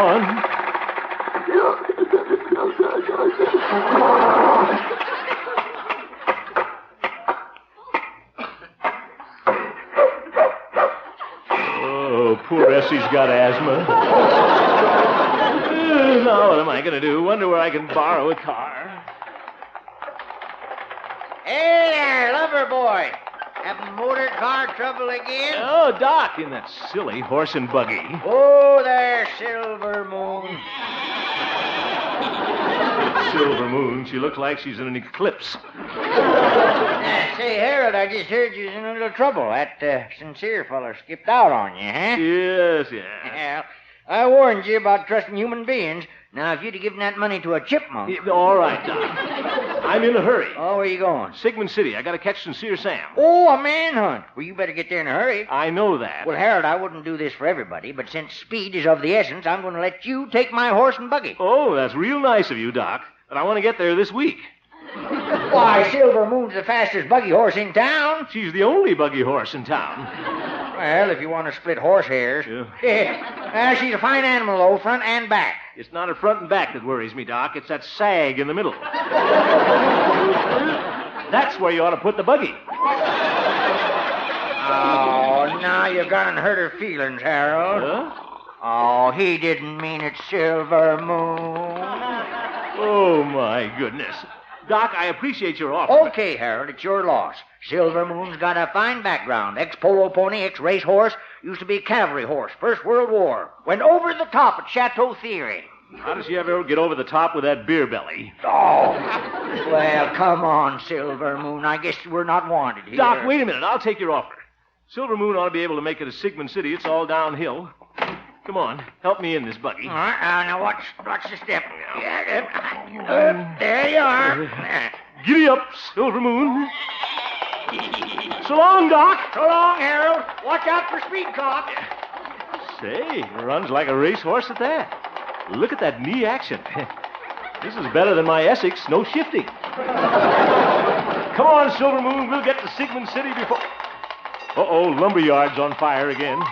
on. Oh, poor Essie's got asthma. Now, what am I going to do? Wonder where I can borrow a car. Hey there, lover boy. Having motor car trouble again? Oh, Doc, in that silly horse and buggy. Oh, there, Silver Moon. Silver Moon. She looks like she's in an eclipse. Say, Harold, I just heard you was in a little trouble. That Sincere feller skipped out on you, huh? Yes. Well, I warned you about trusting human beings. Now, if you'd have given that money to a chipmunk... Yeah, all right, Doc. I'm in a hurry. Oh, where you going? Sigmund City. I got to catch Sincere Sam. Oh, a manhunt. Well, you better get there in a hurry. I know that. Well, Harold, I wouldn't do this for everybody, but since speed is of the essence, I'm going to let you take my horse and buggy. Oh, that's real nice of you, Doc. But I want to get there this week. Why, Silver Moon's the fastest buggy horse in town. She's the only buggy horse in town. Well, if you want to split horse hairs. Yeah. She's a fine animal, though, front and back. It's not her front and back that worries me, Doc. It's that sag in the middle. That's where you ought to put the buggy. Oh, now you've gone and hurt her feelings, Harold. Huh? Oh, he didn't mean it, Silver Moon. Oh, my goodness. Doc, I appreciate your offer. Okay, Harold, it's your loss. Silver Moon's got a fine background. Ex-polo pony, ex-race horse. Used to be a cavalry horse. First World War. Went over the top at Chateau Theory. How does she ever get over the top with that beer belly? Oh, well, come on, Silver Moon. I guess we're not wanted here. Doc, wait a minute. I'll take your offer. Silver Moon ought to be able to make it to Sigmund City. It's all downhill. Come on, help me in this buggy. All right, now watch the step. There you are. Giddy up, Silver Moon. So long, Doc. So long, Harold. Watch out for speed cop. Say, runs like a racehorse at that. Look at that knee action. This is better than my Essex, no shifting. Come on, Silver Moon, we'll get to Sigmund City before... Uh-oh, lumberyard's on fire again.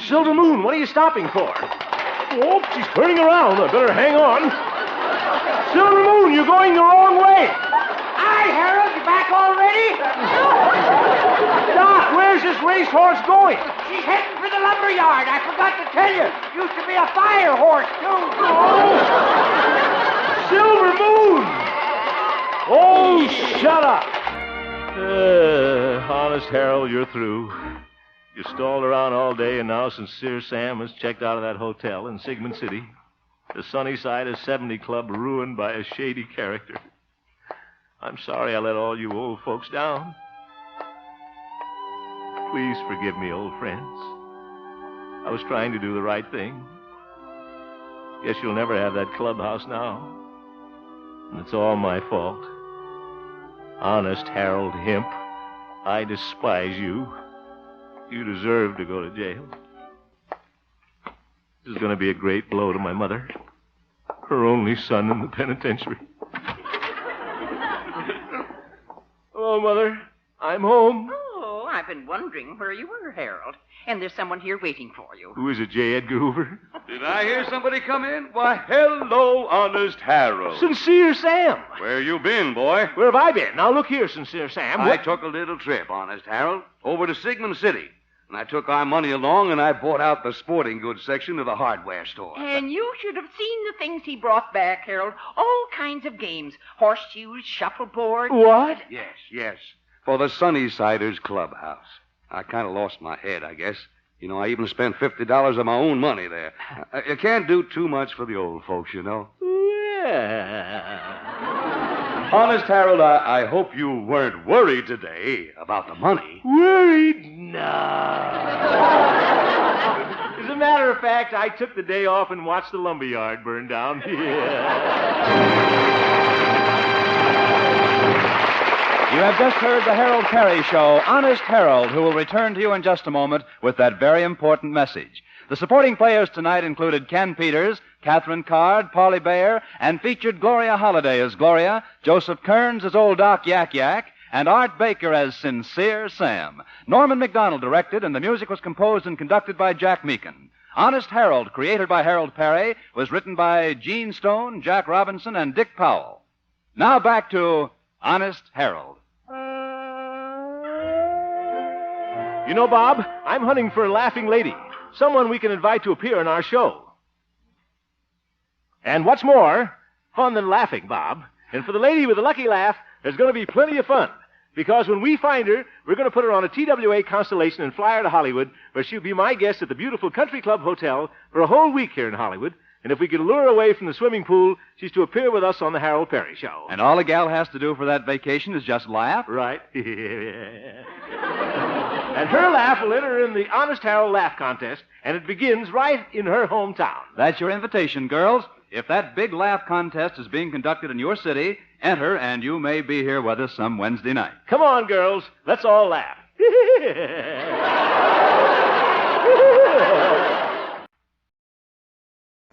Silver Moon, what are you stopping for? Oh, she's turning around. I better hang on. Silver Moon, you're going the wrong way. Hi, Harold. You back already? Doc, where's this racehorse going? She's heading for the lumberyard. I forgot to tell you. Used to be a fire horse, too. Oh, Silver Moon! Oh, shut up. Honest, Harold, you're through. You stalled around all day, and now Sincere Sam has checked out of that hotel in Sigmund City. The sunny side of 70 Club ruined by a shady character. I'm sorry I let all you old folks down. Please forgive me, old friends. I was trying to do the right thing. Guess you'll never have that clubhouse now. And it's all my fault. Honest Harold Himp, I despise you. You deserve to go to jail. This is going to be a great blow to my mother. Her only son in the penitentiary. Hello, Mother. I'm home. Oh, I've been wondering where you were, Harold. And there's someone here waiting for you. Who is it, J. Edgar Hoover? Did I hear somebody come in? Why, hello, Honest Harold. Sincere Sam. Where you been, boy? Where have I been? Now, look here, Sincere Sam. I took a little trip, Honest Harold, over to Sigmund City. And I took our money along and I bought out the sporting goods section of the hardware store. And you should have seen the things he brought back, Harold. All kinds of games. Horseshoes, shuffleboard. What? Yes. For the Sunnysiders Clubhouse. I kind of lost my head, I guess. You know, I even spent $50 of my own money there. You can't do too much for the old folks, you know. Yeah. Honest Harold, I hope you weren't worried today about the money. Worried? No. As a matter of fact, I took the day off and watched the lumberyard burn down. You have just heard the Harold Peary Show, Honest Harold, who will return to you in just a moment with that very important message. The supporting players tonight included Ken Peters, Catherine Card, Polly Bayer, and featured Gloria Holliday as Gloria, Joseph Kearns as Old Doc Yak Yak, and Art Baker as Sincere Sam. Norman McDonald directed, and the music was composed and conducted by Jack Meakin. Honest Harold, created by Harold Peary, was written by Gene Stone, Jack Robinson, and Dick Powell. Now back to Honest Harold. You know, Bob, I'm hunting for a laughing lady. Someone we can invite to appear in our show. And what's more, fun than laughing, Bob. And for the lady with the lucky laugh, there's going to be plenty of fun. Because when we find her, we're going to put her on a TWA Constellation and fly her to Hollywood, where she'll be my guest at the beautiful Country Club Hotel for a whole week here in Hollywood. And if we can lure her away from the swimming pool, she's to appear with us on the Harold Peary Show. And all a gal has to do for that vacation is just laugh? Right. And her laugh will enter in the Honest Harold Laugh Contest, and it begins right in her hometown. That's your invitation, girls. If that big laugh contest is being conducted in your city, enter, and you may be here with us some Wednesday night. Come on, girls. Let's all laugh.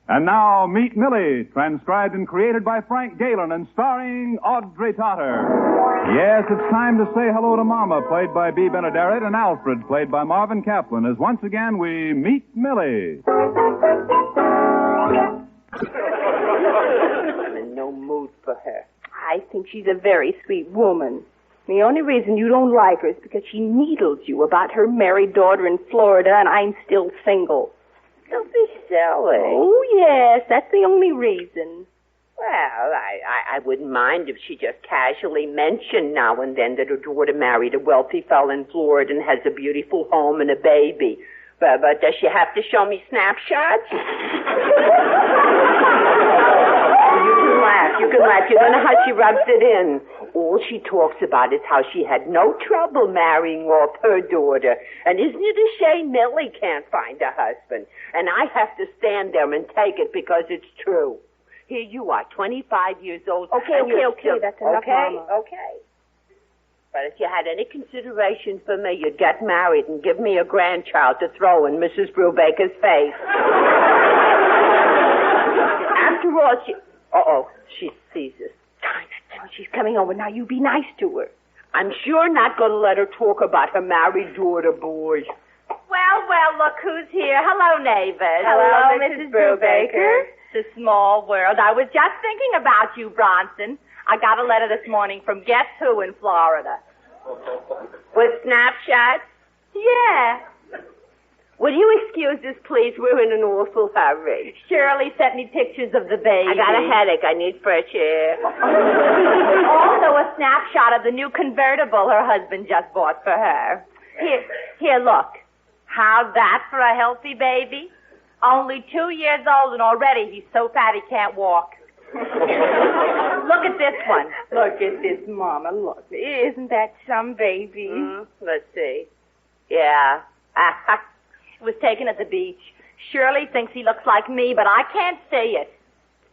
And now, meet Millie, transcribed and created by Frank Galen and starring Audrey Totter. Yes, it's time to say hello to Mama, played by Bea Benaderet, and Alfred, played by Marvin Kaplan, as once again we meet Millie. I'm in no mood for her. I think she's a very sweet woman. The only reason you don't like her is because she needles you about her married daughter in Florida and I'm still single. Don't be silly. Oh, yes, that's the only reason. Well, I wouldn't mind if she just casually mentioned now and then that her daughter married a wealthy fellow in Florida and has a beautiful home and a baby. But does she have to show me snapshots? You can laugh. You don't know how she rubs it in. All she talks about is how she had no trouble marrying off her daughter. And isn't it a shame Millie can't find a husband? And I have to stand there and take it because it's true. Here you are, 25 years old. Okay, that's enough, Mama. Okay. But if you had any consideration for me, you'd get married and give me a grandchild to throw in Mrs. Brubaker's face. After all, she sees us. She's coming over. Now, you be nice to her. I'm sure not going to let her talk about her married daughter, boys. Well, look who's here. Hello, neighbors. Hello, Mrs. Brubaker. It's a small world. I was just thinking about you, Bronson. I got a letter this morning from Guess Who in Florida. With snapshots? Yeah. Will you excuse us, please? We're in an awful hurry. Shirley sent me pictures of the baby. I got a headache. I need fresh air. Also a snapshot of the new convertible her husband just bought for her. Here, look. How's that for a healthy baby? Only 2 years old and already he's so fat he can't walk. Look at this one. Look at this, Mama. Look. Isn't that some baby? Let's see. Yeah. It was taken at the beach. Shirley thinks he looks like me, but I can't see it.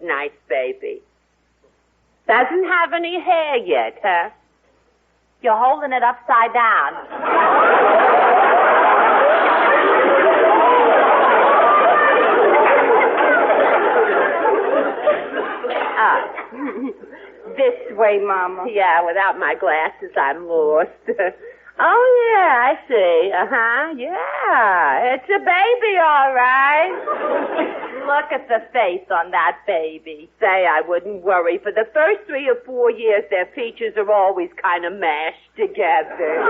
Nice baby. Doesn't have any hair yet, huh? You're holding it upside down. This way, Mama. Yeah, without my glasses, I'm lost. Oh, yeah, I see. Uh-huh, yeah. It's a baby, all right. Look at the face on that baby. Say, I wouldn't worry. For the first 3 or 4 years, their features are always kind of mashed together.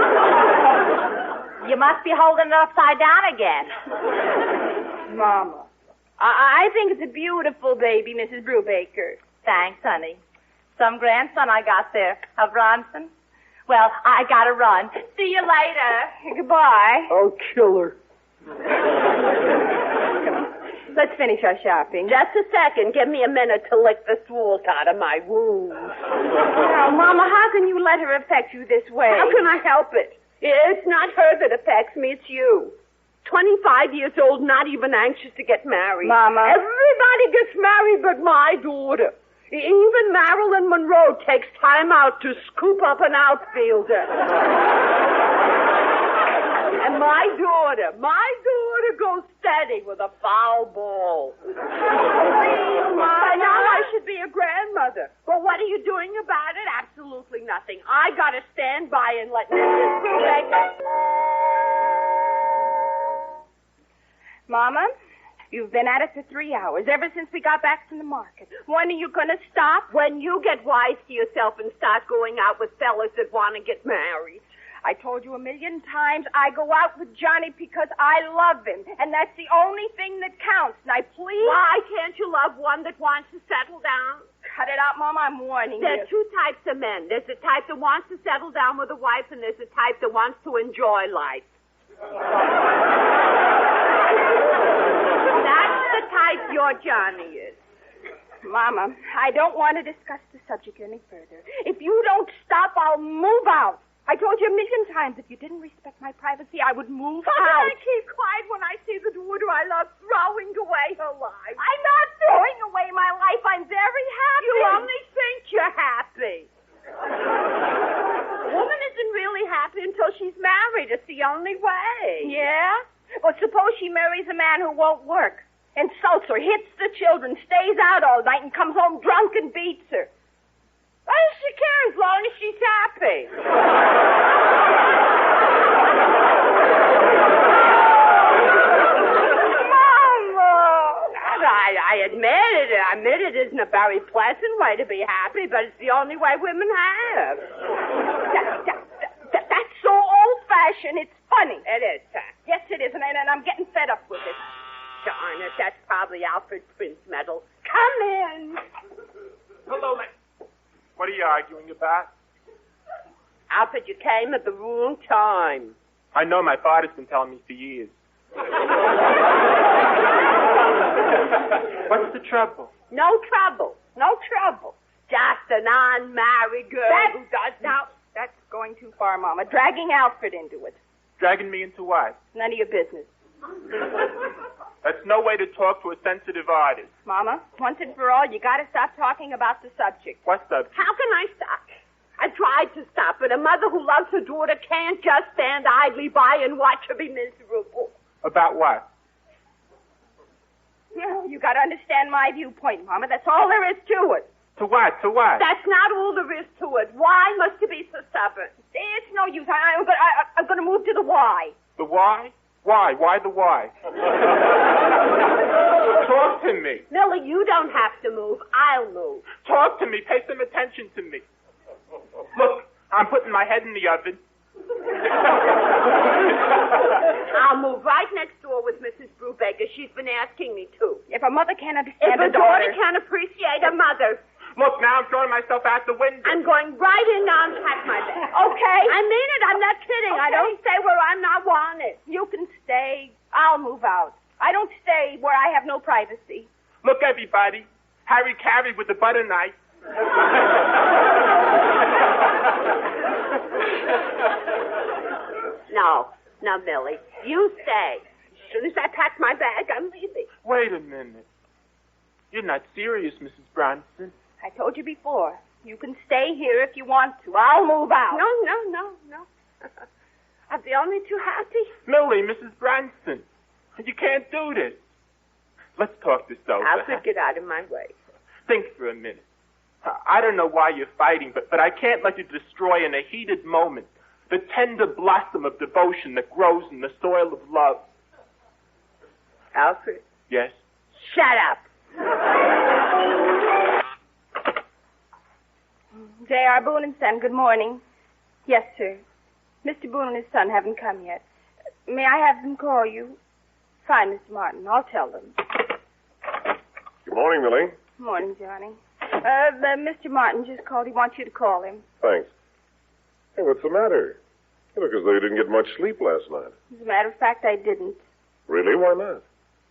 You must be holding it upside down again. Mama, I think it's a beautiful baby, Mrs. Brubaker. Thanks, honey. Some grandson I got there. A Bronson. Well, I gotta run. See you later. Goodbye. Oh, killer. Let's finish our shopping. Just a second. Give me a minute to lick the salt out of my wounds. Now, Mama, how can you let her affect you this way? How can I help it? It's not her that affects me, it's you. 25 years old, not even anxious to get married. Mama. Everybody gets married but my daughter. Even Marilyn Monroe takes time out to scoop up an outfielder. And my daughter goes steady with a foul ball. By now I should be a grandmother. But what are you doing about it? Absolutely nothing. I gotta stand by and let Mrs. Brubaker. Mama? You've been at it for 3 hours, ever since we got back from the market. When are you going to stop? When you get wise to yourself and start going out with fellas that want to get married. I told you 1,000,000 times I go out with Johnny because I love him, and that's the only thing that counts. Now, please... Why can't you love one that wants to settle down? Cut it out, Mama, I'm warning you. There are 2 types of men. There's the type that wants to settle down with a wife, and there's the type that wants to enjoy life. Type your Johnny is. Mama, I don't want to discuss the subject any further. If you don't stop, I'll move out. I told you 1,000,000 times if you didn't respect my privacy, I would move out. How can I keep quiet when I see the daughter I love throwing away her life? I'm not throwing away my life. I'm very happy. You only think you're happy. A woman isn't really happy until she's married. It's the only way. Yeah? Well, suppose she marries a man who won't work. Insults her, hits the children, stays out all night, and comes home drunk and beats her. Why does she care as long as she's happy? Mama! I admit it isn't a very pleasant way to be happy, but it's the only way women have. That's so old-fashioned, it's funny. It is, huh? Yes, it is, and I'm getting fed up with it. Darn it, that's probably Alfred Prince metal. Come in. Hello, what are you arguing about? Alfred, you came at the wrong time. I know, my father's been telling me for years. What's the trouble? No trouble. Just an unmarried girl who doesn't... Now, that's going too far, Mama. Dragging Alfred into it. Dragging me into what? None of your business. That's no way to talk to a sensitive artist. Mama, once and for all, you gotta stop talking about the subject. What subject? How can I stop? I tried to stop, but a mother who loves her daughter can't just stand idly by and watch her be miserable. About what? No, you gotta understand my viewpoint, Mama. That's all there is to it. To what? That's not all there is to it. Why must you be so stubborn? It's no use. I'm gonna move to the Y. The why? Why? Why the why? Talk to me. Millie, you don't have to move. I'll move. Talk to me. Pay some attention to me. Look, I'm putting my head in the oven. I'll move right next door with Mrs. Brubaker. She's been asking me to. If a mother can't understand a daughter can't appreciate a mother. Look, now I'm throwing myself out the window. I'm going right in now and pack my bag. Okay? I mean it. I'm not kidding. Okay. I don't stay where I'm not wanted. You can stay. I'll move out. I don't stay where I have no privacy. Look, everybody. Harry Carey with the butter knife. No, Millie. You stay. As soon as I pack my bag, I'm leaving. Wait a minute. You're not serious, Mrs. Bronson. I told you before. You can stay here if you want to. I'll move out. No. I'll be only too happy. Millie, Mrs. Bronson. You can't do this. Let's talk this over. I'll get out of my way. Think for a minute. I don't know why you're fighting, but I can't let you destroy in a heated moment the tender blossom of devotion that grows in the soil of love. Alfred? Yes? Shut up. J.R. Boone and Son, good morning. Yes, sir. Mr. Boone and his son haven't come yet. May I have them call you? Fine, Mr. Martin. I'll tell them. Good morning, Millie. Good morning, Johnny. Mr. Martin just called. He wants you to call him. Thanks. Hey, what's the matter? You look as though you didn't get much sleep last night. As a matter of fact, I didn't. Really? Why not?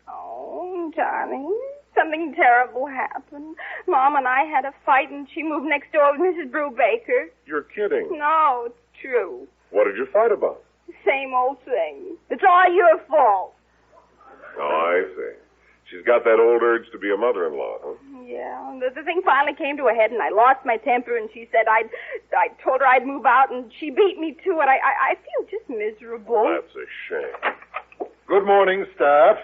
Oh, Johnny, something terrible happened. Mom and I had a fight, and she moved next door with Mrs. Brubaker. You're kidding. No, it's true. What did you fight about? The same old thing. It's all your fault. Oh, I see. She's got that old urge to be a mother-in-law, huh? Yeah, the thing finally came to a head, and I lost my temper, and she said I told her I'd move out, and she beat me to it. I feel just miserable. That's a shame. Good morning, staff.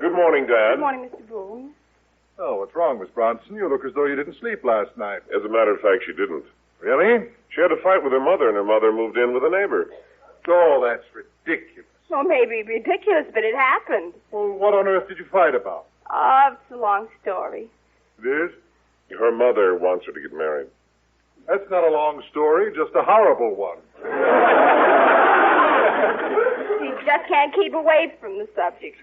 Good morning, Dad. Good morning, Mr. Boone. Oh, what's wrong, Miss Bronson? You look as though you didn't sleep last night. As a matter of fact, she didn't. Really? She had a fight with her mother, and her mother moved in with a neighbor. Oh, that's ridiculous. Well, maybe ridiculous, but it happened. Well, what on earth did you fight about? It's a long story. It is? Her mother wants her to get married. That's not a long story, just a horrible one. She just can't keep away from the subject.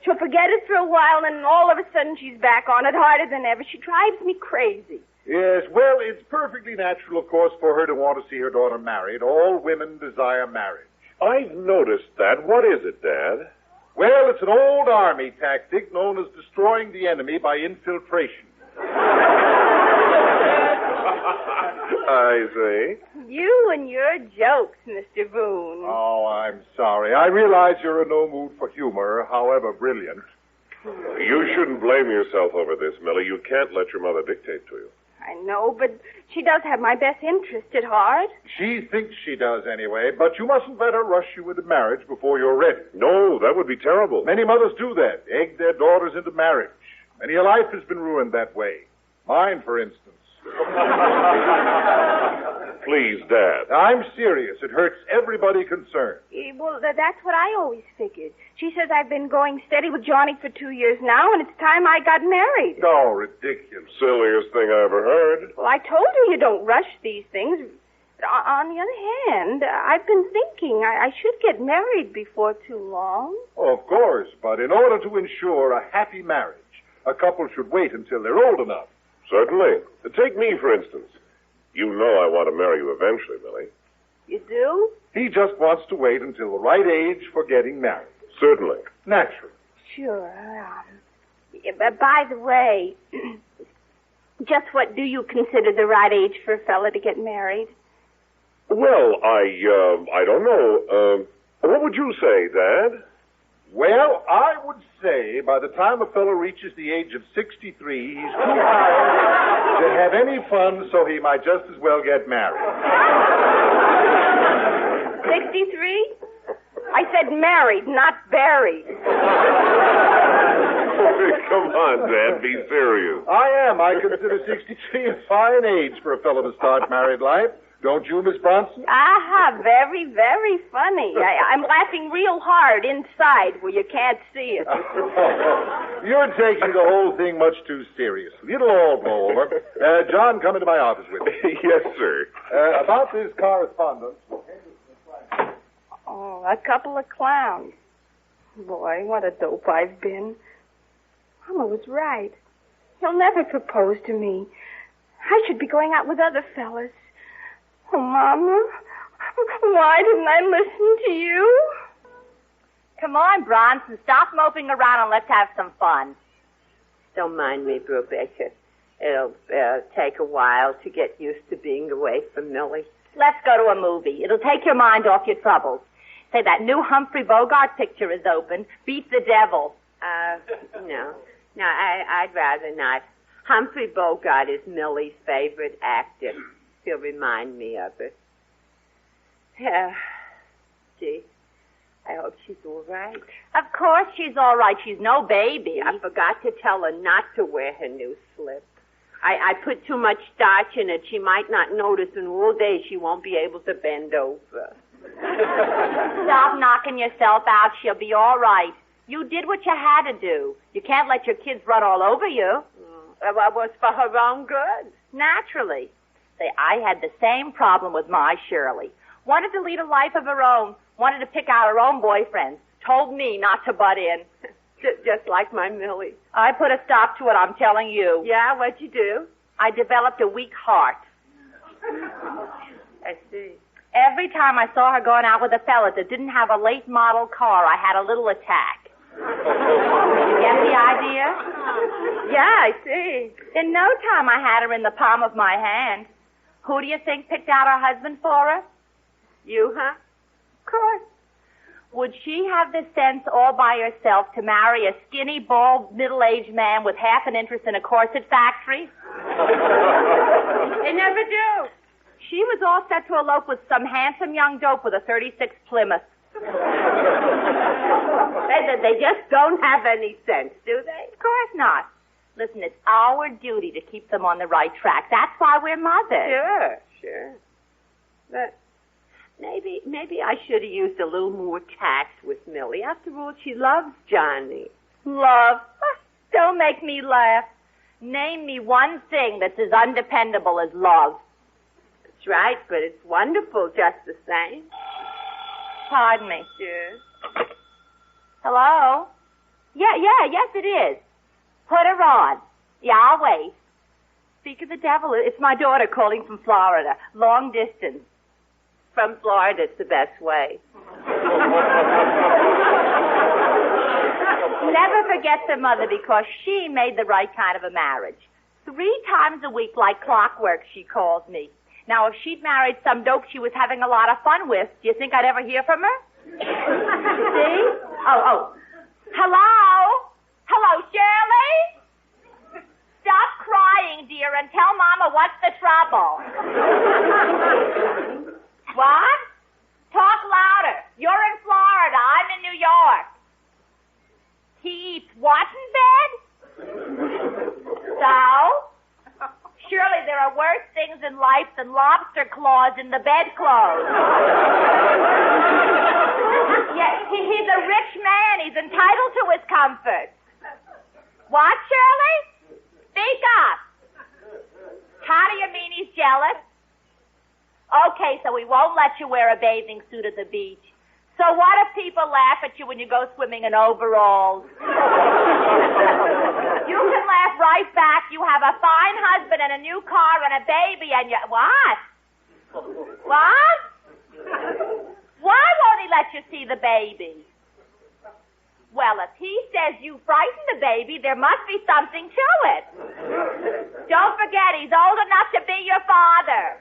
She'll forget it for a while, and all of a sudden she's back on it harder than ever. She drives me crazy. Yes, well, it's perfectly natural, of course, for her to want to see her daughter married. All women desire marriage. I've noticed that. What is it, Dad? Well, it's an old army tactic known as destroying the enemy by infiltration. I see. You and your jokes, Mr. Boone. Oh, I'm sorry. I realize you're in no mood for humor, however brilliant. You shouldn't blame yourself over this, Millie. You can't let your mother dictate to you. I know, but she does have my best interest at heart. She thinks she does anyway, but you mustn't let her rush you into marriage before you're ready. No, that would be terrible. Many mothers do that, egg their daughters into marriage. Many a life has been ruined that way. Mine, for instance. Please, Dad. I'm serious. It hurts everybody concerned. Well, that's what I always figured. She says I've been going steady with Johnny for 2 years now, and it's time I got married. Oh, ridiculous. Silliest thing I ever heard. Well, I told her you don't rush these things. On the other hand, I've been thinking I should get married before too long. Oh, of course, but in order to ensure a happy marriage, a couple should wait until they're old enough. Certainly. Take me, for instance. You know I want to marry you eventually, Millie. You do? He just wants to wait until the right age for getting married. Certainly. Naturally. Sure. By the way, just what do you consider the right age for a fella to get married? Well, I don't know. What would you say, Dad? Well, I would say by the time a fellow reaches the age of 63, he's too tired to have any fun, so he might just as well get married. 63? I said married, not buried. Come on, Dad, be serious. I am. I consider 63 a fine age for a fellow to start married life. Don't you, Miss Bronson? Aha, very, very funny. I'm laughing real hard inside where you can't see it. You're taking the whole thing much too seriously. It'll all blow over. John, come into my office with me. Yes, sir. About this correspondence. Oh, a couple of clowns. Boy, what a dope I've been. Mama was right. He'll never propose to me. I should be going out with other fellas. Oh, Mama, why didn't I listen to you? Come on, Bronson, stop moping around and let's have some fun. Don't mind me, Brubaker. It'll take a while to get used to being away from Millie. Let's go to a movie. It'll take your mind off your troubles. Say, that new Humphrey Bogart picture is open. Beat the Devil. No, I'd rather not. Humphrey Bogart is Millie's favorite actor. He'll remind me of it. Gee, I hope she's all right. Of course she's all right. She's no baby. I forgot to tell her not to wear her new slip. I put too much starch in it. She might not notice, and all day she won't be able to bend over. Stop knocking yourself out. She'll be all right. You did what you had to do. You can't let your kids run all over you. It was for her own good. Naturally. Say, I had the same problem with my Shirley. Wanted to lead a life of her own. Wanted to pick out her own boyfriends. Told me not to butt in. Just like my Millie. I put a stop to it, I'm telling you. Yeah, what'd you do? I developed a weak heart. I see. Every time I saw her going out with a fella that didn't have a late model car, I had a little attack. You get the idea? Yeah, I see. In no time, I had her in the palm of my hand. Who do you think picked out her husband for her? You, huh? Of course. Would she have the sense all by herself to marry a skinny, bald, middle-aged man with half an interest in a corset factory? They never do. She was all set to elope with some handsome young dope with a 36 Plymouth. They just don't have any sense, do they? Of course not. Listen, it's our duty to keep them on the right track. That's why we're mothers. Sure. But maybe I should have used a little more tact with Millie. After all, she loves Johnny. Love? Don't make me laugh. Name me one thing that's as undependable as love. That's right, but it's wonderful just the same. Pardon me. Yes. Hello? Yes, it is. Put her on. Yeah, I'll wait. Speak of the devil, it's my daughter calling from Florida. Long distance. From Florida, it's the best way. Never forget the mother, because she made the right kind of a marriage. 3 times a week, like clockwork, she calls me. Now, if she'd married some dope she was having a lot of fun with, do you think I'd ever hear from her? See? Oh. Hello, Shirley? Stop crying, dear, and tell Mama what's the trouble. What? Talk louder. You're in Florida. I'm in New York. He eats what in bed? So? Surely there are worse things in life than lobster claws in the bedclothes. Yeah, he's a rich man. He's entitled to his comfort. What, Shirley? Speak up. How do you mean he's jealous? Okay, so he won't let you wear a bathing suit at the beach. So what if people laugh at you when you go swimming in overalls? You can laugh right back. You have a fine husband and a new car and a baby and you... What? What? Why won't he let you see the baby? Well, if he says you frightened the baby, there must be something to it. Don't forget, he's old enough to be your father.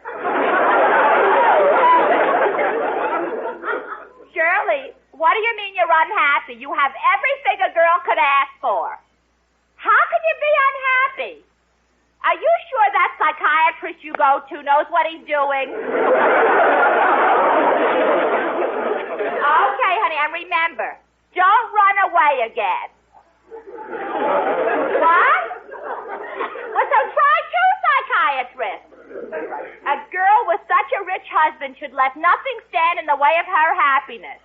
Shirley, what do you mean you're unhappy? You have everything a girl could ask for. How could you be unhappy? Are you sure that psychiatrist you go to knows what he's doing? Okay, honey, and remember, don't run away again. What? Well, so try 2 psychiatrists. A girl with such a rich husband should let nothing stand in the way of her happiness.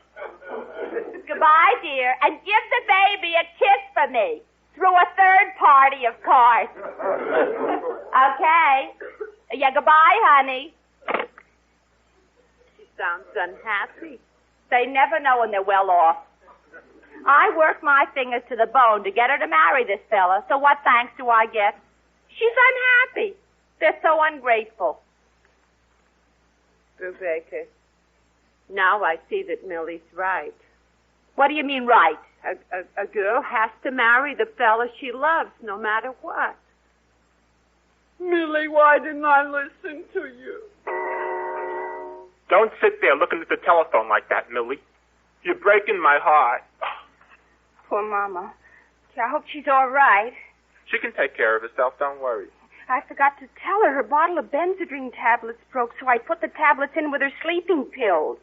Goodbye, dear, and give the baby a kiss for me. Through a third party, of course. Okay. Yeah, goodbye, honey. She sounds unhappy. They never know when they're well off. I work my fingers to the bone to get her to marry this fella, so what thanks do I get? She's unhappy. They're so ungrateful. Brubaker, now I see that Millie's right. What do you mean, right? A girl has to marry the fella she loves, no matter what. Millie, why didn't I listen to you? Don't sit there looking at the telephone like that, Millie. You're breaking my heart. Poor Mama. Gee, I hope she's all right. She can take care of herself, don't worry. I forgot to tell her her bottle of Benzedrine tablets broke, so I put the tablets in with her sleeping pills.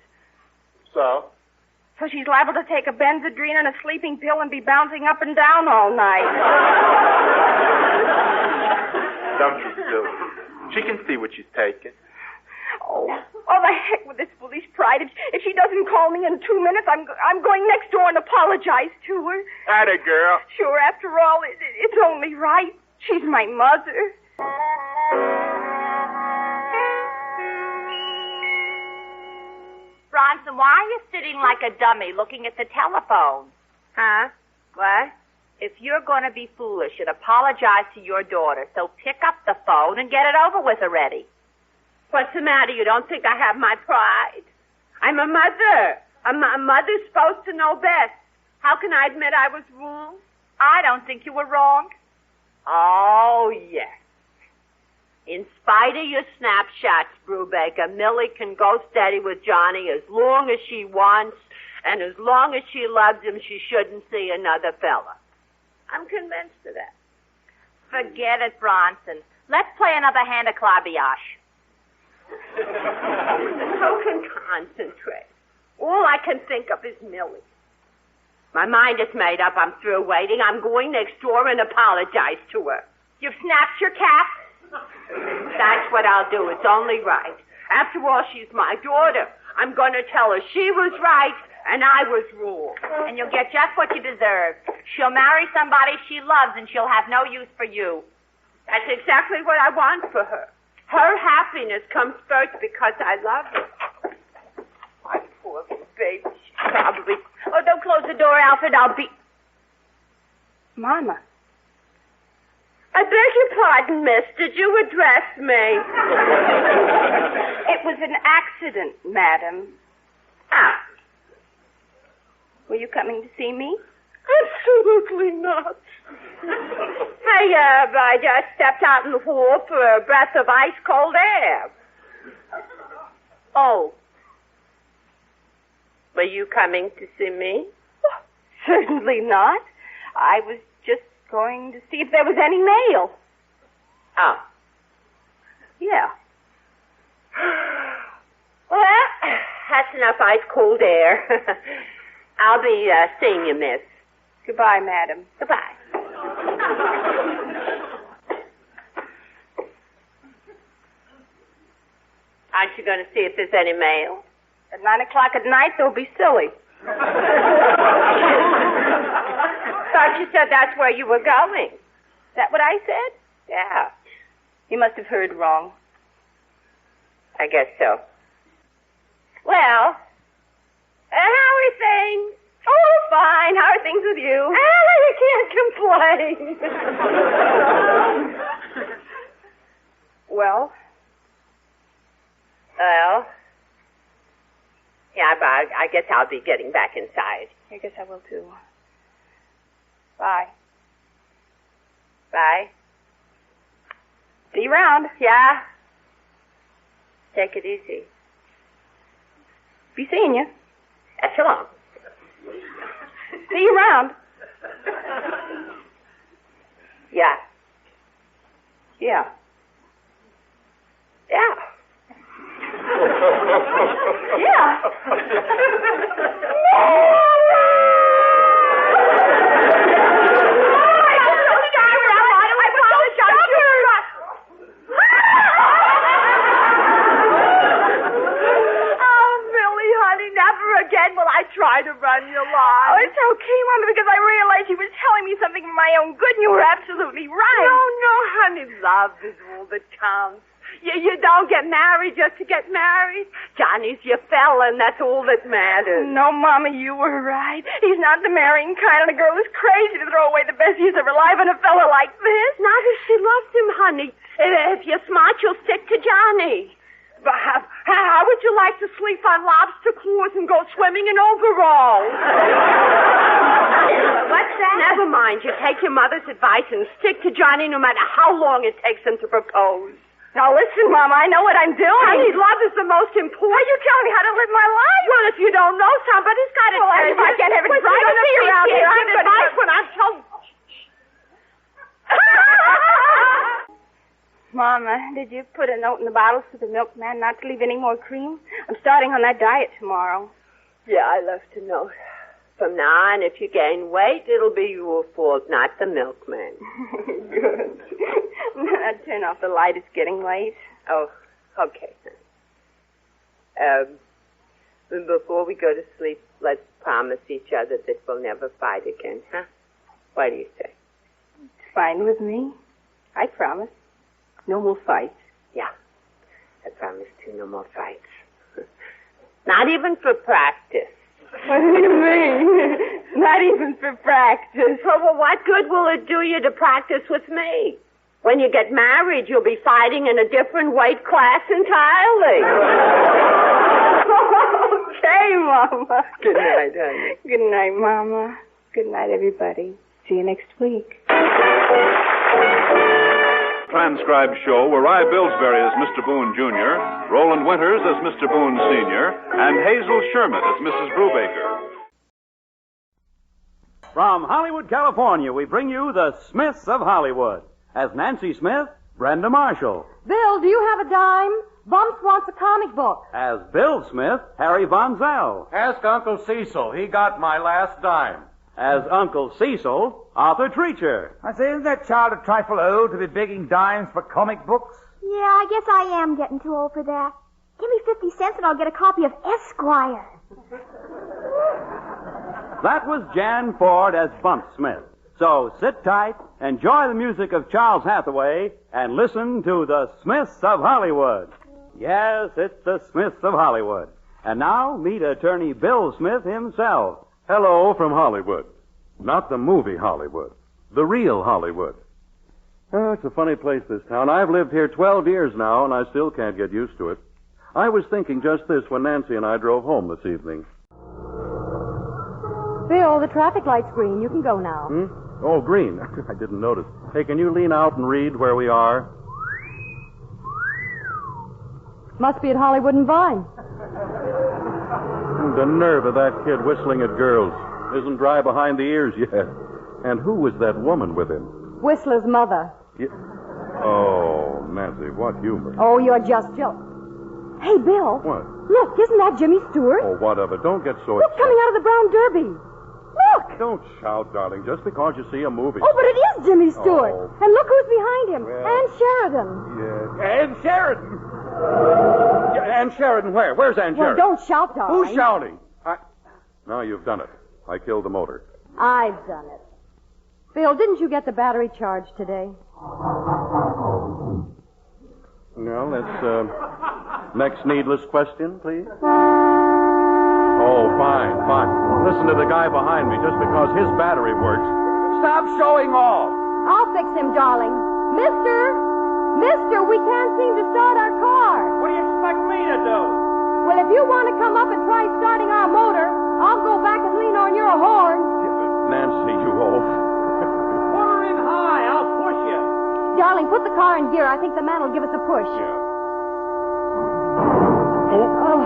So? So she's liable to take a Benzedrine and a sleeping pill and be bouncing up and down all night. Don't be silly. She can see what she's taking. Oh, the heck with this foolish pride. If she doesn't call me in 2 minutes, I'm going next door and apologize to her. Atta girl. Sure, after all, it's only right. She's my mother. Bronson, why are you sitting like a dummy looking at the telephone? Huh? What? If you're going to be foolish and apologize to your daughter, so pick up the phone and get it over with already. What's the matter? You don't think I have my pride? I'm a mother. A mother's supposed to know best. How can I admit I was wrong? I don't think you were wrong. Oh, yes. In spite of your snapshots, Brubaker, Millie can go steady with Johnny as long as she wants, and as long as she loves him, she shouldn't see another fella. I'm convinced of that. Forget it, Bronson. Let's play another hand of claviage. Who can concentrate? All I can think of is Millie. My mind is made up. I'm through waiting. I'm going next door and apologize to her. You've snapped your cap? That's what I'll do. It's only right. After all, she's my daughter. I'm going to tell her she was right and I was wrong. And you'll get just what you deserve. She'll marry somebody she loves and she'll have no use for you. That's exactly what I want for her. Her happiness comes first because I love her. My poor baby. She's probably... Oh, don't close the door, Alfred. I'll be... Mama. I beg your pardon, miss. Did you address me? It was an accident, madam. Ah. Were you coming to see me? Absolutely not. Hey, I just stepped out in the hall for a breath of ice-cold air. Oh. Were you coming to see me? Oh, certainly not. I was just going to see if there was any mail. Oh. Yeah. Well, that's enough ice-cold air. I'll be seeing you, miss. Goodbye, madam. Goodbye. Aren't you going to see if there's any mail? At 9 o'clock at night, they'll be silly. Thought you said that's where you were going. Is that what I said? Yeah. You must have heard wrong. I guess so. Well, how are things? Oh, fine. How are things with you? You can't complain. Well? Well, yeah, but I guess I'll be getting back inside. I guess I will, too. Bye. Bye. See you around. Yeah? Take it easy. Be seeing you. So long. See you around. Yeah. Yeah. Yeah. Yeah. Try to run your line. Oh, it's okay, Mama, because I realized you were telling me something for my own good, and you were absolutely right. No, honey, love is all that counts. You don't get married just to get married. Johnny's your fella, and that's all that matters. No, Mama, you were right. He's not the marrying kind, and a girl is crazy to throw away the best years of her life on a fella like this. Not if she loves him, honey. If you're smart, you'll stick to Johnny. But how would you like to sleep on lobster claws and go swimming in overalls? What's that? Never mind. You take your mother's advice and stick to Johnny no matter how long it takes him to propose. Now listen, Mama, I know what I'm doing. Honey, love is the most important. Are you telling me how to live my life? Well, if you don't know, somebody's got to Well, tell you. I can't have it Well, right you don't on the see around kid. here I'm giving gonna- advice when I'm so... Mama, did you put a note in the bottles for the milkman not to leave any more cream? I'm starting on that diet tomorrow. Yeah, I left a note. From now on, if you gain weight, it'll be your fault, not the milkman. Good. Now turn off the light. It's getting late. Oh, okay. Before we go to sleep, let's promise each other that we'll never fight again, huh? What do you say? It's fine with me. I promise. No more fights. Yeah, I promise too. No more fights. Not even for practice. What do you mean? Not even for practice. Well, what good will it do you to practice with me? When you get married, you'll be fighting in a different weight class entirely. Okay, Mama. Good night, honey. Good night, Mama. Good night, everybody. See you next week. Transcribed show were Rye Billsbury as Mr. Boone Jr., Roland Winters as Mr. Boone Sr., and Hazel Sherman as Mrs. Brubaker. From Hollywood, California, we bring you the Smiths of Hollywood. As Nancy Smith, Brenda Marshall. Bill, do you have a dime? Bumps wants a comic book. As Bill Smith, Harry Von Zell. Ask Uncle Cecil. He got my last dime. As Uncle Cecil, Arthur Treacher. I say, isn't that child a trifle old to be begging dimes for comic books? Yeah, I guess I am getting too old for that. Give me 50 cents and I'll get a copy of Esquire. That was Jan Ford as Bump Smith. So sit tight, enjoy the music of Charles Hathaway, and listen to the Smiths of Hollywood. Yes, it's the Smiths of Hollywood. And now, meet attorney Bill Smith himself. Hello from Hollywood. Not the movie Hollywood. The real Hollywood. Oh, it's a funny place, this town. I've lived here 12 years now, and I still can't get used to it. I was thinking just this when Nancy and I drove home this evening. Bill, the traffic light's green. You can go now. Oh, green. I didn't notice. Hey, can you lean out and read where we are? Must be at Hollywood and Vine. The nerve of that kid whistling at girls. Isn't dry behind the ears yet. And who was that woman with him? Whistler's mother. Oh, Nancy, what humor. Oh, you're just joking. Hey, Bill. What? Look, isn't that Jimmy Stewart? Oh, what of it? Don't get so Look, coming out of the Brown Derby. Look! Don't shout, darling, just because you see a movie. Oh, but it is Jimmy Stewart. Oh. And look who's behind him. Well. Ann Sheridan. Yeah. Ann Sheridan. Ann Sheridan where? Where's Ann Well, Sheridan? don't shout, darling. Who's shouting? Now you've done it. I killed the motor. I've done it. Bill, didn't you get the battery charged today? Well, let's, next needless question, please. Oh, fine. Listen to the guy behind me just because his battery works. Stop showing off. I'll fix him, darling. Mister, we can't seem to start our car. What do you expect me to do? Well, if you want to come up and try starting our motor, I'll go back and lean on your horn. Nancy, you old. Put her in high. I'll push you. Darling, put the car in gear. I think the man will give us a push. Yeah. Oh,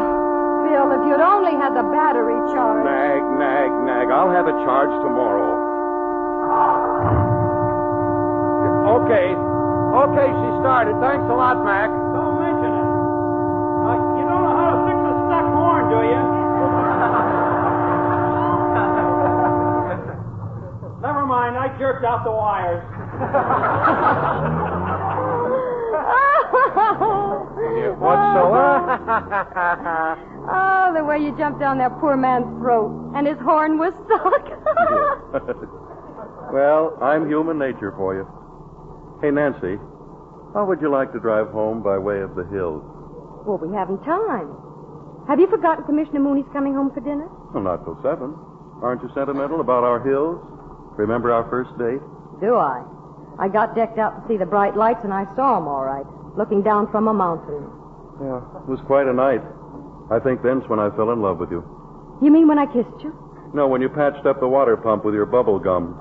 Bill, if you'd only had the battery charged. Nag. I'll have it charged tomorrow. Okay, she started. Thanks a lot, Mac. Don't mention it. You don't know how to fix a stuck horn, do you? Never mind, I jerked out the wires. Oh, the way you jumped down that poor man's throat, and his horn was stuck. Well, I'm human nature for you. Hey, Nancy, how would you like to drive home by way of the hills? Well, we haven't time. Have you forgotten Commissioner Mooney's coming home for dinner? Well, not till 7. Aren't you sentimental about our hills? Remember our first date? Do I? I got decked out to see the bright lights, and I saw 'em all right, looking down from a mountain. Yeah, it was quite a night. I think then's when I fell in love with you. You mean when I kissed you? No, when you patched up the water pump with your bubble gum.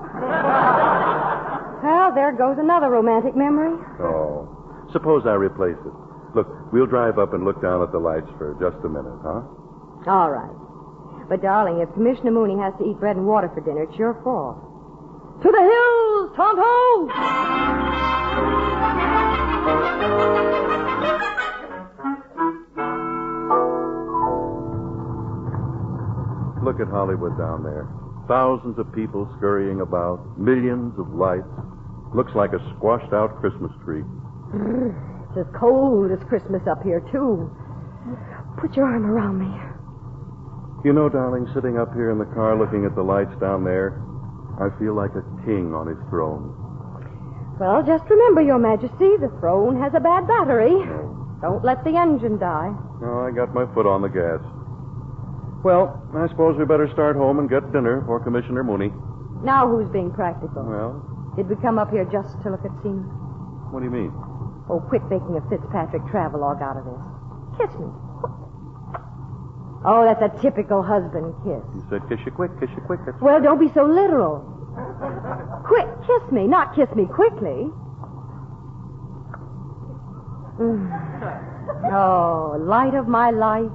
Well, there goes another romantic memory. Oh. Suppose I replace it. Look, we'll drive up and look down at the lights for just a minute, huh? All right. But, darling, if Commissioner Mooney has to eat bread and water for dinner, it's your fault. To the hills, Tonto! Look at Hollywood down there. Thousands of people scurrying about, millions of lights. Looks like a squashed-out Christmas tree. It's as cold as Christmas up here, too. Put your arm around me. You know, darling, sitting up here in the car looking at the lights down there, I feel like a king on his throne. Well, just remember, Your Majesty, the throne has a bad battery. Don't let the engine die. No, I got my foot on the gas. Well, I suppose we better start home and get dinner for Commissioner Mooney. Now who's being practical? Well? Did we come up here just to look at scenery? What do you mean? Oh, quit making a Fitzpatrick travelogue out of this. Kiss me. Oh, that's a typical husband kiss. You said kiss you quick, kiss you quick. Well, don't be so literal. Quick, kiss me, not kiss me quickly. Oh, light of my life.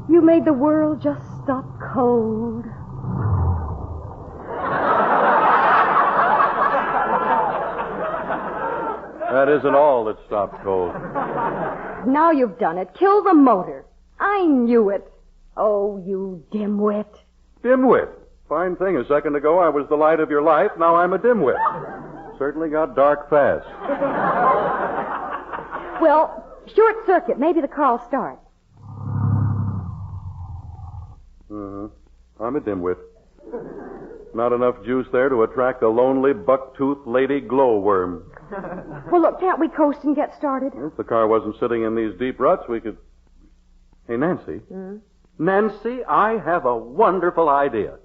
You made the world just stop cold. That isn't all that stopped cold. Now you've done it. Kill the motor. I knew it. Oh, you dimwit. Dimwit? Fine thing. A second ago I was the light of your life. Now I'm a dimwit. Certainly got dark fast. Well, short circuit. Maybe the car will start. I'm a dimwit. Not enough juice there to attract a lonely buck-toothed lady glowworm. Well, look, can't we coast and get started? If the car wasn't sitting in these deep ruts, we could... Hey, Nancy. Nancy, I have a wonderful idea.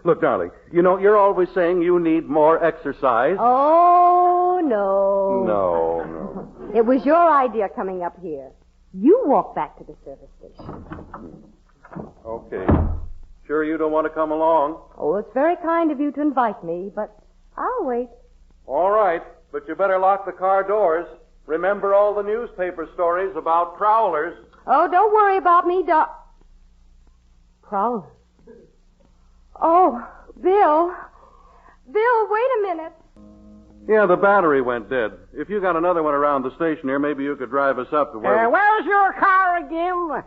Look, darling, you know, you're always saying you need more exercise. Oh, no. No. It was your idea coming up here. You walk back to the service station. Okay. Sure you don't want to come along? Oh, it's very kind of you to invite me, but I'll wait. All right, but you better lock the car doors. Remember all the newspaper stories about prowlers. Oh, don't worry about me, Prowlers? Oh, Bill. Bill, wait a minute. Yeah, the battery went dead. If you got another one around the station here, maybe you could drive us up to where... Where's your car again?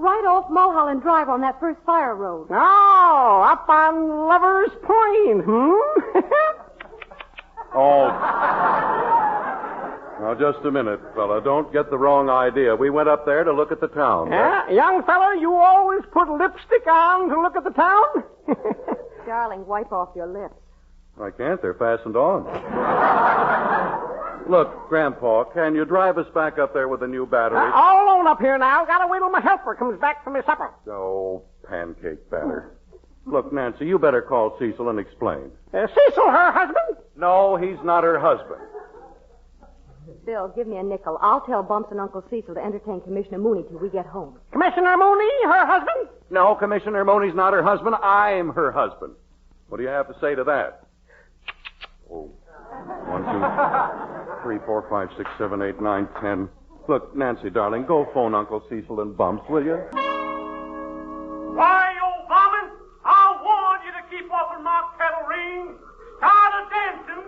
Right off Mulholland Drive on that first fire road. Oh, up on Lover's Point, Oh. Now, just a minute, fella. Don't get the wrong idea. We went up there to look at the town. Yeah, young fella, you always put lipstick on to look at the town? Darling, wipe off your lips. I can't. They're fastened on. Look, Grandpa, can you drive us back up there with a new battery? All alone up here now. Gotta wait till my helper comes back from his supper. Oh, pancake batter. Look, Nancy, you better call Cecil and explain. Cecil, her husband? No, he's not her husband. Bill, give me a nickel. I'll tell Bumps and Uncle Cecil to entertain Commissioner Mooney till we get home. Commissioner Mooney, her husband? No, Commissioner Mooney's not her husband. I'm her husband. What do you have to say to that? Oh. 1, 2, 3, 4, 5, 6, 7, 8, 9, 10. Look, Nancy, darling, go phone Uncle Cecil and Bumps, will you? Why, old varmint, I warned you to keep off of my pedal ring. Start a dancing.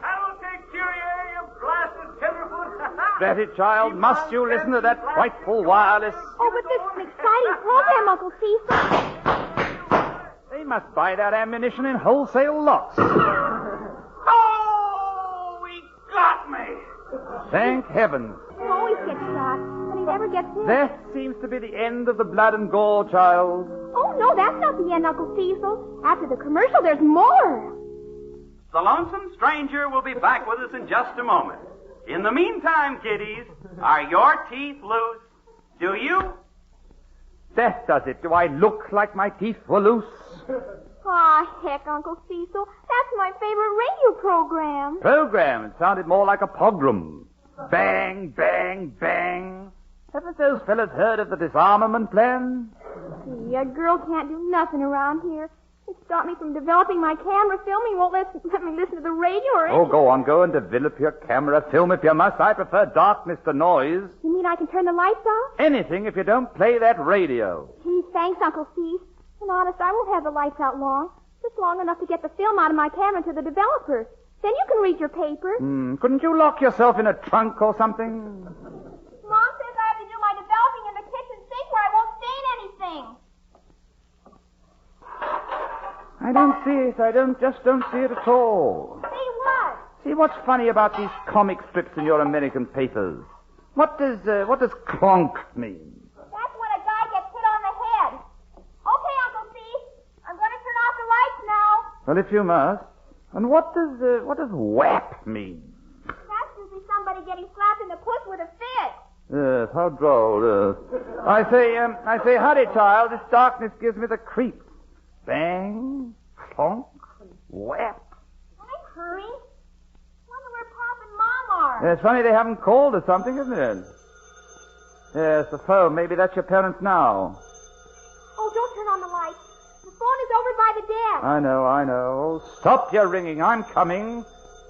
That'll take Peary, you blasted tenderfoot. Betty, child, must you listen to that frightful wireless? Oh, but this is an exciting program, Uncle Cecil. They must buy that ammunition in wholesale lots. Oh, he got me. Thank heaven. He always gets shot, but he never gets hit. That seems to be the end of the blood and gore, child. Oh, no, that's not the end, Uncle Cecil. After the commercial, there's more. The Lonesome Stranger will be back with us in just a moment. In the meantime, kiddies, are your teeth loose? Do you? That does it. Do I look like my teeth were loose? Aw, heck, Uncle Cecil. That's my favorite radio program. Program? It sounded more like a pogrom. Bang, bang, bang. Haven't those fellas heard of the disarmament plan? See, a girl can't do nothing around here. It stopped me from developing my camera filming. Won't let me listen to the radio or anything. Oh, go on. Go and develop your camera film if you must. I prefer darkness to noise. You mean I can turn the lights off? Anything if you don't play that radio. Gee, thanks, Uncle Steve. And honest, I won't have the lights out long. Just long enough to get the film out of my camera to the developer. Then you can read your paper. Couldn't you lock yourself in a trunk or something? Mom says I have to do my developing in the kitchen sink where I won't stain anything. I don't see it. I just don't see it at all. See what? See, what's funny about these comic strips in your American papers? What does clonk mean? That's when a guy gets hit on the head. Okay, Uncle Steve. I'm going to turn off the lights now. Well, if you must. And what does whap mean? That's usually somebody getting slapped in the puss with a fist. Yes, how droll. I say, hurry, child. This darkness gives me the creeps. Bang, clonk, whap. I'm hurrying. Wonder where Pop and Mom are. It's funny they haven't called or something, isn't it? Yes, the phone. Maybe that's your parents now. Oh, don't turn on the light. The phone is over by the desk. I know. Stop your ringing. I'm coming.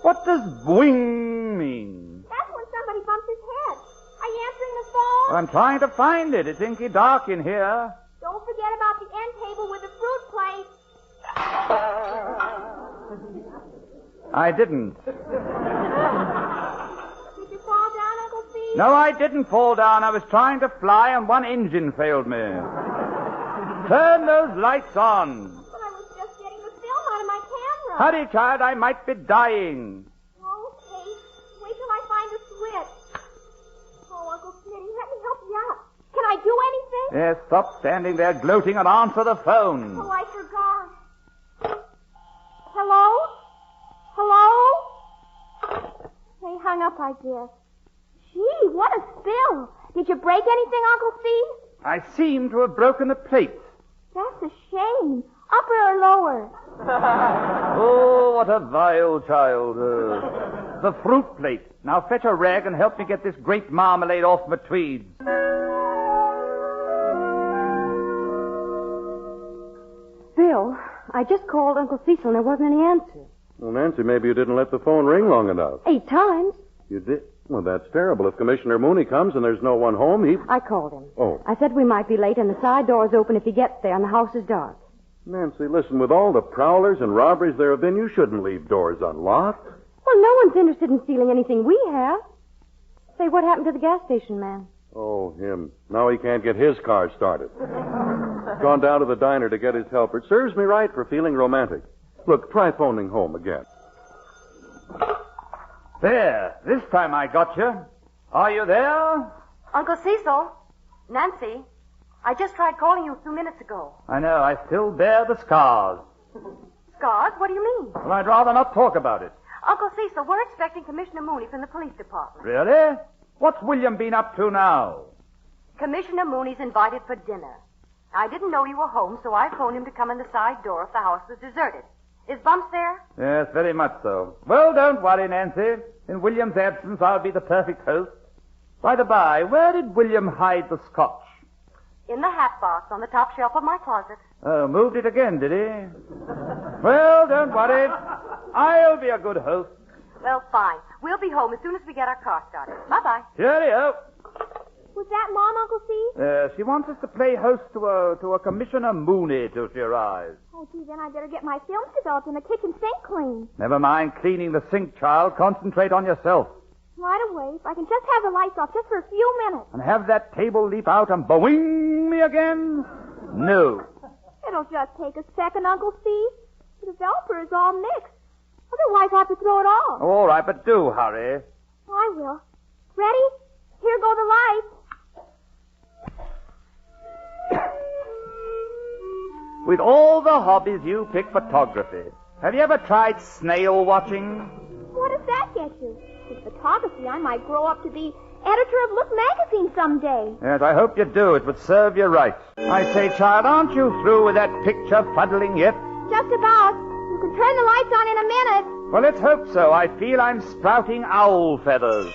What does boing mean? That's when somebody bumps his head. Are you answering the phone? I'm trying to find it. It's inky dark in here. Don't forget about the end table with the fruit plate. I didn't. Did you fall down, Uncle Steve? No, I didn't fall down. I was trying to fly and one engine failed me. Turn those lights on. But I was just getting the film out of my camera. Hurry, child. I might be dying. Okay. Wait till I find a switch. Oh, Uncle Smitty, let me help you out. Can I do anything? Yes, stop standing there gloating and answer the phone. Oh, I forgot. Hello? Hello? They hung up, I guess. Gee, what a spill. Did you break anything, Uncle Steve? I seem to have broken a plate. That's a shame. Upper or lower? Oh, what a vile child. The fruit plate. Now fetch a rag and help me get this grape marmalade off my tweeds. Bill, I just called Uncle Cecil and there wasn't any answer. Well, Nancy, maybe you didn't let the phone ring long enough. 8 times. You did? Well, that's terrible. If Commissioner Mooney comes and there's no one home, he... I called him. Oh. I said we might be late and the side door's open if he gets there and the house is dark. Nancy, listen, with all the prowlers and robberies there have been, you shouldn't leave doors unlocked. Well, no one's interested in stealing anything we have. Say, what happened to the gas station man? Oh, him. Now he can't get his car started. Gone down to the diner to get his helper. It serves me right for feeling romantic. Look, try phoning home again. There. This time I got you. Are you there? Uncle Cecil? Nancy? I just tried calling you a few minutes ago. I know. I still bear the scars. Scars? What do you mean? Well, I'd rather not talk about it. Uncle Cecil, we're expecting Commissioner Mooney from the police department. Really? What's William been up to now? Commissioner Mooney's invited for dinner. I didn't know you were home, so I phoned him to come in the side door if the house was deserted. Is Bumps there? Yes, very much so. Well, don't worry, Nancy. In William's absence, I'll be the perfect host. By the by, where did William hide the scotch? In the hat box on the top shelf of my closet. Oh, moved it again, did he? Well, don't worry. I'll be a good host. Well, fine. We'll be home as soon as we get our car started. Bye-bye. Cheerio. Was that Mom, Uncle Steve? She wants us to play host to a Commissioner Mooney till she arrives. Oh, gee, then I better get my films developed and the kitchen sink clean. Never mind cleaning the sink, child. Concentrate on yourself. Right away. If I can just have the lights off just for a few minutes. And have that table leap out and boing me again? No. It'll just take a second, Uncle Steve. The developer is all mixed. Otherwise, I'll have to throw it off. All right, but do hurry. I will. Ready? Here go the lights. With all the hobbies you pick photography, have you ever tried snail watching? What does that get you? With photography, I might grow up to be editor of Look magazine someday. Yes, I hope you do. It would serve you right. I say, child, aren't you through with that picture fuddling yet? Just about. You can turn the lights on in a minute. Well, let's hope so. I feel I'm sprouting owl feathers.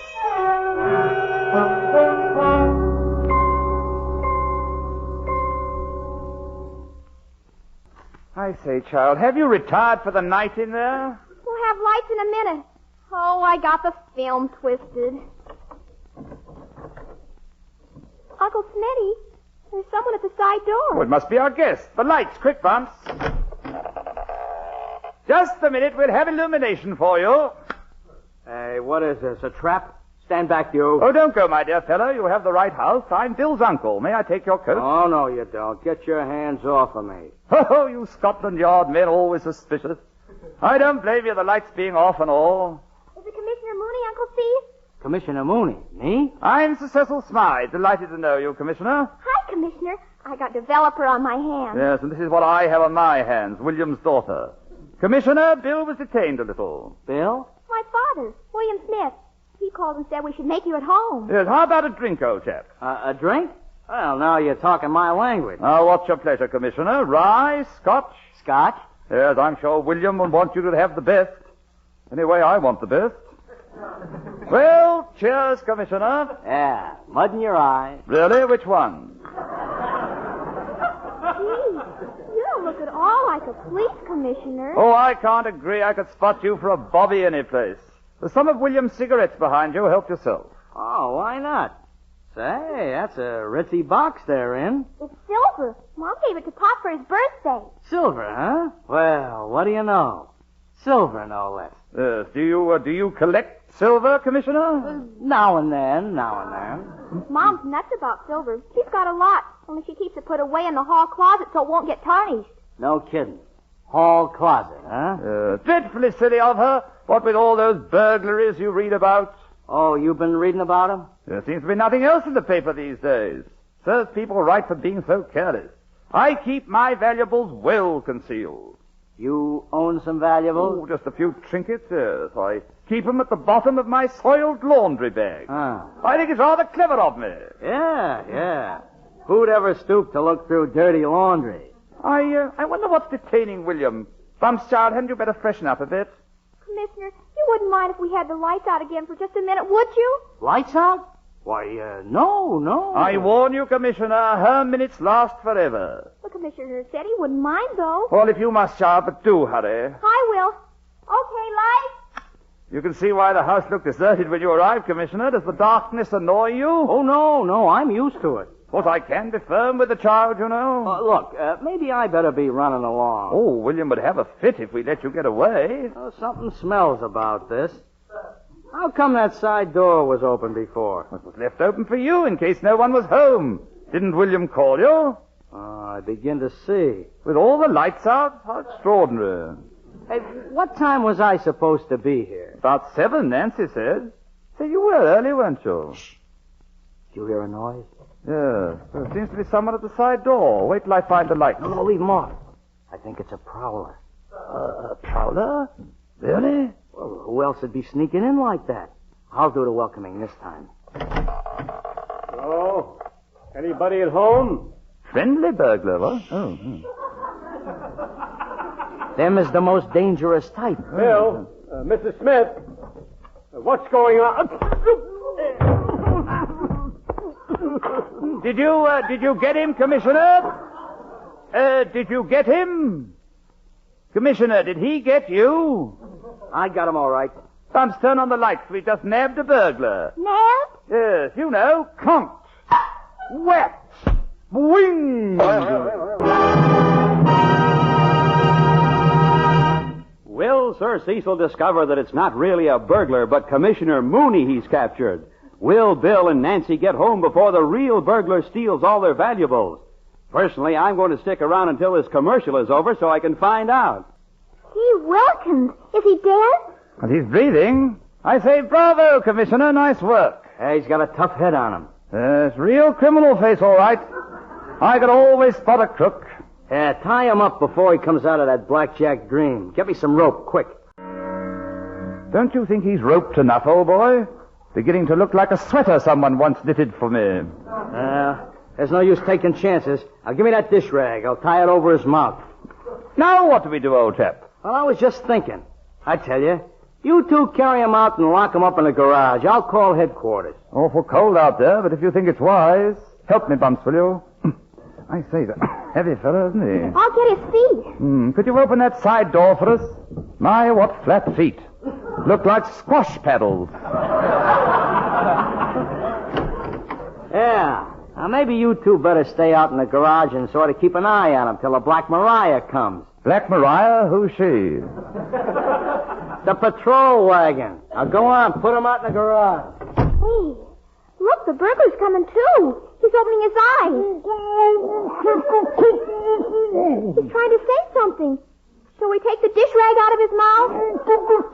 say, child, have you retired for the night in there? We'll have lights in a minute. Oh, I got the film twisted. Uncle Smitty, there's someone at the side door. Oh, it must be our guest. The lights, quick, Bumps. Just a minute, we'll have illumination for you. Hey, what is this, a trap? Stand back, you. Oh, don't go, my dear fellow. You have the right house. I'm Bill's uncle. May I take your coat? Oh, no, you don't. Get your hands off of me. Oh, you Scotland Yard men always suspicious. I don't blame you, the lights being off and all. Is it Commissioner Mooney, Uncle Steve? Commissioner Mooney. Me? I'm Sir Cecil Smythe. Delighted to know you, Commissioner. Hi, Commissioner. I got developer on my hands. Yes, and this is what I have on my hands, William's daughter. Commissioner, Bill was detained a little. Bill? My father, William Smith. He called and said we should make you at home. Yes, how about a drink, old chap? A drink? Well, now you're talking my language. Now, what's your pleasure, Commissioner? Rye, Scotch? Scotch? Yes, I'm sure William will want you to have the best. Anyway, I want the best. Well, cheers, Commissioner. Yeah, mud in your eye. Really? Which one? Gee, you don't look at all like a police commissioner. Oh, I can't agree. I could spot you for a bobby any place. There's some of William's cigarettes behind you. Help yourself. Oh, why not? Say, that's a ritzy box they're in. It's silver. Mom gave it to Pop for his birthday. Silver, huh? Well, what do you know? Silver, no less. Yes. Do you collect silver, Commissioner? Now and then, now and then. Mom's nuts about silver. She's got a lot, only she keeps it put away in the hall closet so it won't get tarnished. No kidding. Hall closet, huh? Dreadfully silly of her. What with all those burglaries you read about? Oh, you've been reading about them? There seems to be nothing else in the paper these days. Serves people right for being so careless. I keep my valuables well concealed. You own some valuables? Oh, just a few trinkets, yes. I keep them at the bottom of my soiled laundry bag. I think it's rather clever of me. Yeah. Who'd ever stoop to look through dirty laundry? I wonder what's detaining William. Bumps, child, hadn't you better freshen up a bit? Commissioner, you wouldn't mind if we had the lights out again for just a minute, would you? Lights out? Why, no. I warn you, Commissioner, her minutes last forever. The Commissioner said he wouldn't mind, though. Well, if you must, child, but do hurry. I will. Okay, lights. You can see why the house looked deserted when you arrived, Commissioner. Does the darkness annoy you? Oh, no, I'm used to it. Of course, I can be firm with the child, you know. Look, maybe I better be running along. Oh, William would have a fit if we let you get away. Something smells about this. How come that side door was open before? It was left open for you in case no one was home. Didn't William call you? I begin to see. With all the lights out? How extraordinary. Hey, what time was I supposed to be here? About 7, Nancy said. So you were early, weren't you? Shh. Did you hear a noise? Yeah. There seems to be someone at the side door. Wait till I find the light. No, leave them off. I think it's a prowler. A prowler? Really? Well, who else would be sneaking in like that? I'll do the welcoming this time. Oh, anybody at home? Friendly burglar, what? Oh. Them is the most dangerous type. Bill, Mrs. Smith, what's going on? Did you get him, Commissioner? Did you get him? Commissioner, did he get you? I got him all right. Bumps, turn on the lights. We just nabbed a burglar. Nabbed? Yes, you know, conked. Wet. Wing. Will Sir Cecil discover that it's not really a burglar, but Commissioner Mooney he's captured? Will Bill and Nancy get home before the real burglar steals all their valuables? Personally, I'm going to stick around until this commercial is over so I can find out. Gee, Wilkins, is he dead? And he's breathing. I say bravo, Commissioner. Nice work. Hey, he's got a tough head on him. Yes, real criminal face, all right. I could always spot a crook. Yeah, tie him up before he comes out of that blackjack dream. Get me some rope, quick. Don't you think he's roped enough, old boy? Beginning to look like a sweater someone once knitted for me. There's no use taking chances. Now, give me that dish rag. I'll tie it over his mouth. Now what do we do, old chap? Well, I was just thinking. I tell you, you two carry him out and lock him up in the garage. I'll call headquarters. Awful cold out there, but if you think it's wise, help me, Bumps, will you? I say, the heavy fellow, isn't he? I'll get his feet. Could you open that side door for us? My, what flat feet. Look like squash paddles. Yeah. Now, maybe you two better stay out in the garage and sort of keep an eye on him till the Black Mariah comes. Black Mariah? Who's she? The patrol wagon. Now, go on. Put him out in the garage. Hey, look, the burglar's coming, too. He's opening his eyes. He's trying to say something. Shall we take the dish rag out of his mouth?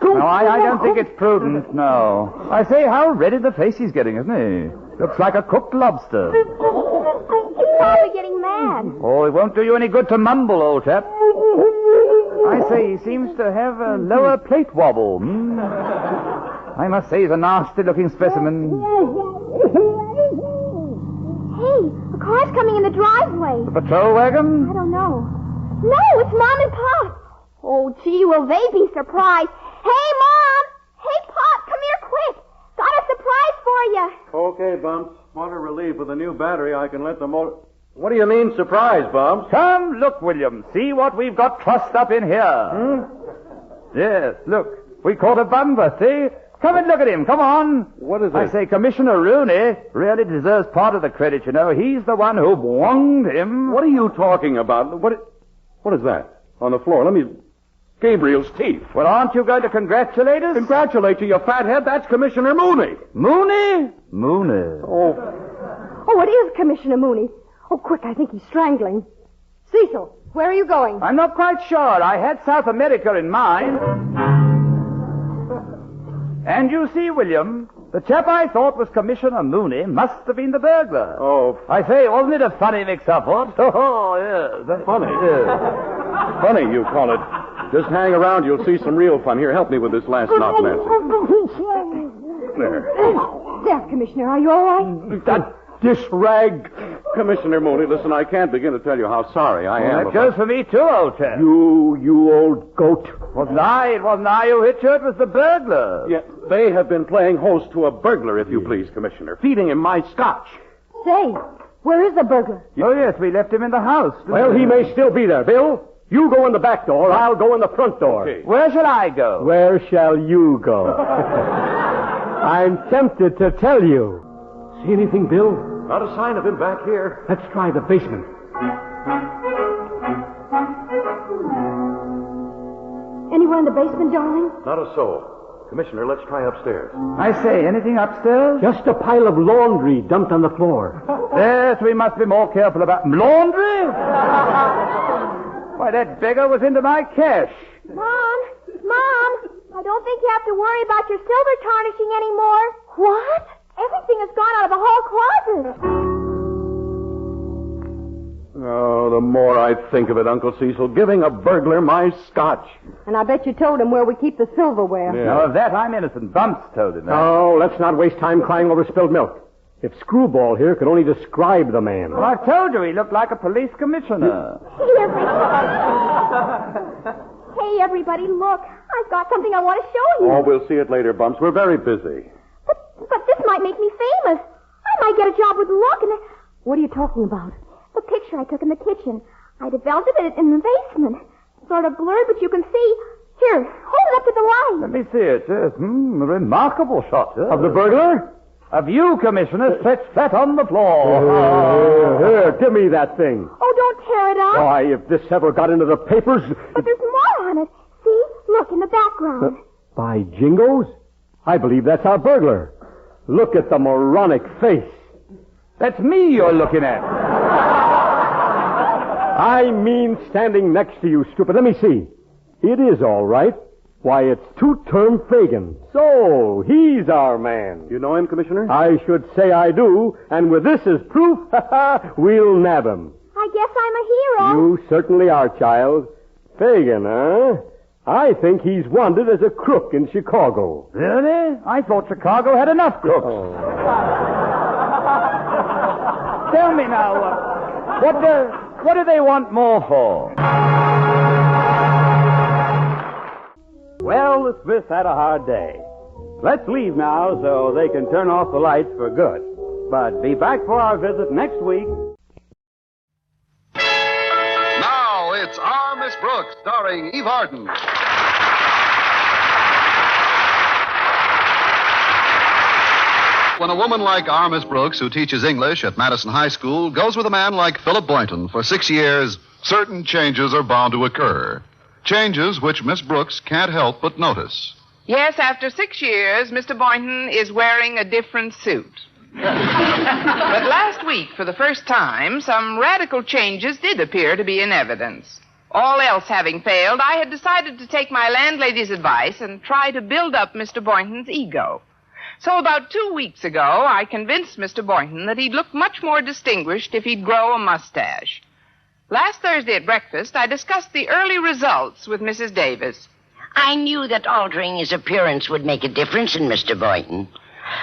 No, I don't think it's prudent, no. I say, how red in the face he's getting, isn't he? Looks like a cooked lobster. He's probably getting mad. Oh, it won't do you any good to mumble, old chap. I say, he seems to have a lower plate wobble. I must say he's a nasty-looking specimen. Hey, a car's coming in the driveway. The patrol wagon? I don't know. No, it's Mom and Pop. Oh, gee, will they be surprised. Hey, Mom! Hey, Pop, come here quick. Got a surprise for you. Okay, Bumps. Water relief with a new battery. I can let the motor... What do you mean, surprise, Bumps? Come, look, William. See what we've got trussed up in here. Yes, look. We caught a bumper, see? Come and look at him. Come on. What is it? I say, Commissioner Rooney really deserves part of the credit, you know. He's the one who bwonged him. What are you talking about? What is that? On the floor. Let me... Gabriel's teeth. Well, aren't you going to congratulate us? Congratulate you, you fathead. That's Commissioner Mooney. Mooney? Mooney. Oh, it is Commissioner Mooney. Oh, quick, I think he's strangling. Cecil, where are you going? I'm not quite sure. I had South America in mind. And you see, William, the chap I thought was Commissioner Mooney must have been the burglar. Oh. I say, wasn't it a funny mix-up, what? Oh, yes. Funny? Yes. Funny, you call it. Just hang around, you'll see some real fun. Here, help me with this last knot, Nancy. There. There, Commissioner, are you all right? That dish rag. Commissioner Mooney, listen, I can't begin to tell you how sorry I am. That goes for me, too, old chap. You old goat. It wasn't I who hit you. It was the burglar. Yeah, they have been playing host to a burglar, if you please, Commissioner. Feeding him my scotch. Say, where is the burglar? Oh, yes, we left him in the house. Well, he may still be there, Bill. You go in the back door, I'll go in the front door. Okay. Where shall I go? Where shall you go? I'm tempted to tell you. See anything, Bill? Not a sign of him back here. Let's try the basement. Anywhere in the basement, darling? Not a soul. Commissioner, let's try upstairs. I say, anything upstairs? Just a pile of laundry dumped on the floor. Yes, we must be more careful about... Laundry? Why, that beggar was into my cash. Mom, I don't think you have to worry about your silver tarnishing anymore. What? Everything has gone out of the whole closet. Oh, the more I think of it, Uncle Cecil, giving a burglar my scotch. And I bet you told him where we keep the silverware. Yeah. Now, of that, I'm innocent. Bumps told him that. Oh, let's not waste time crying over spilled milk. If Screwball here could only describe the man. Well, I've told you he looked like a police commissioner. Hey, everybody, look. I've got something I want to show you. Oh, we'll see it later, Bumps. We're very busy. But this might make me famous. I might get a job with Look and... What are you talking about? The picture I took in the kitchen. I developed it in the basement. Sort of blurred, but you can see. Here, hold it up to the light. Let me see it. Yes. A remarkable shot. Yes. Of the burglar? Of you, Commissioner, stretched flat on the floor. Here, give me that thing. Oh, don't tear it up. Why, if this ever got into the papers... But there's more on it. See? Look, in the background. By jingoes? I believe that's our burglar. Look at the moronic face. That's me you're looking at. I mean standing next to you, stupid. Let me see. It is all right. Why, it's two-term Fagin. So, he's our man. You know him, Commissioner? I should say I do, and with this as proof, we'll nab him. I guess I'm a hero. You certainly are, child. Fagin, huh? I think he's wanted as a crook in Chicago. Really? I thought Chicago had enough crooks. Oh. Tell me now, what do they want more for? Well, the Smiths had a hard day. Let's leave now so they can turn off the lights for good. But be back for our visit next week. It's Our Miss Brooks, starring Eve Arden. When a woman like Our Miss Brooks, who teaches English at Madison High School, goes with a man like Philip Boynton for 6 years, certain changes are bound to occur. Changes which Miss Brooks can't help but notice. Yes, after 6 years, Mr. Boynton is wearing a different suit. But last week, for the first time, some radical changes did appear to be in evidence. All else having failed, I had decided to take my landlady's advice and try to build up Mr. Boynton's ego. So about 2 weeks ago, I convinced Mr. Boynton that he'd look much more distinguished if he'd grow a mustache. Last Thursday at breakfast, I discussed the early results with Mrs. Davis. I knew that altering his appearance would make a difference in Mr. Boynton.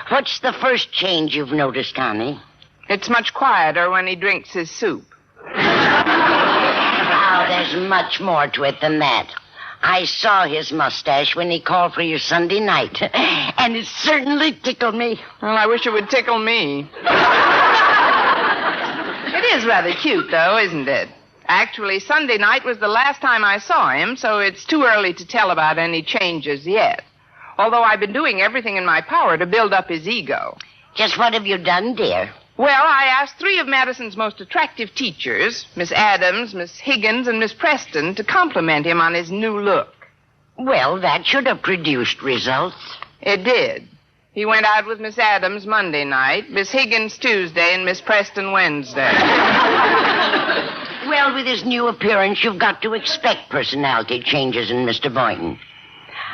What's the first change you've noticed, Connie? It's much quieter when he drinks his soup. Oh, there's much more to it than that. I saw his mustache when he called for you Sunday night, and it certainly tickled me. Well, I wish it would tickle me. It is rather cute, though, isn't it? Actually, Sunday night was the last time I saw him, so it's too early to tell about any changes yet. Although I've been doing everything in my power to build up his ego. Just what have you done, dear? Well, I asked 3 of Madison's most attractive teachers, Miss Adams, Miss Higgins, and Miss Preston, to compliment him on his new look. Well, that should have produced results. It did. He went out with Miss Adams Monday night, Miss Higgins Tuesday, and Miss Preston Wednesday. Well, with his new appearance, you've got to expect personality changes in Mr. Boynton.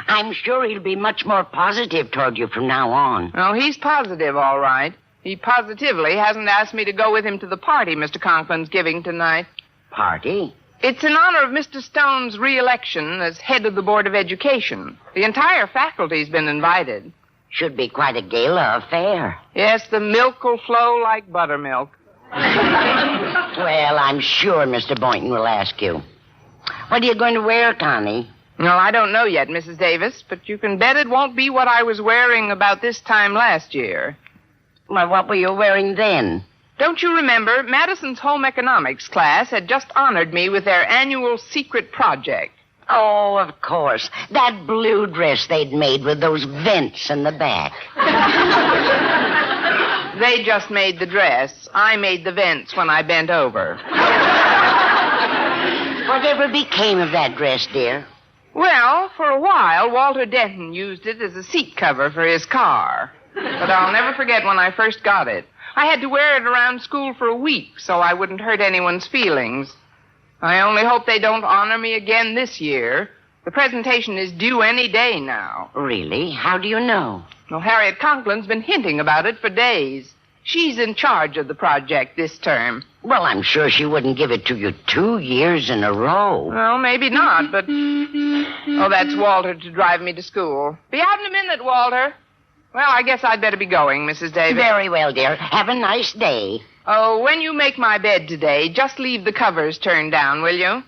I'm sure he'll be much more positive toward you from now on. Oh, he's positive, all right. He positively hasn't asked me to go with him to the party Mr. Conklin's giving tonight. Party? It's in honor of Mr. Stone's re-election as head of the Board of Education. The entire faculty's been invited. Should be quite a gala affair. Yes, the milk will flow like buttermilk. Well, I'm sure Mr. Boynton will ask you. What are you going to wear, Connie? Well, I don't know yet, Mrs. Davis, but you can bet it won't be what I was wearing about this time last year. Well, what were you wearing then? Don't you remember, Madison's home economics class had just honored me with their annual secret project. Oh, of course. That blue dress they'd made with those vents in the back. They just made the dress. I made the vents when I bent over. Whatever became of that dress, dear? Well, for a while, Walter Denton used it as a seat cover for his car. But I'll never forget when I first got it. I had to wear it around school for a week so I wouldn't hurt anyone's feelings. I only hope they don't honor me again this year. The presentation is due any day now. Really? How do you know? Well, Harriet Conklin's been hinting about it for days. She's in charge of the project this term. Well, I'm sure she wouldn't give it to you 2 years in a row. Well, maybe not, but... Oh, that's Walter to drive me to school. Be out in a minute, Walter. Well, I guess I'd better be going, Mrs. Davis. Very well, dear. Have a nice day. Oh, when you make my bed today, just leave the covers turned down, will you?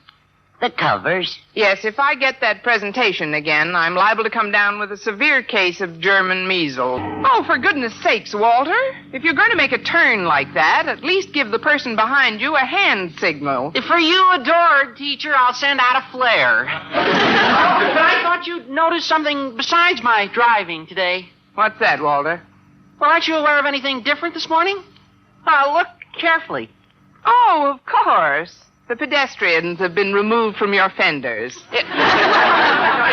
The covers? Yes, if I get that presentation again, I'm liable to come down with a severe case of German measles. Oh, for goodness sakes, Walter. If you're going to make a turn like that, at least give the person behind you a hand signal. For you, adored teacher, I'll send out a flare. But I thought you'd noticed something besides my driving today. What's that, Walter? Well, aren't you aware of anything different this morning? Look carefully. Oh, of course. The pedestrians have been removed from your fenders. It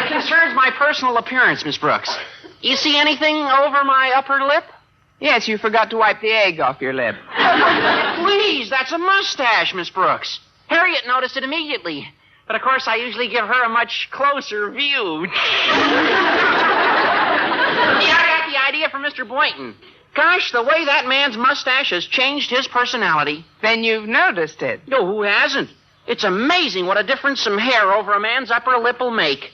concerns my personal appearance, Miss Brooks. You see anything over my upper lip? Yes, you forgot to wipe the egg off your lip. Please, that's a mustache, Miss Brooks. Harriet noticed it immediately. But, of course, I usually give her a much closer view. Yeah, I got the idea from Mr. Boynton. Gosh, the way that man's mustache has changed his personality. Then you've noticed it. No, who hasn't? It's amazing what a difference some hair over a man's upper lip will make.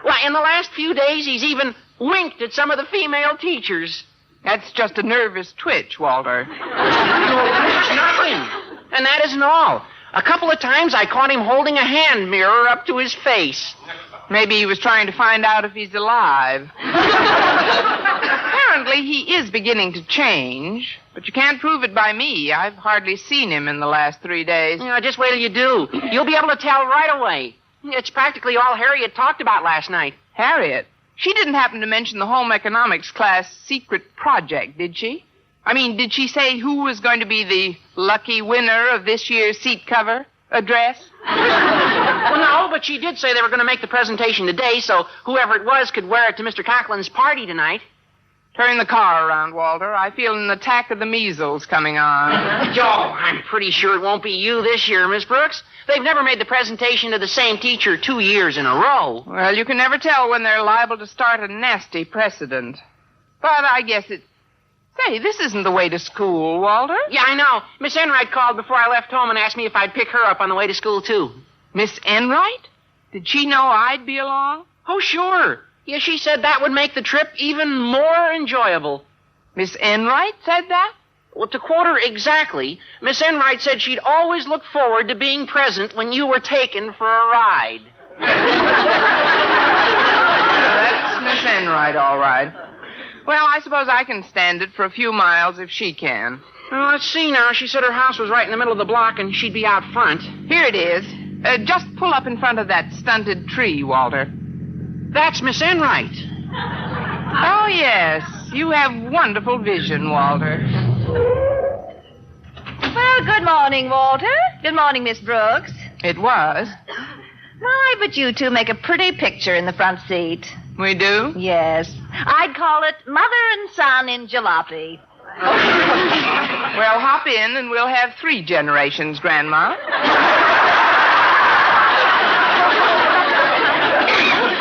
Why, in the last few days, he's even winked at some of the female teachers. That's just a nervous twitch, Walter. No, that's nothing. And that isn't all. A couple of times I caught him holding a hand mirror up to his face. Maybe he was trying to find out if he's alive. Apparently, he is beginning to change, but you can't prove it by me. I've hardly seen him in the last 3 days. Just wait till you do. You'll be able to tell right away. It's practically all Harriet talked about last night. Harriet? She didn't happen to mention the home economics class secret project, did she? I mean, did she say who was going to be the lucky winner of this year's seat cover address? Well, no, but she did say they were going to make the presentation today, so whoever it was could wear it to Mr. Conklin's party tonight. Turn the car around, Walter. I feel an attack of the measles coming on. Oh, I'm pretty sure it won't be you this year, Miss Brooks. They've never made the presentation to the same teacher 2 years in a row. Well, you can never tell when they're liable to start a nasty precedent. But I guess it... Say, this isn't the way to school, Walter. Yeah, I know. Miss Enright called before I left home and asked me if I'd pick her up on the way to school, too. Miss Enright? Did she know I'd be along? Oh, sure. Yeah, she said that would make the trip even more enjoyable. Miss Enright said that? Well, to quote her exactly, Miss Enright said she'd always look forward to being present when you were taken for a ride. That's Miss Enright, all right. Well, I suppose I can stand it for a few miles if she can. Well, let's see now. She said her house was right in the middle of the block and she'd be out front. Here it is. Just pull up in front of that stunted tree, Walter. That's Miss Enright. Oh, yes. You have wonderful vision, Walter. Well, good morning, Walter. Good morning, Miss Brooks. It was. My, but you two make a pretty picture in the front seat. We do? Yes. I'd call it mother and son in jalopy. Well, hop in and we'll have 3 generations, Grandma. Well,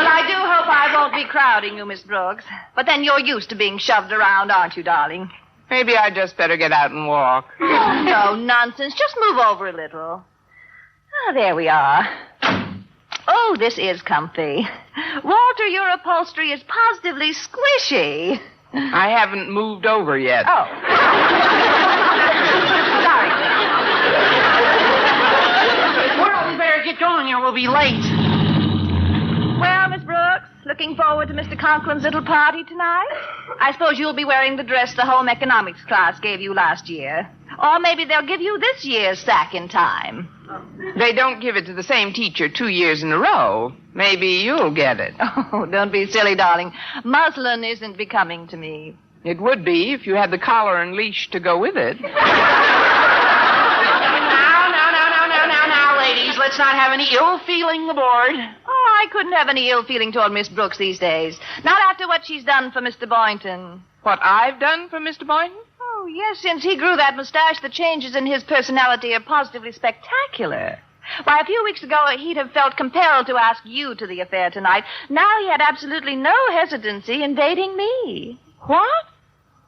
I do hope I won't be crowding you, Miss Brooks. But then you're used to being shoved around, aren't you, darling? Maybe I'd just better get out and walk. Oh, no, nonsense. Just move over a little. Ah, there we are. Oh, this is comfy. Walter, your upholstery is positively squishy. I haven't moved over yet. Oh. Sorry. Well, we better get going or we'll be late. Well, Miss Brooks, looking forward to Mr. Conklin's little party tonight? I suppose you'll be wearing the dress the home economics class gave you last year. Or maybe they'll give you this year's sack in time. They don't give it to the same teacher 2 years in a row. Maybe you'll get it. Oh, don't be silly, darling. Muslin isn't becoming to me. It would be if you had the collar and leash to go with it. Now, ladies. Let's not have any ill feeling aboard. Oh, I couldn't have any ill feeling toward Miss Brooks these days. Not after what she's done for Mr. Boynton. What I've done for Mr. Boynton? Oh, yes, since he grew that mustache, the changes in his personality are positively spectacular. Why, a few weeks ago, he'd have felt compelled to ask you to the affair tonight. Now he had absolutely no hesitancy in dating me. What?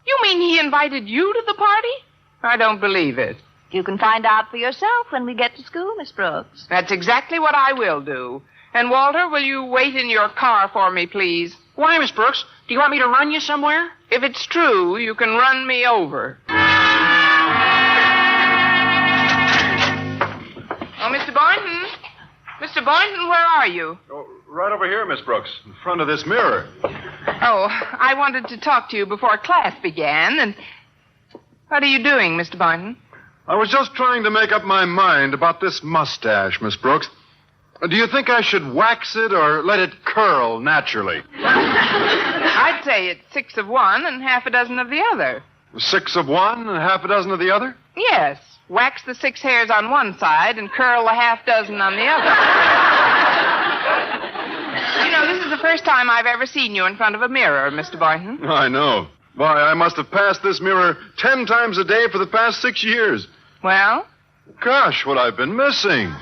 You mean he invited you to the party? I don't believe it. You can find out for yourself when we get to school, Miss Brooks. That's exactly what I will do. And, Walter, will you wait in your car for me, please? Why, Miss Brooks? Do you want me to run you somewhere? If it's true, you can run me over. Oh, Mr. Boynton. Mr. Boynton, where are you? Oh, right over here, Miss Brooks, in front of this mirror. Oh, I wanted to talk to you before class began, and... What are you doing, Mr. Boynton? I was just trying to make up my mind about this mustache, Miss Brooks. Do you think I should wax it or let it curl naturally? I'd say it's 6 of one and half a dozen of the other. 6 of one and half a dozen of the other? Yes. Wax the 6 hairs on one side and curl the half dozen on the other. You know, this is the first time I've ever seen you in front of a mirror, Mr. Boynton. I know. Why, I must have passed this mirror 10 times a day for the past 6 years. Well? Gosh, what I've been missing.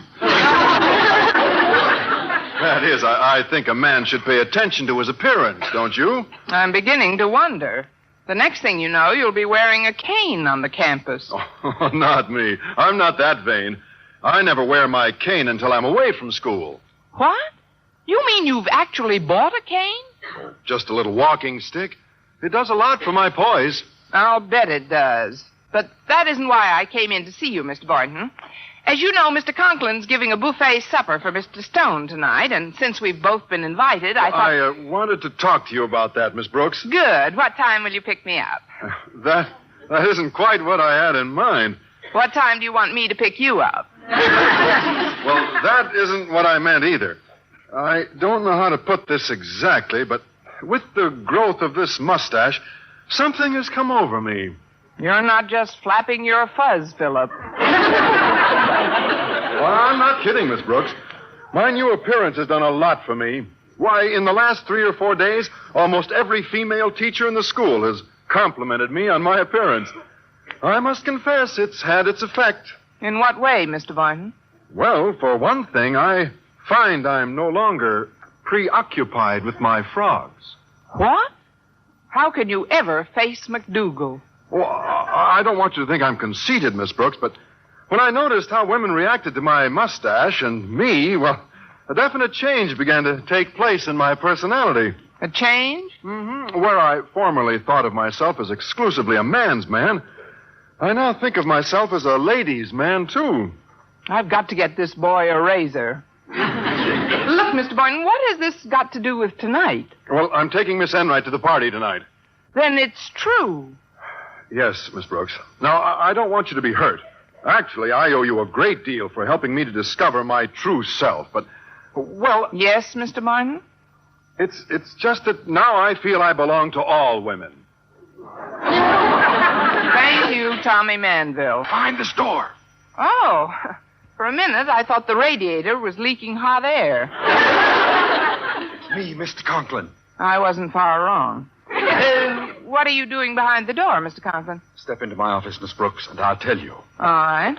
That is, I think a man should pay attention to his appearance, don't you? I'm beginning to wonder. The next thing you know, you'll be wearing a cane on the campus. Oh, not me. I'm not that vain. I never wear my cane until I'm away from school. What? You mean you've actually bought a cane? Just a little walking stick. It does a lot for my poise. I'll bet it does. But that isn't why I came in to see you, Mr. Boynton. As you know, Mr. Conklin's giving a buffet supper for Mr. Stone tonight, and since we've both been invited, I thought... I wanted to talk to you about that, Miss Brooks. Good. What time will you pick me up? That isn't quite what I had in mind. What time do you want me to pick you up? Well, that isn't what I meant either. I don't know how to put this exactly, but with the growth of this mustache, something has come over me. You're not just flapping your fuzz, Philip. Well, I'm not kidding, Miss Brooks. My new appearance has done a lot for me. Why, in the last 3 or 4 days, almost every female teacher in the school has complimented me on my appearance. I must confess, it's had its effect. In what way, Mr. Boynton? Well, for one thing, I find I'm no longer preoccupied with my frogs. What? How can you ever face McDougal? Well, I don't want you to think I'm conceited, Miss Brooks, but when I noticed how women reacted to my mustache and me, well, a definite change began to take place in my personality. A change? Mm-hmm. Where I formerly thought of myself as exclusively a man's man, I now think of myself as a ladies' man, too. I've got to get this boy a razor. Look, Mr. Boynton, what has this got to do with tonight? Well, I'm taking Miss Enright to the party tonight. Then it's true. Yes, Miss Brooks. Now, I don't want you to be hurt. Actually, I owe you a great deal for helping me to discover my true self, but, well... Yes, Mr. Boynton? It's just that now I feel I belong to all women. Thank you, Tommy Manville. Find this door. Oh, for a minute I thought the radiator was leaking hot air. It's me, Mr. Conklin. I wasn't far wrong. What are you doing behind the door, Mr. Conklin? Step into my office, Miss Brooks, and I'll tell you. All right.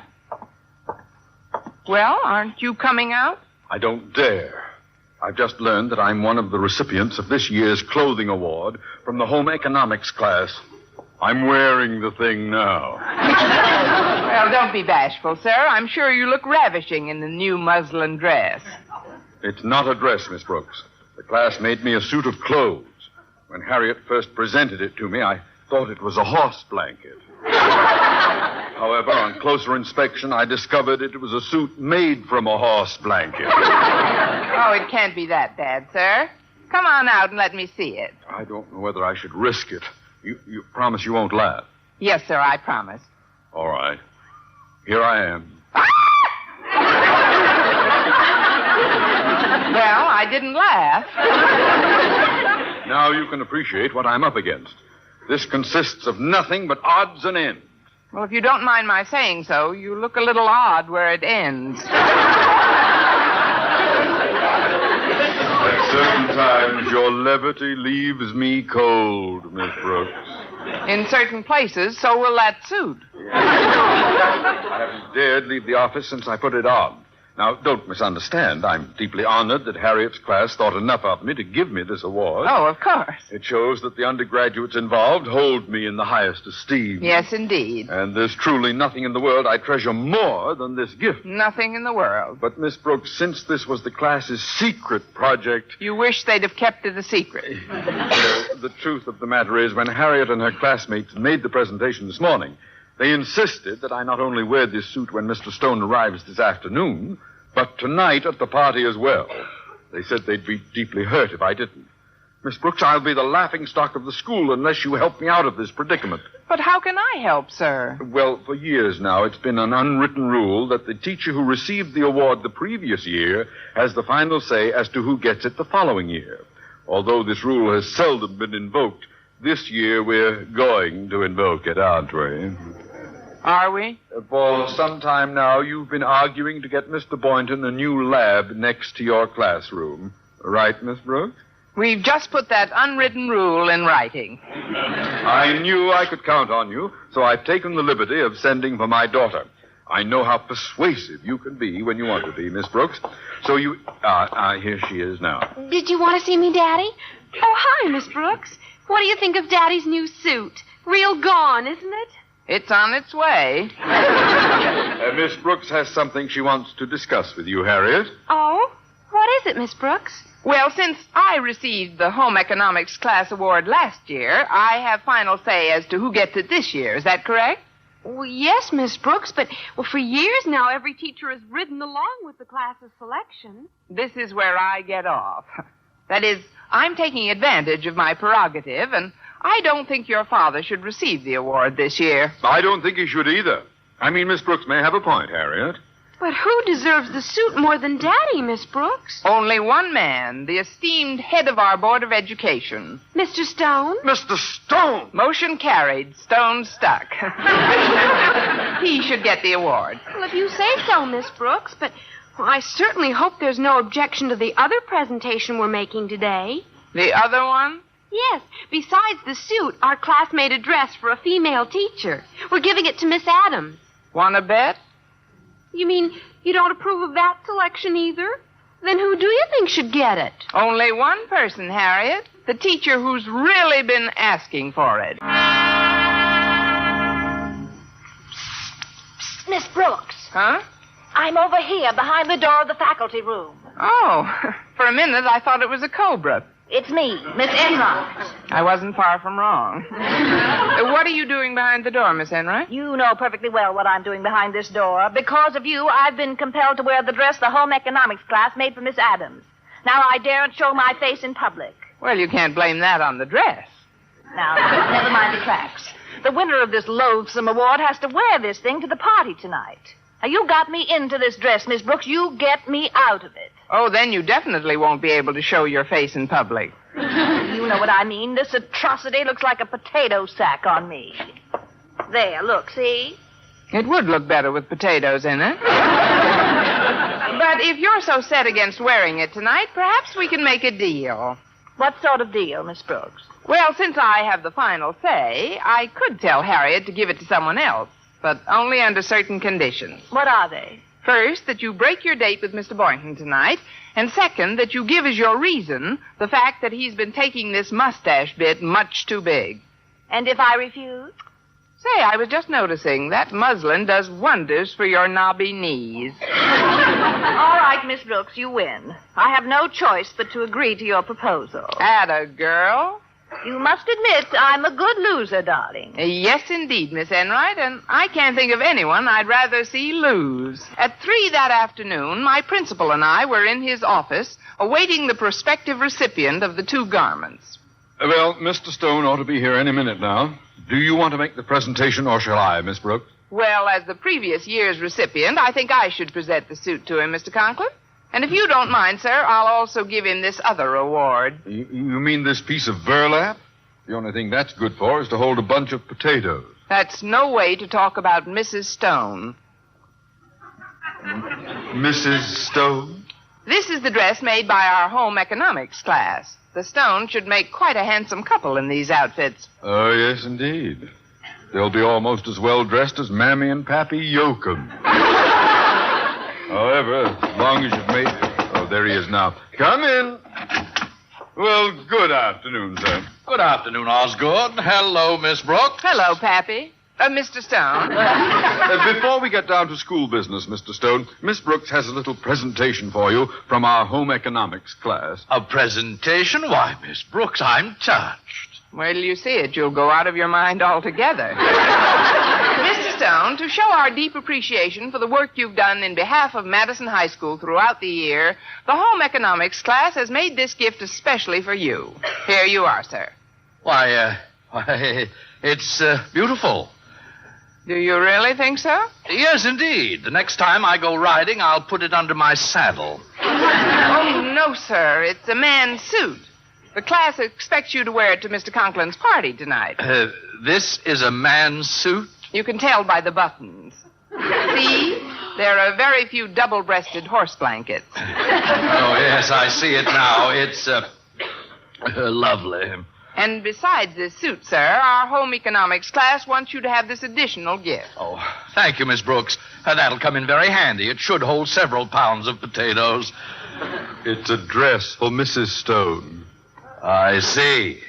Well, aren't you coming out? I don't dare. I've just learned that I'm one of the recipients of this year's clothing award from the home economics class. I'm wearing the thing now. Well, don't be bashful, sir. I'm sure you look ravishing in the new muslin dress. It's not a dress, Miss Brooks. The class made me a suit of clothes. When Harriet first presented it to me, I thought it was a horse blanket. However, on closer inspection, I discovered it was a suit made from a horse blanket. Oh, it can't be that bad, sir. Come on out and let me see it. I don't know whether I should risk it. You promise you won't laugh? Yes, sir, I promise. All right. Here I am. Well, I didn't laugh. Now you can appreciate what I'm up against. This consists of nothing but odds and ends. Well, if you don't mind my saying so, you look a little odd where it ends. At certain times, your levity leaves me cold, Miss Brooks. In certain places, so will that suit. I haven't dared leave the office since I put it on. Now, don't misunderstand. I'm deeply honored that Harriet's class thought enough of me to give me this award. Oh, of course. It shows that the undergraduates involved hold me in the highest esteem. Yes, indeed. And there's truly nothing in the world I treasure more than this gift. Nothing in the world. But, Miss Brooks, since this was the class's secret project... You wish they'd have kept it a secret. The truth of the matter is, when Harriet and her classmates made the presentation this morning, they insisted that I not only wear this suit when Mr. Stone arrives this afternoon, but tonight at the party as well. They said they'd be deeply hurt if I didn't. Miss Brooks, I'll be the laughingstock of the school unless you help me out of this predicament. But how can I help, sir? Well, for years now, it's been an unwritten rule that the teacher who received the award the previous year has the final say as to who gets it the following year. Although this rule has seldom been invoked, this year we're going to invoke it, aren't we? Are we? For some time now, you've been arguing to get Mr. Boynton a new lab next to your classroom. Right, Miss Brooks? We've just put that unwritten rule in writing. I knew I could count on you, so I've taken the liberty of sending for my daughter. I know how persuasive you can be when you want to be, Miss Brooks. So you... here she is now. Did you want to see me, Daddy? Oh, hi, Miss Brooks. What do you think of Daddy's new suit? Real gone, isn't it? It's on its way. Miss Brooks has something she wants to discuss with you, Harriet. Oh? What is it, Miss Brooks? Well, since I received the Home Economics Class Award last year, I have final say as to who gets it this year. Is that correct? Well, yes, Miss Brooks, but for years now, every teacher has ridden along with the class's selection. This is where I get off. That is, I'm taking advantage of my prerogative, and I don't think your father should receive the award this year. I don't think he should either. I mean, Miss Brooks may have a point, Harriet. But who deserves the suit more than Daddy, Miss Brooks? Only one man, the esteemed head of our Board of Education. Mr. Stone? Mr. Stone! Motion carried. Stone stuck. He should get the award. Well, if you say so, Miss Brooks, but I certainly hope there's no objection to the other presentation we're making today. The other one? Yes. Besides the suit, our class made a dress for a female teacher. We're giving it to Miss Adams. Want to bet? You mean you don't approve of that selection either? Then who do you think should get it? Only one person, Harriet. The teacher who's really been asking for it. Miss Brooks. Huh? I'm over here behind the door of the faculty room. Oh, for a minute I thought it was a cobra. It's me, Miss Enright. I wasn't far from wrong. What are you doing behind the door, Miss Enright? You know perfectly well what I'm doing behind this door. Because of you, I've been compelled to wear the dress the home economics class made for Miss Adams. Now I daren't show my face in public. Well, you can't blame that on the dress. Now, never mind the tracks. The winner of this loathsome award has to wear this thing to the party tonight. Now, you got me into this dress, Miss Brooks. You get me out of it. Oh, then you definitely won't be able to show your face in public. You know what I mean. This atrocity looks like a potato sack on me. There, look, see? It would look better with potatoes in it. But if you're so set against wearing it tonight, perhaps we can make a deal. What sort of deal, Miss Brooks? Well, since I have the final say, I could tell Harriet to give it to someone else, but only under certain conditions. What are they? First, that you break your date with Mr. Boynton tonight, and second, that you give as your reason the fact that he's been taking this mustache bit much too big. And if I refuse? Say, I was just noticing that muslin does wonders for your knobby knees. All right, Miss Brooks, you win. I have no choice but to agree to your proposal. Atta girl. You must admit I'm a good loser, darling. Yes, indeed, Miss Enright, and I can't think of anyone I'd rather see lose. At 3 that afternoon, my principal and I were in his office awaiting the prospective recipient of the 2 garments. Well, Mr. Stone ought to be here any minute now. Do you want to make the presentation, or shall I, Miss Brooks? Well, as the previous year's recipient, I think I should present the suit to him, Mr. Conklin. And if you don't mind, sir, I'll also give him this other award. You mean this piece of burlap? The only thing that's good for is to hold a bunch of potatoes. That's no way to talk about Mrs. Stone. Mrs. Stone? This is the dress made by our home economics class. The Stones should make quite a handsome couple in these outfits. Oh, yes, indeed. They'll be almost as well dressed as Mammy and Pappy Yoakum. However, as long as you've made... Oh, there he is now. Come in. Well, good afternoon, sir. Good afternoon, Osgood. Hello, Miss Brooks. Hello, Pappy. Mr. Stone. Before we get down to school business, Mr. Stone, Miss Brooks has a little presentation for you from our home economics class. A presentation? Why, Miss Brooks, I'm touched. Wait till you see it. You'll go out of your mind altogether. Mr. Stone, to show our deep appreciation for the work you've done in behalf of Madison High School throughout the year, the home economics class has made this gift especially for you. Here you are, sir. Why, it's beautiful. Do you really think so? Yes, indeed. The next time I go riding, I'll put it under my saddle. Oh, no, sir. It's a man's suit. The class expects you to wear it to Mr. Conklin's party tonight. This is a man's suit? You can tell by the buttons. See? There are very few double-breasted horse blankets. Oh, yes, I see it now. It's lovely. And besides this suit, sir, our home economics class wants you to have this additional gift. Oh, thank you, Miss Brooks. That'll come in very handy. It should hold several pounds of potatoes. It's a dress for Mrs. Stone. I see.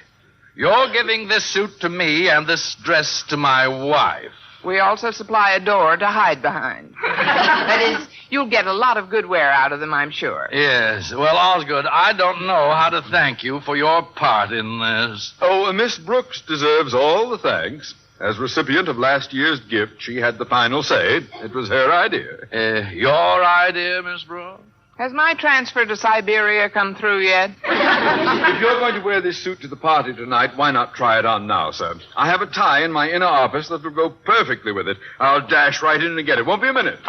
You're giving this suit to me and this dress to my wife. We also supply a door to hide behind. That is, you'll get a lot of good wear out of them, I'm sure. Yes. Well, Osgood, I don't know how to thank you for your part in this. Oh, Miss Brooks deserves all the thanks. As recipient of last year's gift, she had the final say. It was her idea. Your idea, Miss Brooks? Has my transfer to Siberia come through yet? If you're going to wear this suit to the party tonight, why not try it on now, sir? I have a tie in my inner office that will go perfectly with it. I'll dash right in and get it. Won't be a minute.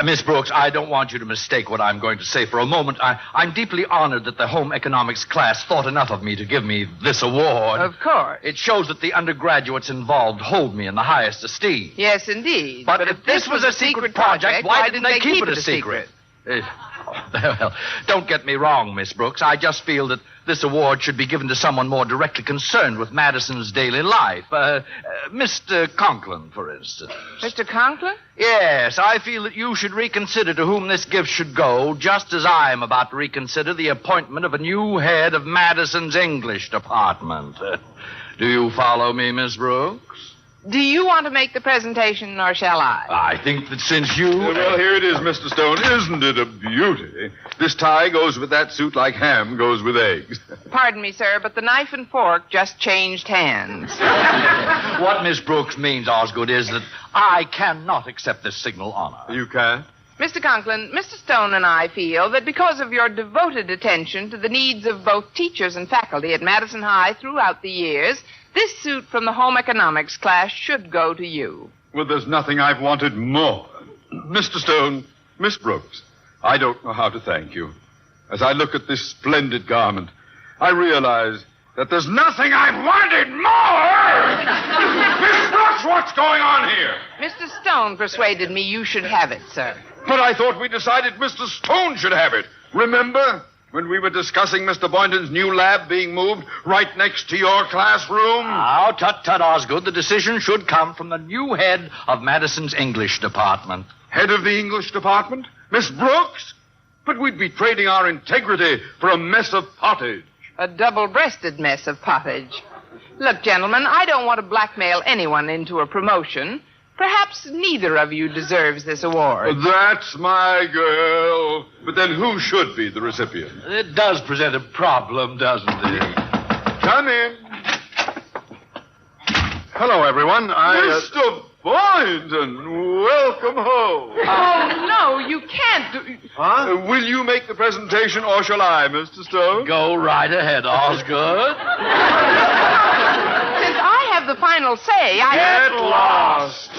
Miss Brooks, I don't want you to mistake what I'm going to say for a moment. I'm deeply honored that the home economics class thought enough of me to give me this award. Of course. It shows that the undergraduates involved hold me in the highest esteem. Yes, indeed. But if this was a secret project, why didn't they keep it a secret? Well, don't get me wrong, Miss Brooks. I just feel that this award should be given to someone more directly concerned with Madison's daily life. Mr. Conklin, for instance. Mr. Conklin? Yes, I feel that you should reconsider to whom this gift should go, just as I am about to reconsider the appointment of a new head of Madison's English department. Do you follow me, Miss Brooks? Do you want to make the presentation, or shall I? I think that since you... Well, here it is, Mr. Stone. Isn't it a beauty? This tie goes with that suit like ham goes with eggs. Pardon me, sir, but the knife and fork just changed hands. What Miss Brooks means, Osgood, is that I cannot accept this signal honor. You can't? Mr. Conklin, Mr. Stone and I feel that because of your devoted attention to the needs of both teachers and faculty at Madison High throughout the years, this suit from the home economics class should go to you. Well, there's nothing I've wanted more. Mr. Stone, Miss Brooks, I don't know how to thank you. As I look at this splendid garment, I realize that there's nothing I've wanted more! Miss Brooks, what's going on here? Mr. Stone persuaded me you should have it, sir. But I thought we decided Mr. Stone should have it. Remember? When we were discussing Mr. Boynton's new lab being moved right next to your classroom? Now, tut, Osgood. The decision should come from the new head of Madison's English department. Head of the English department? Miss Brooks? But we'd be trading our integrity for a mess of pottage. A double-breasted mess of pottage. Look, gentlemen, I don't want to blackmail anyone into a promotion. Perhaps neither of you deserves this award. That's my girl. But then who should be the recipient? It does present a problem, doesn't it? Come in. Hello, everyone. Mr. Boynton, welcome home. Oh, no, you can't do... Huh? Will you make the presentation, or shall I, Mr. Stone? Go right ahead, Osgood. Since I have the final say, I... Get lost.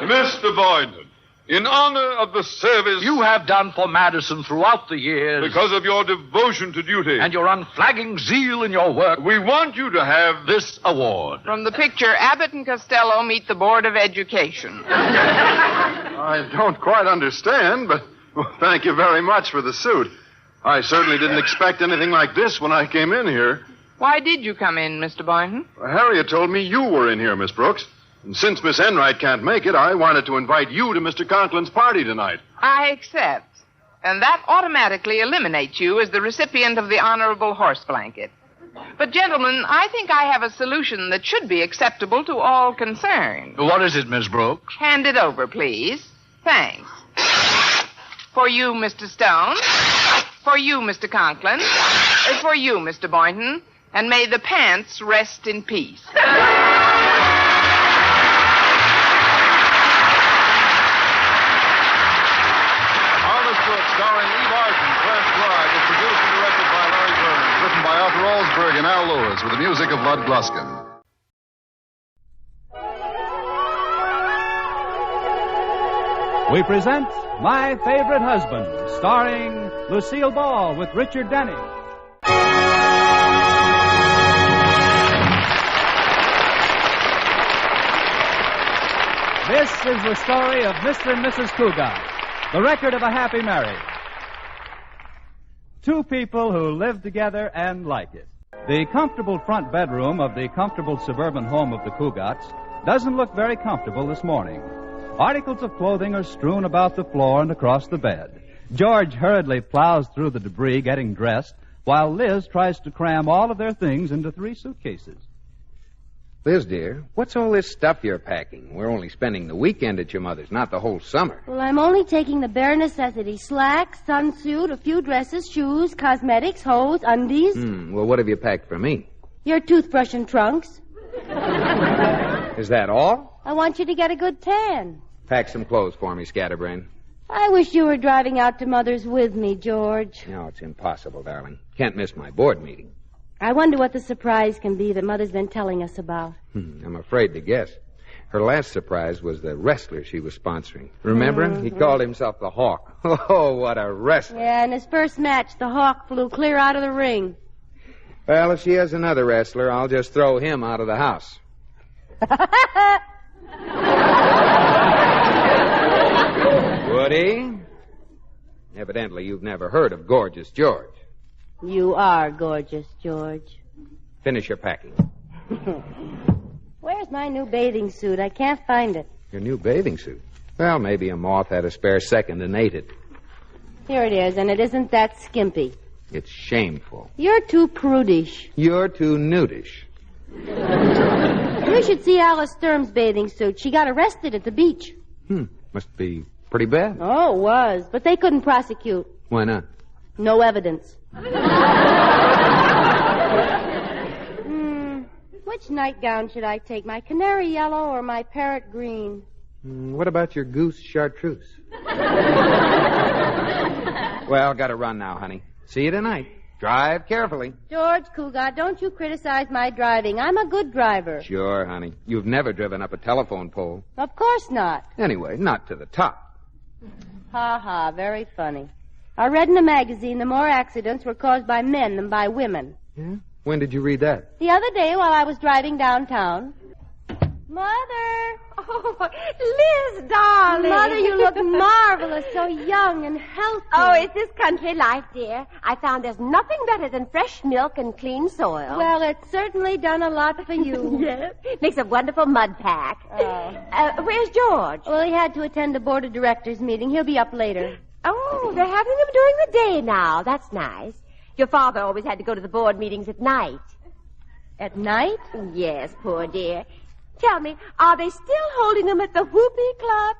Mr. Boynton, in honor of the service you have done for Madison throughout the years, because of your devotion to duty and your unflagging zeal in your work, we want you to have this award. From the picture Abbott and Costello Meet the Board of Education. I don't quite understand, but thank you very much for the suit. I certainly didn't expect anything like this when I came in here. Why did you come in, Mr. Boynton? Harriet told me you were in here, Miss Brooks. And since Miss Enright can't make it, I wanted to invite you to Mr. Conklin's party tonight. I accept. And that automatically eliminates you as the recipient of the honorable horse blanket. But, gentlemen, I think I have a solution that should be acceptable to all concerned. What is it, Miss Brooks? Hand it over, please. Thanks. For you, Mr. Stone. For you, Mr. Conklin. For you, Mr. Boynton. And may the pants rest in peace. Starring Eve Arden, First Blood, is produced and directed by Larry Burns, written by Arthur Alsberg and Al Lewis, with the music of Bud Gluskin. We present My Favorite Husband, starring Lucille Ball with Richard Denny. This is the story of Mr. and Mrs. Cougat, the record of a happy marriage. Two people who live together and like it. The comfortable front bedroom of the comfortable suburban home of the Cougats doesn't look very comfortable this morning. Articles of clothing are strewn about the floor and across the bed. George hurriedly plows through the debris getting dressed, while Liz tries to cram all of their things into 3 suitcases. Liz, dear, what's all this stuff you're packing? We're only spending the weekend at your mother's, not the whole summer. Well, I'm only taking the bare necessities. Slacks, sunsuit, a few dresses, shoes, cosmetics, hose, undies. Well, what have you packed for me? Your toothbrush and trunks. Is that all? I want you to get a good tan. Pack some clothes for me, Scatterbrain. I wish you were driving out to Mother's with me, George. No, it's impossible, darling. Can't miss my board meeting. I wonder what the surprise can be that Mother's been telling us about. I'm afraid to guess. Her last surprise was the wrestler she was sponsoring. Remember him? He called himself the Hawk. Oh, what a wrestler. Yeah, in his first match, the Hawk flew clear out of the ring. Well, if she has another wrestler, I'll just throw him out of the house. Woody? Evidently, you've never heard of Gorgeous George. You are gorgeous, George. Finish your packing. Where's my new bathing suit? I can't find it. Your new bathing suit? Well, maybe a moth had a spare second and ate it. Here it is, and it isn't that skimpy. It's shameful. You're too prudish. You're too nudish. You should see Alice Sturm's bathing suit. She got arrested at the beach. Must be pretty bad. Oh, it was. But they couldn't prosecute. Why not? No evidence. Which nightgown should I take? My canary yellow or my parrot green? What about your goose chartreuse? Well, gotta run now, honey. See you tonight. Drive carefully. George Cougat, don't you criticize my driving. I'm a good driver. Sure, honey. You've never driven up a telephone pole. Of course not. Anyway, not to the top. Ha ha, very funny. I read in a magazine the more accidents were caused by men than by women. Yeah? When did you read that? The other day while I was driving downtown. Mother! Oh, Liz, darling. Mother, you look marvelous, so young and healthy. Oh, it's this country life, dear. I found there's nothing better than fresh milk and clean soil. Well, it's certainly done a lot for you. Yes. Makes a wonderful mud pack. Oh. Where's George? Well, he had to attend a board of directors meeting. He'll be up later. Oh, they're having them during the day now. That's nice. Your father always had to go to the board meetings at night. At night? Yes, poor dear. Tell me, are they still holding them at the Whoopee Club?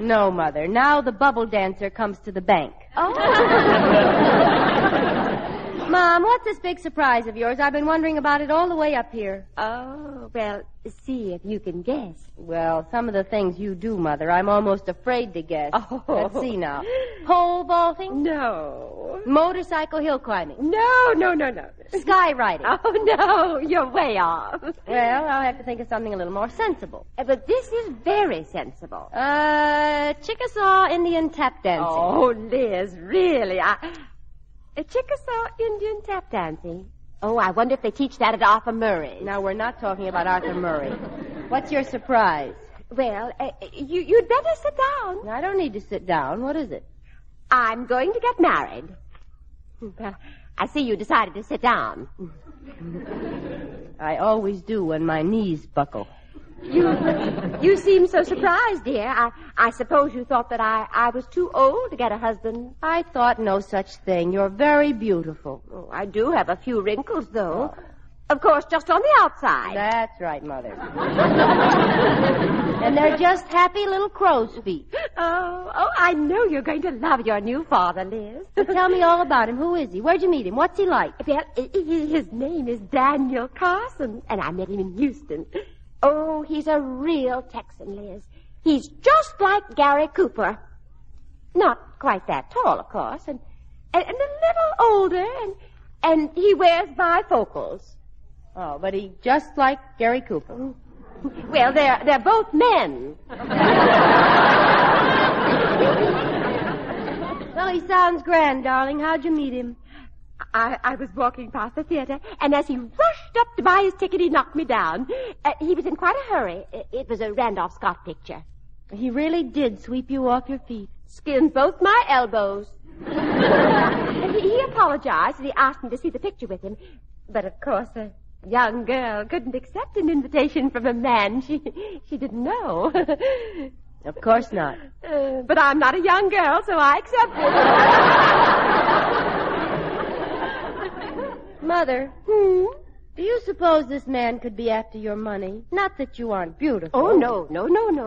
No, Mother. Now the bubble dancer comes to the bank. Oh. Mom, what's this big surprise of yours? I've been wondering about it all the way up here. Oh, well, see if you can guess. Well, some of the things you do, Mother, I'm almost afraid to guess. Oh. Let's see now. Pole vaulting? No. Motorcycle hill climbing? No. Skywriting? Oh, no, you're way off. Well, I'll have to think of something a little more sensible. But this is very sensible. Chickasaw Indian tap dancing. Oh, Liz, really, Chickasaw Indian tap dancing. Oh, I wonder if they teach that at Arthur Murray. Now, we're not talking about Arthur Murray. What's your surprise? Well, you'd better sit down. I don't need to sit down. What is it? I'm going to get married. Well, I see you decided to sit down. I always do when my knees buckle. You seem so surprised, dear. I suppose you thought that I was too old to get a husband. I thought no such thing. You're very beautiful. Oh, I do have a few wrinkles, though. Of course, just on the outside. That's right, Mother. And they're just happy little crow's feet. Oh, I know you're going to love your new father, Liz. Well, tell me all about him. Who is he? Where'd you meet him? What's he like? Well, his name is Daniel Carson, and I met him in Houston. Oh, he's a real Texan, Liz. He's just like Gary Cooper. Not quite that tall, of course, and a little older, and he wears bifocals. Oh, but he's just like Gary Cooper. Well, they're both men. Well, he sounds grand, darling. How'd you meet him? I was walking past the theater, and as he rushed up to buy his ticket, he knocked me down. He was in quite a hurry. It was a Randolph Scott picture. He really did sweep you off your feet. Skinned both my elbows. And he apologized, and he asked me to see the picture with him. But, of course, a young girl couldn't accept an invitation from a man she didn't know. Of course not. But I'm not a young girl, so I accept it. Mother, do you suppose this man could be after your money? Not that you aren't beautiful. Oh, no,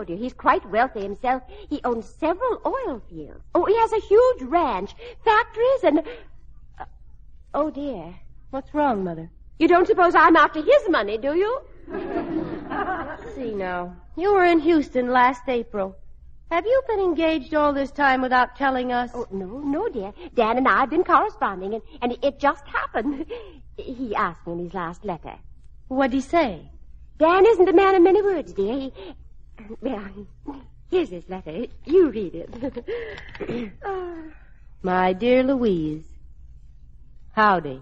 dear. He's quite wealthy himself. He owns several oil fields. Oh, he has a huge ranch, factories, and... oh, dear. What's wrong, Mother? You don't suppose I'm after his money, do you? See now. You were in Houston last April. Have you been engaged all this time without telling us? Oh, no, dear. Dan and I have been corresponding, and it just happened. He asked me in his last letter. What'd he say? Dan isn't a man of many words, dear. Well, here's his letter. You read it. My dear Louise, howdy.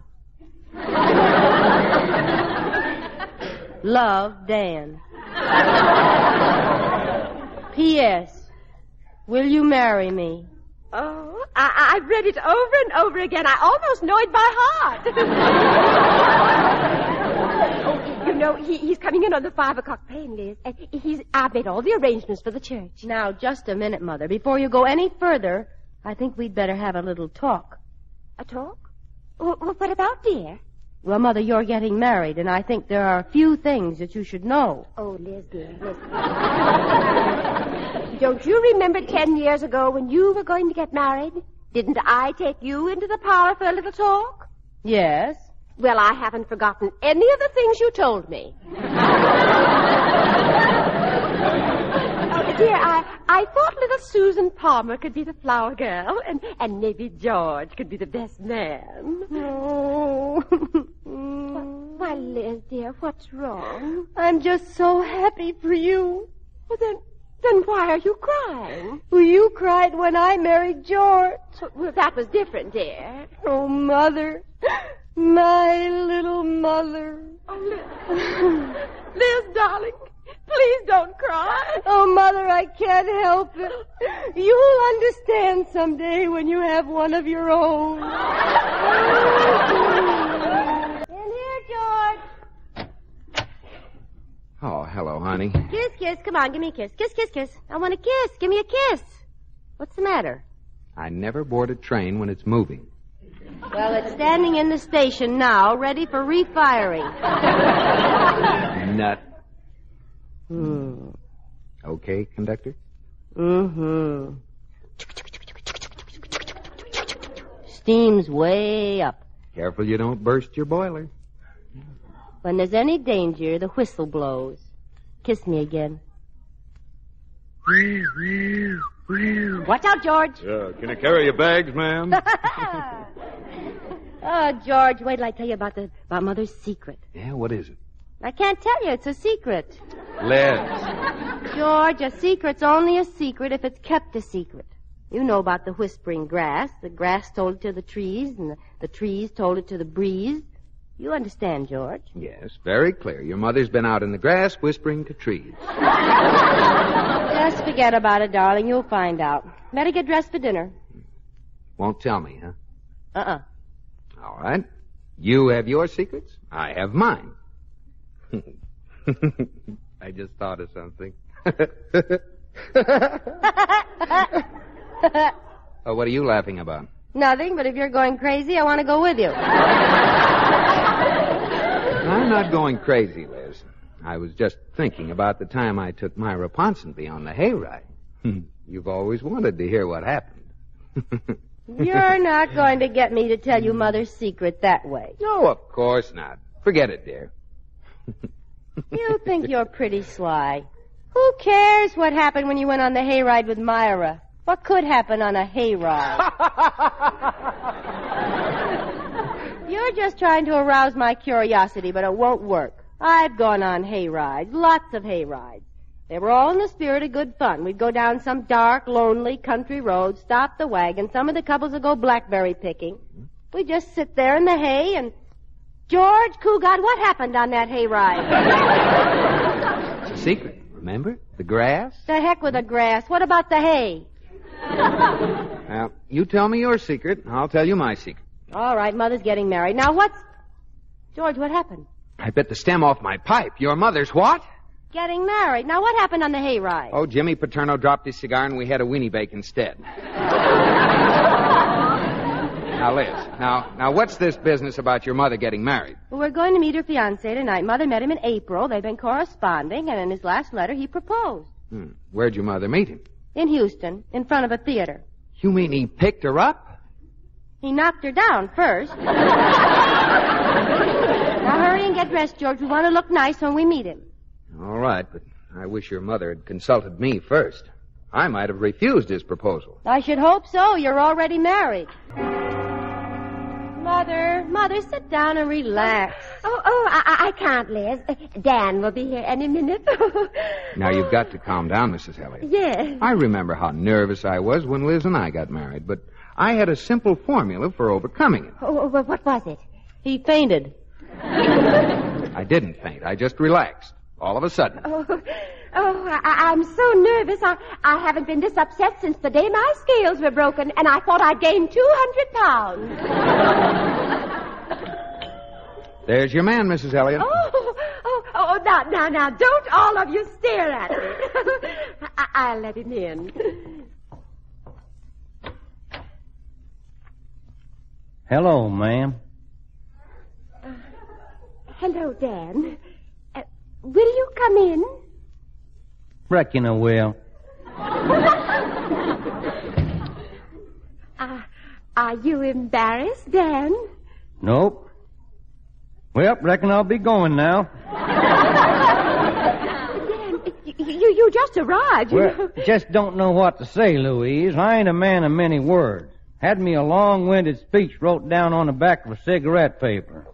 Love, Dan. P.S. Will you marry me? Oh, I've read it over and over again. I almost know it by heart. Oh, you know, he's coming in on the 5 o'clock train, Liz. And I've made all the arrangements for the church. Now, just a minute, Mother. Before you go any further, I think we'd better have a little talk. A talk? Well, what about, dear? Well, Mother, you're getting married, and I think there are a few things that you should know. Oh, Liz, dear, Liz. Don't you remember 10 years ago when you were going to get married? Didn't I take you into the parlor for a little talk? Yes. Well, I haven't forgotten any of the things you told me. Dear, I thought little Susan Palmer could be the flower girl, and maybe George could be the best man. Oh. Why, Liz, dear, what's wrong? I'm just so happy for you. Well, then why are you crying? Well, you cried when I married George. Well, that was different, dear. Oh, Mother. My little mother. Oh, Liz, darling. Please don't cry. Oh, Mother, I can't help it. You'll understand someday when you have one of your own. In here, George. Oh, hello, honey. Kiss, kiss. Come on, give me a kiss. Kiss, kiss, kiss. I want a kiss. Give me a kiss. What's the matter? I never board a train when it's moving. Well, it's standing in the station now, ready for refiring. Nut. Okay, conductor? Mm-hmm. Steam's way up. Careful you don't burst your boiler. When there's any danger, the whistle blows. Kiss me again. Watch out, George. Can you carry your bags, ma'am? Oh, George, wait till I tell you about Mother's secret. Yeah, what is it? I can't tell you. It's a secret. Liz. George, a secret's only a secret if it's kept a secret. You know about the whispering grass. The grass told it to the trees, and the trees told it to the breeze. You understand, George? Yes, very clear. Your mother's been out in the grass whispering to trees. Just forget about it, darling. You'll find out. Better get dressed for dinner. Won't tell me, huh? Uh-uh. All right. You have your secrets. I have mine. I just thought of something. Oh, what are you laughing about? Nothing, but if you're going crazy, I want to go with you. I'm not going crazy, Liz. I was just thinking about the time I took Myra Ponsonby on the hayride. You've always wanted to hear what happened. You're not going to get me to tell you Mother's secret that way. No, of course not. Forget it, dear. You think you're pretty sly. Who cares what happened when you went on the hayride with Myra? What could happen on a hayride? You're just trying to arouse my curiosity, but it won't work. I've gone on hayrides, lots of hayrides. They were all in the spirit of good fun. We'd go down some dark, lonely country road, stop the wagon. Some of the couples would go blackberry picking. We'd just sit there in the hay and... George, Cougat, what happened on that hayride? It's a secret, remember? The grass? The heck with the grass. What about the hay? Well, you tell me your secret, and I'll tell you my secret. All right, Mother's getting married. Now, what's... George, what happened? I bit the stem off my pipe. Your mother's what? Getting married. Now, what happened on the hayride? Oh, Jimmy Paterno dropped his cigar, and we had a weenie bake instead. Now, Liz, now, what's this business about your mother getting married? Well, we're going to meet her fiancé tonight. Mother met him in April. They've been corresponding, and in his last letter, he proposed. Where'd your mother meet him? In Houston, in front of a theater. You mean he picked her up? He knocked her down first. and get dressed, George. We want to look nice when we meet him. All right, but I wish your mother had consulted me first. I might have refused his proposal. I should hope so. You're already married. Mother, sit down and relax. I can't, Liz. Dan will be here any minute. Now, you've got to calm down, Mrs. Elliott. Yes. I remember how nervous I was when Liz and I got married, but I had a simple formula for overcoming it. What was it? He fainted. I didn't faint. I just relaxed. All of a sudden. I'm so nervous. I haven't been this upset since the day my scales were broken, and I thought I'd gained 200 pounds. There's your man, Mrs. Elliott. Now, don't all of you stare at me. I'll let him in. Hello, ma'am. Hello, Dan. Will you come in? Reckon I will. Are you embarrassed, Dan? Nope. Well, reckon I'll be going now. Dan, you just arrived, you know. Just don't know what to say, Louise. I ain't a man of many words. Had me a long-winded speech wrote down on the back of a cigarette paper.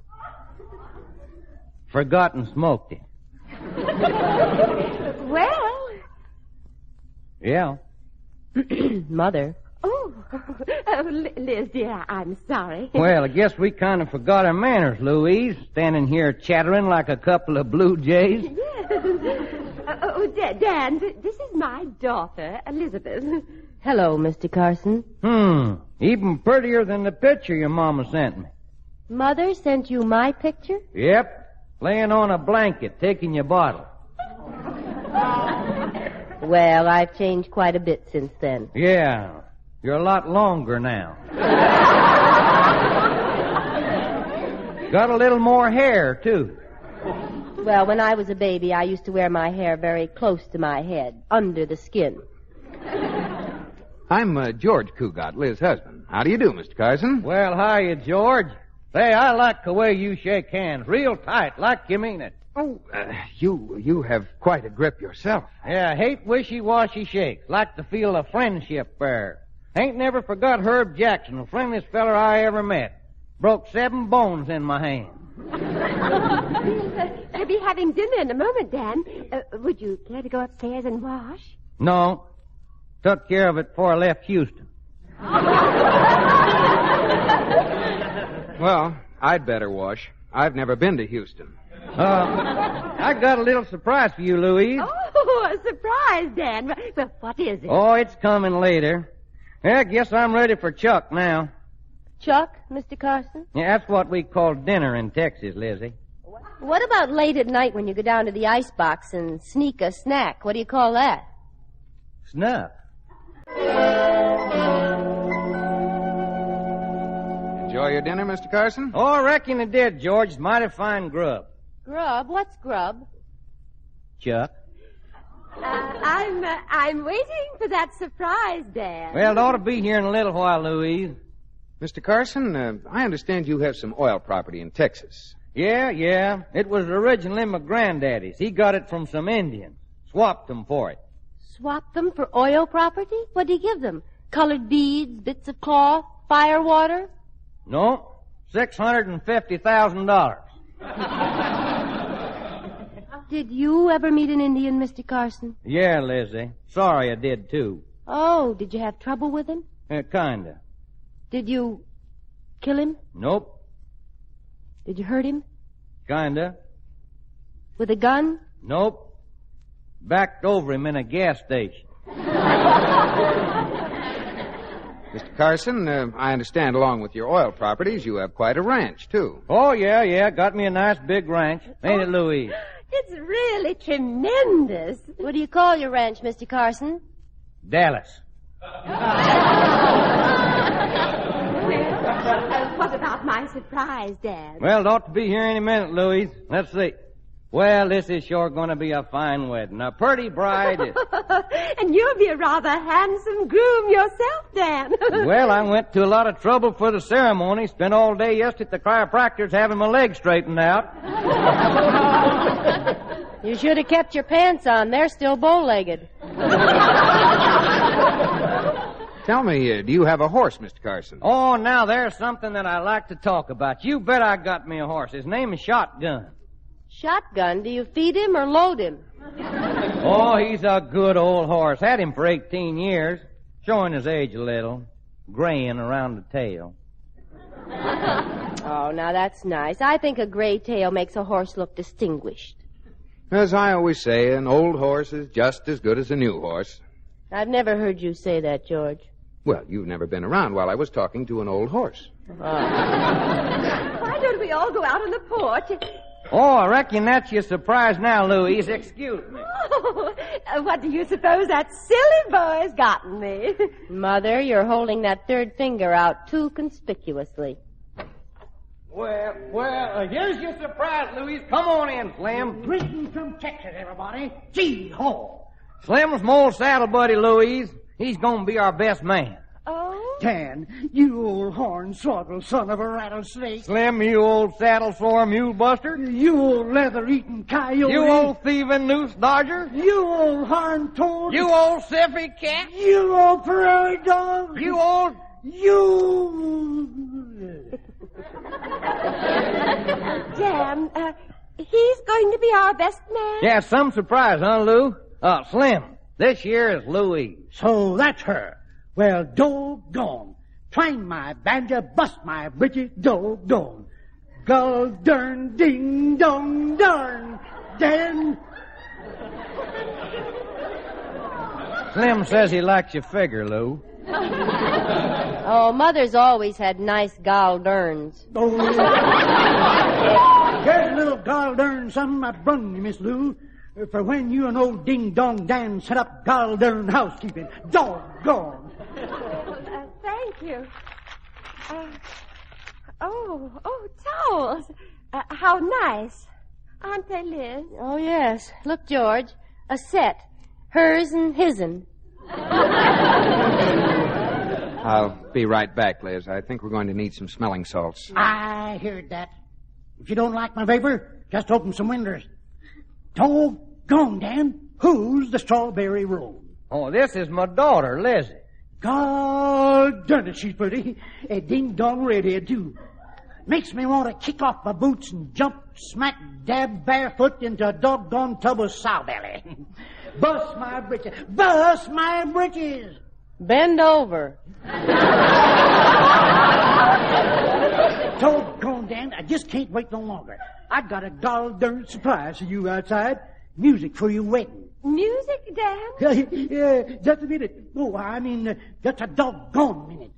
Forgot and smoked it. Well. Yeah. Mother. Oh, Liz, dear, I'm sorry. Well, I guess we kind of forgot our manners, Louise, standing here chattering like a couple of blue jays. Yes. Dan, this is my daughter, Elizabeth. Hello, Mr. Carson. Even prettier than the picture your mama sent me. Mother sent you my picture? Yep. Laying on a blanket, taking your bottle. Well, I've changed quite a bit since then. Yeah. You're a lot longer now. Got a little more hair, too. Well, when I was a baby, I used to wear my hair very close to my head, under the skin. I'm George Cougat, Liz's husband. How do you do, Mr. Carson? Well, hiya, George. Say, I like the way you shake hands, real tight, like you mean it. Oh, you have quite a grip yourself. Yeah, hate wishy-washy shakes, like to feel a friendship there. Ain't never forgot Herb Jackson, the friendliest feller I ever met. Broke 7 bones in my hand. We'll be having dinner in a moment, Dan. Would you care to go upstairs and wash? No. Took care of it before I left Houston. Well, I'd better wash. I've never been to Houston. I got a little surprise for you, Louise. Oh, a surprise, Dan. Well, what is it? Oh, it's coming later. Yeah, I guess I'm ready for Chuck now. Chuck, Mr. Carson? Yeah, that's what we call dinner in Texas, Lizzie. What about late at night when you go down to the icebox and sneak a snack? What do you call that? Snuff. Enjoy your dinner, Mr. Carson? Oh, I reckon it did, George. It's mighty fine grub. Grub? What's grub? Chuck. I'm waiting for that surprise, Dan. Well, it ought to be here in a little while, Louise. Mr. Carson, I understand you have some oil property in Texas. Yeah. It was originally my granddaddy's. He got it from some Indians. Swapped them for it. Swapped them for oil property? What did he give them? Colored beads, bits of cloth, fire water? No, $650,000. Did you ever meet an Indian, Mr. Carson? Yeah, Lizzie. Sorry I did, too. Oh, did you have trouble with him? Kinda. Did you kill him? Nope. Did you hurt him? Kinda. With a gun? Nope. Backed over him in a gas station. Mr. Carson, I understand along with your oil properties, you have quite a ranch, too. Oh, yeah. Got me a nice big ranch. Ain't it, Louise? It's really tremendous. What do you call your ranch, Mr. Carson? Dallas. What about my surprise, Dan? Well, it ought to be here any minute, Louise. Let's see. Well, this is sure going to be a fine wedding. A pretty bride. And you'll be a rather handsome groom yourself, Dan. Well, I went to a lot of trouble for the ceremony. Spent all day yesterday at the chiropractor's having my legs straightened out. You should have kept your pants on. They're still bow-legged. Tell me, do you have a horse, Mr. Carson? Oh, now there's something that I like to talk about. You bet I got me a horse. His name is Shotgun. Shotgun? Do you feed him or load him? Oh, he's a good old horse. Had him for 18 years. Showing his age a little. Graying around the tail. Oh, now that's nice. I think a gray tail makes a horse look distinguished. As I always say, an old horse is just as good as a new horse. I've never heard you say that, George. Well, you've never been around while I was talking to an old horse. Why don't we all go out on the porch? Oh, I reckon that's your surprise now, Louise. Excuse me. Oh, what do you suppose that silly boy's gotten me? Mother, you're holding that third finger out too conspicuously. Well, here's your surprise, Louise. Come on in, Slim. Greetings from Texas, everybody. Gee-ho. Slim's my old saddle buddy, Louise. He's gonna be our best man. Oh? Dan, you old hornswoggle son of a rattlesnake. Slim, you old saddle sore mule buster. You old leather-eating coyote. You old thieving noose dodger. You old horn toad. You old siffy cat. You old prairie dog. You old... You... Dan, he's going to be our best man? Yeah, some surprise, huh, Lou? Slim, this year is Louise. So that's her. Well, doggone. Twang my banjo, bust my britches, doggone. Gull dern, ding dong darn. Dan. Slim says he likes your figure, Lou. Oh, Mother's always had nice galderns. Oh. Here's a little galdern something I brung you, Miss Lou. For when you and old Ding Dong Dan set up galdern housekeeping. Doggone. Thank you. Towels. How nice. Aren't they, Liz? Oh, yes. Look, George. A set. Hers and his'n. I'll be right back, Liz. I think we're going to need some smelling salts. I heard that. If you don't like my vapor, just open some windows. Doggone, Dan. Who's the strawberry roll? Oh, this is my daughter, Lizzie. God darn it, she's pretty. A ding-dong redhead, too. Makes me want to kick off my boots and jump smack dab barefoot into a doggone tub of sow belly. Bust my britches. Bust my britches. Bend over. Doggone, Dan, I just can't wait no longer. I got a darn surprise for you outside. Music for your wedding. Music, Dan? Yeah, just a minute. Oh, I mean, just a doggone minute.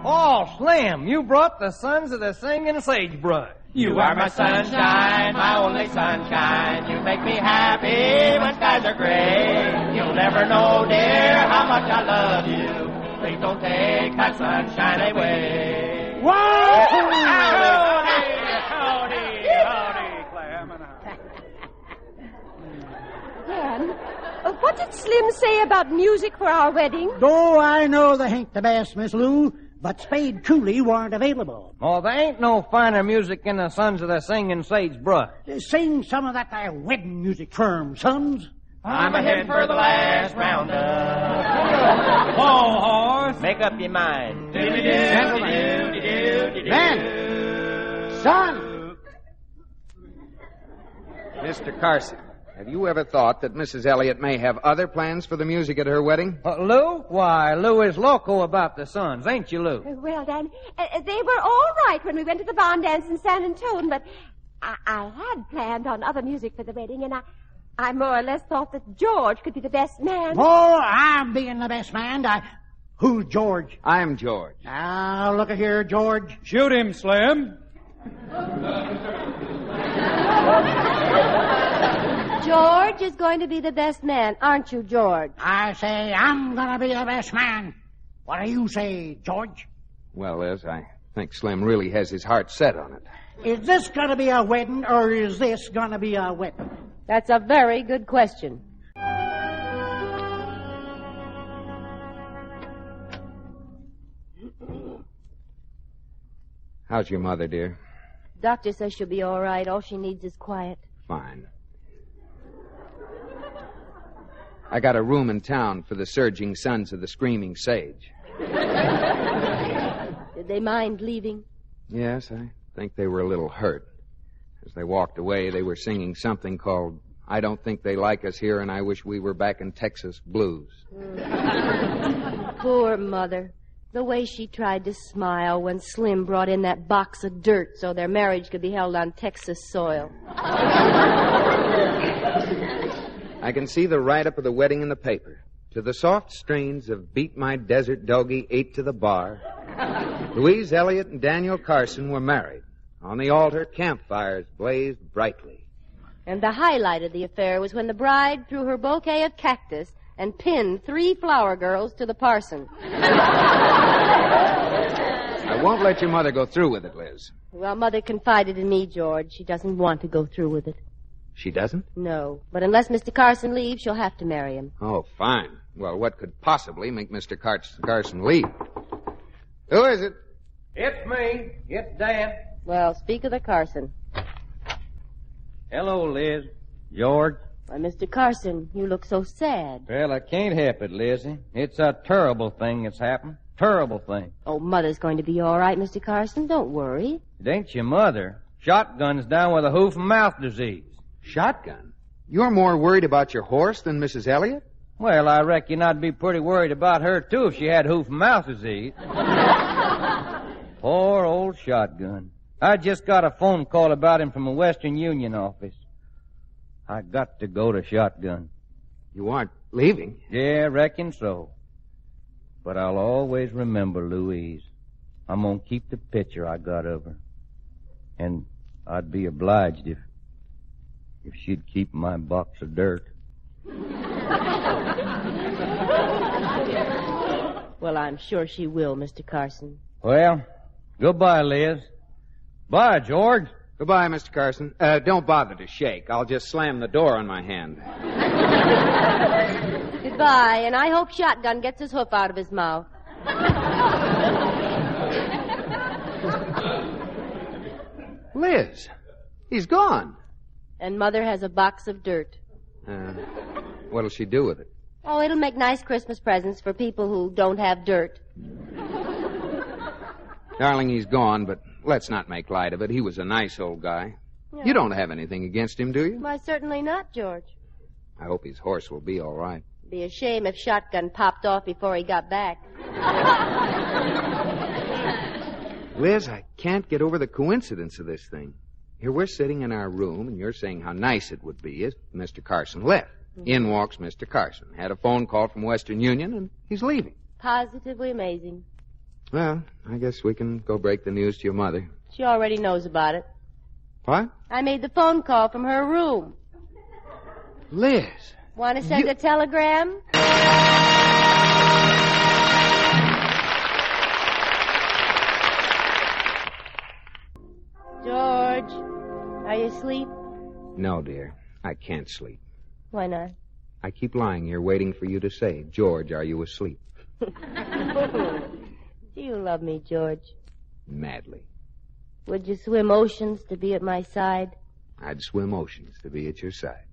Oh, Slim, you brought the sons of the singing sagebrush. You are my sunshine, my only sunshine. You make me happy when skies are gray. You'll never know, dear, how much I love you. Please don't take my sunshine away. Whoa! Howdy, Clem. Dan, what did Slim say about music for our wedding? Oh, I know they ain't the best, Miss Lou, but Spade Cooley weren't available. Oh, there ain't no finer music than the sons of the singing sagebrush. Sing some of that there wedding music for 'em, sons. I'm ahead for the last roundup. Whoa, horse. Make up your mind. Man! Son! Mr. Carson, have you ever thought that Mrs. Elliott may have other plans for the music at her wedding? Lou? Why, Lou is loco about the sons, ain't you, Lou? Well, Dan, they were all right when we went to the barn dance in San Antone, but I had planned on other music for the wedding, and I more or less thought that George could be the best man. Oh, I'm being the best man. Who's George? I'm George. Now, look at here, George. Shoot him, Slim. George is going to be the best man, aren't you, George? I say I'm going to be the best man. What do you say, George? Well, Liz, I think Slim really has his heart set on it. Is this gonna be a wedding, or is this gonna be a wedding? That's a very good question. How's your mother, dear? Doctor says she'll be all right. All she needs is quiet. Fine. I got a room in town for the Surging Sons of the Screaming Sage. Did they mind leaving? Yes, I think they were a little hurt. As they walked away, they were singing something called I Don't Think They Like Us Here and I Wish We Were Back in Texas Blues. Poor mother. The way she tried to smile when Slim brought in that box of dirt so their marriage could be held on Texas soil. I can see the write-up of the wedding in the paper. To the soft strains of Beat My Desert Doggie 8 to the Bar, Louise Elliott and Daniel Carson were married. On the altar, campfires blazed brightly. And the highlight of the affair was when the bride threw her bouquet of cactus and pinned 3 flower girls to the parson. I won't let your mother go through with it, Liz. Well, Mother confided in me, George. She doesn't want to go through with it. She doesn't? No. But unless Mr. Carson leaves, she'll have to marry him. Oh, fine. Well, what could possibly make Mr. Carson leave? Who is it? It's me. It's Dan. Well, speak of the Carson. Hello, Liz. George. Why, Mr. Carson, you look so sad. Well, I can't help it, Lizzie. It's a terrible thing that's happened. Terrible thing. Oh, Mother's going to be all right, Mr. Carson. Don't worry. It ain't your mother. Shotgun's down with a hoof and mouth disease. Shotgun? You're more worried about your horse than Mrs. Elliott? Well, I reckon I'd be pretty worried about her, too, if she had hoof and mouth disease. Poor old Shotgun. I just got a phone call about him from the Western Union office. I got to go to Shotgun. You aren't leaving? Yeah, reckon so. But I'll always remember Louise. I'm gonna keep the picture I got of her. And I'd be obliged if she'd keep my box of dirt. Well, I'm sure she will, Mr. Carson. Well, goodbye, Liz. Bye, George. Goodbye, Mr. Carson. Don't bother to shake. I'll just slam the door on my hand. Goodbye, and I hope Shotgun gets his hoof out of his mouth. Liz, he's gone. And Mother has a box of dirt. What'll she do with it? Oh, it'll make nice Christmas presents for people who don't have dirt. Darling, he's gone, but let's not make light of it. He was a nice old guy. Yeah. You don't have anything against him, do you? Why, certainly not, George. I hope his horse will be all right. It'd be a shame if Shotgun popped off before he got back. Liz, I can't get over the coincidence of this thing. Here we're sitting in our room, and you're saying how nice it would be if Mr. Carson left. Mm-hmm. In walks Mr. Carson. Had a phone call from Western Union, and he's leaving. Positively amazing. Well, I guess we can go break the news to your mother. She already knows about it. What? I made the phone call from her room. Liz. Want to send a telegram? George, are you asleep? No, dear. I can't sleep. Why not? I keep lying here waiting for you to say, George, are you asleep? Do you love me, George? Madly. Would you swim oceans to be at my side? I'd swim oceans to be at your side.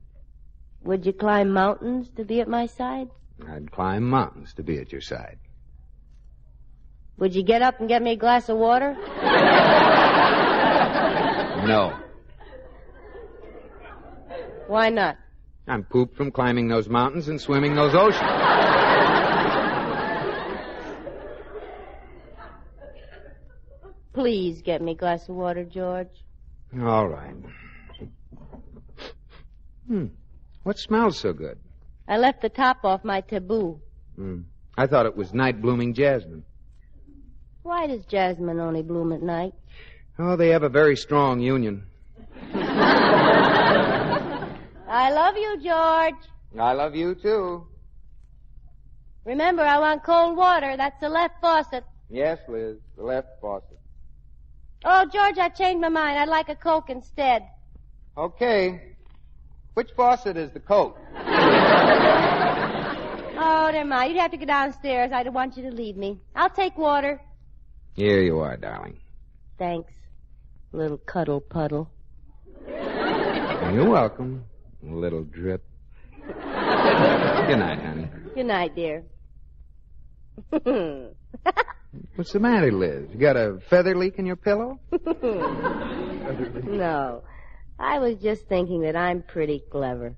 Would you climb mountains to be at my side? I'd climb mountains to be at your side. Would you get up and get me a glass of water? No. Why not? I'm pooped from climbing those mountains and swimming those oceans. Please get me a glass of water, George. All right. What smells so good? I left the top off my taboo. I thought it was night-blooming jasmine. Why does jasmine only bloom at night? Oh, they have a very strong union. I love you, George. I love you, too. Remember, I want cold water. That's the left faucet. Yes, Liz, the left faucet. Oh, George, I've changed my mind. I'd like a Coke instead. Okay. Which faucet is the Coke? Oh, never mind. You'd have to go downstairs. I don't want you to leave me. I'll take water. Here you are, darling. Thanks, little cuddle puddle. You're welcome, little drip. Good night, honey. Good night, dear. What's the matter, Liz? You got a feather leak in your pillow? No. I was just thinking that I'm pretty clever.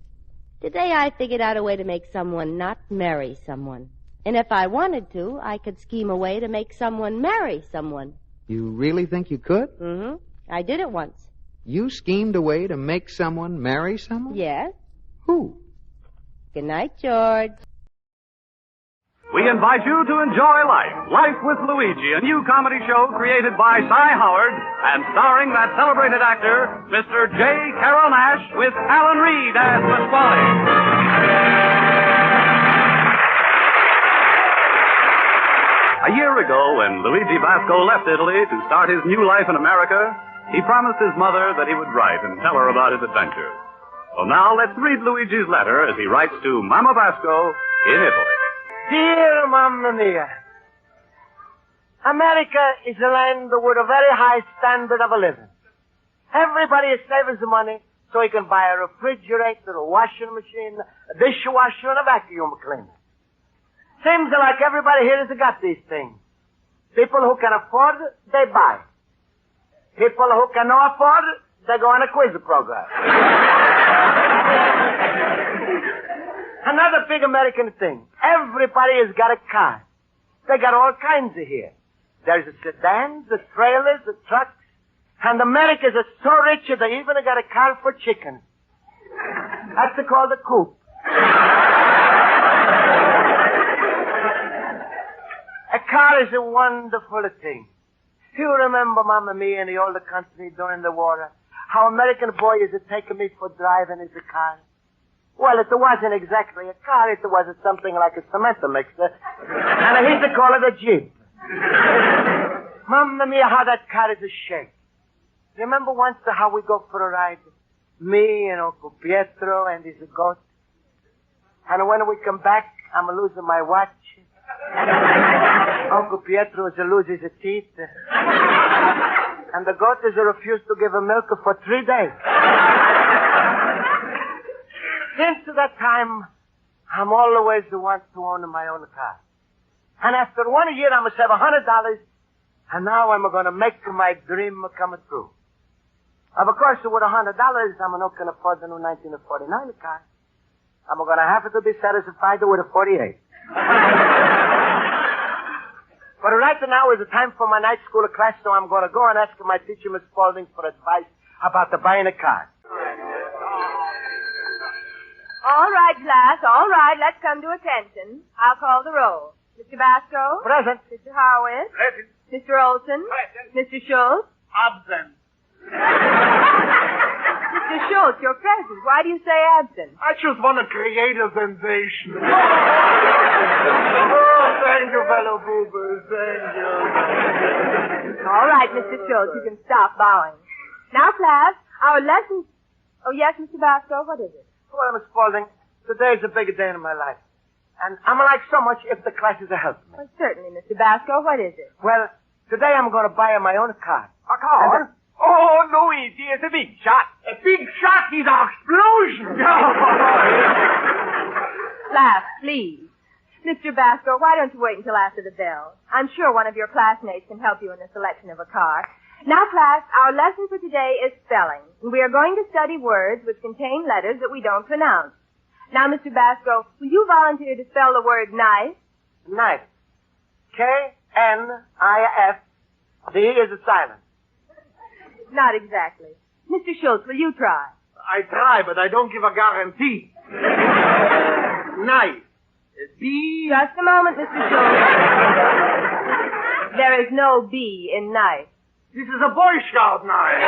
Today I figured out a way to make someone not marry someone. And if I wanted to, I could scheme a way to make someone marry someone. You really think you could? Mm-hmm. I did it once. You schemed a way to make someone marry someone? Yes. Who? Good night, George. We invite you to enjoy Life. Life with Luigi, a new comedy show created by Cy Howard and starring that celebrated actor, Mr. J. Carroll Nash, with Alan Reed as Pasquale. A year ago, when Luigi Basco left Italy to start his new life in America, he promised his mother that he would write and tell her about his adventures. So now let's read Luigi's letter as he writes to Mama Basco in Italy. Dear Mamma Mia, America is a land with a very high standard of a living. Everybody saves money so he can buy a refrigerator, a washing machine, a dishwasher, and a vacuum cleaner. Seems like everybody here has got these things. People who can afford it, they buy. People who cannot afford it, they go on a quiz program. Another big American thing. Everybody has got a car. They got all kinds of here. There's the sedans, the trailers, the trucks. And Americans are so rich that they even got a car for chickens. That's called a coop. A car is a wonderful thing. You remember, Mamma Mia, in the older country during the war, how American boy used to take me for driving his car? Well, it wasn't exactly a car. It was something like a cement mixer. And I used to call it a Jeep. Mamma Mia, how that car is a shake. Remember once how we go for a ride? Me and Uncle Pietro and his goat. And when we come back, I'm losing my watch. Uncle Pietro is losing his teeth. And the goat is refused to give him milk for 3 days. Since that time, I'm always the one to own my own car. And after 1 year, I must have $100, and now I'm going to make my dream come true. Of course, with $100, I'm not going to afford the new 1949 car. I'm going to have to be satisfied with a 48. But right now is the time for my night school class, so I'm going to go and ask my teacher, Miss Spaulding, for advice about buying a car. All right, class, all right. Let's come to attention. I'll call the roll. Mr. Basco? Present. Mr. Howard? Present. Mr. Olson? Present. Mr. Schultz? Absent. Mr. Schultz, you're present. Why do you say absent? I just want to create a sensation. Oh, thank you, fellow boobers. Thank you. All right, Mr. Schultz, you can stop bowing. Now, class, our lesson... Oh, yes, Mr. Basco, what is it? Well, Miss Spaulding, today's a big day in my life. And I'm like so much if the classes are helping me. Well, certainly, Mr. Basco. What is it? Well, today I'm going to buy my own car. A car? Oh, Luigi, it's a big shot. A big shot is an explosion. Class, please. Mr. Basco, why don't you wait until after the bell? I'm sure one of your classmates can help you in the selection of a car. Now, class, our lesson for today is spelling. We are going to study words which contain letters that we don't pronounce. Now, Mr. Basco, will you volunteer to spell the word knife? Knife. K-N-I-F. The E is a silent. Not exactly. Mr. Schultz, will you try? I try, but I don't give a guarantee. Knife. B. Just a moment, Mr. Schultz. There is no B in knife. This is a Boy Scout knife.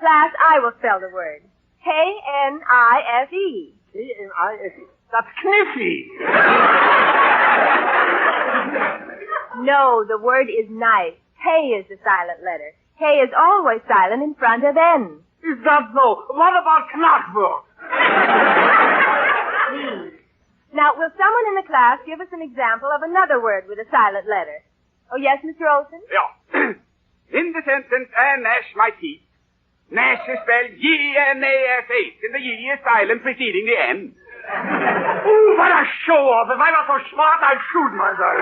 Class, I will spell the word. K-N-I-F-E. K-N-I-F-E. That's kniffy. No, the word is nice. K is the silent letter. K is always silent in front of N. Is that so? What about Knackburg? Please. Now, will someone in the class give us an example of another word with a silent letter? Oh, yes, Mr. Olson? Yeah. In the sentence, I gnash my teeth. Gnash is spelled G-N-A-S-H, and the Y is silent preceding the N. Ooh, what a show-off. If I were so smart, I'd shoot myself.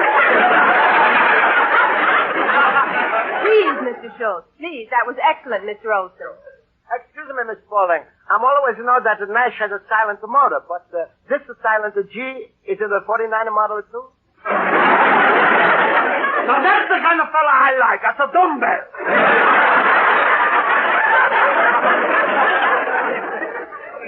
Please, Mr. Schultz. Please, that was excellent, Mr. Olson. Excuse me, Miss Spaulding. I'm always know that the Nash has a silent motor, but this is silent. The G is in the 49er model too? So that's the kind of fella I like. That's a dumbbell.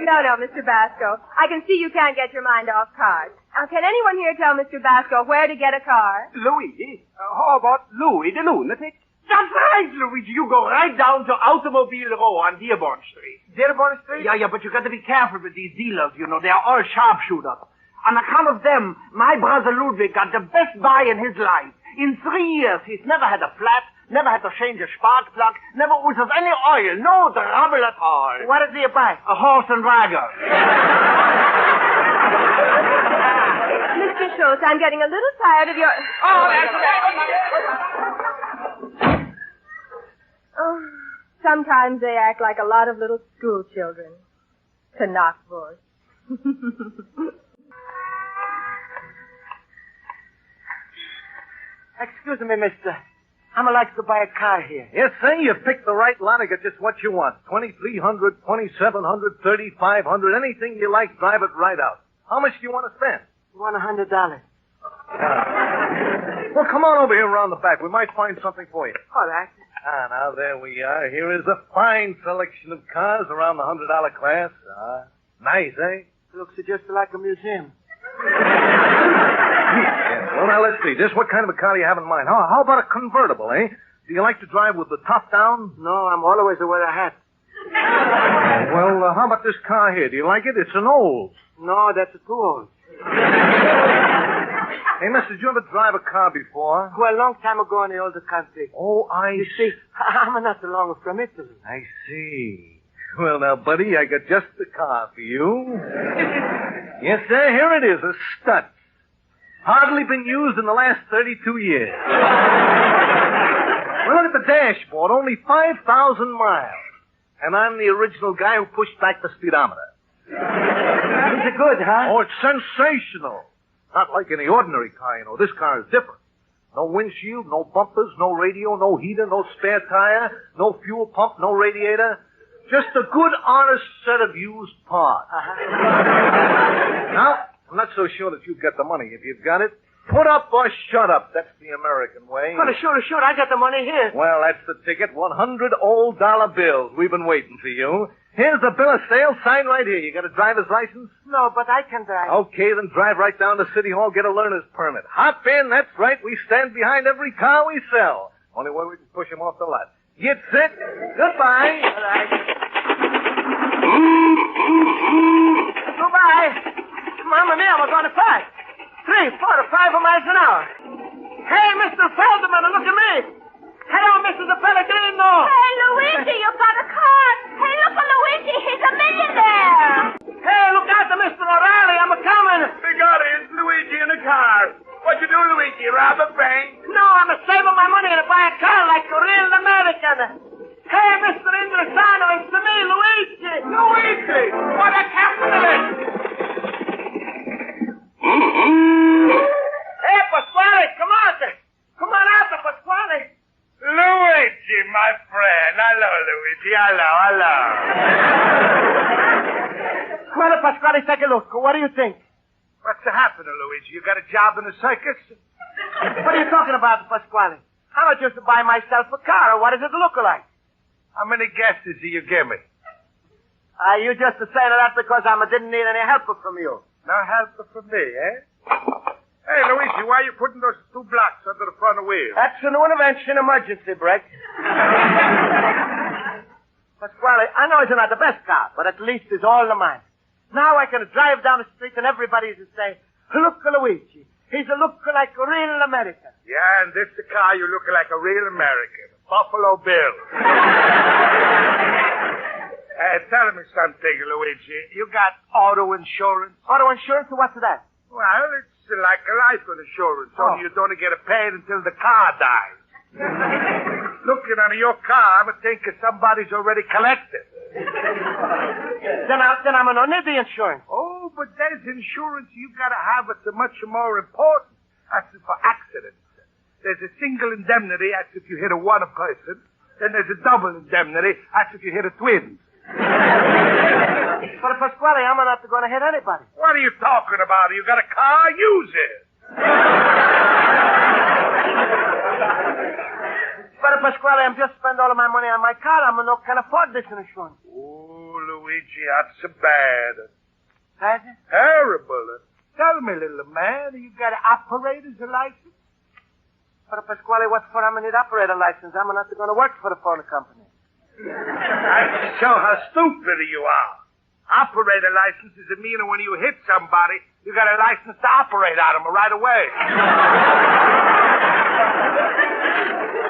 No, Mr. Basco. I can see you can't get your mind off cars. Can anyone here tell Mr. Basco where to get a car? Luigi? How about Louis the lunatic? That's right, Luigi. You go right down to Automobile Row on Dearborn Street. Dearborn Street? Yeah, but you got to be careful with these dealers, you know. They are all sharpshooters. On account of them, my brother Ludwig got the best buy in his life. In 3 years, he's never had a flat, never had to change a spark plug, never uses any oil, no trouble at all. What did he buy? A horse and wagon. Mr. Schultz, I'm getting a little tired of your... Oh, that's right. Oh, sometimes they act like a lot of little school children. Knockboard. Excuse me, mister. I'm like to buy a car here. Yes, sir, you picked the right lot. I got just what you want. 2,300, 2,700, 3,500, anything you like, drive it right out. How much do you want to spend? $100. Well, come on over here around the back. We might find something for you. All right. Now there we are. Here is a fine selection of cars around the $100 class. Nice, eh? Looks just like a museum. Yes. Well, now let's see. Just what kind of a car do you have in mind? How about a convertible, eh? Do you like to drive with the top down? No, I'm always to wear a hat. Well, how about this car here? Do you like it? It's an old. No, that's too old. Hey, mister, did you ever drive a car before? Well, a long time ago in the older country. Oh, You see, I'm not long from Italy. I see. Well, now, buddy, I got just the car for you. Yes, sir, here it is, a Stutz. Hardly been used in the last 32 years. Well, look at the dashboard, only 5,000 miles. And I'm the original guy who pushed back the speedometer. Is it good, huh? Oh, it's sensational. Not like any ordinary car, you know. This car is different. No windshield, no bumpers, no radio, no heater, no spare tire, no fuel pump, no radiator. Just a good, honest set of used parts. Now, I'm not so sure that you've got the money. If you've got it, put up or shut up. That's the American way. Well, sure. I got the money here. Well, that's the ticket. 100 old dollar bills. We've been waiting for you. Here's the bill of sale. Sign right here. You got a driver's license? No, but I can drive. Okay, then drive right down to City Hall, get a learner's permit. Hop in. That's right. We stand behind every car we sell. Only way we can push him off the lot. Get set. Goodbye. Goodbye. Mamma mia, we're going to fight. 3, 4, 5 miles an hour. Hey, Mr. Feldman, look at me. Hello, Mrs. Pellegrino. Hey, Luigi, you got a car. Hey, look at Luigi. He's a millionaire. Hey, look out, Mr. O'Reilly. I'm a-coming. Bigatti, it's Luigi in a car. What you do, Luigi? Rob a bank? No, I'm saving my money to buy a car like a real American. Hey, Mr. Indrisano, it's me, Luigi. Luigi! What a capitalist! Hey, Pasquale, come on. Come on out, Pasquale. Luigi, my friend. Hello, Luigi. Hello. Well, Pasquale, take a look. What do you think? What's happening, Luigi? You got a job in the circus? What are you talking about, Pasquale? I'm just to buy myself a car. What does it look like? How many guesses do you give me? You just saying that because I didn't need any help from you. No help from me, eh? Hey, Luigi, why are you putting those 2 blocks under the front wheel? That's a new invention, emergency brake. Pasquale, I know it's not the best car, but at least it's all of mine. Now I can drive down the street and everybody will say, look, Luigi, He's a look like a real American. Yeah, and this the car you look like a real American. Buffalo Bill. Tell me something, Luigi. You got auto insurance? Auto insurance? What's that? Well, it's like a life insurance. Only you don't get it paid until the car dies. Looking at your car, I'm thinking somebody's already collected. Then I'm gonna need the insurance. Oh, but there's insurance you gotta have. It's much more important. That's for accidents. There's a single indemnity. That's if you hit a one person. Then there's a double indemnity. That's if you hit a twin. But Pasquale, I'm not going to hit anybody. What are you talking about? You got a car? Use it. But Pasquale, I'm just spending all of my money on my car. Can't afford this insurance. Oh, Luigi, that's so bad. Has it? Terrible. Tell me, little man, you got an operator's license? But Pasquale, what for? I'm going to need operator license. I'm not going to work for the phone company. That show how stupid you are. Operator license is a meaning when you hit somebody, you got a license to operate on them right away.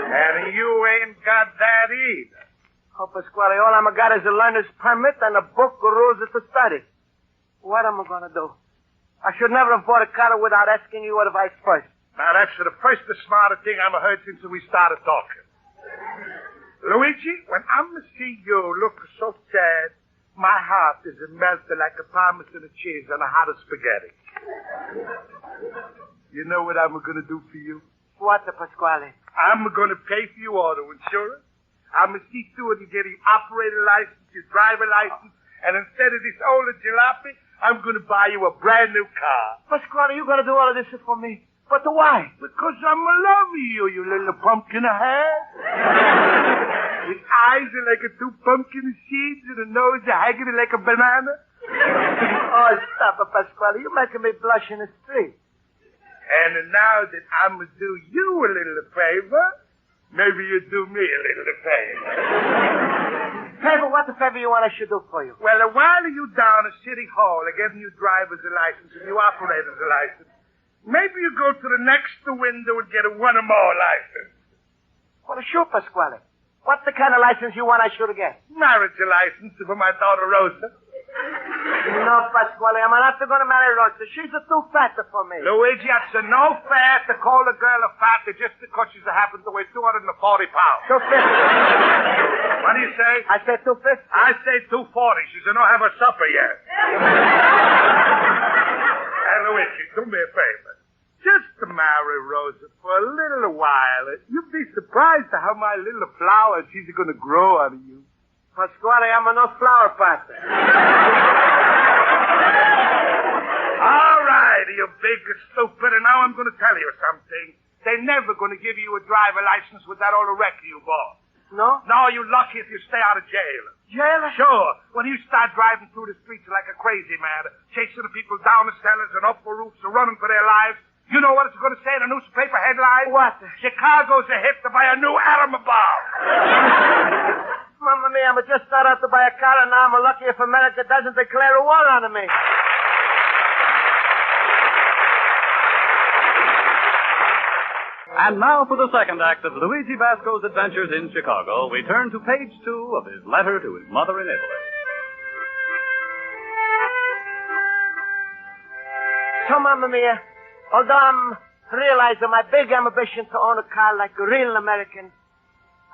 And you ain't got that either. Oh, Pasquale, all I'm got is a learner's permit and a book of rules to study. What am I going to do? I should never have bought a car without asking you advice first. Now, that's the first the smartest thing I've heard since we started talking. Luigi, when I'm to see you look so sad, my heart is melted like a parmesan cheese on a hot spaghetti. You know what I'm going to do for you? What, Pasquale? I'm going to pay for your auto insurance. I'm going to see to it you get your operator license, your driver license, and instead of this old jalopy, I'm going to buy you a brand new car. Pasquale, you going to do all of this for me? But why? Because I'm in love with you, you little pumpkin head. With eyes are like a two pumpkin seeds and a nose hanging like a banana. Oh, stop it, Pasquale. You're making me blush in the street. And now that I'm going to do you a little favor, maybe you do me a little favor. Favor? What the favor you want I should do for you? Well, while you down at City Hall are getting your driver's license and your operator's license, maybe you go to the next window and get a one or more license. Well, sure, Pasquale. What's the kind of license you want I should get? Marriage license for my daughter Rosa. No, Pasquale, I'm not going to marry Rosa. She's too fat for me. Luigi, that's no fair to call a girl a fat just because she happens to weigh 240 pounds. 250. What do you say? I said 250. I say 240. She's not have her supper yet. Hey, Luigi, do me a favor. Just to marry Rosa for a little while. You'd be surprised at how my little flower she's going to grow out of you. Pasquale, I'm no flower pot. All right, you big stupid. And now I'm going to tell you something. They're never going to give you a driver license with that old wrecker you bought. No? No, you're lucky if you stay out of jail. Jail? Sure. When you start driving through the streets like a crazy man, chasing the people down the cellars and up the roofs and running for their lives, you know what it's going to say in a newspaper headline? What? Chicago's a hit to buy a new Irma bomb. Mamma mia, I'm just started out to buy a car, and now I'm lucky if America doesn't declare a war on me. And now for the second act of Luigi Basco's adventures in Chicago, we turn to page 2 of his letter to his mother in Italy. So, Mamma mia, although I'm realizing my big ambition to own a car like a real American,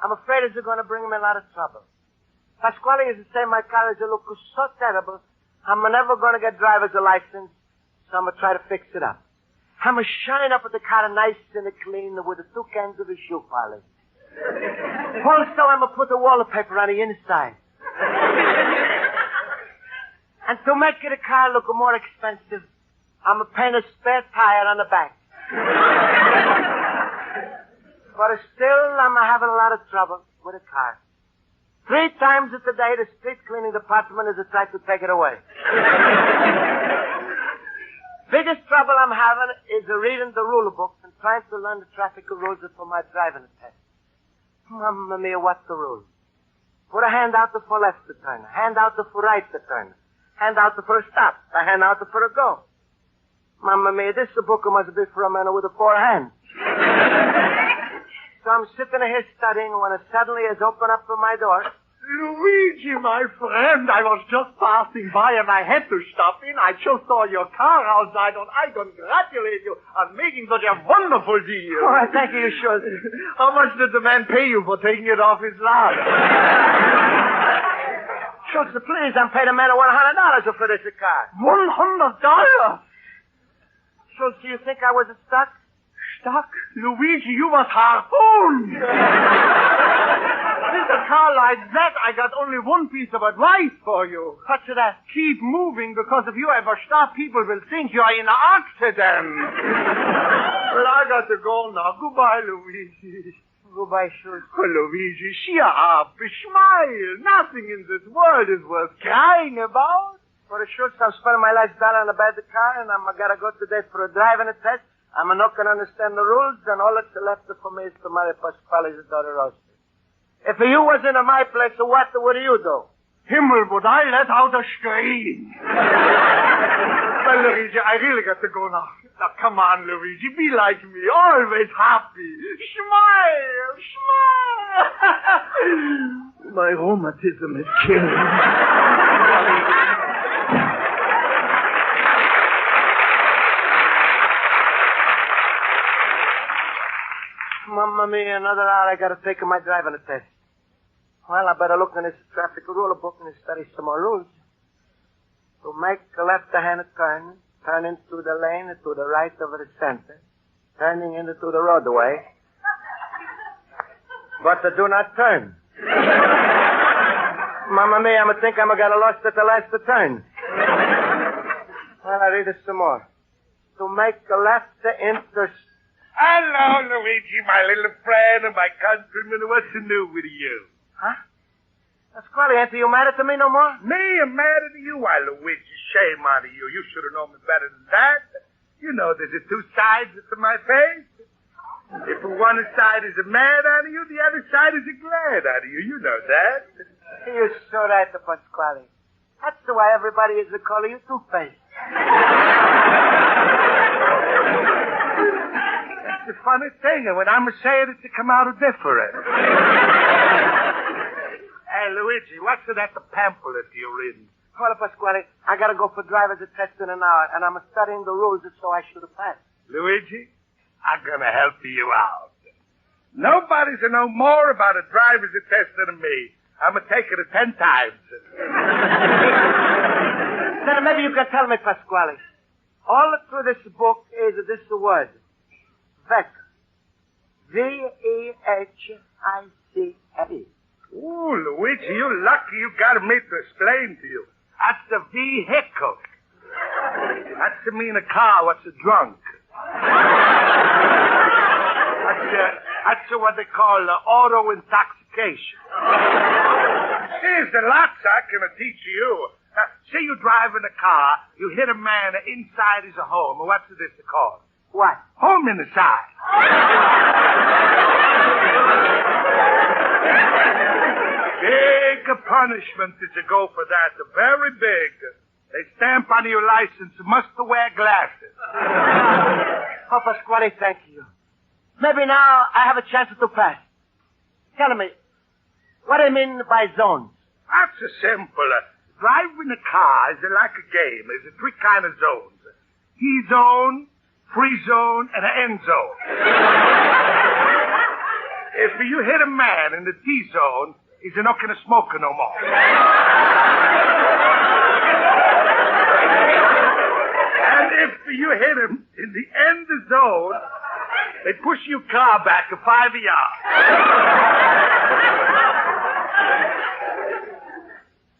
I'm afraid it's going to bring me a lot of trouble. Pasquale is to say my car is look so terrible, I'm never going to get driver's license, so I'm going to try to fix it up. I'm going to shine up at the car nice and clean with the two cans of the shoe polish. Also, I'm going to put the wallpaper on the inside. And to make the car look more expensive, I'm going to paint a spare tire on the back. But still, I'm having a lot of trouble with the car. 3 times a day, the street cleaning department is trying to take it away. Biggest trouble I'm having is reading the rule book and trying to learn the traffic rules for my driving test. Mamma mia, what's the rule? Put a hand out for left to turn, a hand out for right to turn, hand out for a stop, a hand out for a go. Mamma mia, this book must be for a man with 4 hands. So I'm sitting here studying when it suddenly is opened up for my door. Luigi, my friend, I was just passing by and I had to stop in. I just saw your car outside and I congratulate you on making such a wonderful deal. Oh, thank you, you should. How much did the man pay you for taking it off his lot? Schultz, please, I'm paying a man $100 for this car. $100? Schultz, do you think I was stuck? Stuck? Luigi, you was harpooned. With a car like that, I got only one piece of advice for you. What's that? Keep moving, because if you ever stop, people will think you're in an accident. Well, I got to go now. Goodbye, Luigi. Goodbye, Schultz. Oh, Luigi, cheer up. Smile. Nothing in this world is worth crying about. For a Schultz, I'm spending my last dollar on a bad car, and I'm gotta go today for a driving test. I'm not gonna understand the rules, and all that's left for me is to marry Pasquale's daughter, Ozzie. If you was in my place, what would you do? Himmel, would I let out a scream? Well, Luigi, I really got to go now. Now, come on, Luigi, be like me, always happy. Smile, smile. My rheumatism is killing me. Mamma mia, another hour I gotta take my driving test. Well, I better look in this traffic rule book and study some more rules. To make a left-hand turn into the lane to the right of the center, turning into the roadway, but do not turn. Mamma mia, I think I'm gonna lost at the last turn. Well, I read it some more. To make a left into... Hello, Luigi, my little friend and my countryman. What's new with you? Huh? Pasquale, ain't you mad at me no more? Me? I'm mad at you? Why, Luigi, shame on you. You should have known me better than that. You know there's 2 sides to my face. If one side is mad on you, the other side is glad on you. You know that. You're so right, Pasquale. That's the way everybody is calling you Two-Face. The funny thing, and when I'm saying it, to come out different. Hey, Luigi, what's that the pamphlet you're reading? Well, Pasquale, I gotta go for driver's test in an hour, and I'm studying the rules so I should pass. Luigi, I'm gonna help you out. Nobody's know more about a driver's test than me. I'm gonna take it 10 times. Then maybe you can tell me, Pasquale. All through this book is this word. Vehicle. V-E-H-I-C-L-E. Ooh, Luigi, you're lucky you got me to explain to you. That's the vehicle. That's to mean a car what's drunk. That's what they call auto intoxication. There's the lots I can teach you. Now, say you drive in a car, you hit a man inside his home. What's this called? What? Home inside. Big punishment is to go for that. Very big. They stamp on your license, must wear glasses. Oh, Pasquale, thank you. Maybe now I have a chance to pass. Tell me, what do you mean by zones? That's simple. Driving a car is like a game. There's 3 kind of zones. T-zone, free zone, and an end zone. If you hit a man in the T-zone, he's not going to smoke no more. And if you hit him in the end zone, they push your car back 5 yards.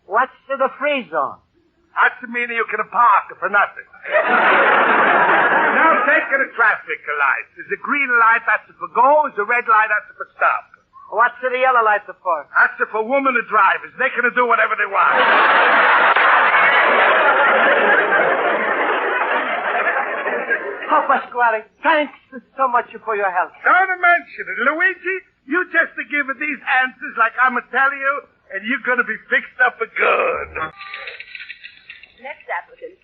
What's the free zone? That's meaning you can park for nothing. Now take a traffic light. There's a green light, that's for go. There's a red light, that's for stop. What's the yellow light for? That's for women drivers. They can do whatever they want. Oh, Pasquale, thanks so much for your help. Don't mention it. Luigi, you just give these answers like I'm telling you, and you're going to be fixed up for good. Next applicant.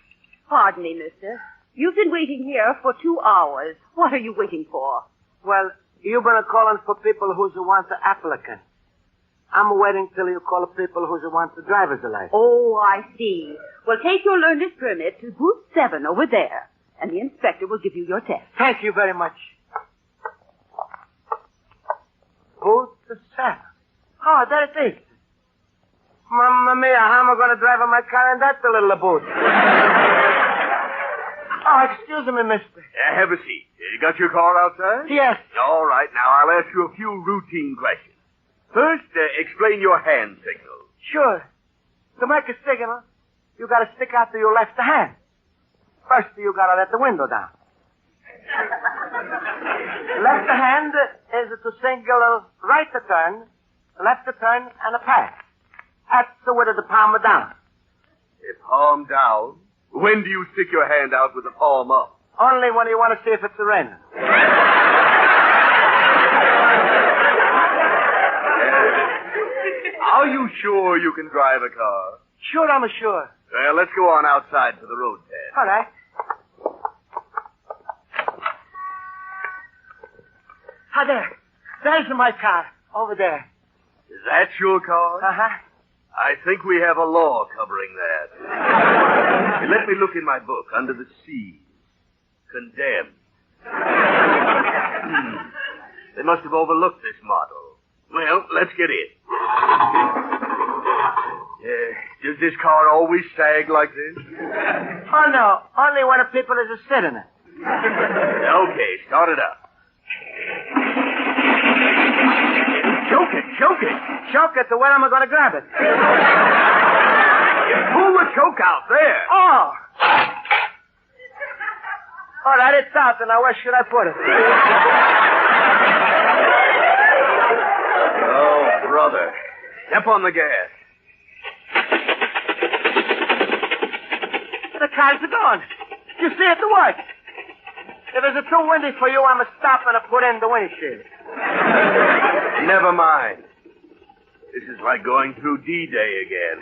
Pardon me, mister. You've been waiting here for 2 hours. What are you waiting for? Well, you've been calling for people who's want the applicant. I'm waiting till you call people who's want the driver's license. Oh, I see. Well, take your learner's permit to booth 7 over there, and the inspector will give you your test. Thank you very much. Booth 7. Oh, there it is. Mamma mia, how am I going to drive my car in that little booth? Oh, excuse me, mister. Have a seat. You got your car outside? Yes. All right, now I'll ask you a few routine questions. First, explain your hand signal. Sure. To make a signal, you got to stick out to your left hand. First, you got to let the window down. Left hand is to signal right to turn, left to turn, and a pass. That's the way of the palm down. A palm down? When do you stick your hand out with the palm up? Only when you want to see if it's raining. Are you sure you can drive a car? Sure, I'm sure. Well, let's go on outside for the road test. All right. Ah, there. There's my car. Over there. Is that your car? Uh-huh. I think we have a law covering that. Let me look in my book. Under the C. Condemned. They must have overlooked this model. Well, let's get in. Does this car always sag like this? Oh, no. Only when the people is sitting in it. Okay, start it up. Choke it, choke it. Choke it, so when am I going to grab it? Pull the choke out, there. Oh. All right, it's out, and now where should I put it? Oh, brother. Step on the gas. The car's gone. You see it work. If it's too windy for you, I'm going to stop and put in the windshield. Never mind. This is like going through D-Day again.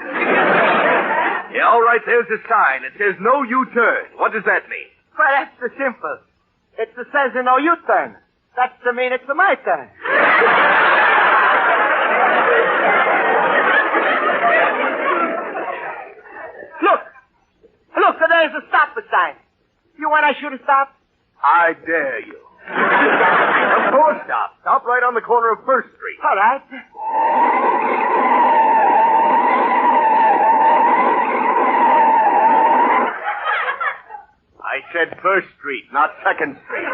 Yeah, all right, there's a sign. It says no U-turn. What does that mean? Well, that's the simple. It says no U-turn. That's to mean it's my turn. Look, there's a stop sign. You want I should have stopped? I dare you. Of course, stop. Stop right on the corner of First Street. All right. I said First Street, not Second Street.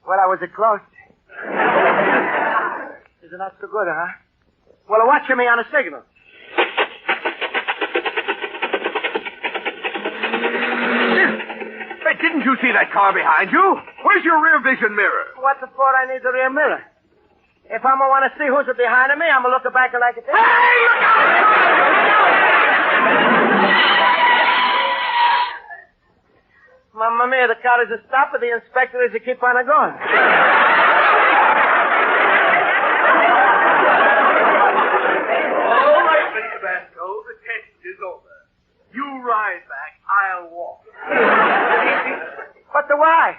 Well, I was close. Isn't that so good, huh? Well, watch me on a signal. Hey, didn't you see that car behind you? Where's your rear vision mirror? What for I need the rear mirror? If I'm going to want to see who's behind me, I'm going to look back like this. Hey, look out! Mamma mia, the car is a stop, but the inspector is to keep on going. All right, Mr. Basco, the test is over. You ride back, I'll walk. But why?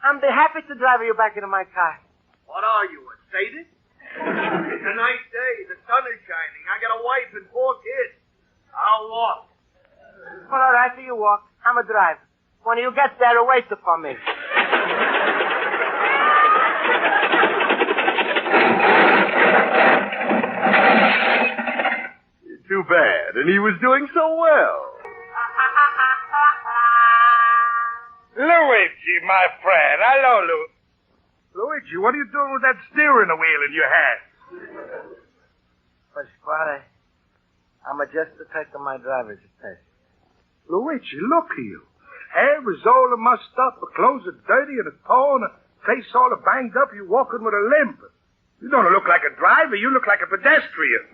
I'm happy to drive you back into my car. What are you, a sadist? It's a nice day. The sun is shining. I got a wife and 4 kids. I'll walk. Well, all right, you walk. I'm a driver. When you get there, wait for me. Too bad. And he was doing so well. Luigi, my friend. Hello, Luigi, what are you doing with that steering wheel in your hand? Pasquale, I'm just taking my driver's test. Luigi, look at you. Hair is all mussed up, clothes are dirty and torn, face all banged up, you walking with a limp. You don't look like a driver, you look like a pedestrian.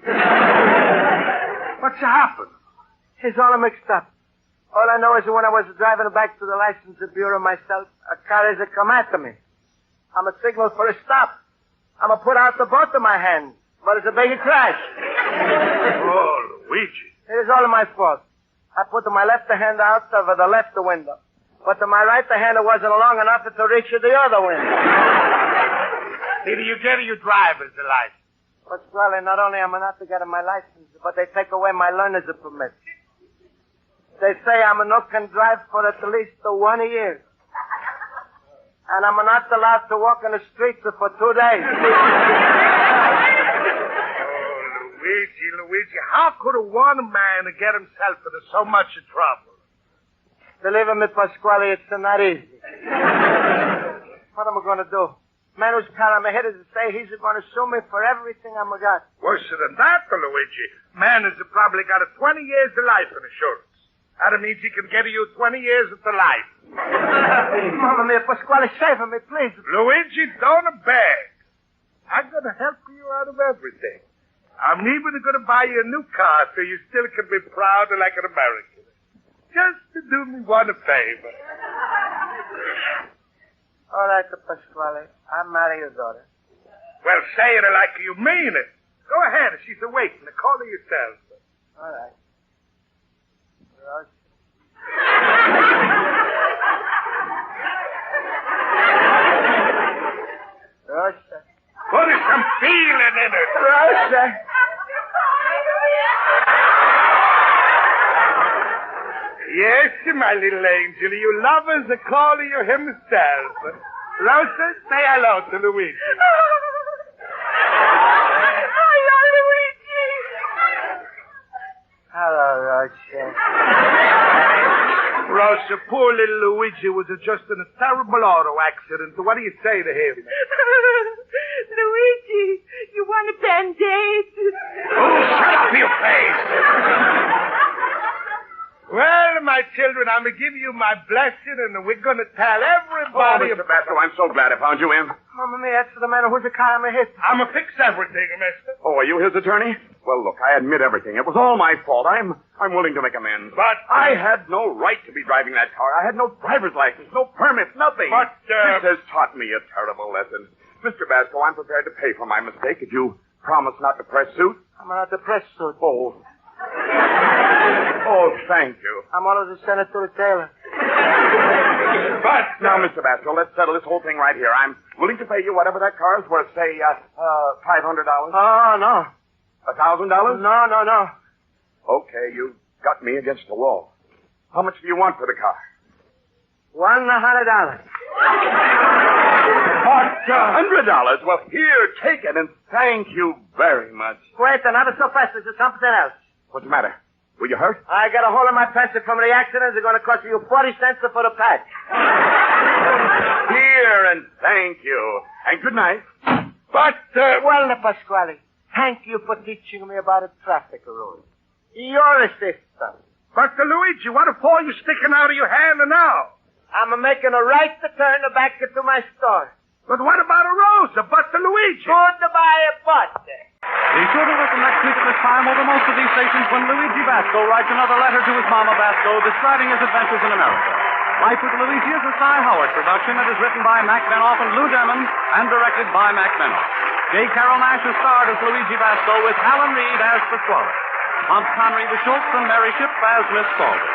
What's happened? It's all mixed up. All I know is that when I was driving back to the license bureau myself, a car is come after me. I'm a signal for a stop. I'm a put out the both of my hands, but it's a big crash. Oh, Luigi. It is all my fault. I put my left hand out of the left window. But my right hand wasn't long enough to reach the other window. Did you get your driver's license? Pasquale, not only am I not to get my license, but they take away my learner's permit. They say I'm not can drive for at least 1 year. And I'm not allowed to walk in the streets for 2 days. Luigi, how could one man get himself into so much trouble? Believe me, Pasquale, it's not easy. What am I going to do? Man who's telling me here to say he's going to sue me for everything I'm got. Worse than that, Luigi. Man has probably got a 20 years of life insurance. That means he can get you 20 years of the life. Mamma mia, Pasquale, save me, please. Luigi, don't beg. I'm going to help you out of everything. I'm even going to buy you a new car so you still can be proud like an American. Just to do me one favor. All right, Pasquale. I'll marry your daughter. Well, say it like you mean it. Go ahead. She's awake. Now call her yourself. All right. Rosa. Put some feeling in it. Rosa. Yes, my little angel. You lovers are calling you himself. Rosa, say hello to Luigi. Hello, Luigi. Hello, Rosa. Rosa, poor little Luigi was just in a terrible auto accident. What do you say to him? Luigi, you want a Band-Aid? Oh, shut up your face. Well, my children, I'm going to give you my blessing, and we're going to tell everybody... Mr. Basco, I'm so glad I found you in. Mamma mia, that's the man who's the car I'm hit. I'm going to fix everything, mister. Oh, are you his attorney? Well, look, I admit everything. It was all my fault. I'm willing to make amends. But... I had no right to be driving that car. I had no driver's license, no permit, nothing. But, This has taught me a terrible lesson. Mr. Basco, I'm prepared to pay for my mistake if you promise not to press suit. I'm not to press suit. Oh. Oh, thank you. I'm always a Senator Taylor. But now, Mr. Basco, let's settle this whole thing right here. I'm willing to pay you whatever that car is worth, say, $500. Oh, no. $1,000? No. Okay, you got me against the wall. How much do you want for the car? $100. $100? Well, here, take it, and thank you very much. Wait, not so fast. There's something else. What's the matter? Were you hurt? I got a hole in my pencil from the accident. It's going to cost you 40 cents for the patch. Here, and thank you. And good night. But, well, Pasquale, thank you for teaching me about a traffic rule. You're a sister. But, Luigi, what for you sticking out of your hand now? I'm making a right turn back to my store. But what about a Rosa? But Luigi? Goodbye, but. Be sure to listen next week at this time over most of these stations when Luigi Basco writes another letter to his Mama Basco describing his adventures in America. Life with Luigi is a Cy Howard production. It is written by Mac Benoff and Lou Derman and directed by Mac Benoff. J. Carol Nash is starred as Luigi Basco with Alan Reed as Pasquale. Hans Connery the Schultz and Mary Shipp as Miss Spaulding.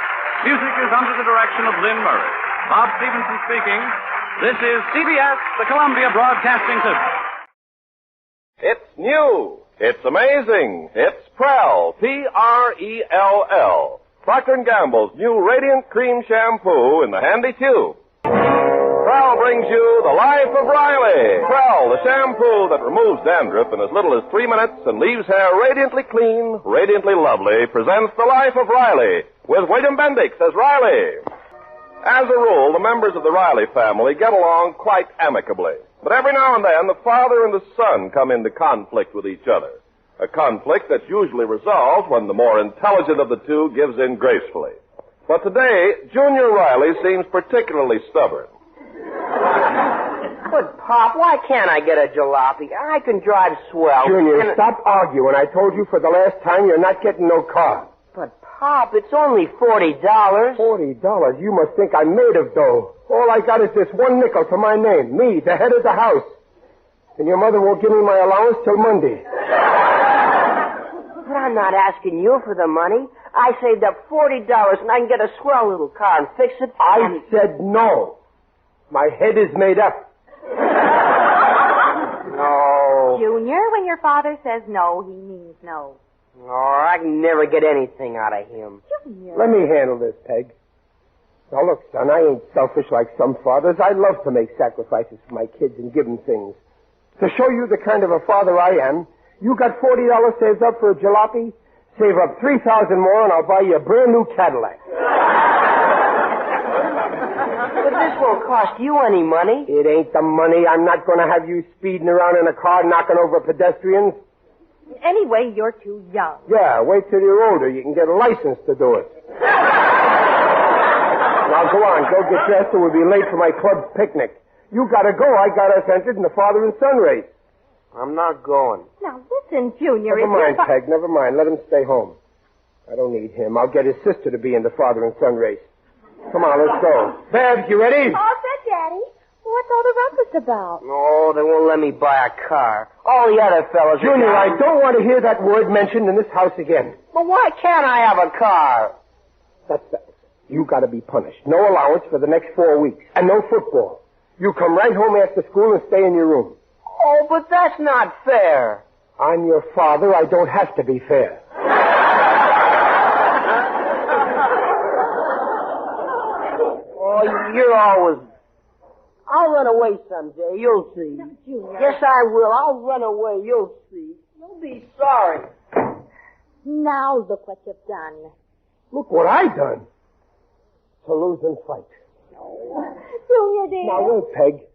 Music is under the direction of Lynn Murray. Bob Stevenson speaking. This is CBS, the Columbia Broadcasting System. It's new. It's amazing. It's Prell. P-R-E-L-L. Procter & Gamble's new Radiant Cream Shampoo in the handy tube. Prell brings you The Life of Riley. Prell, the shampoo that removes dandruff in as little as 3 minutes and leaves hair radiantly clean, radiantly lovely, presents The Life of Riley with William Bendix as Riley. As a rule, the members of the Riley family get along quite amicably. But every now and then, the father and the son come into conflict with each other. A conflict that's usually resolved when the more intelligent of the two gives in gracefully. But today, Junior Riley seems particularly stubborn. But, Pop, why can't I get a jalopy? I can drive swell. Junior, stop arguing. I told you for the last time you're not getting no car. But, Pop, it's only $40. $40? You must think I'm made of dough. All I got is this one nickel to my name. Me, the head of the house. And your mother won't give me my allowance till Monday. But I'm not asking you for the money. I saved up $40 and I can get a swell little car and fix it. I said no. My head is made up. No. Junior, when your father says no, he means no. Oh, I can never get anything out of him. Junior. Let me handle this, Peg. Now, look, son, I ain't selfish like some fathers. I love to make sacrifices for my kids and give them things. To show you the kind of a father I am, you got $40 saved up for a jalopy? Save up $3,000 more and I'll buy you a brand new Cadillac. But this won't cost you any money. It ain't the money. I'm not going to have you speeding around in a car knocking over pedestrians. Anyway, you're too young. Yeah, wait till you're older. You can get a license to do it. Now, go on. Go get dressed or we'll be late for my club's picnic. You gotta go. I got us entered in the father and son race. I'm not going. Now, listen, Junior. Never mind, Peg. Never mind. Let him stay home. I don't need him. I'll get his sister to be in the father and son race. Come on, let's go. Babs, you ready? All set, Daddy. What's all the rumpus about? No, they won't let me buy a car. All the other fellas Junior, are... I don't want to hear that word mentioned in this house again. But why can't I have a car? That's that. You gotta be punished. No allowance for the next 4 weeks. And no football. You come right home after school and stay in your room. Oh, but that's not fair. I'm your father. I don't have to be fair. Oh, you're always... I'll run away someday. You'll see. No, Junior. Yes, I will. I'll run away. You'll see. You'll be sorry. Now look what you've done. Look what I done. It's a losing fight. Junior, dear. Now, wait, Peg.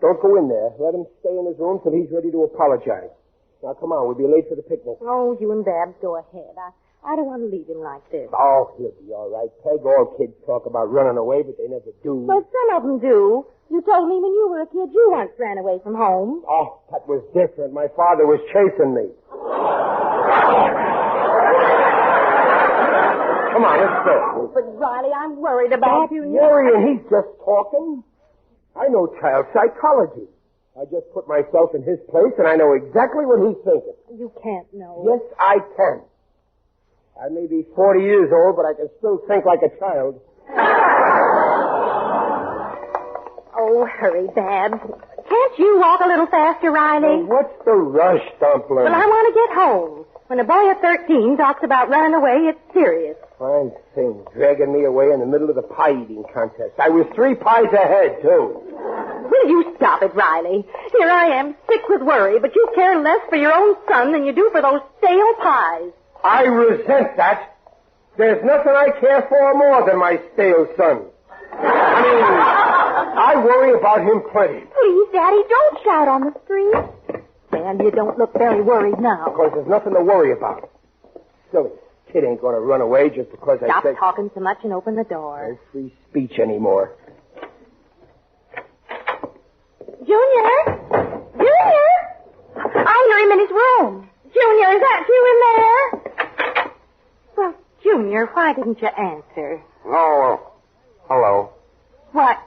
Don't go in there. Let him stay in his room till he's ready to apologize. Now, come on. We'll be late for the picnic. Oh, you and Babs go ahead. I don't want to leave him like this. Oh, he'll be all right, Peg. All kids talk about running away, but they never do. But some of them do. You told me when you were a kid you once ran away from home. Oh, that was different. My father was chasing me. Come on, let's go. But, Riley, I'm worried about you. Worrying, he's just talking. I know child psychology. I just put myself in his place, and I know exactly what he's thinking. You can't know. Yes, I can. I may be 40 years old, but I can still think like a child. Oh, hurry, Babs. Can't you walk a little faster, Riley? Well, what's the rush, Dumpling? Well, I want to get home. When a boy of 13 talks about running away, it's serious. Fine thing, dragging me away in the middle of the pie-eating contest. I was 3 pies ahead, too. Will you stop it, Riley? Here I am, sick with worry, but you care less for your own son than you do for those stale pies. I resent that. There's nothing I care for more than my stale son. I mean, I worry about him plenty. Please, Daddy, don't shout on the street. Well, you don't look very worried now. Because there's nothing to worry about. Silly. Kid ain't going to run away just because Stop I said... talking so much and open the door. No free speech anymore. Junior? Junior? I hear him in his room. Junior, is that you in there? Well, Junior, why didn't you answer? Oh, hello. What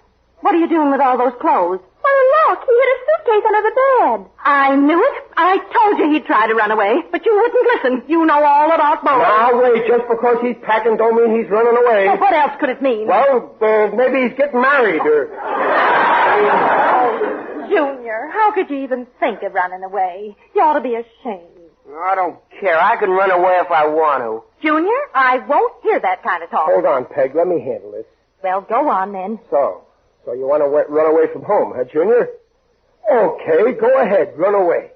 are you doing with all those clothes? Well, look, he hid a suitcase under the bed. I knew it. I told you he'd try to run away, but you wouldn't listen. You know all about boys. Now, wait, just because he's packing don't mean he's running away. Well, what else could it mean? Well, maybe he's getting married, or... Oh, Junior, how could you even think of running away? You ought to be ashamed. I don't care. I can run away if I want to. Junior, I won't hear that kind of talk. Hold on, Peg. Let me handle this. Well, go on, then. So you want to run away from home, huh, Junior? Okay, go ahead. Run away.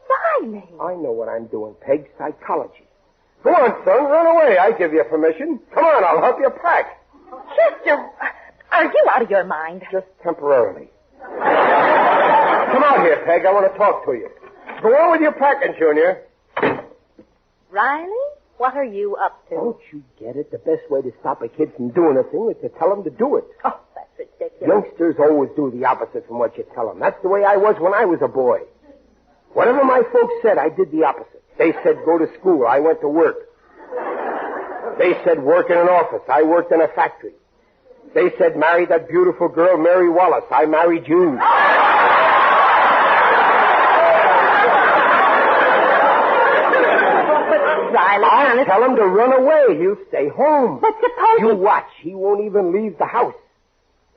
Riley. I know what I'm doing, Peg. Psychology. Go on, son. Run away. I give you permission. Come on, I'll help you pack. Chester, are you out of your mind? Just temporarily. Come out here, Peg. I want to talk to you. Go on with your packing, Junior. Riley, what are you up to? Don't you get it? The best way to stop a kid from doing a thing is to tell him to do it. Oh, that's ridiculous. Youngsters always do the opposite from what you tell them. That's the way I was when I was a boy. Whatever my folks said, I did the opposite. They said go to school. I went to work. They said work in an office. I worked in a factory. They said marry that beautiful girl, Mary Wallace. I married you. Riley, I honest. Tell him to run away. He'll stay home. But suppose You watch. He won't even leave the house.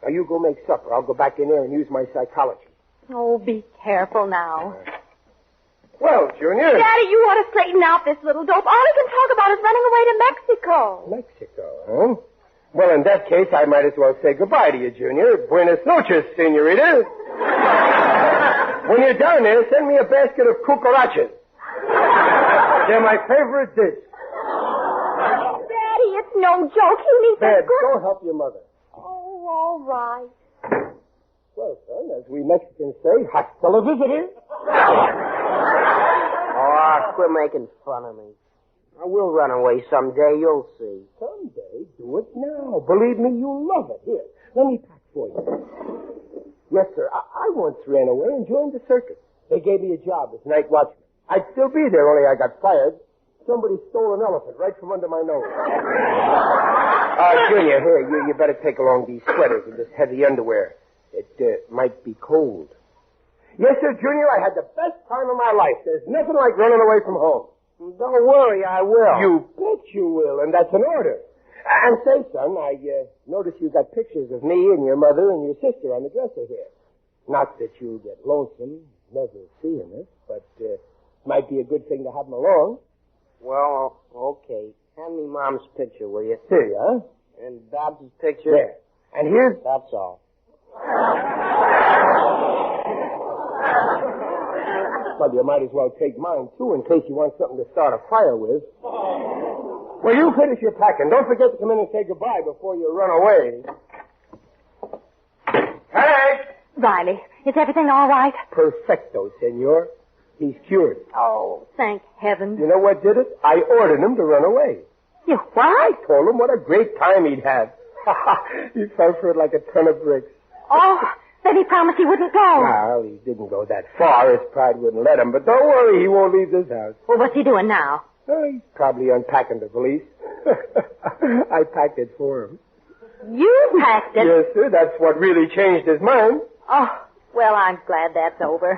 Now, you go make supper. I'll go back in there and use my psychology. Oh, be careful now. Well, Junior. Daddy, you ought to straighten out this little dope. All he can talk about is running away to Mexico. Mexico, huh? Well, in that case, I might as well say goodbye to you, Junior. Buenas noches, senorita. When you're down there, send me a basket of cucarachas. They're my favorite dish. Daddy, it's no joke. He needs Dad, go help your mother. Oh, all right. Well, son, as we Mexicans say, hasta la visitor. Oh, quit making fun of me. I will run away someday, you'll see. Someday? Do it now. Believe me, you'll love it. Here, let me pack for you. Yes, sir. I once ran away and joined the circus. They gave me a job as night watchman. I'd still be there, only I got fired. Somebody stole an elephant right from under my nose. Junior, here, you better take along these sweaters and this heavy underwear. It might be cold. Yes, sir, Junior, I had the best time of my life. There's nothing like running away from home. Don't worry, I will. You bet you will, and that's an order. And say, son, I notice you got pictures of me and your mother and your sister on the dresser here. Not that you'll get lonesome never seeing us, but might be a good thing to have them along. Well, okay. Hand me Mom's picture, will you? Here you are. And Babs' picture? There. And here's... That's all. Well, you might as well take mine, too, in case you want something to start a fire with. Well, you finish your packing. Don't forget to come in and say goodbye before you run away. Hey! Riley, is everything all right? Perfecto, senor. He's cured. Oh, thank heaven. You know what did it? I ordered him to run away. You what? I told him what a great time he'd have. He fell for it like a ton of bricks. Oh, then he promised he wouldn't go. Well, he didn't go that far. His pride wouldn't let him. But don't worry, he won't leave this house. Well, what's he doing now? He's probably unpacking the valise. I packed it for him. You packed it? Yes, sir. That's what really changed his mind. Oh, well, I'm glad that's over.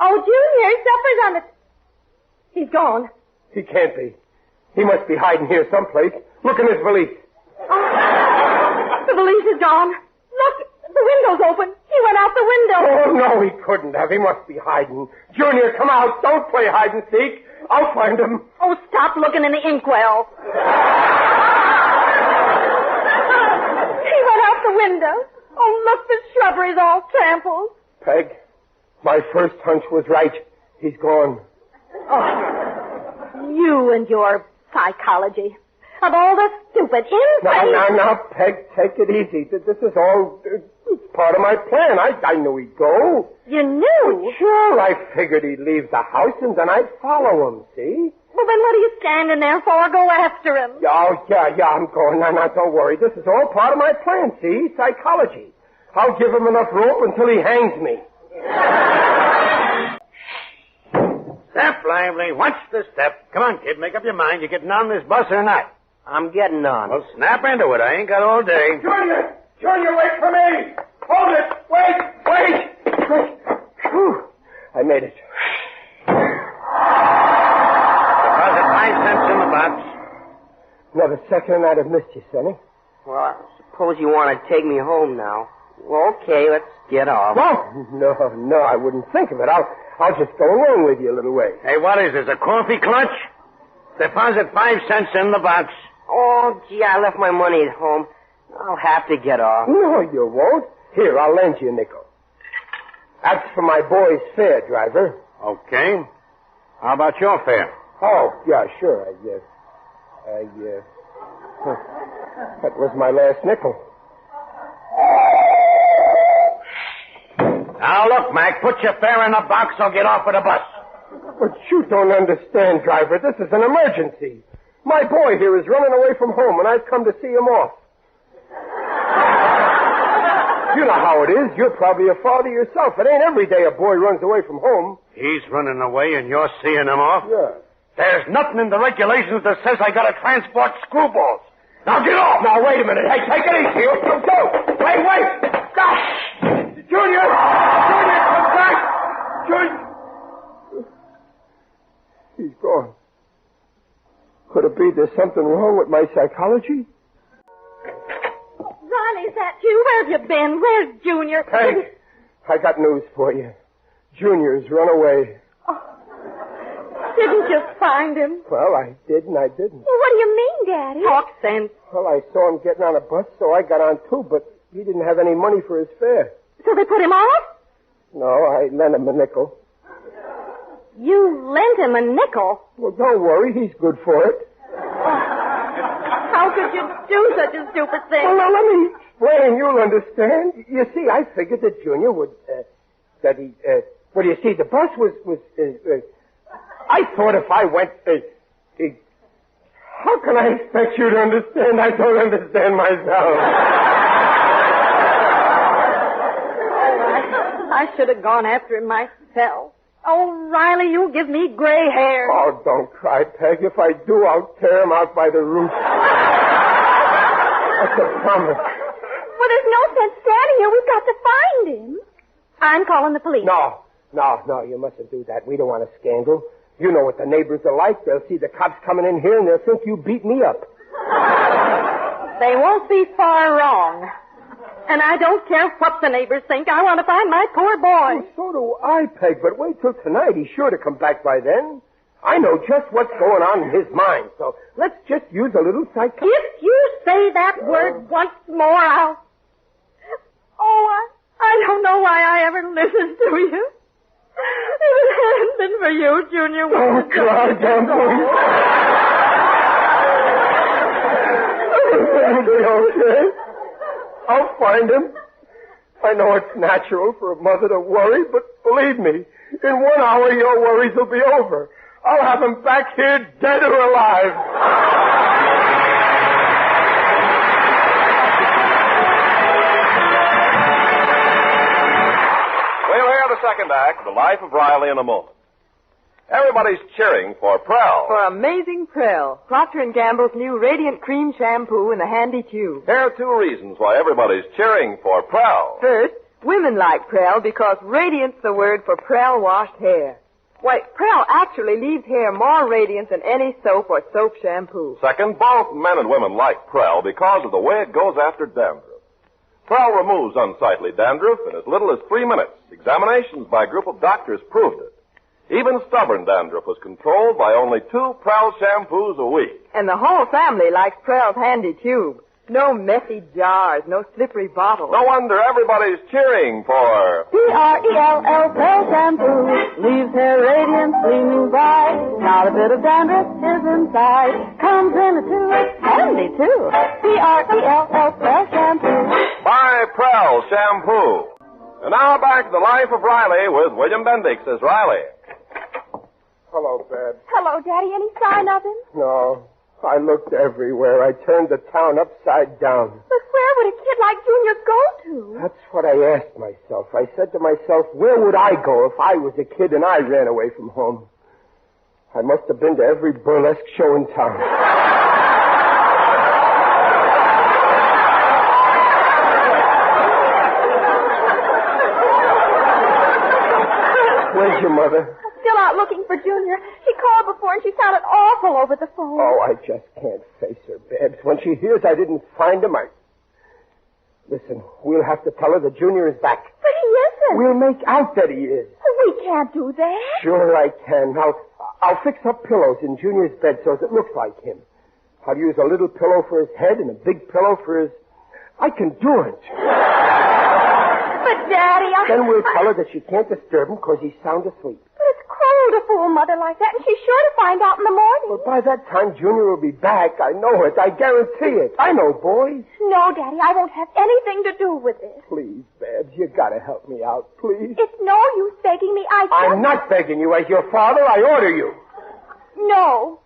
Oh, Junior, supper's on the... He's gone. He can't be. He must be hiding here someplace. Look in his valise. Oh, the valise is gone. Look, the window's open. He went out the window. Oh, no, he couldn't have. He must be hiding. Junior, come out. Don't play hide and seek. I'll find him. Oh, stop looking in the inkwell. He went out the window. Oh, look, the shrubbery's all trampled. Peg, my first hunch was right. He's gone. Oh, you and your psychology. Of all the stupid, insane... Now, Peg, take it easy. This is all it's part of my plan. I knew he'd go. You knew? Well, sure, I figured he'd leave the house and then I'd follow him, see? Well, then what are you standing there for? Go after him. Oh, yeah, I'm going. Now, don't worry. This is all part of my plan, see? Psychology. I'll give him enough rope until he hangs me. Step lively. Watch the step. Come on, kid. Make up your mind. You getting on this bus or not? I'm getting on. Well, snap into it. I ain't got all day. Junior, wait for me. Hold it. Wait. Whew. I made it. Deposit 5 cents in the box. Another second and I'd have missed you, Sonny. Well, I suppose you want to take me home now. Well, okay, let's get off. No, I wouldn't think of it. I'll just go along with you a little way. Hey, what is this, a coffee clutch? Deposit 5 cents in the box. Oh, gee, I left my money at home. I'll have to get off. No, you won't. Here, I'll lend you a nickel. That's for my boy's fare, driver. Okay. How about your fare? Oh, yeah, sure. That was my last nickel. Now, look, Mac, put your fare in the box or get off of the bus. But you don't understand, driver. This is an emergency. My boy here is running away from home, and I've come to see him off. You know how it is. You're probably a father yourself. It ain't every day a boy runs away from home. He's running away and you're seeing him off? Yeah. There's nothing in the regulations that says I gotta transport screwballs. Now get off! Now, wait a minute. Hey, take it easy. Go. Wait. Stop! Junior, come back! Junior! He's gone. Could it be there's something wrong with my psychology? Riley, is that you? Where have you been? Where's Junior? Hank, I got news for you. Junior's run away. Didn't you find him? Well, I did and I didn't. Well, what do you mean, Daddy? Talk sense. Well, I saw him getting on a bus, so I got on too, but he didn't have any money for his fare. So they put him off? No, I lent him a nickel. You lent him a nickel? Well, don't worry, he's good for it. How could you do such a stupid thing? Well, now, let me explain. You'll understand. You see, I figured that Junior would, well, you see, the bus was I thought if I went, how can I expect you to understand? I don't understand myself. I should have gone after him myself. Oh, Riley, you'll give me gray hair. Oh, don't cry, Peg. If I do, I'll tear him out by the roots. That's a promise. Well, there's no sense standing here. We've got to find him. I'm calling the police. No, you mustn't do that. We don't want a scandal. You know what the neighbors are like. They'll see the cops coming in here and they'll think you beat me up. They won't be far wrong. And I don't care what the neighbors think. I want to find my poor boy. Oh, so do I, Peg, but wait till tonight. He's sure to come back by then. I know just what's going on in his mind, so let's just use a little psych... If you say that word once more, I'll... Oh, I don't know why I ever listened to you. If it hadn't been for you, Junior... Oh, cry, don't It'll be okay. I'll find him. I know it's natural for a mother to worry, but believe me, in 1 hour your worries will be over. I'll have him back here dead or alive. We'll hear the second act of The Life of Riley in a moment. Everybody's cheering for Prell. For Amazing Prell, Procter & Gamble's new Radiant Cream Shampoo in a handy tube. Here are 2 reasons why everybody's cheering for Prell. First, women like Prell because radiant's the word for Prell-washed hair. Why, Prell actually leaves hair more radiant than any soap or soap shampoo. Second, both men and women like Prell because of the way it goes after dandruff. Prell removes unsightly dandruff in as little as 3 minutes. Examinations by a group of doctors proved it. Even stubborn dandruff was controlled by only 2 Prell shampoos a week. And the whole family likes Prell's handy tube. No messy jars, no slippery bottles. No wonder everybody's cheering for... P-R-E-L-L Prell Shampoo. Leaves hair radiant, gleaming bright. Not a bit of dandruff is inside. Comes in a tube, handy too. P-R-E-L-L Prell Shampoo. Buy Prell Shampoo. And now back to The Life of Riley with William Bendix as Riley. Hello, Babs. Hello, Daddy. Any sign of him? No. I looked everywhere. I turned the town upside down. But where would a kid like Junior go to? That's what I asked myself. I said to myself, where would I go if I was a kid and I ran away from home? I must have been to every burlesque show in town. Where's your mother? Still out looking for Junior. She called before and she sounded awful over the phone. Oh, I just can't face her, Babs. When she hears I didn't find him, Listen, we'll have to tell her that Junior is back. But he isn't. We'll make out that he is. We can't do that. Sure I can. I'll fix up pillows in Junior's bed so it looks like him. I'll use a little pillow for his head and a big pillow for his... I can do it. But, Daddy, Then we'll tell her that she can't disturb him because he's sound asleep. But it's cruel to fool Mother like that, and she's sure to find out in the morning. Well, by that time, Junior will be back. I know it. I guarantee it. I know, boys. No, Daddy, I won't have anything to do with this. Please, Babs, you gotta help me out, please. It's no use begging me. I'm not begging you. As your father, I order you. No.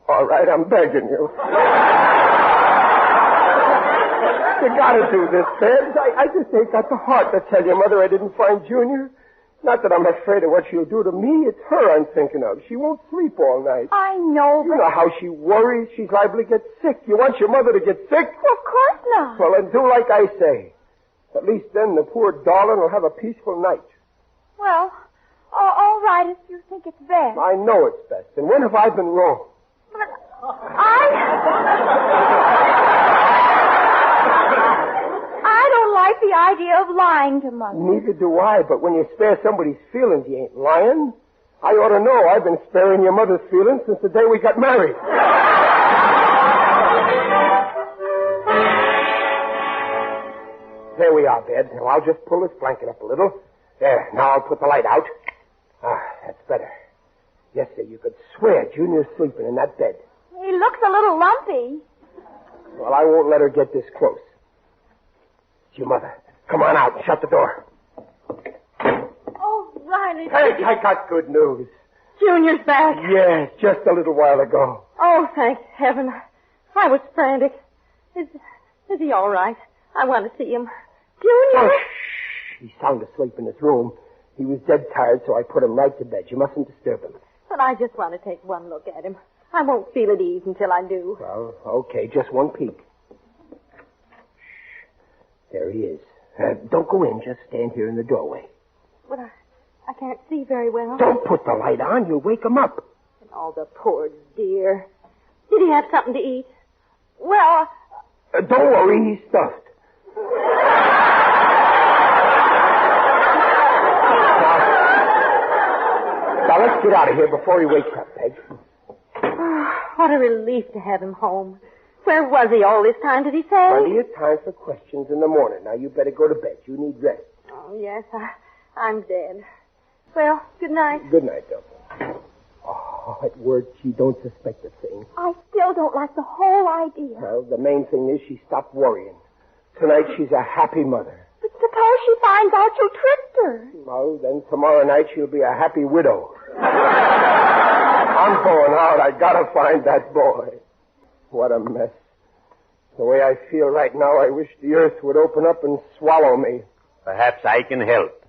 All right, I'm begging you. You gotta do this, Babs. I just ain't got the heart to tell your mother I didn't find Junior. Not that I'm afraid of what she'll do to me. It's her I'm thinking of. She won't sleep all night. I know, but... You know how she worries. She's liable to get sick. You want your mother to get sick? Well, of course not. Well, then do like I say. At least then the poor darling will have a peaceful night. Well, all right if you think it's best. I know it's best. And when have I been wrong? But I don't like the idea of lying to Mother. Neither do I, but when you spare somebody's feelings, you ain't lying. I ought to know. I've been sparing your mother's feelings since the day we got married. There we are, bed. Now, I'll just pull this blanket up a little. There, now I'll put the light out. Ah, that's better. Yes, sir, you could swear Junior's sleeping in that bed. He looks a little lumpy. Well, I won't let her get this close. It's your mother. Come on out and shut the door. Oh, Riley. Hey, I got good news. Junior's back. Yes, just a little while ago. Oh, thank heaven. I was frantic. Is he all right? I want to see him. Junior! Oh, shh. He's sound asleep in his room. He was dead tired, so I put him right to bed. You mustn't disturb him. But I just want to take one look at him. I won't feel at ease until I do. Well, okay, just one peek. Shh. There he is. Don't go in. Just stand here in the doorway. But I can't see very well. Don't put the light on. You'll wake him up. Oh, the poor dear. Did he have something to eat? Well... don't worry. He's stuffed. Now, let's get out of here before he wakes up, Peg. Oh, what a relief to have him home. Where was he all this time, did he say? Plenty of time for questions in the morning. Now, you better go to bed. You need rest. Oh, yes, I'm dead. Well, good night. Good night, Delphine. Oh, at work, she don't suspect a thing. I still don't like the whole idea. Well, the main thing is she stopped worrying. Tonight, she's a happy mother. But suppose she finds out you tricked her. Well, then tomorrow night she'll be a happy widow. I'm going out. I gotta find that boy. What a mess. The way I feel right now, I wish the earth would open up and swallow me. Perhaps I can help.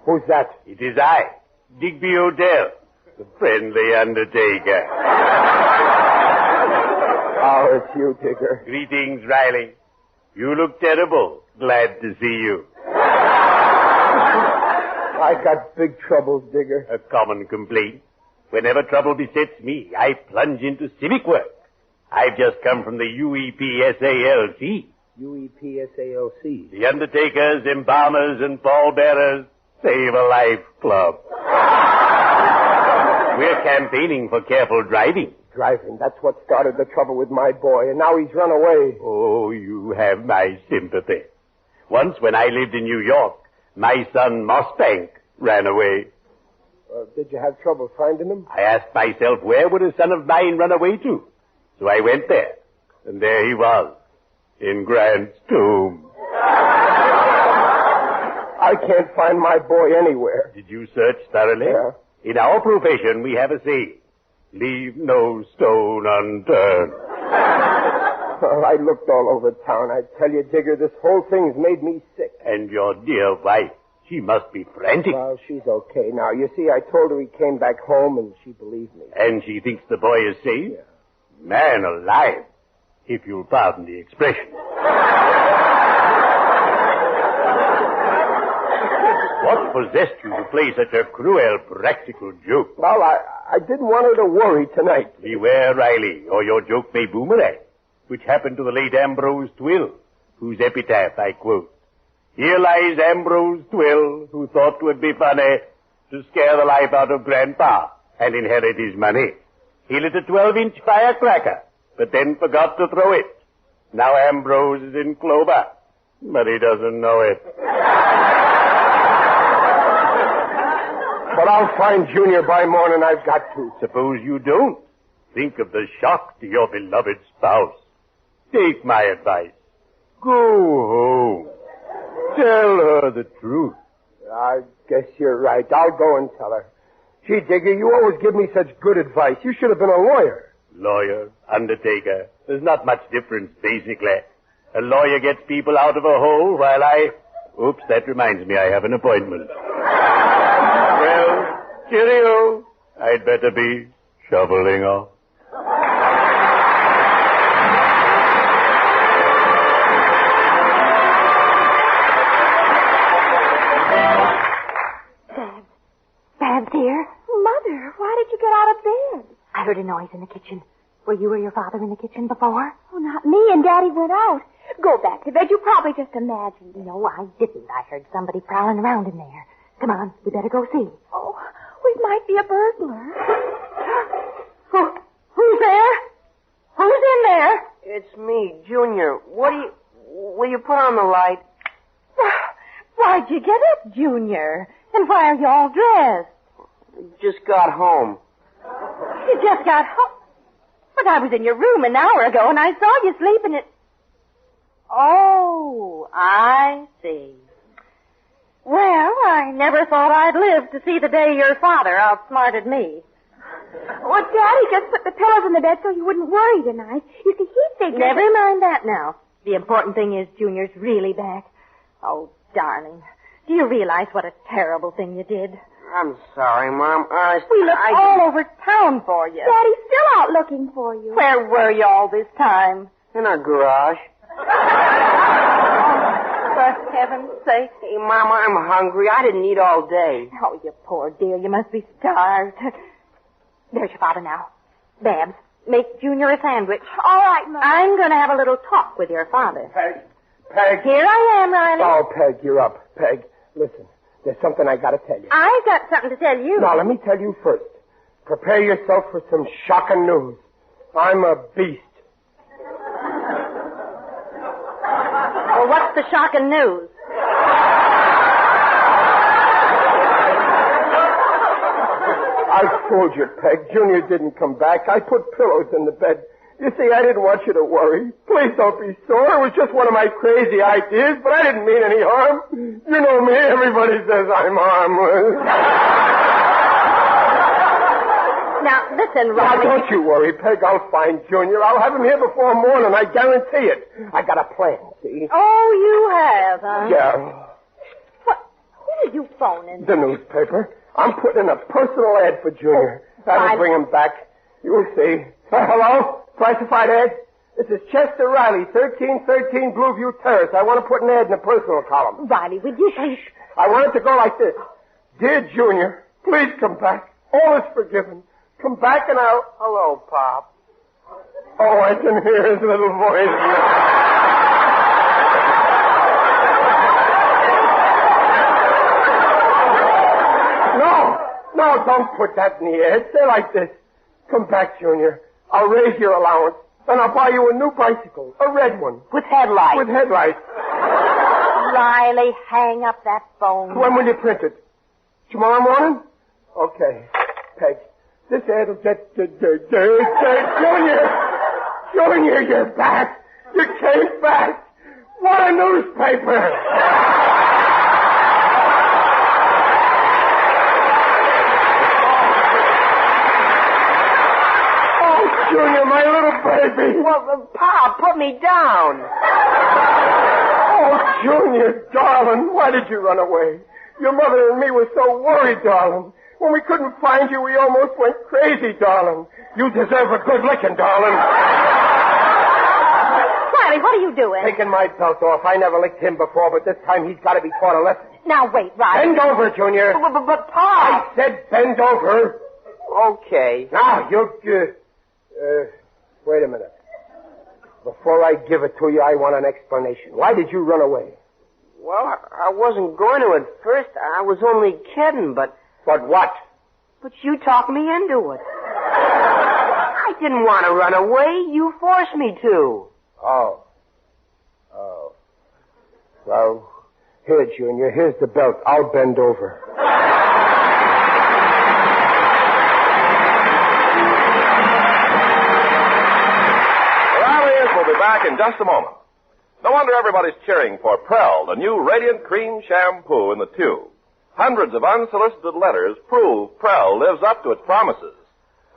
Who's that? It is I, Digby Odell, the friendly undertaker. Oh, it's you, Digger. Greetings, Riley. You look terrible. Glad to see you. I got big troubles, Digger. A common complaint. Whenever trouble besets me, I plunge into civic work. I've just come from the UEPSALC. UEPSALC? The Undertakers, Embalmers, and Pallbearers Save a Life Club. We're campaigning for careful driving. Driving? That's what started the trouble with my boy, and now he's run away. Oh, you have my sympathy. Once when I lived in New York, my son Mossbank ran away. Did you have trouble finding him? I asked myself, where would a son of mine run away to? So I went there, and there he was, in Grant's tomb. I can't find my boy anywhere. Did you search thoroughly? Yeah. In our profession, we have a saying, leave no stone unturned. Well, I looked all over town. I tell you, Digger, this whole thing's made me sick. And your dear wife, she must be frantic. Well, she's okay now. You see, I told her he came back home, and she believed me. And she thinks the boy is safe? Yeah. Man alive, if you'll pardon the expression. What possessed you to play such a cruel practical joke? Well, I didn't want her to worry tonight. Beware, Riley, or your joke may boomerang, which happened to the late Ambrose Twill, whose epitaph I quote. Here lies Ambrose Twill, who thought 'twould be funny to scare the life out of Grandpa and inherit his money. He lit a 12-inch firecracker, but then forgot to throw it. Now Ambrose is in clover, but he doesn't know it. But I'll find Junior by morning. I've got to. Suppose you don't. Think of the shock to your beloved spouse. Take my advice. Go home. Tell her the truth. I guess you're right. I'll go and tell her. Gee, Digger, you always give me such good advice. You should have been a lawyer. Lawyer, undertaker, there's not much difference, basically. A lawyer gets people out of a hole while Oops, that reminds me I have an appointment. Well, cheerio. I'd better be shoveling off. Babs, dear. Mother, why did you get out of bed? heard a noise in the kitchen. Were you or your father in the kitchen before? Oh, not me, and Daddy went out. Go back to bed. You probably just imagined. No, I didn't. I heard somebody prowling around in there. Come on, we better go see. Oh, it might be a burglar. Who's there? Who's in there? It's me, Junior. Will you put on the light? Why'd you get up, Junior? And why are you all dressed? Just got home. You just got home? But I was in your room an hour ago, and I saw you sleeping in... Oh, I see. Well, I never thought I'd live to see the day your father outsmarted me. Well, Daddy just put the pillows in the bed so you wouldn't worry tonight. You see, he figured... Never mind that now. The important thing is Junior's really back. Oh, darling, do you realize what a terrible thing you did? I'm sorry, Mom. We looked all over town for you. Daddy's still out looking for you. Where were you all this time? In our garage. For heaven's sake. Hey, Mom, I'm hungry. I didn't eat all day. Oh, you poor dear. You must be starved. There's your father now. Babs, make Junior a sandwich. All right, Mom. I'm going to have a little talk with your father. Peg. Here I am, Riley. Oh, Peg, you're up. Peg, listen. There's something I gotta tell you. I've got something to tell you. Now, let me tell you first. Prepare yourself for some shocking news. I'm a beast. Well, what's the shocking news? I fooled you, Peg. Junior didn't come back. I put pillows in the bed. You see, I didn't want you to worry. Please don't be sore. It was just one of my crazy ideas, but I didn't mean any harm. You know me. Everybody says I'm harmless. Now, listen, Riley. Now, don't you worry, Peg. I'll find Junior. I'll have him here before morning. I guarantee it. I got a plan, see? Oh, you have, huh? Yeah. What? Who did you phone in? The newspaper. I'm putting in a personal ad for Junior. That'll bring him back. You'll see. Hello? Classified ad? This is Chester Riley, 1313 Blueview Terrace. I want to put an ad in the personal column. Riley, would you please? I want it to go like this. Dear Junior, please come back. All is forgiven. Come back and I'll... Hello, Pop. Oh, I can hear his little voice now. No, don't put that in the ad. Say like this. Come back, Junior. I'll raise your allowance, and I'll buy you a new bicycle, a red one. With headlights? With headlights. Riley, hang up that phone. When will you print it? Tomorrow morning? Okay. Peg, this ad will get... Junior! Junior, you're back! You came back! What a newspaper! Junior, my little baby. Well, Pop, put me down. Oh, Junior, darling, why did you run away? Your mother and me were so worried, darling. When we couldn't find you, we almost went crazy, darling. You deserve a good licking, darling. Riley, what are you doing? Taking my belt off. I never licked him before, but this time he's got to be taught a lesson. Now, wait, Riley. Bend over, Junior. But Pop. I said bend over. Okay. Now, wait a minute. Before I give it to you, I want an explanation. Why did you run away? Well, I wasn't going to at first. I was only kidding, but... But what? But you talked me into it. I didn't want to run away. You forced me to. Oh. Well, here, Junior. Here's the belt. I'll bend over. We'll be back in just a moment. No wonder everybody's cheering for Prell, the new Radiant Cream Shampoo in the tube. Hundreds of unsolicited letters prove Prell lives up to its promises.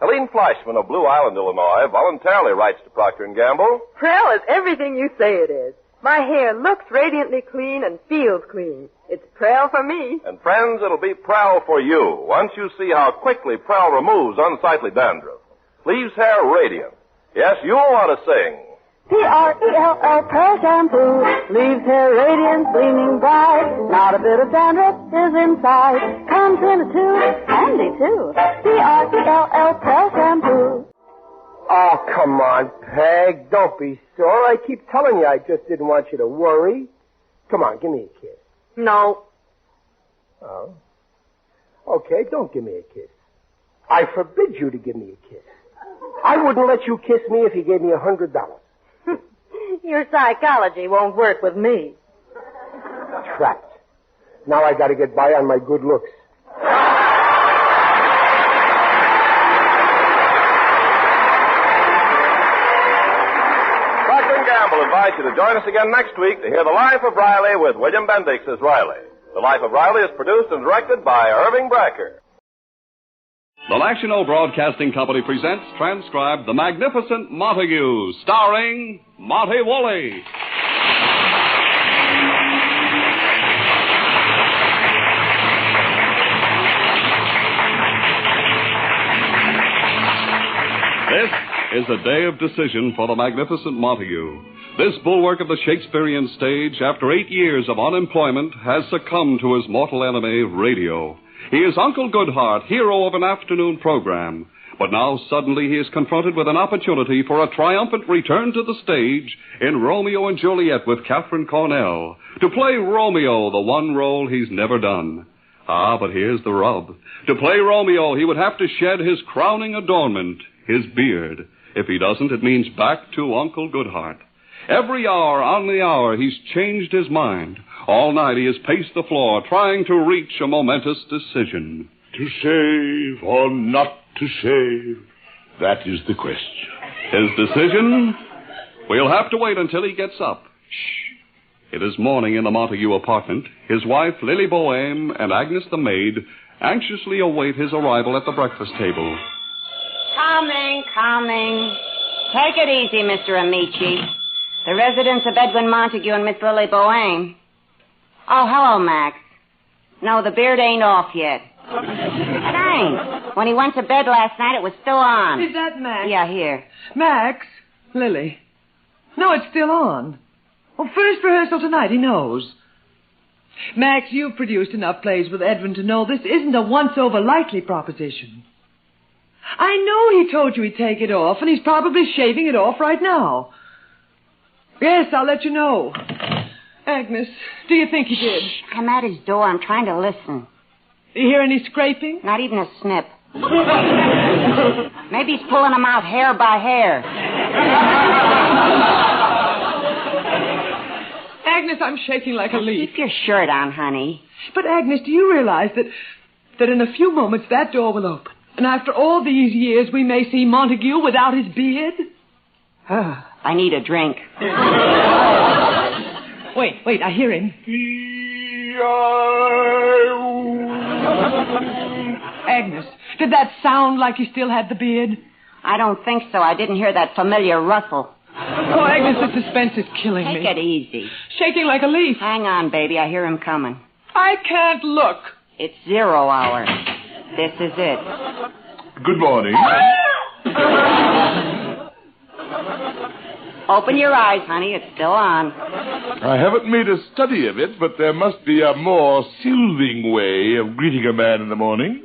Helene Fleischman of Blue Island, Illinois, voluntarily writes to Procter & Gamble. Prell is everything you say it is. My hair looks radiantly clean and feels clean. It's Prell for me. And friends, it'll be Prell for you once you see how quickly Prell removes unsightly dandruff. Leaves hair radiant. Yes, you'll want to sing. P-R-E-L-L, Pearl Shampoo. Leaves hair radiant, gleaming bright. Not a bit of dandruff is inside. Comes in a tube, handy too. P-R-E-L-L, Pearl Shampoo. Oh, come on, Peg. Don't be sore. I keep telling you I just didn't want you to worry. Come on, give me a kiss. No. Oh? Okay, don't give me a kiss. I forbid you to give me a kiss. I wouldn't let you kiss me if you gave me $100. Your psychology won't work with me. Trapped. Now I gotta get by on my good looks. We'll invite you to join us again next week to hear The Life of Riley with William Bendix as Riley. The Life of Riley is produced and directed by Irving Brubaker. The National Broadcasting Company presents transcribed The Magnificent Montague, starring Monty Woolley. This is a day of decision for the magnificent Montague. This bulwark of the Shakespearean stage, after 8 years of unemployment, has succumbed to his mortal enemy, radio. He is Uncle Goodhart, hero of an afternoon program. But now suddenly he is confronted with an opportunity for a triumphant return to the stage in Romeo and Juliet with Catherine Cornell, to play Romeo, the one role he's never done. Ah, but here's the rub. To play Romeo, he would have to shed his crowning adornment, his beard. If he doesn't, it means back to Uncle Goodhart. Every hour on the hour, he's changed his mind. All night he has paced the floor, trying to reach a momentous decision. To save or not to save, that is the question. His decision? We'll have to wait until he gets up. Shh. It is morning in the Montague apartment. His wife, Lily Boheme, and Agnes the maid anxiously await his arrival at the breakfast table. Coming. Take it easy, Mr. Amici. The residence of Edwin Montague and Miss Lily Boheme. Oh, hello, Max. No, the beard ain't off yet. It ain't. When he went to bed last night, it was still on. Is that Max? Yeah, here. Max? Lily. No, it's still on. Well, first rehearsal tonight, he knows. Max, you've produced enough plays with Edwin to know this isn't a once-over likely proposition. I know he told you he'd take it off, and he's probably shaving it off right now. Yes, I'll let you know. Agnes, do you think he did? Shh, I'm at his door. I'm trying to listen. You hear any scraping? Not even a snip. Maybe he's pulling them out hair by hair. Agnes, I'm shaking like a leaf. Keep your shirt on, honey. But, Agnes, do you realize that in a few moments that door will open? And after all these years, we may see Montague without his beard? I need a drink. Wait, I hear him. Agnes, did that sound like he still had the beard? I don't think so. I didn't hear that familiar rustle. Oh, Agnes, the suspense is killing me. Take it easy. Shaking like a leaf. Hang on, baby. I hear him coming. I can't look. It's 0 hour. This is it. Good morning. Open your eyes, honey. It's still on. I haven't made a study of it, but there must be a more soothing way of greeting a man in the morning.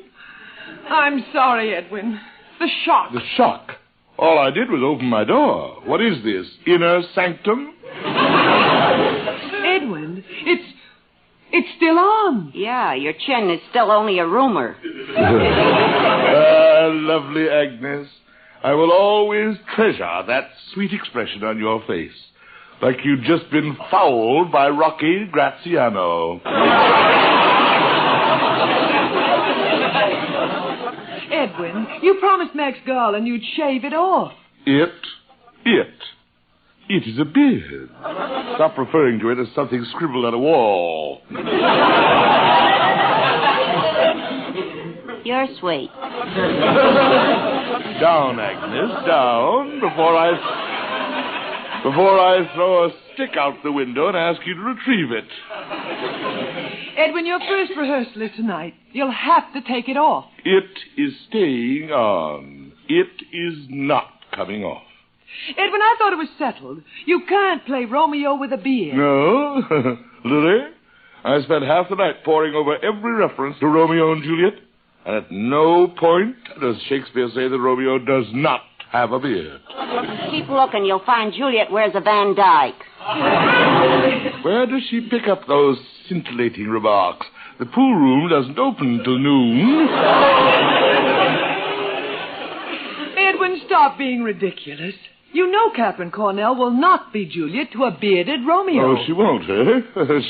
I'm sorry, Edwin. The shock. The shock? All I did was open my door. What is this, inner sanctum? Edwin, it's still on. Yeah, your chin is still only a rumor. Lovely Agnes. I will always treasure that sweet expression on your face. Like you'd just been fouled by Rocky Graziano. Edwin, you promised Max Garland you'd shave it off. It is a beard. Stop referring to it as something scribbled on a wall. You're sweet. Down, Agnes, down, before I throw a stick out the window and ask you to retrieve it. Edwin, your first rehearsal is tonight. You'll have to take it off. It is staying on. It is not coming off. Edwin, I thought it was settled. You can't play Romeo with a beard. No? Lily, I spent half the night poring over every reference to Romeo and Juliet, and at no point does Shakespeare say that Romeo does not have a beard. Keep looking. You'll find Juliet wears a Van Dyke. Where does she pick up those scintillating remarks? The pool room doesn't open till noon. Edwin, stop being ridiculous. You know Captain Cornell will not be Juliet to a bearded Romeo. Oh, she won't, eh?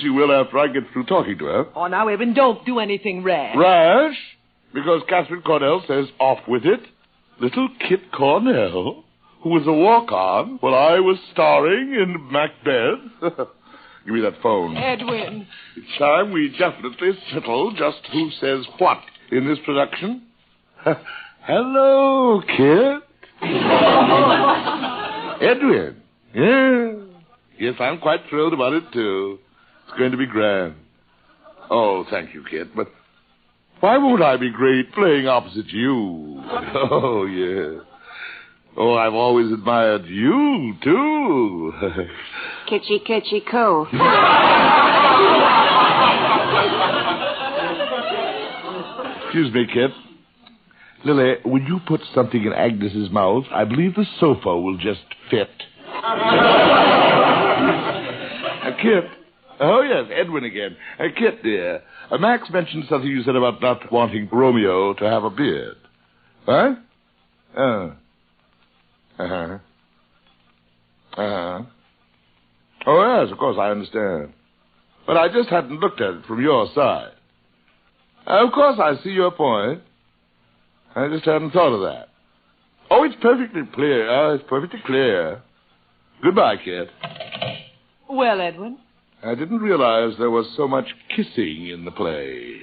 She will after I get through talking to her. Oh, now, Edwin, don't do anything rash. Rash? Because Catherine Cornell says off with it. Little Kit Cornell, who was a walk-on while I was starring in Macbeth. Give me that phone. Edwin. It's time we definitely settle just who says what in this production. Hello, Kit. Edwin. Yeah. Yes, I'm quite thrilled about it, too. It's going to be grand. Oh, thank you, Kit, but why won't I be great playing opposite you? Oh, yeah. Oh, I've always admired you, too. Kitschy, kitschy, coo. Excuse me, Kit. Lily, would you put something in Agnes's mouth? I believe the sofa will just fit. Kit. Oh, yes, Edwin again. Kit, dear. Max mentioned something you said about not wanting Romeo to have a beard. Huh? Oh. Uh-huh. Uh-huh. Oh, yes, of course, I understand. But I just hadn't looked at it from your side. Of course, I see your point. I just hadn't thought of that. Oh, it's perfectly clear. It's perfectly clear. Goodbye, Kit. Well, Edwin? I didn't realize there was so much kissing in the play.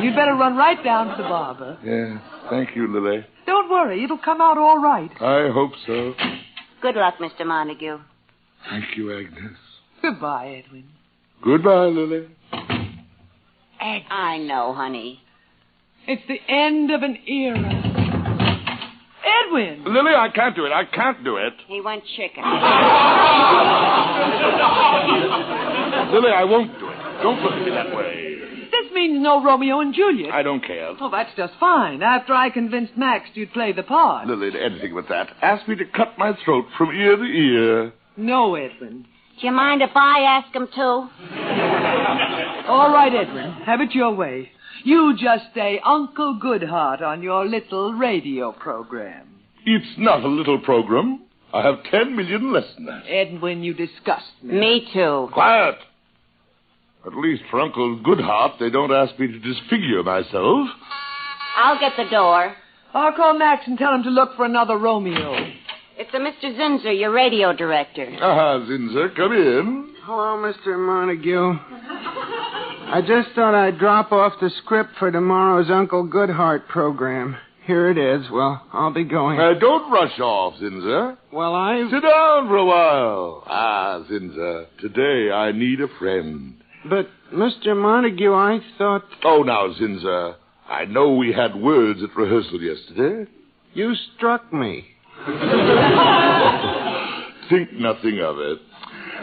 You'd better run right down to the barber. Yes, thank you, Lily. Don't worry, it'll come out all right. I hope so. Good luck, Mr. Montague. Thank you, Agnes. Goodbye, Edwin. Goodbye, Lily. Agnes. I know, honey. It's the end of an era. Edwin! Lily, I can't do it. I can't do it. He went chicken. Lily, I won't do it. Don't look at me that way. This means no Romeo and Juliet. I don't care. Oh, that's just fine. After I convinced Max you'd play the part. Lily, anything but that. Ask me to cut my throat from ear to ear. No, Edwin. Do you mind if I ask him to? All right, Edwin. Have it your way. You just say Uncle Goodheart on your little radio program. It's not a little program. I have 10 million less than that. Edwin, you disgust me. Me too. Quiet. At least for Uncle Goodheart, they don't ask me to disfigure myself. I'll get the door. I'll call Max and tell him to look for another Romeo. It's a Mr. Zinser, your radio director. Zinser, come in. Hello, Mr. Montague. I just thought I'd drop off the script for tomorrow's Uncle Goodheart program. Here it is. Well, I'll be going. Don't rush off, Zinser. Well, Sit down for a while. Zinser, today I need a friend. But, Mr. Montague, I thought... Oh, now, Zinser, I know we had words at rehearsal yesterday. You struck me. Think nothing of it.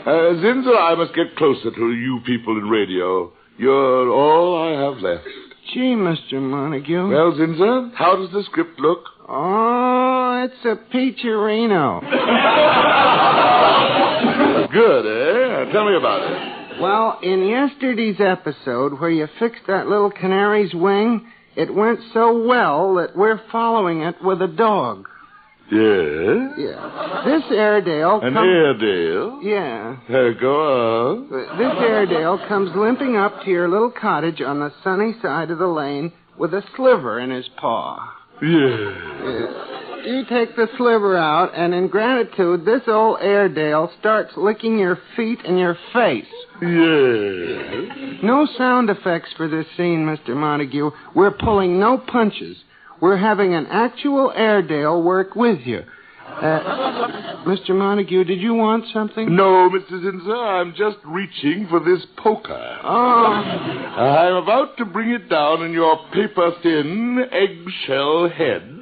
Zinser, I must get closer to you people in radio. You're all I have left. Gee, Mr. Montague. Well, Zinser, how does the script look? Oh, it's a peacherino. Good, eh? Tell me about it. Well, in yesterday's episode, where you fixed that little canary's wing, it went so well that we're following it with a dog. Yes? Yeah. This Airedale... An Airedale? Yeah. Go on. This Airedale comes limping up to your little cottage on the sunny side of the lane with a sliver in his paw. Yes. You take the sliver out, and in gratitude, this old Airedale starts licking your feet and your face. Yes. No sound effects for this scene, Mr. Montague. We're pulling no punches. We're having an actual Airedale work with you. Mr. Montague, did you want something? No, Mr. Zinser, I'm just reaching for this poker. Oh. I'm about to bring it down in your paper-thin, eggshell head,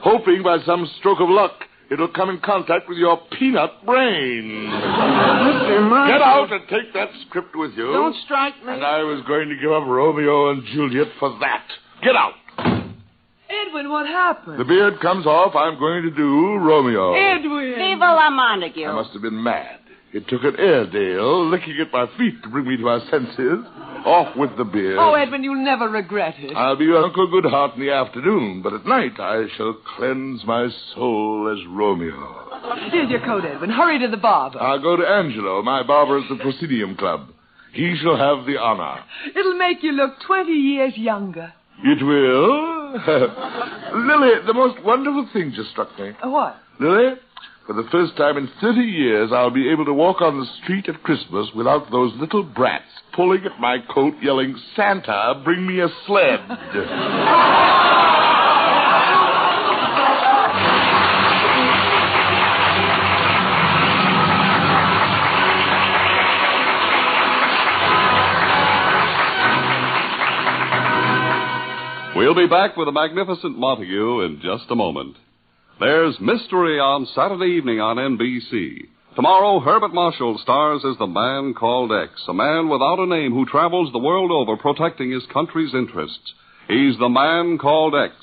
hoping by some stroke of luck it'll come in contact with your peanut brain. Mr. Montague. Get out and take that script with you. Don't strike me. And I was going to give up Romeo and Juliet for that. Get out. Edwin, what happened? The beard comes off, I'm going to do Romeo. Edwin! Viva la Montague. I must have been mad. It took an Airedale licking at my feet to bring me to my senses. Off with the beard. Oh, Edwin, you'll never regret it. I'll be your Uncle Goodheart in the afternoon, but at night I shall cleanse my soul as Romeo. Here's your coat, Edwin. Hurry to the barber. I'll go to Angelo, my barber at the Proscenium Club. He shall have the honor. It'll make you look 20 years younger. It will? Lily, the most wonderful thing just struck me. What? Lily, for the first time in 30 years, I'll be able to walk on the street at Christmas without those little brats pulling at my coat yelling, Santa, bring me a sled. We'll be back with the magnificent Montague in just a moment. There's Mystery on Saturday evening on NBC. Tomorrow, Herbert Marshall stars as the Man Called X, a man without a name who travels the world over protecting his country's interests. He's the Man Called X.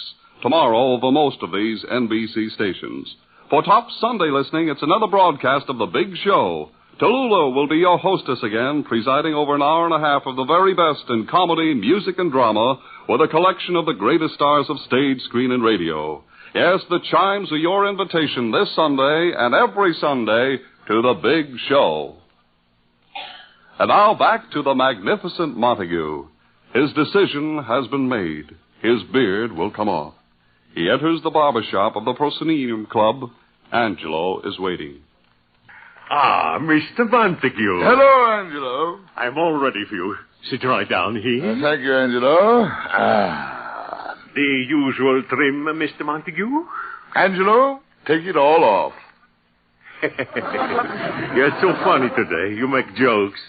Tomorrow over most of these NBC stations. For top Sunday listening, it's another broadcast of The Big Show. Tallulah will be your hostess again, presiding over an hour and a half of the very best in comedy, music, and drama, with a collection of the greatest stars of stage, screen, and radio. Yes, the chimes are your invitation this Sunday and every Sunday to The Big Show. And now back to the magnificent Montague. His decision has been made. His beard will come off. He enters the barber shop of the Proscenium Club. Angelo is waiting. Ah, Mr. Montague. Hello, Angelo. I'm all ready for you. Sit right down here. Thank you, Angelo. The usual trim, Mr. Montague? Angelo, take it all off. You're so funny today. You make jokes.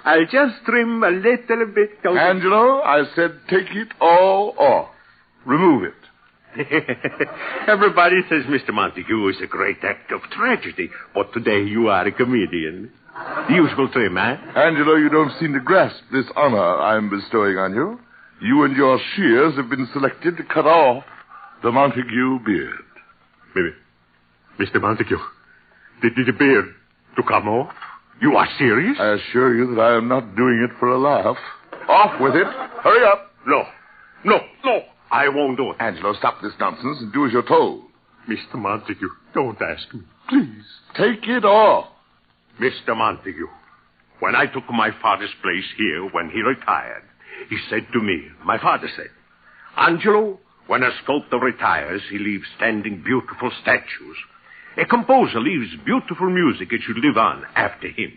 I'll just trim a little bit. Angelo, I said take it all off. Remove it. Everybody says Mr. Montague is a great act of tragedy, but today you are a comedian. The usual trim, eh? Angelo, you don't seem to grasp this honor I'm bestowing on you. You and your shears have been selected to cut off the Montague beard. Maybe. Mr. Montague, did the beard to come off? You are serious? I assure you that I am not doing it for a laugh. Off with it. Hurry up. No. I won't do it. Angelo, stop this nonsense and do as you're told. Mr. Montague, don't ask me. Please. Take it off. Mr. Montague, when I took my father's place here when he retired, he said to me, my father said, Angelo, when a sculptor retires, he leaves standing beautiful statues. A composer leaves beautiful music it should live on after him.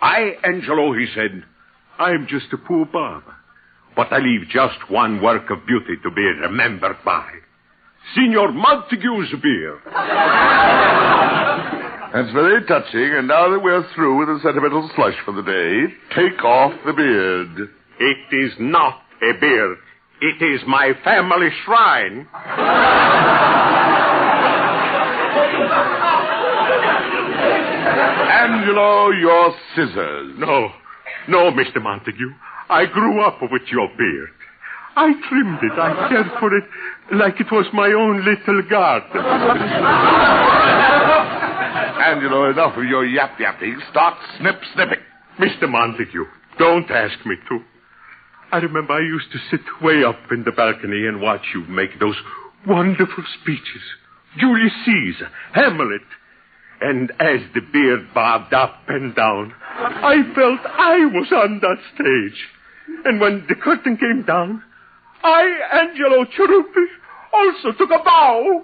Angelo, he said, I'm just a poor barber. But I leave just one work of beauty to be remembered by. Signor Montague's beard. That's very touching, and now that we're through with the sentimental slush for the day, take off the beard. It is not a beard. It is my family shrine. Angelo, your scissors. No, Mr. Montague. I grew up with your beard. I trimmed it. I cared for it like it was my own little garden. Angelo, enough of your yap-yapping. Start snip-snipping. Mr. Montague, don't ask me to. I remember I used to sit way up in the balcony and watch you make those wonderful speeches. Julius Caesar, Hamlet. And as the beard bobbed up and down, I felt I was on that stage. And when the curtain came down, I, Angelo Cherupi, also took a bow.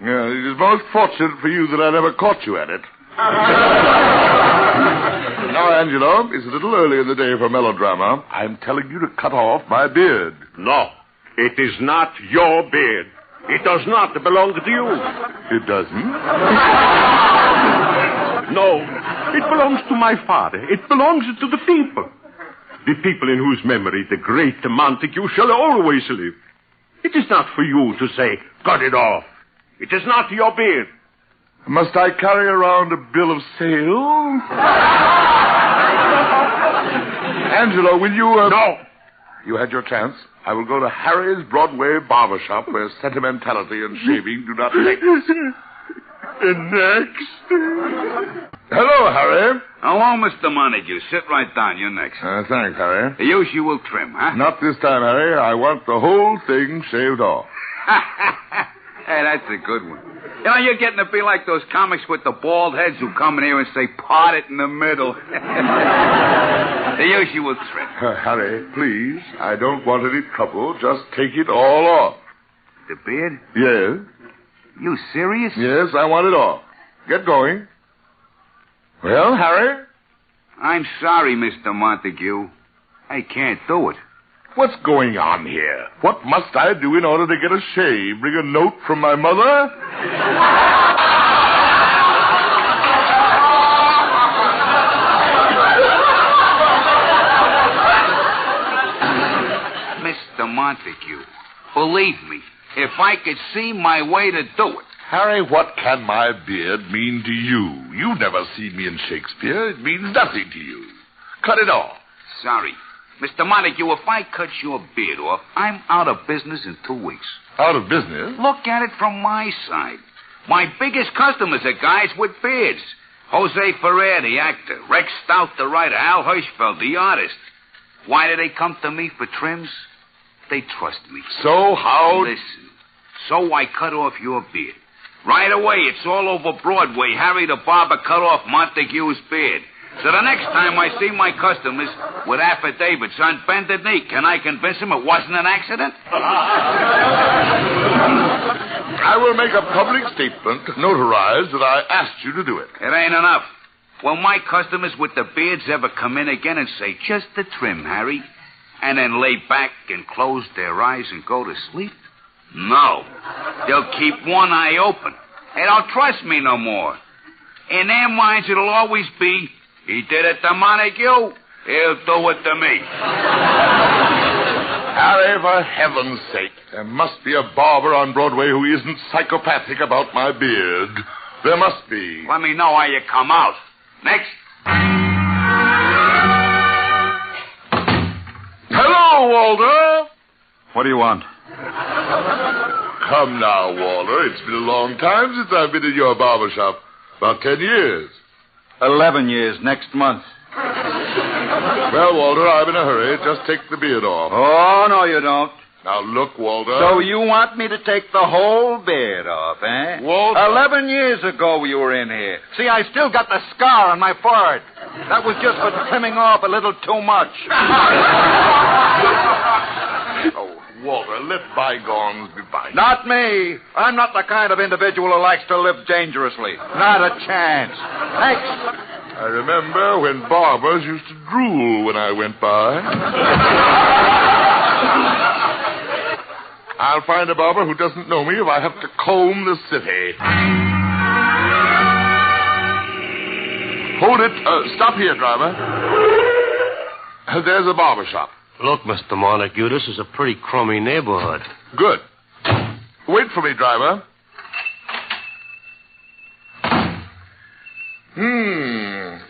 Yeah, it is most fortunate for you that I never caught you at it. Now, Angelo, it's a little early in the day for melodrama. I'm telling you to cut off my beard. No, it is not your beard. It does not belong to you. It doesn't? No, it belongs to my father. It belongs to the people. The people in whose memory the great Montague shall always live. It is not for you to say, cut it off. It is not your beard. Must I carry around a bill of sale? Angelo, will you... No. You had your chance. I will go to Harry's Broadway barber shop where sentimentality and shaving do not mix. Next. Hello, Harry. Hello, Mr. Montague. Sit right down. You're next. Thanks, Harry. The usual trim, huh? Not this time, Harry. I want the whole thing shaved off. Hey, that's a good one. You know, you're getting to be like those comics with the bald heads who come in here and say, part it in the middle. The usual trim. Harry, please. I don't want any trouble. Just take it all off. The beard? Yes. You serious? Yes, I want it off. Get going. Well, Harry? I'm sorry, Mr. Montague. I can't do it. What's going on here? What must I do in order to get a shave? Bring a note from my mother? Mr. Montague, believe me, if I could see my way to do it. Harry, what can my beard mean to you? You've never seen me in Shakespeare. It means nothing to you. Cut it off. Sorry. Mr. Montague, if I cut your beard off, I'm out of business in 2 weeks. Out of business? Look at it from my side. My biggest customers are guys with beards. Jose Ferrer, the actor. Rex Stout, the writer. Al Hirschfeld, the artist. Why do they come to me for trims? They trust me. So how... Listen. So I cut off your beard. Right away, it's all over Broadway. Harry the barber cut off Montague's beard. So the next time I see my customers with affidavits on bended knee, can I convince them it wasn't an accident? I will make a public statement notarized that I asked you to do it. It ain't enough. Will my customers with the beards ever come in again and say, just the trim, Harry, and then lay back and close their eyes and go to sleep? No. They'll keep one eye open. They don't trust me no more. In their minds, it'll always be, he did it to Montague, he'll do it to me. Harry, for heaven's sake, there must be a barber on Broadway who isn't psychopathic about my beard. There must be. Let me know how you come out. Next. Hello, Walter. What do you want? Come now, Walter. It's been a long time since I've been in your barber shop. About 10 years. 11 years next month. Well, Walter, I'm in a hurry. Just take the beard off. Oh, no, you don't. Now, look, Walter. So you want me to take the whole beard off, eh? Walter. 11 years ago you were in here. See, I still got the scar on my forehead. That was just for trimming off a little too much. Oh, Walter, let bygones be bygones. Not me. I'm not the kind of individual who likes to live dangerously. Not a chance. Next. I remember when barbers used to drool when I went by. I'll find a barber who doesn't know me if I have to comb the city. Hold it. Stop here, driver. There's a barber shop. Look, Mr. Montague, this is a pretty crummy neighborhood. Good. Wait for me, driver.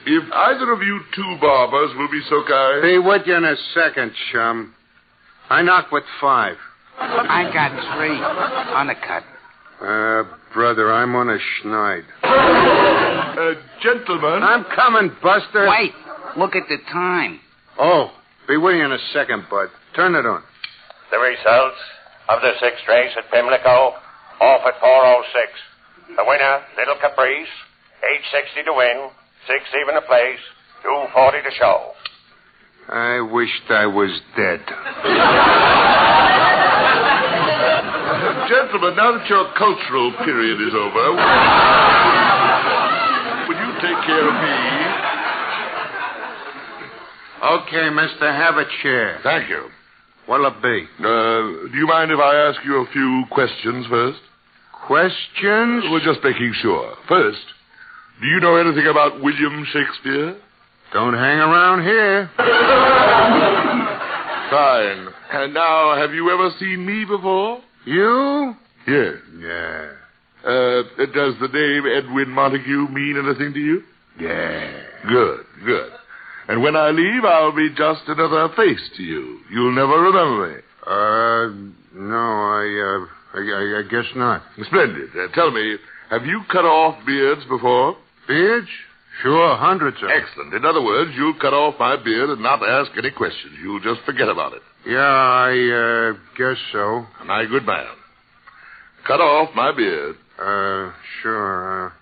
If either of you two barbers will be so kind. Be with you in a second, chum. I knock with 5. I got 3. Undercut. Brother, I'm on a schneid. Gentlemen. I'm coming, Buster. Wait. Look at the time. Oh, be with you in a second, bud. Turn it on. The results of the 6th race at Pimlico, off at 4:06. The winner, Little Caprice, 8.60 to win, 6 even to place, 2.40 to show. I wished I was dead. Gentlemen, now that your cultural period is over, would you take care of me? Okay, mister, have a chair. Thank you. What'll it be? Do you mind if I ask you a few questions first? Questions? We're just making sure. First, do you know anything about William Shakespeare? Don't hang around here. Fine. And now, have you ever seen me before? You? Yes. Yeah. Does the name Edwin Montague mean anything to you? Yeah. Good. And when I leave, I'll be just another face to you. You'll never remember me. No, I guess not. Splendid. Tell me, have you cut off beards before? Beards? Sure, hundreds of them. Excellent. In other words, you'll cut off my beard and not ask any questions. You'll just forget about it. Yeah, I guess so. My good man. Cut off my beard. Sure.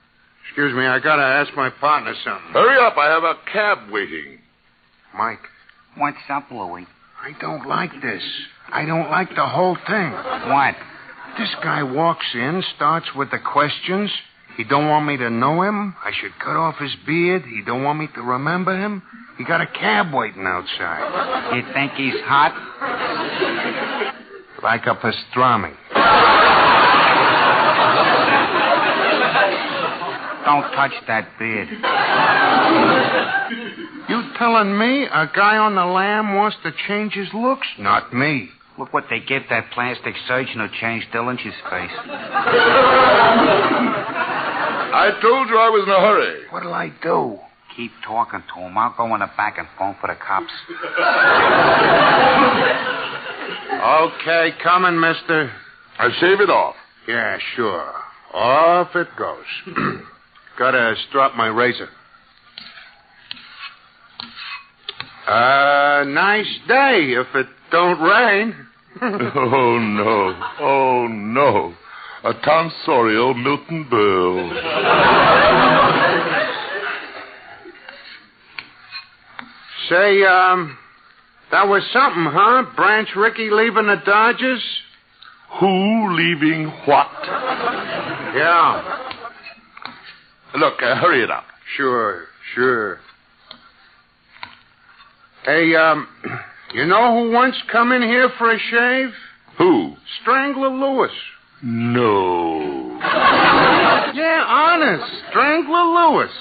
Excuse me, I gotta ask my partner something. Hurry up, I have a cab waiting. Mike. What's up, Louie? I don't like this. I don't like the whole thing. What? This guy walks in, starts with the questions. He don't want me to know him. I should cut off his beard. He don't want me to remember him. He got a cab waiting outside. You think he's hot? Like a pastrami. Don't touch that beard. You telling me a guy on the lam wants to change his looks? Not me. Look what they give that plastic surgeon who changed Dillinger's face. I told you I was in a hurry. What'll I do? Keep talking to him. I'll go in the back and phone for the cops. Okay, coming, mister. I shave it off. Yeah, sure. Off it goes. Gotta strap my razor. Nice day if it don't rain. Oh, no. A tonsorial Milton Berle. Say, that was something, huh? Branch Rickey leaving the Dodgers? Who leaving what? Yeah. Look, hurry it up. Sure. Hey, you know who once come in here for a shave? Who? Strangler Lewis. No. Yeah, honest. Strangler Lewis.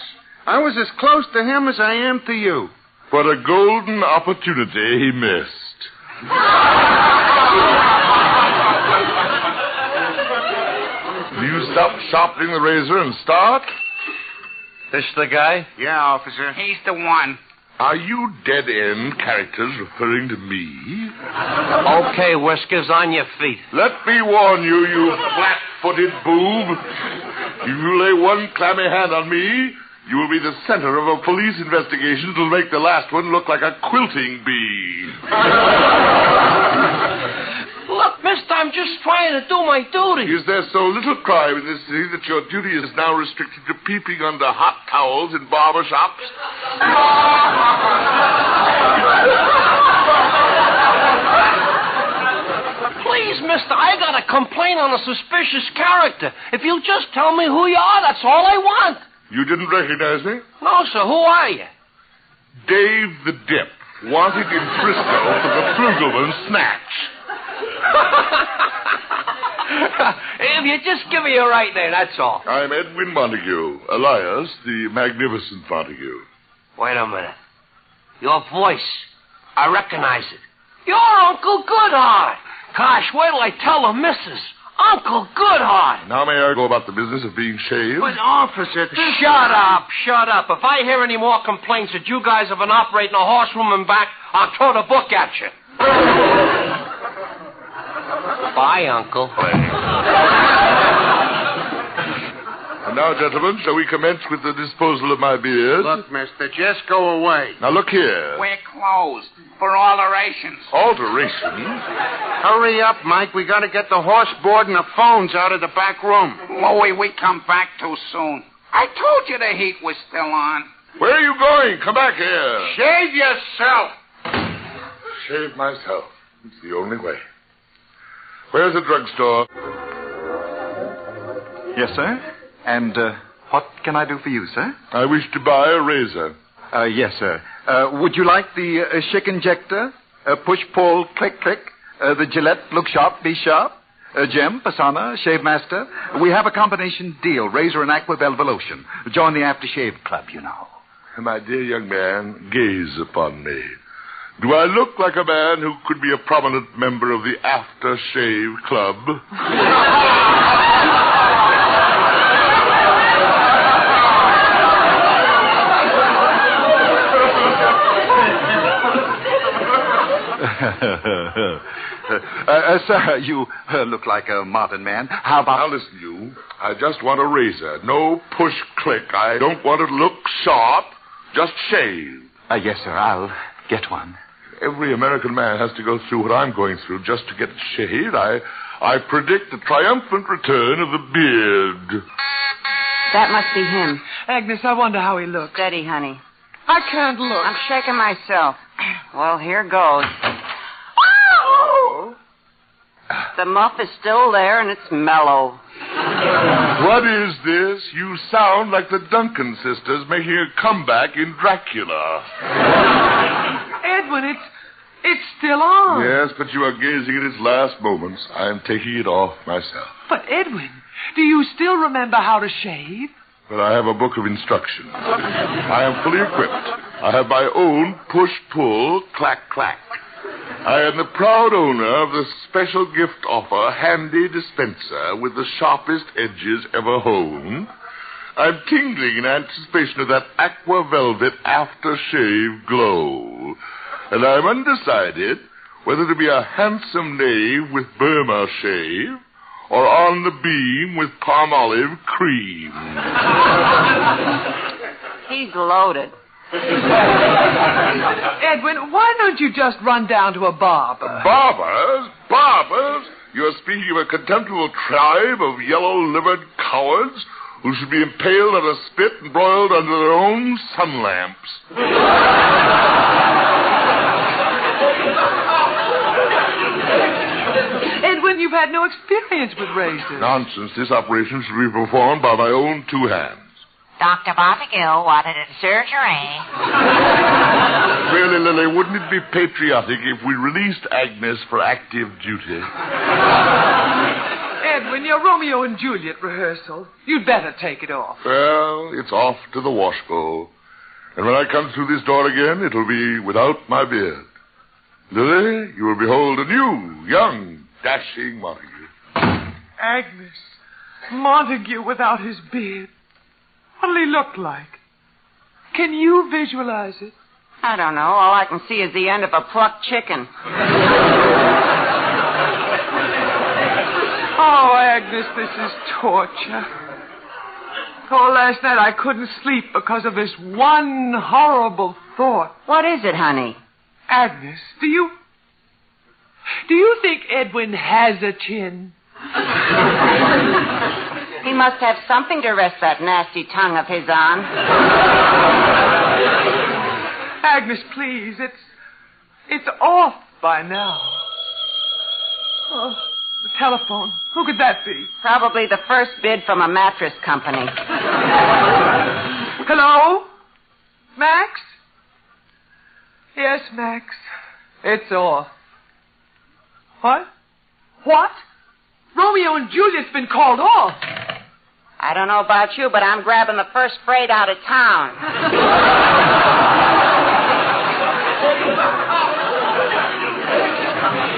I was as close to him as I am to you. What a golden opportunity he missed. Do you stop sharpening the razor and start? This the guy? Yeah, officer. He's the one. Are you dead-end characters referring to me? Okay, Whiskers, on your feet. Let me warn you, you flat-footed boob. If you lay one clammy hand on me, you will be the center of a police investigation that'll make the last one look like a quilting bee. Look, mister, I'm just trying to do my duty. Is there so little crime in this city that your duty is now restricted to peeping under hot towels in barber shops? Please, mister, I got a complaint on a suspicious character. If you'll just tell me who you are, that's all I want. You didn't recognize me? No, sir. Who are you? Dave the Dip, wanted in Frisco for the Flugelman snatch. If you just give me your right name, that's all. I'm Edwin Montague, alias the Magnificent Montague. Wait a minute. Your voice, I recognize it. You're Uncle Goodheart. Gosh, wait till I tell the missus. Uncle Goodheart. Now may I go about the business of being shaved? But, officer, Shut up. If I hear any more complaints that you guys have been operating a horse room and back, I'll throw the book at you. Bye, Uncle. And now, gentlemen, shall we commence with the disposal of my beard? Look, mister, just go away. Now, look here. We're closed for alterations. Alterations? Hurry up, Mike. We gotta get the horse board and the phones out of the back room. Louie, we come back too soon. I told you the heat was still on. Where are you going? Come back here. Shave yourself. Shave myself. It's the only way. Where's the drugstore? Yes, sir. And what can I do for you, sir? I wish to buy a razor. Yes, sir. Would you like the Schick injector? Push, pull, click, click? The Gillette, look sharp, be sharp. Gem, Pasana, Shave Master. We have a combination deal, razor and aqua velvet lotion. Join the aftershave club, you know. My dear young man, gaze upon me. Do I look like a man who could be a prominent member of the aftershave club? Sir, you look like a modern man. How about... Now listen, you. I just want a razor. No push-click. I don't want it to look sharp. Just shave. Yes, sir. I'll get one. Every American man has to go through what I'm going through just to get it shaved. I predict the triumphant return of the beard. That must be him. Agnes, I wonder how he looks. Steady, honey. I can't look. I'm shaking myself. Well, here goes. The muff is still there, and it's mellow. What is this? You sound like the Duncan sisters making a comeback in Dracula. Edwin, it's still on. Yes, but you are gazing at its last moments. I am taking it off myself. But, Edwin, do you still remember how to shave? But I have a book of instructions. I am fully equipped. I have my own push-pull, clack-clack. I am the proud owner of the special gift offer handy dispenser with the sharpest edges ever honed. I'm tingling in anticipation of that aqua velvet aftershave glow. And I'm undecided whether to be a handsome knave with Burma shave or on the beam with palm olive cream. He's loaded. Edwin, why don't you just run down to a barber? Barbers? Barbers? You're speaking of a contemptible tribe of yellow-livered cowards who should be impaled on a spit and broiled under their own sun lamps. Edwin, you've had no experience with razors. Nonsense. This operation should be performed by my own two hands. Dr. Montague wanted a surgery. Really, Lily, wouldn't it be patriotic if we released Agnes for active duty? Edwin, your Romeo and Juliet rehearsal. You'd better take it off. Well, it's off to the wash bowl. And when I come through this door again, it'll be without my beard. Lily, you will behold a new, young, dashing Montague. Agnes, Montague without his beard. What'll he look like? Can you visualize it? I don't know. All I can see is the end of a plucked chicken. Oh, Agnes, this is torture. Oh, last night I couldn't sleep because of this one horrible thought. What is it, honey? Agnes, do you think Edwin has a chin? He must have something to rest that nasty tongue of his on. Agnes, please, it's off by now. Oh, the telephone. Who could that be? Probably the first bid from a mattress company. Hello? Max? Yes, Max. It's off. What? What? Romeo and Juliet's been called off. I don't know about you, but I'm grabbing the first freight out of town.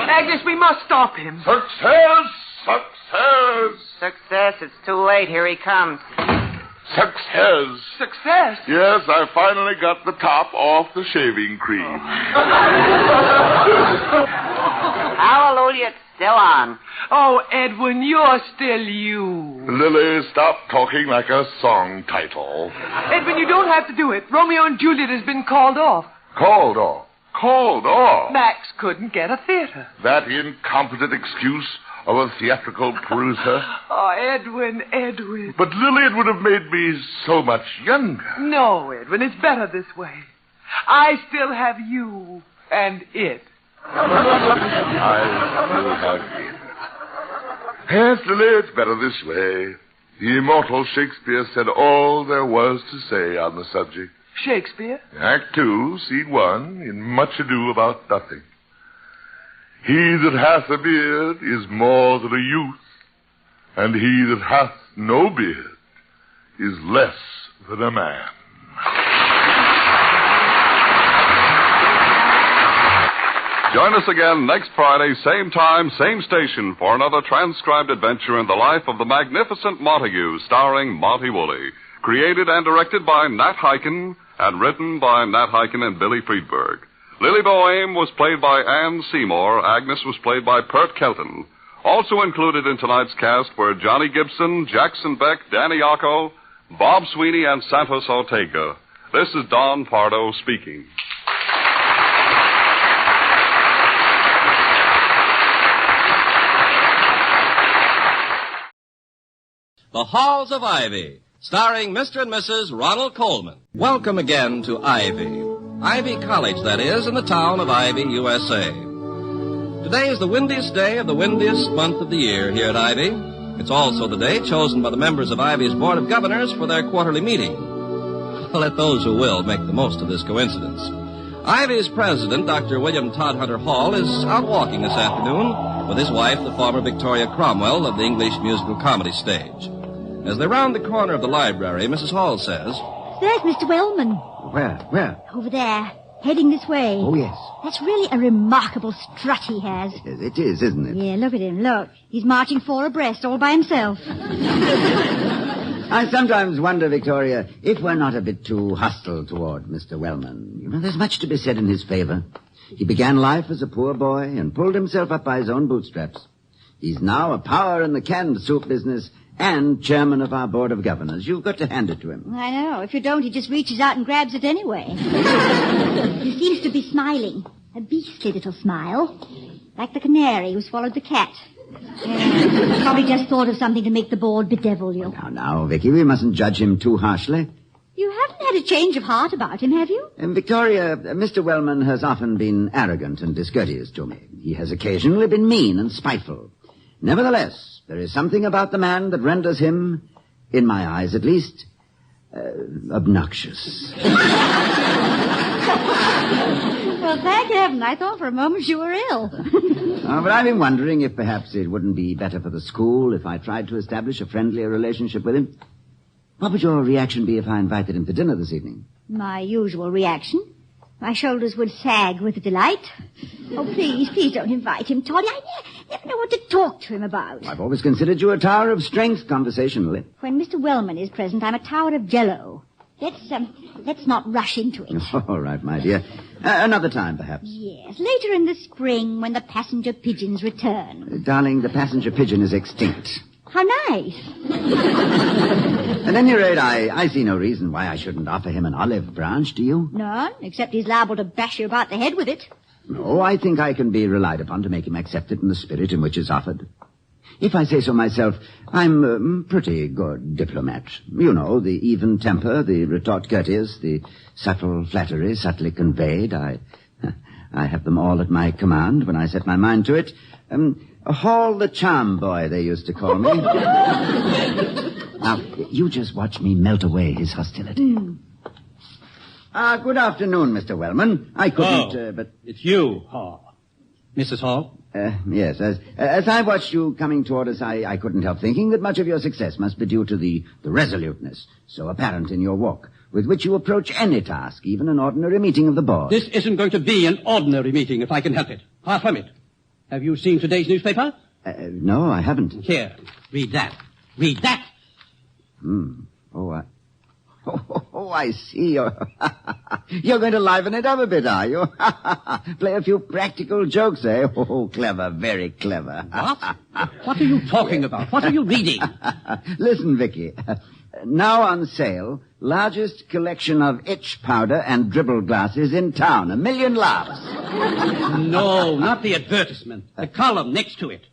Agnes, we must stop him. Success! Success! Success. It's too late. Here he comes. Success. Success? Yes, I finally got the top off the shaving cream. Hallelujah, it's still on. Oh, Edwin, you're still you. Lily, stop talking like a song title. Edwin, you don't have to do it. Romeo and Juliet has been called off. Called off? Called off? Max couldn't get a theater. That incompetent excuse of a theatrical peruser? Oh, Edwin. But Lily, it would have made me so much younger. No, Edwin, it's better this way. I still have you and it. I still have it. Yes, Lily, it's better this way. The immortal Shakespeare said all there was to say on the subject. Shakespeare? Act 2, Scene 1, in Much Ado About Nothing. He that hath a beard is more than a youth, and he that hath no beard is less than a man. Join us again next Friday, same time, same station, for another transcribed adventure in the life of the magnificent Montague, starring Monty Woolley. Created and directed by Nat Hiken, and written by Nat Hiken and Billy Friedberg. Lily Boehm was played by Ann Seymour. Agnes was played by Pert Kelton. Also included in tonight's cast were Johnny Gibson, Jackson Beck, Danny Yocco, Bob Sweeney, and Santos Ortega. This is Don Pardo speaking. The Halls of Ivy, starring Mr. and Mrs. Ronald Coleman. Welcome again to Ivy. Ivy College, that is, in the town of Ivy, USA. Today is the windiest day of the windiest month of the year here at Ivy. It's also the day chosen by the members of Ivy's Board of Governors for their quarterly meeting. Let those who will make the most of this coincidence. Ivy's president, Dr. William Todhunter Hall, is out walking this afternoon with his wife, the former Victoria Cromwell of the English musical comedy stage. As they round the corner of the library, Mrs. Hall says, "There's Mr. Wellman." Where? Over there, heading this way. Oh, yes. That's really a remarkable strut he has. It is, isn't it? Yeah, look at him, look. He's marching four abreast all by himself. I sometimes wonder, Victoria, if we're not a bit too hostile toward Mr. Wellman. You know, there's much to be said in his favor. He began life as a poor boy and pulled himself up by his own bootstraps. He's now a power in the canned soup business and chairman of our Board of Governors. You've got to hand it to him. I know. If you don't, he just reaches out and grabs it anyway. He seems to be smiling. A beastly little smile. Like the canary who swallowed the cat. Probably just thought of something to make the board bedevil you. Now, Vicky, we mustn't judge him too harshly. You haven't had a change of heart about him, have you? Victoria, Mr. Wellman has often been arrogant and discourteous to me. He has occasionally been mean and spiteful. Nevertheless, there is something about the man that renders him, in my eyes at least, obnoxious. Well, thank heaven. I thought for a moment you were ill. But I've been wondering if perhaps it wouldn't be better for the school if I tried to establish a friendlier relationship with him. What would your reaction be if I invited him to dinner this evening? My usual reaction. My shoulders would sag with delight. Oh, please don't invite him, Toddy. I never know what to talk to him about. I've always considered you a tower of strength conversationally. When Mr. Wellman is present, I'm a tower of jello. Let's not rush into it. All right, my dear. Another time, perhaps. Yes, later in the spring when the passenger pigeons return. Darling, the passenger pigeon is extinct. How nice. At any rate, I see no reason why I shouldn't offer him an olive branch, do you? None, except he's liable to bash you about the head with it. No, I think I can be relied upon to make him accept it in the spirit in which it's offered. If I say so myself, I'm a pretty good diplomat. You know, the even temper, the retort courteous, the subtle flattery subtly conveyed. I have them all at my command when I set my mind to it. Hall the charm boy, they used to call me. Now, you just watch me melt away his hostility. Good afternoon, Mr. Wellman. I couldn't, but... It's you, Hall. Mrs. Hall? Yes, as I watched you coming toward us, I couldn't help thinking that much of your success must be due to the resoluteness so apparent in your walk, with which you approach any task, even an ordinary meeting of the board. This isn't going to be an ordinary meeting, if I can help it. Far from it. Have you seen today's newspaper? No, I haven't. Here, read that. Read that. Oh, I see. You're going to liven it up a bit, are you? Play a few practical jokes, eh? Oh, clever, very clever. What? What are you talking about? What are you reading? Listen, Vicky. Now on sale, largest collection of itch powder and dribble glasses in town. 1 million laughs. No, not the advertisement. The column next to it.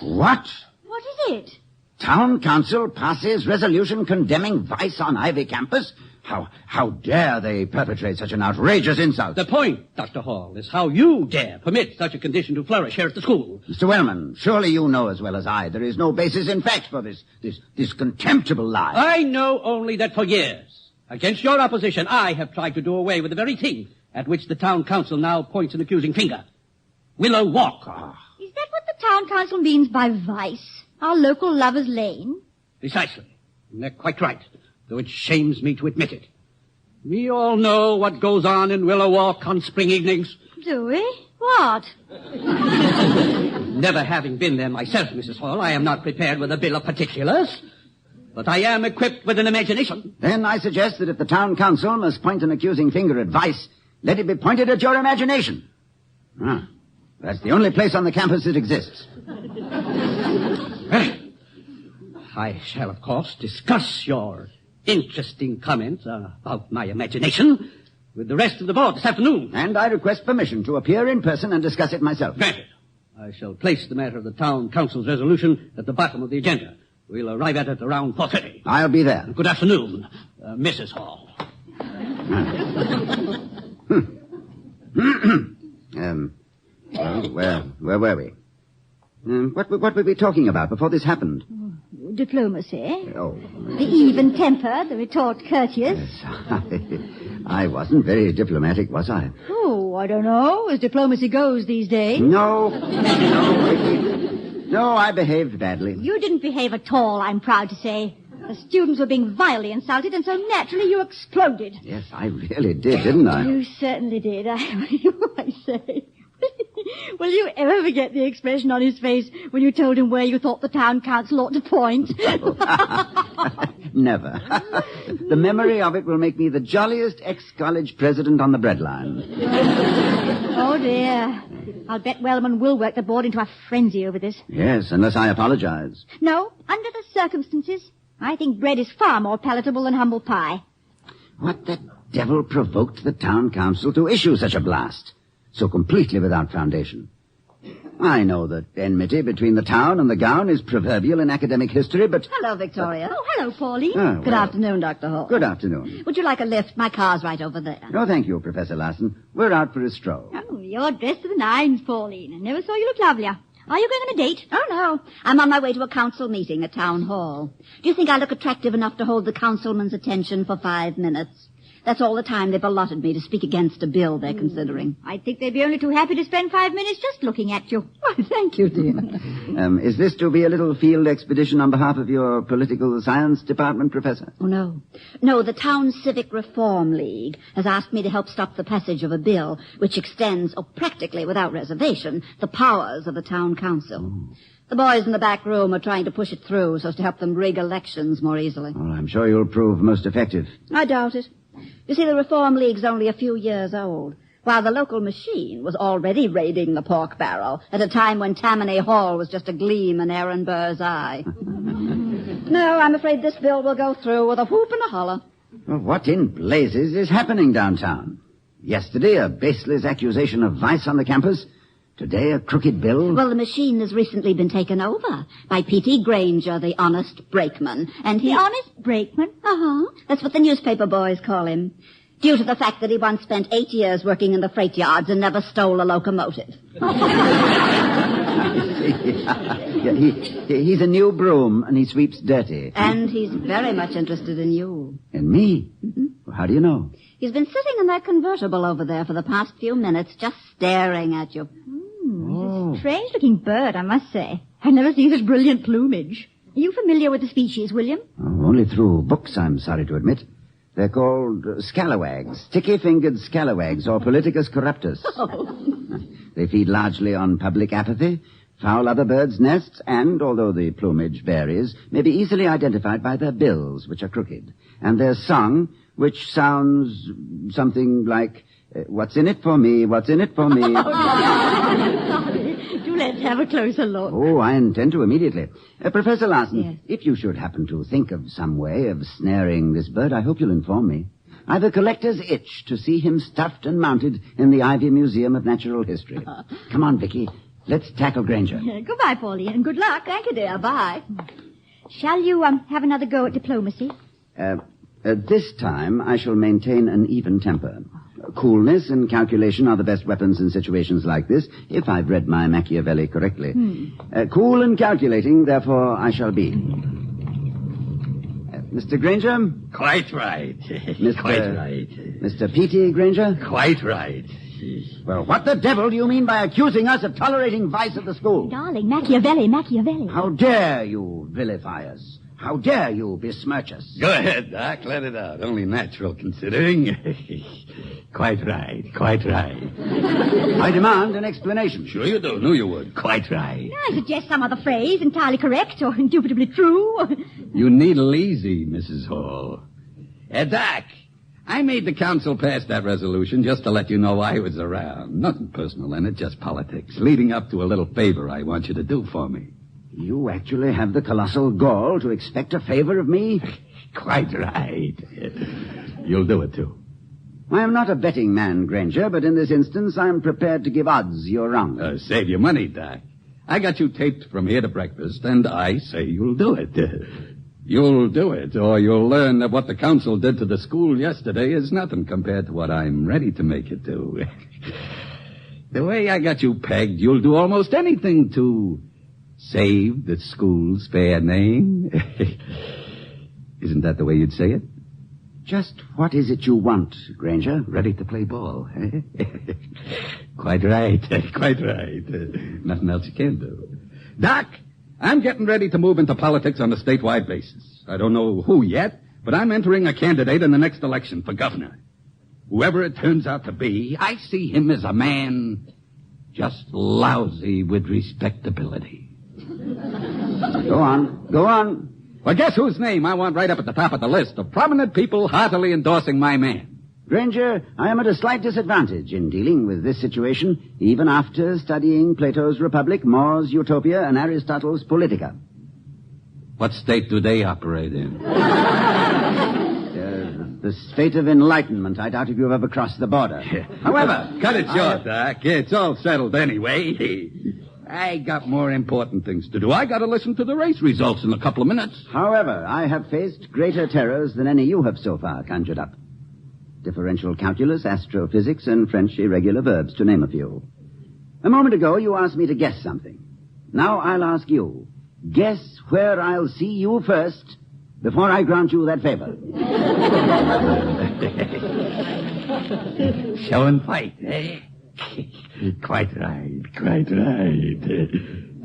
What? What is it? Town council passes resolution condemning vice on Ivy campus? How dare they perpetrate such an outrageous insult? The point, Dr. Hall, is how you dare permit such a condition to flourish here at the school. Mr. Wellman, surely you know as well as I there is no basis in fact for this contemptible lie. I know only that for years, against your opposition, I have tried to do away with the very thing at which the town council now points an accusing finger. Willow Walk. Is that what the town council means by vice? Our local lover's lane? Precisely. And they're quite right, though it shames me to admit it. We all know what goes on in Willow Walk on spring evenings. Do we? What? Never having been there myself, Mrs. Hall, I am not prepared with a bill of particulars. But I am equipped with an imagination. Then I suggest that if the town council must point an accusing finger at vice, let it be pointed at your imagination. That's the only place on the campus that exists. I shall, of course, discuss your interesting comments about my imagination with the rest of the board this afternoon. And I request permission to appear in person and discuss it myself. Granted. I shall place the matter of the town council's resolution at the bottom of the agenda. We'll arrive at it around 4:30. I'll be there. Good afternoon, Mrs. Hall. Well, where were we? What were we talking about before this happened? Diplomacy. Oh. The even temper, the retort courteous. Yes, I wasn't very diplomatic, was I? Oh, I don't know, as diplomacy goes these days. No, I behaved badly. You didn't behave at all, I'm proud to say. The students were being vilely insulted, and so naturally you exploded. Yes, I really did, didn't I? You certainly did, I say. Will you ever forget the expression on his face when you told him where you thought the town council ought to point? Never. The memory of it will make me the jolliest ex-college president on the breadline. Oh, dear. I'll bet Wellman will work the board into a frenzy over this. Yes, unless I apologize. No, under the circumstances, I think bread is far more palatable than humble pie. What the devil provoked the town council to issue such a blast? So completely without foundation. I know that enmity between the town and the gown is proverbial in academic history, but... Hello, Victoria. Oh, hello, Pauline. Oh, Good afternoon, Dr. Hall. Good afternoon. Would you like a lift? My car's right over there. No, thank you, Professor Larson. We're out for a stroll. Oh, you're dressed to the nines, Pauline. I never saw you look lovelier. Are you going on a date? Oh, no. I'm on my way to a council meeting at Town Hall. Do you think I look attractive enough to hold the councilman's attention for 5 minutes? That's all the time they've allotted me to speak against a bill they're considering. I think they'd be only too happy to spend 5 minutes just looking at you. Why, thank you, dear. Is this to be a little field expedition on behalf of your political science department, Professor? Oh, no. No, the Town Civic Reform League has asked me to help stop the passage of a bill which extends, practically without reservation, the powers of the town council. The boys in the back room are trying to push it through so as to help them rig elections more easily. Well, I'm sure you'll prove most effective. I doubt it. You see, the Reform League's only a few years old, while the local machine was already raiding the pork barrel at a time when Tammany Hall was just a gleam in Aaron Burr's eye. No, I'm afraid this bill will go through with a whoop and a holler. Well, what in blazes is happening downtown? Yesterday, a baseless accusation of vice on the campus. Today, a crooked bill. Well, the machine has recently been taken over by P.T. Granger, the honest brakeman. And he... The honest brakeman? Uh-huh. That's what the newspaper boys call him. Due to the fact that he once spent 8 years working in the freight yards and never stole a locomotive. He's a new broom, and he sweeps dirty. And he's very much interested in you. In me? Mm-hmm. Well, how do you know? He's been sitting in that convertible over there for the past few minutes, just staring at you. He's a strange-looking bird, I must say. I've never seen such brilliant plumage. Are you familiar with the species, William? Oh, only through books, I'm sorry to admit. They're called scalawags, sticky-fingered scalawags, or Politicus corruptus. Oh. They feed largely on public apathy, foul other birds' nests, and, although the plumage varies, may be easily identified by their bills, which are crooked, and their song, which sounds something like, what's in it for me, what's in it for me? Do let's have a closer look. Oh, I intend to immediately. Professor Larson, yes. If you should happen to think of some way of snaring this bird, I hope you'll inform me. I've a collector's itch to see him stuffed and mounted in the Ivy Museum of Natural History. Come on, Vicky. Let's tackle Granger. Goodbye, Pauline, and good luck. Thank you, dear. Bye. Shall you have another go at diplomacy? This time, I shall maintain an even temper. Coolness and calculation are the best weapons in situations like this, if I've read my Machiavelli correctly. Cool and calculating, therefore, I shall be. Mr. Granger? Quite right. Quite right. Mr. P.T. Granger? Quite right. Well, what the devil do you mean by accusing us of tolerating vice at the school? Darling, Machiavelli. How dare you vilify us? How dare you besmirch us? Go ahead, Doc. Let it out. Only natural, considering. Quite right. I demand an explanation. Sure you do. Knew you would. Quite right. I suggest some other phrase, entirely correct or indubitably true. You needle easy, Mrs. Hall. Doc, I made the council pass that resolution just to let you know I was around. Nothing personal in it, just politics. Leading up to a little favor I want you to do for me. You actually have the colossal gall to expect a favor of me? Quite right. You'll do it, too. I am not a betting man, Granger, but in this instance I am prepared to give odds you're wrong. Save your money, Doc. I got you taped from here to breakfast, and I say you'll do it. You'll do it, or you'll learn that what the council did to the school yesterday is nothing compared to what I'm ready to make it do. The way I got you pegged, you'll do almost anything to save the school's fair name. Isn't that the way you'd say it? Just what is it you want, Granger? Ready to play ball, eh? Quite right. Nothing else you can do. Doc, I'm getting ready to move into politics on a statewide basis. I don't know who yet, but I'm entering a candidate in the next election for governor. Whoever it turns out to be, I see him as a man just lousy with respectability. Go on. Well, guess whose name I want right up at the top of the list of prominent people heartily endorsing my man? Granger, I am at a slight disadvantage in dealing with this situation, even after studying Plato's Republic, More's Utopia, and Aristotle's Politica. What state do they operate in? The state of enlightenment. I doubt if you've ever crossed the border. However... Cut it short, Doc. It's all settled anyway. I got more important things to do. I got to listen to the race results in a couple of minutes. However, I have faced greater terrors than any you have so far conjured up. Differential calculus, astrophysics, and French irregular verbs, to name a few. A moment ago, you asked me to guess something. Now I'll ask you. Guess where I'll see you first before I grant you that favor. Show and fight, eh? Quite right.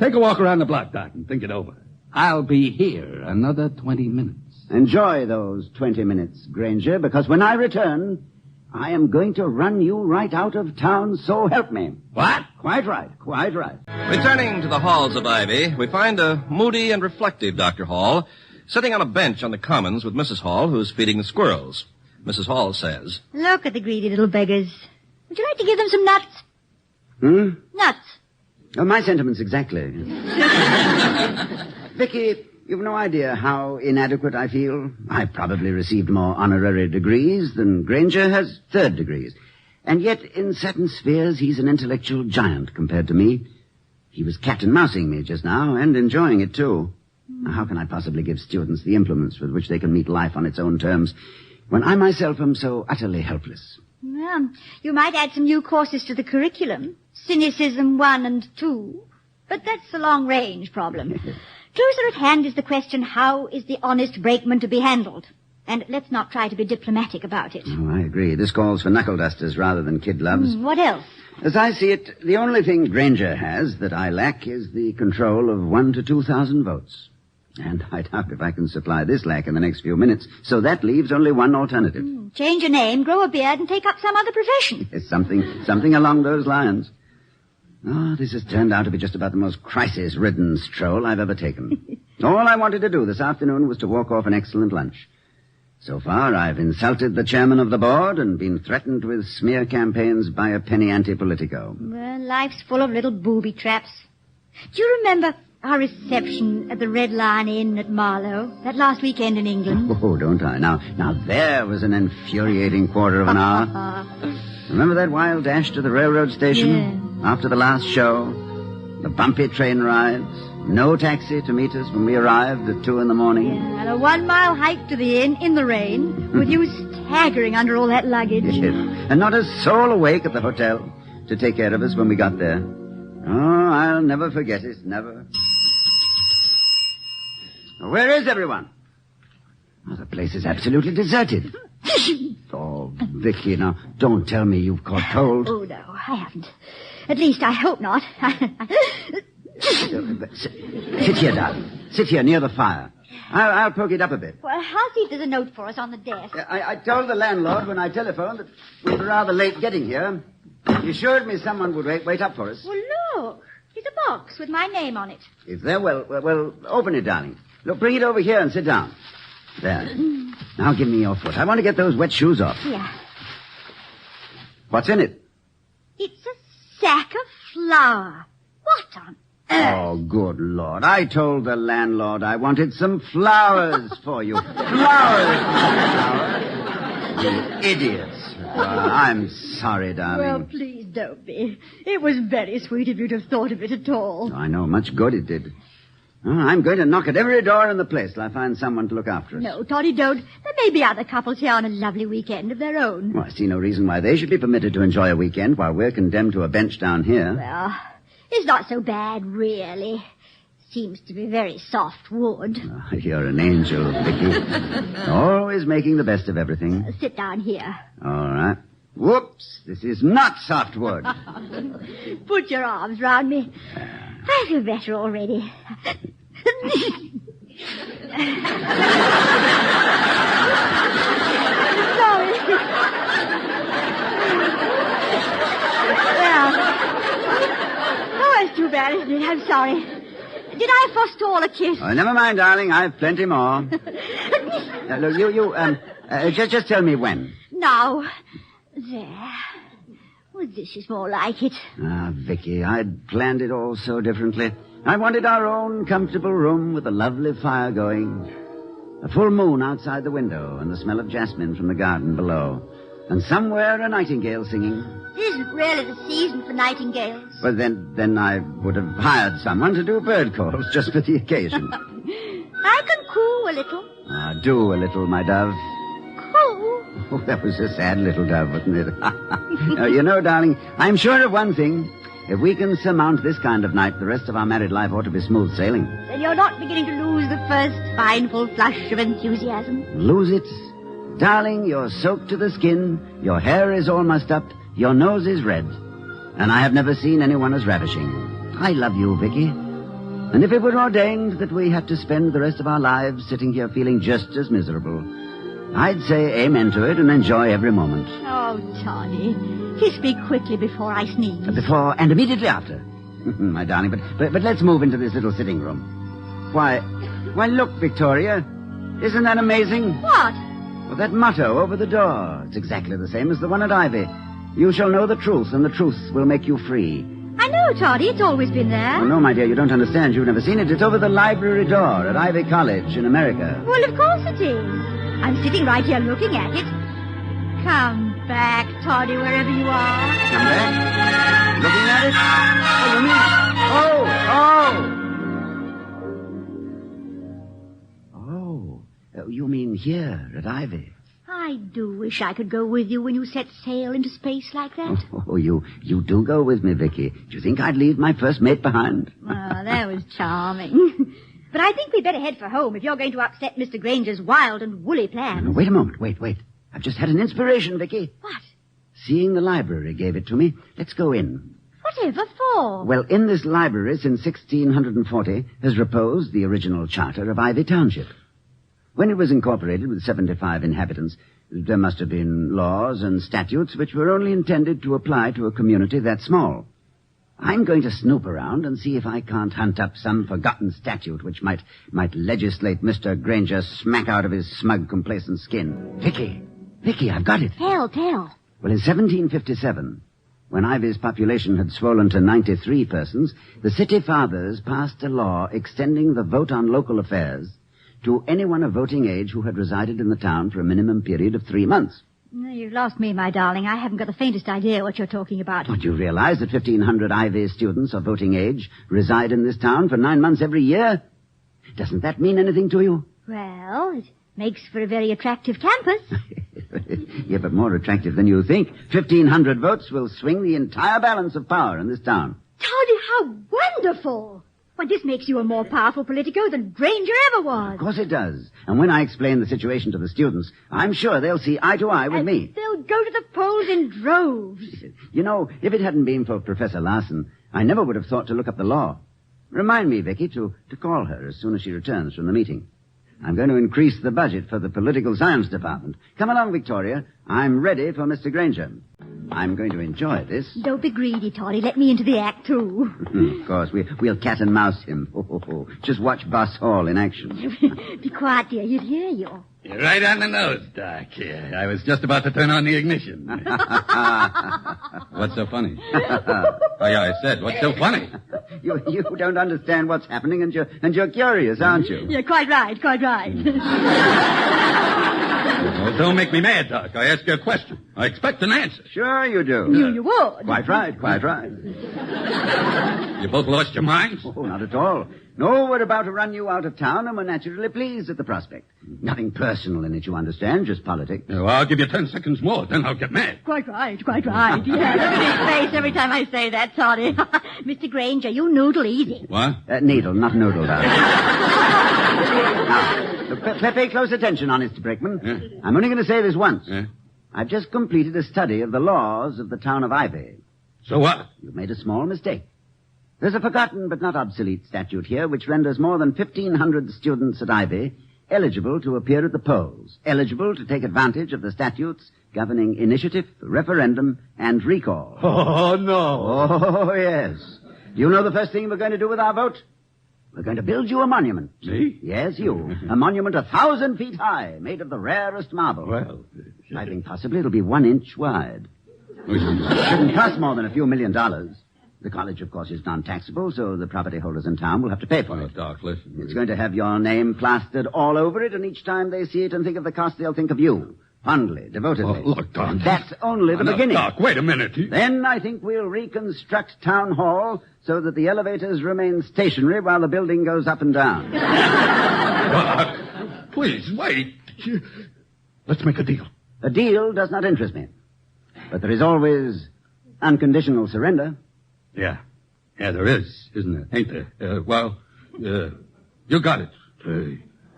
Take a walk around the block, Doc, and think it over. I'll be here another 20 minutes. Enjoy those 20 minutes, Granger, because when I return, I am going to run you right out of town, so help me. What? Quite right. Returning to the halls of Ivy, we find a moody and reflective Dr. Hall sitting on a bench on the commons with Mrs. Hall, who's feeding the squirrels. Mrs. Hall says, Look at the greedy little beggars. Would you like to give them some nuts? Nuts. Oh, my sentiments exactly. Vicky, you've no idea how inadequate I feel. I've probably received more honorary degrees than Granger has third degrees. And yet, in certain spheres, he's an intellectual giant compared to me. He was cat and mousing me just now, and enjoying it, too. Now, how can I possibly give students the implements with which they can meet life on its own terms when I myself am so utterly helpless? Well, you might add some new courses to the curriculum. Cynicism 1 and 2. But that's a long-range problem. Closer at hand is the question, how is the honest brakeman to be handled? And let's not try to be diplomatic about it. Oh, I agree. This calls for knuckle dusters rather than kid gloves. What else? As I see it, the only thing Granger has that I lack is the control of 1 to 2,000 votes. And I doubt if I can supply this lack in the next few minutes, so that leaves only one alternative. Change your name, grow a beard, and take up some other profession. Yes, something along those lines. Oh, this has turned out to be just about the most crisis-ridden stroll I've ever taken. All I wanted to do this afternoon was to walk off an excellent lunch. So far, I've insulted the chairman of the board and been threatened with smear campaigns by a penny anti-politico. Well, life's full of little booby traps. Do you remember our reception at the Red Lion Inn at Marlow, that last weekend in England? Oh, don't I? Now there was an infuriating quarter of an hour. Remember that wild dash to the railroad station after the last show? The bumpy train rides, no taxi to meet us when we arrived at 2 a.m. And a 1-mile hike to the inn in the rain, with you staggering under all that luggage. Yes. And not a soul awake at the hotel to take care of us when we got there. Oh, I'll never forget it, never. Where is everyone? Oh, the place is absolutely deserted. Oh, Vicky, now, don't tell me you've caught cold. Oh, no, I haven't. At least, I hope not. Sit here, darling. Sit here near the fire. I'll poke it up a bit. Well, I'll see if there's a note for us on the desk. I told the landlord when I telephoned that we were rather late getting here. He assured me someone would wait up for us. Well, look. There's a box with my name on it. If they're well, open it, darling. Look, bring it over here and sit down. There. Now give me your foot. I want to get those wet shoes off. Yeah. What's in it? It's a sack of flour. What on earth? Oh, good Lord. I told the landlord I wanted some flowers for you. Flowers! You idiots. I'm sorry, darling. Well, please don't be. It was very sweet of you to have thought of it at all. I know. Much good it did. Oh, I'm going to knock at every door in the place till I find someone to look after us. No, Toddy, don't. There may be other couples here on a lovely weekend of their own. Well, I see no reason why they should be permitted to enjoy a weekend while we're condemned to a bench down here. Well, it's not so bad, really. Seems to be very soft wood. Oh, you're an angel, Vicky. Always making the best of everything. Sit down here. All right. Whoops, this is not softwood. Put your arms round me. I feel better already. Sorry. Well, it's too bad, isn't it? I'm sorry. Did I forestall a kiss? Oh, never mind, darling. I've plenty more. Look, just tell me when. Now. There. Well, this is more like it. Ah, Vicky, I'd planned it all so differently. I wanted our own comfortable room with a lovely fire going. A full moon outside the window and the smell of jasmine from the garden below. And somewhere a nightingale singing. It isn't really the season for nightingales. Well, then I would have hired someone to do bird calls just for the occasion. I can coo a little. Ah, do a little, my dove. Oh, that was a sad little dove, wasn't it? You know, darling, I'm sure of one thing. If we can surmount this kind of night, the rest of our married life ought to be smooth sailing. Then you're not beginning to lose the first fine full flush of enthusiasm. Lose it? Darling, you're soaked to the skin, your hair is all mussed up, your nose is red, and I have never seen anyone as ravishing. I love you, Vicky. And if it were ordained that we had to spend the rest of our lives sitting here feeling just as miserable, I'd say amen to it and enjoy every moment. Oh, Toddy, kiss me quickly before I sneeze. Before and immediately after. My darling, but let's move into this little sitting room. Why, look, Victoria. Isn't that amazing? What? Well, that motto over the door. It's exactly the same as the one at Ivy. You shall know the truth, and the truth will make you free. I know, Toddy. It's always been there. Oh, no, my dear, you don't understand. You've never seen it. It's over the library door at Ivy College in America. Well, of course it is. I'm sitting right here looking at it. Come back, Toddy, wherever you are. Come back? Looking at it? Oh, you mean here at Ivy? I do wish I could go with you when you set sail into space like that. Oh, you do go with me, Vicky. Do you think I'd leave my first mate behind? Oh, that was charming. But I think we'd better head for home if you're going to upset Mr. Granger's wild and woolly plans. No, wait a moment. Wait. I've just had an inspiration, Vicky. What? Seeing the library gave it to me. Let's go in. Whatever for? Well, in this library since 1640 has reposed the original charter of Ivy Township. When it was incorporated with 75 inhabitants, there must have been laws and statutes which were only intended to apply to a community that small. I'm going to snoop around and see if I can't hunt up some forgotten statute which might legislate Mr. Granger smack out of his smug, complacent skin. Vicky, I've got it. Tell. Well, in 1757, when Ivy's population had swollen to 93 persons, the city fathers passed a law extending the vote on local affairs to anyone of voting age who had resided in the town for a minimum period of 3 months. You've lost me, my darling. I haven't got the faintest idea what you're talking about. Do you realize that 1,500 Ivy students of voting age reside in this town for 9 months every year? Doesn't that mean anything to you? Well, it makes for a very attractive campus. Yeah, but more attractive than you think. 1,500 votes will swing the entire balance of power in this town. Toddy, how wonderful! Well, this makes you a more powerful politico than Granger ever was. Of course it does. And when I explain the situation to the students, I'm sure they'll see eye to eye with me. They'll go to the polls in droves. You know, if it hadn't been for Professor Larson, I never would have thought to look up the law. Remind me, Vicky, to call her as soon as she returns from the meeting. I'm going to increase the budget for the political science department. Come along, Victoria. I'm ready for Mr. Granger. I'm going to enjoy this. Don't be greedy, Toddy. Let me into the act, too. Of course, we'll cat and mouse him. Just watch Boss Hall in action. Be quiet, dear. He'll hear you. You're right on the nose, Doc. I was just about to turn on the ignition. What's so funny? Oh, yeah, I said, what's so funny? You don't understand what's happening, and you're curious, aren't you? Yeah, quite right. Oh, don't make me mad, Doc. I asked you a question. I expect an answer. Sure you do. You would. Quite right. You both lost your minds? Oh, not at all. No, we're about to run you out of town, and we're naturally pleased at the prospect. Nothing personal in it, you understand, just politics. Well, I'll give you 10 seconds more, then I'll get mad. Quite right. Yeah, look at his face every time I say that, Toddy. Mr. Granger, you noodle easy. What? Needle, not noodle, darling. Now, pay close attention, honest Brakeman. Yeah. I'm only going to say this once. Yeah. I've just completed a study of the laws of the town of Ivy. So what? You've made a small mistake. There's a forgotten but not obsolete statute here which renders more than 1,500 students at Ivy eligible to appear at the polls, eligible to take advantage of the statutes governing initiative, referendum, and recall. Oh, no. Oh, yes. Do you know the first thing we're going to do with our vote? We're going to build you a monument. Me? Yes, you. A monument 1,000 feet high, made of the rarest marble. Well, I think possibly it'll be 1 inch wide. It shouldn't cost more than a few $1 million. The college, of course, is non-taxable, so the property holders in town will have to pay for it. Doc, listen. It's going to have your name plastered all over it, and each time they see it and think of the cost, they'll think of you. Fondly, devotedly. Oh, look, Doc. And that's only the beginning. Doc, wait a minute. Then I think we'll reconstruct Town Hall so that the elevators remain stationary while the building goes up and down. Doc, please, wait. Let's make a deal. A deal does not interest me. But there is always unconditional surrender. Yeah, there is, isn't there? Ain't there? You got it.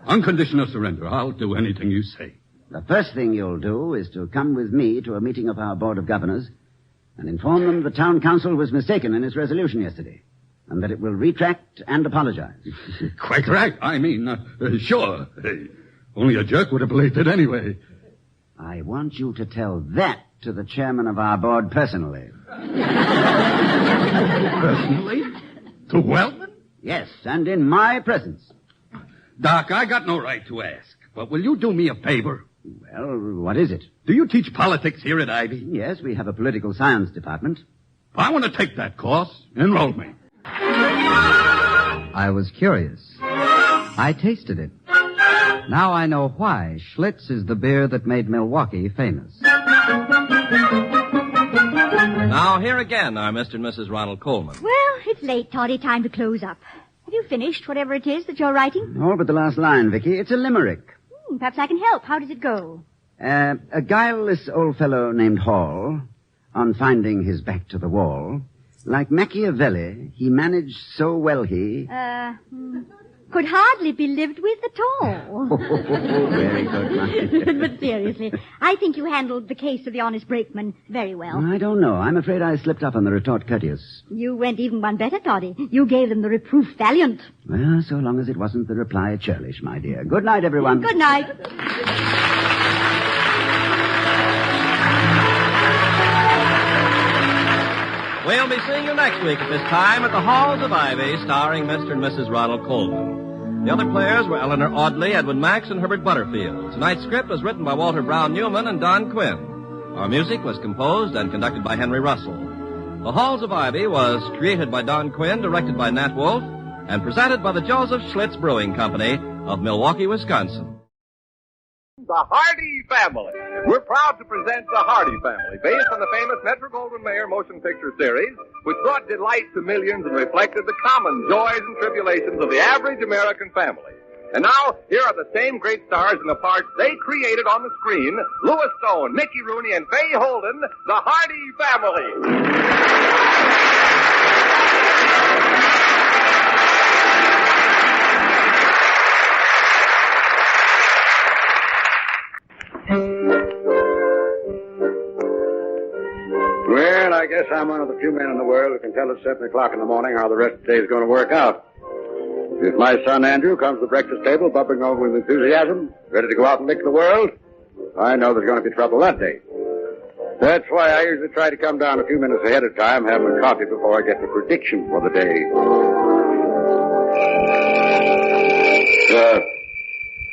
Unconditional surrender. I'll do anything you say. The first thing you'll do is to come with me to a meeting of our Board of Governors and inform them the town council was mistaken in its resolution yesterday and that it will retract and apologize. Quite right. I mean, sure. Only a jerk would have believed it anyway. I want you to tell that to the chairman of our board personally. Personally? To Wellman? Yes, and in my presence. Doc, I got no right to ask, but will you do me a favor? Well, what is it? Do you teach politics here at Ivy? Yes, we have a political science department. I want to take that course. Enroll me. I was curious. I tasted it. Now I know why Schlitz is the beer that made Milwaukee famous. Now, here again are Mr. and Mrs. Ronald Coleman. Well, it's late, Toddy. Time to close up. Have you finished whatever it is that you're writing? All but the last line, Vicky. It's a limerick. Perhaps I can help. How does it go? A guileless old fellow named Hall, on finding his back to the wall, like Machiavelli, he managed so well he... could hardly be lived with at all. Very good, Margie. But seriously, I think you handled the case of the honest brakeman very well. I don't know. I'm afraid I slipped up on the retort courteous. You went even one better, Toddy. You gave them the reproof valiant. Well, so long as it wasn't the reply churlish, my dear. Good night, everyone. Good night. We'll be seeing you next week at this time at the Halls of Ivy, starring Mr. and Mrs. Ronald Coleman. The other players were Eleanor Audley, Edwin Max, and Herbert Butterfield. Tonight's script was written by Walter Brown Newman and Don Quinn. Our music was composed and conducted by Henry Russell. The Halls of Ivy was created by Don Quinn, directed by Nat Wolfe, and presented by the Joseph Schlitz Brewing Company of Milwaukee, Wisconsin. The Hardy Family. We're proud to present The Hardy Family, based on the famous Metro-Goldwyn-Mayer motion picture series, which brought delight to millions and reflected the common joys and tribulations of the average American family. And now, here are the same great stars in the parts they created on the screen: Louis Stone, Mickey Rooney, and Fay Holden, The Hardy Family. I'm one of the few men in the world who can tell at 7 o'clock in the morning how the rest of the day is going to work out. If my son Andrew comes to the breakfast table bubbling over with enthusiasm, ready to go out and lick the world, I know there's going to be trouble that day. That's why I usually try to come down a few minutes ahead of time, have my coffee before I get the prediction for the day.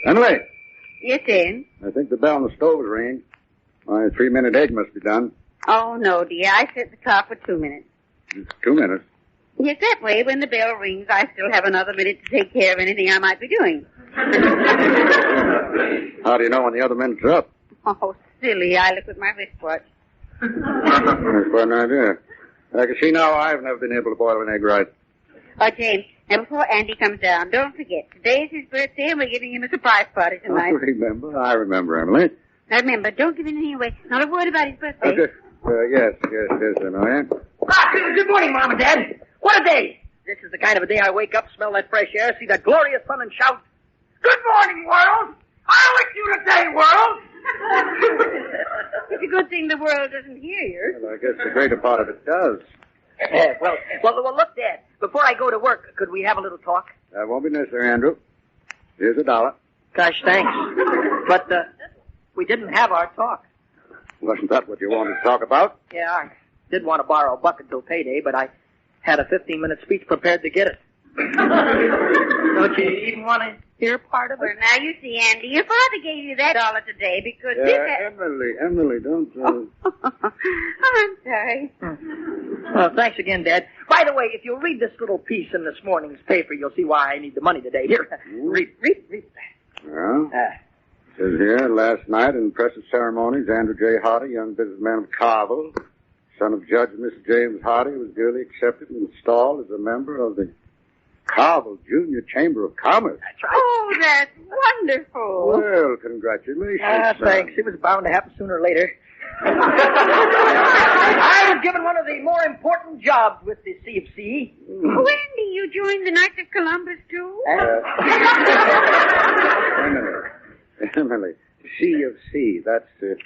Emily? Yes, Dan? I think the bell on the stove is ringing. My 3-minute egg must be done. Oh, no, dear. I set the clock for 2 minutes. 2 minutes. Yes, that way, when the bell rings, I still have another minute to take care of anything I might be doing. How do you know when the other minutes are up? Oh, silly. I look at my wristwatch. That's quite an idea. I can see now I've never been able to boil an egg right. Oh, James, now before Andy comes down, don't forget, today's his birthday and we're giving him a surprise party tonight. I remember, Emily. Now remember, don't give him any away. Not a word about his birthday. Okay. Yes, Emily. Good morning, Mom and Dad. What a day. This is the kind of a day I wake up, smell that fresh air, see that glorious sun, and shout, "Good morning, world! I'll lick you today, world!" It's a good thing the world doesn't hear you. Well, I guess the greater part of it does. Well, look, Dad, before I go to work, could we have a little talk? That won't be necessary, Andrew. Here's $1. Gosh, thanks. But, we didn't have our talk. Wasn't that what you wanted to talk about? Yeah, I did want to borrow a buck until payday, but I had a 15-minute speech prepared to get it. Don't you even want to hear part of it? Well, now you see, Andy, your father gave you that $1 today because Emily, don't... I'm sorry. Well, thanks again, Dad. By the way, if you'll read this little piece in this morning's paper, you'll see why I need the money today. Here, read. Well, it says here, last night in impressive ceremonies, Andrew J. Hardy, young businessman of Carville, son of Judge and Mr. James Hardy, was duly accepted and installed as a member of the Carville Junior Chamber of Commerce. That's right. Oh, that's wonderful. Well, congratulations. Thanks. It was bound to happen sooner or later. I was given one of the more important jobs with the CFC. Oh, Andy, you joined the Knights of Columbus, too? Emily, CFC, that's the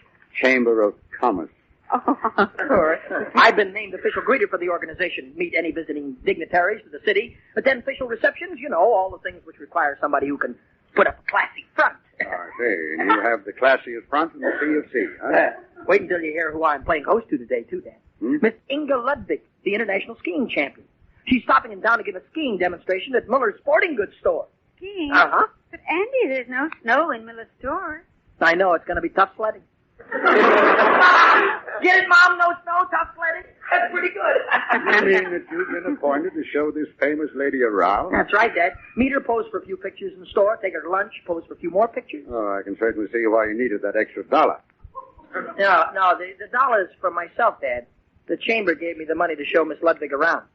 Chamber of Commerce. Oh, of course. I've been named official greeter for the organization. Meet any visiting dignitaries to the city. Attend official receptions. You know, all the things which require somebody who can put up a classy front. I see. And you have the classiest front in the CFC, huh? Wait until you hear who I'm playing host to today, too, Dan. Miss Inga Ludwig, the international skiing champion. She's stopping in town to give a skiing demonstration at Miller's Sporting Goods store. Skiing? Uh-huh. But, Andy, there's no snow in Miller's store. I know. It's going to be tough sledding. Get it, Mom? No snow, tough sledding? That's pretty good. Meaning that you've been appointed to show this famous lady around? That's right, Dad. Meet her, pose for a few pictures in the store, take her to lunch, pose for a few more pictures. Oh, I can certainly see why you needed that extra $1. No, the $1 is for myself, Dad. The chamber gave me the money to show Miss Ludwig around.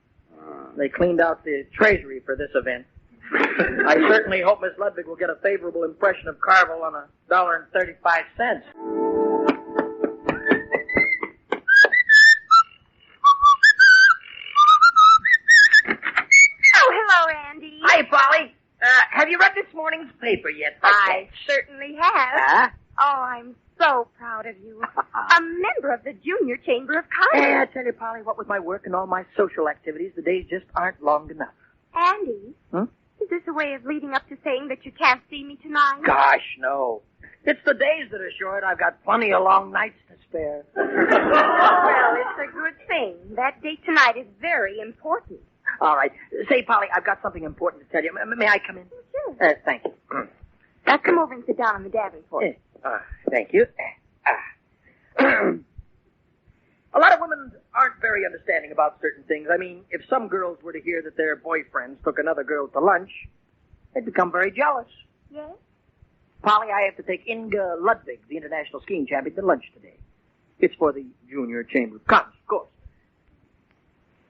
They cleaned out the treasury for this event. I certainly hope Miss Ludwig will get a favorable impression of Carville on $1.35. Hi, Polly. Have you read this morning's paper yet? I certainly have. Huh? Oh, I'm so proud of you. A member of the Junior Chamber of Commerce. I tell you, Polly, what with my work and all my social activities, the days just aren't long enough. Andy, Huh? is this a way of leading up to saying that you can't see me tonight? Gosh, no. It's the days that are short. I've got plenty of long nights to spare. Well, it's a good thing. That date tonight is very important. All right. Say, Polly, I've got something important to tell you. May I come in? Sure. Thank you. Now come over and sit down on the Davenport. Thank you. A lot of women aren't very understanding about certain things. I mean, if some girls were to hear that their boyfriends took another girl to lunch, they'd become very jealous. Yes? Polly, I have to take Inga Ludwig, the international skiing champion, to lunch today. It's for the Junior Chamber of Commerce, of course.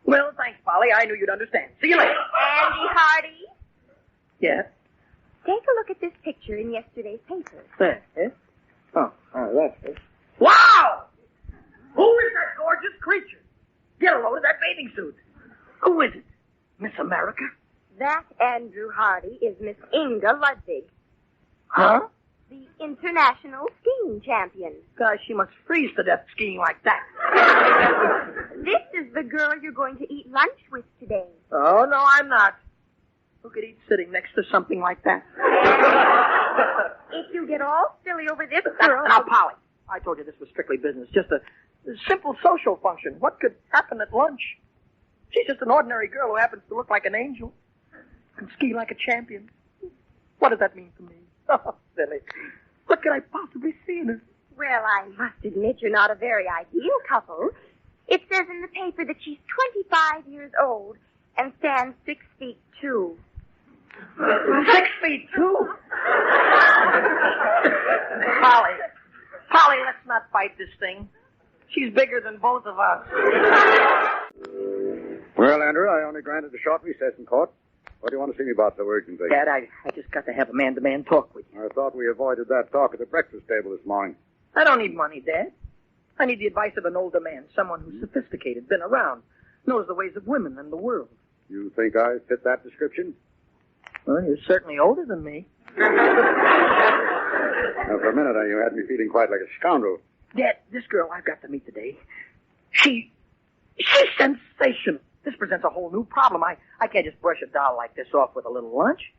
Well, thanks, Polly. I knew you'd understand. See you later. Andy Hardy, Yeah? take a look at this picture in yesterday's paper. There, eh? Oh, that's it. Wow! Who is that gorgeous creature? Get a load of that bathing suit. Who is it? Miss America? That Andrew Hardy is Miss Inga Ludwig. Huh? the international skiing champion. Gosh, she must freeze to death skiing like that. This is the girl you're going to eat lunch with today. Oh, no, I'm not. Who could eat sitting next to something like that? If you get all silly over this girl... Now, Polly, I told you this was strictly business. Just a simple social function. What could happen at lunch? She's just an ordinary girl who happens to look like an angel and ski like a champion. What does that mean to me? Oh, silly. What could I possibly see in her? Well, I must admit you're not a very ideal couple. It says in the paper that she's 25 years old and stands 6'2". 6'2"? Polly, let's not fight this thing. She's bigger than both of us. Well, Andrew, I only granted a short recess in court. What do you want to see me about so urgently? Dad, I just got to have a man-to-man talk with you. I thought we avoided that talk at the breakfast table this morning. I don't need money, Dad. I need the advice of an older man, someone who's sophisticated, been around, knows the ways of women and the world. You think I fit that description? Well, you're certainly older than me. Now, for a minute, you had me feeling quite like a scoundrel. Dad, this girl I've got to meet today, she's sensational. This presents a whole new problem. I can't just brush a doll like this off with a little lunch.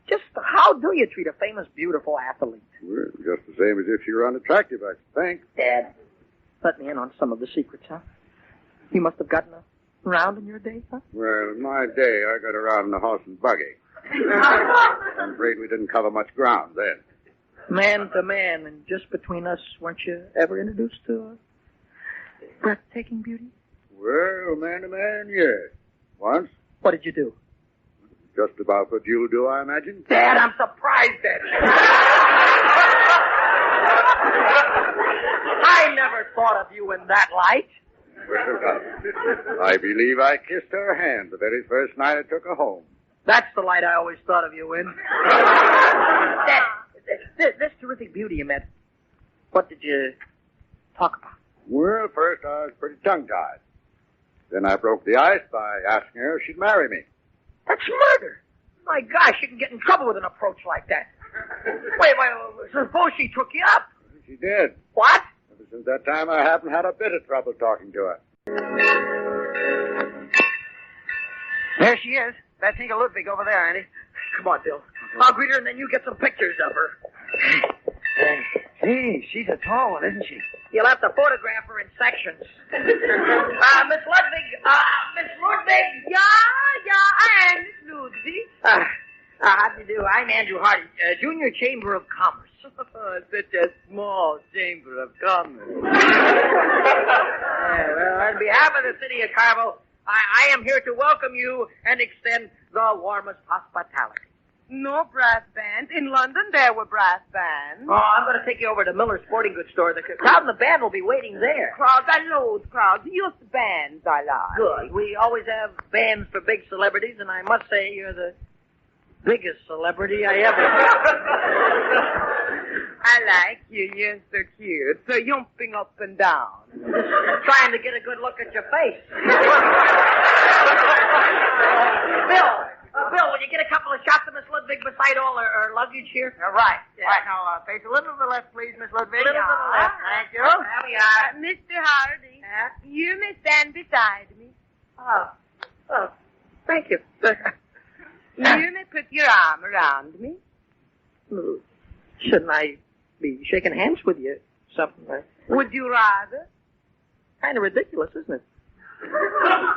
Just how do you treat a famous, beautiful athlete? Well, just the same as if she were unattractive, I think. Dad, let me in on some of the secrets, huh? You must have gotten around in your day, huh? Well, in my day, I got around in a horse and buggy. I'm afraid we didn't cover much ground then. Man to man, and just between us, weren't you ever introduced to a breathtaking beauty? Well, man to man, yes. Once. What did you do? Just about what you'll do, I imagine. Dad, I'm surprised at you. I never thought of you in that light. Well, I believe I kissed her hand the very first night I took her home. That's the light I always thought of you in. Dad, this terrific beauty you met, what did you talk about? Well, first I was pretty tongue-tied. Then I broke the ice by asking her if she'd marry me. That's murder. My gosh, you can get in trouble with an approach like that. Wait, suppose she took you up. She did. What? Ever since that time, I haven't had a bit of trouble talking to her. There she is. That's Inga Ludwig over there, Andy. Come on, Bill. I'll greet her, and then you get some pictures of her. Gee, she's a tall one, isn't she? You'll have to photograph her in sections. Miss Ludwig. Miss Ludwig. Yeah, and Miss Ludwig. How do you do? I'm Andrew Hardy, Junior Chamber of Commerce. Such a small Chamber of Commerce. Well, on behalf of the city of Carmel, I am here to welcome you and extend the warmest hospitality. No brass bands. In London, there were brass bands. Oh, I'm going to take you over to Miller's Sporting Goods store. The crowd and the band will be waiting there. Crowds, I loathe crowds. Just bands I like. Good. We always have bands for big celebrities, and I must say you're the biggest celebrity I ever I like you. You're so cute. So jumping up and down. Trying to get a good look at your face. Bill, will you get a couple of shots of Miss Ludwig beside all her luggage here? Right. Yeah. Right, now, face a little to the left, please, Miss Ludwig. A little to the left. Thank you. There we are. Mr. Hardy, you may stand beside me. Oh, thank you. You may put your arm around me. Shouldn't I be shaking hands with you? Something like that. Would you rather? Kind of ridiculous, isn't it?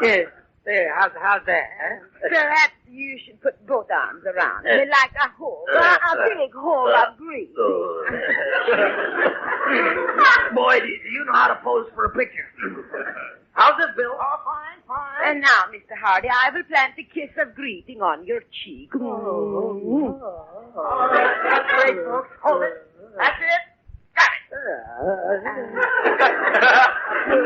Yes. There, how's that? Huh? Perhaps you should put both arms around me like a hole. A big hole of grease. Boy, do you know how to pose for a picture. How's this, Bill? Oh, fine. And now, Mr. Hardy, I will plant a kiss of greeting on your cheek. That's great, folks. Hold it. That's it. Got it.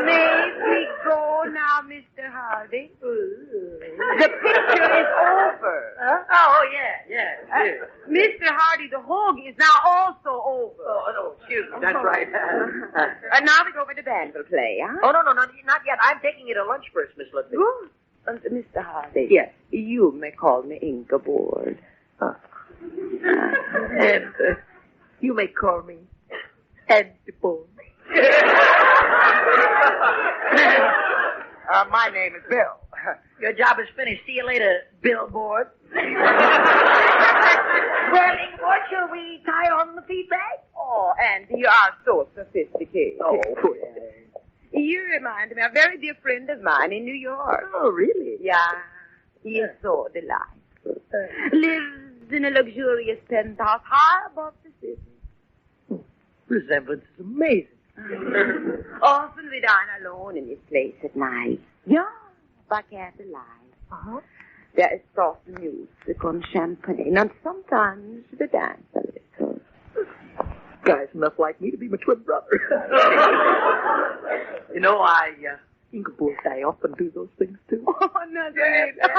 May we go now, Mr. Hardy? The picture is over. Oh, yeah. Mr. Hardy, the hog is now also over. Oh, excuse me. That's right. And now we go where the band will play, huh? Oh, no, not yet. I'm taking you to lunch first, Miss Ludwig. Mr. Hardy. Yes. You may call me Ingeborg. And You may call me Andy Bone. My name is Bill. Your job is finished. See you later, billboard. Well, what shall we tie on the feedback? Oh, Andy, you are so sophisticated. Oh, you remind me of a very dear friend of mine in New York. Oh, really? Yeah. He is so delightful. Lives in a luxurious penthouse high above the city. Resemblance is amazing. Often we dine alone in his place at night. Yeah, by candlelight. Uh-huh. There is soft music on champagne, and sometimes we dance a little. Guy's enough like me to be my twin brother. You know, Ingeborg, I often do those things too. Oh, no,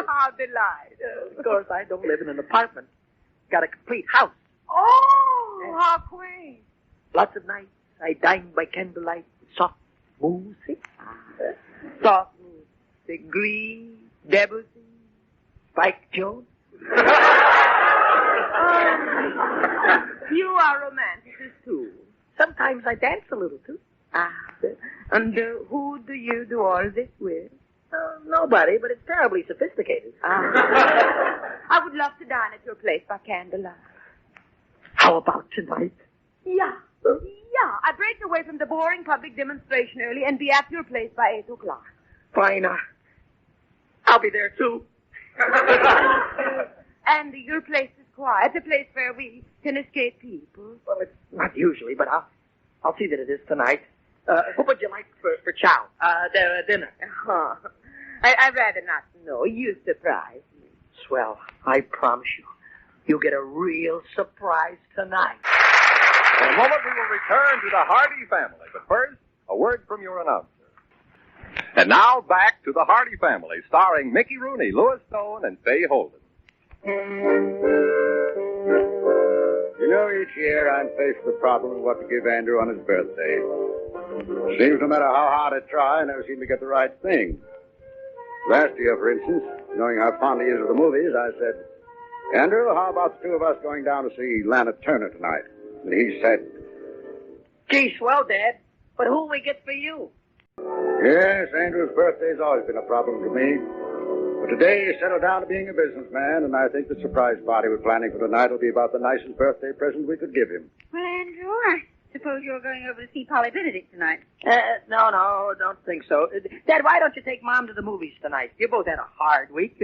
how delightful. Of course, I don't live in an apartment. Got a complete house. Oh, how quaint. Lots of nights I dine by candlelight with soft music. Soft music, Grieg, Debussy, Spike Jones. You are romantic too. Sometimes I dance a little too. And who do you do all this with? Nobody, but it's terribly sophisticated. I would love to dine at your place by candlelight. How about tonight? Yeah. Yeah, I break away from the boring public demonstration early and be at your place by 8 o'clock. Fine. I'll be there too. And your place is quiet, a place where we can escape people. Well, it's not usually, but I'll see that it is tonight. What would you like for chow? Dinner. I'd rather not know. You surprise me. Swell. I promise you. You'll get a real surprise tonight. In a moment, we will return to the Hardy family. But first, a word from your announcer. And now, back to the Hardy family, starring Mickey Rooney, Louis Stone, and Fay Holden. You know, each year I'm faced with the problem of what to give Andrew on his birthday. Seems no matter how hard I try, I never seem to get the right thing. Last year, for instance, knowing how fond he is of the movies, I said, Andrew, how about the two of us going down to see Lana Turner tonight? And he said, Gee, swell, Dad. But who'll we get for you? Yes, Andrew's birthday's always been a problem to me. But today he settled down to being a businessman, and I think the surprise party we're planning for tonight will be about the nicest birthday present we could give him. Well, Andrew, I suppose you're going over to see Polly Benedict tonight. No, don't think so. Dad, why don't you take Mom to the movies tonight? You both had a hard week.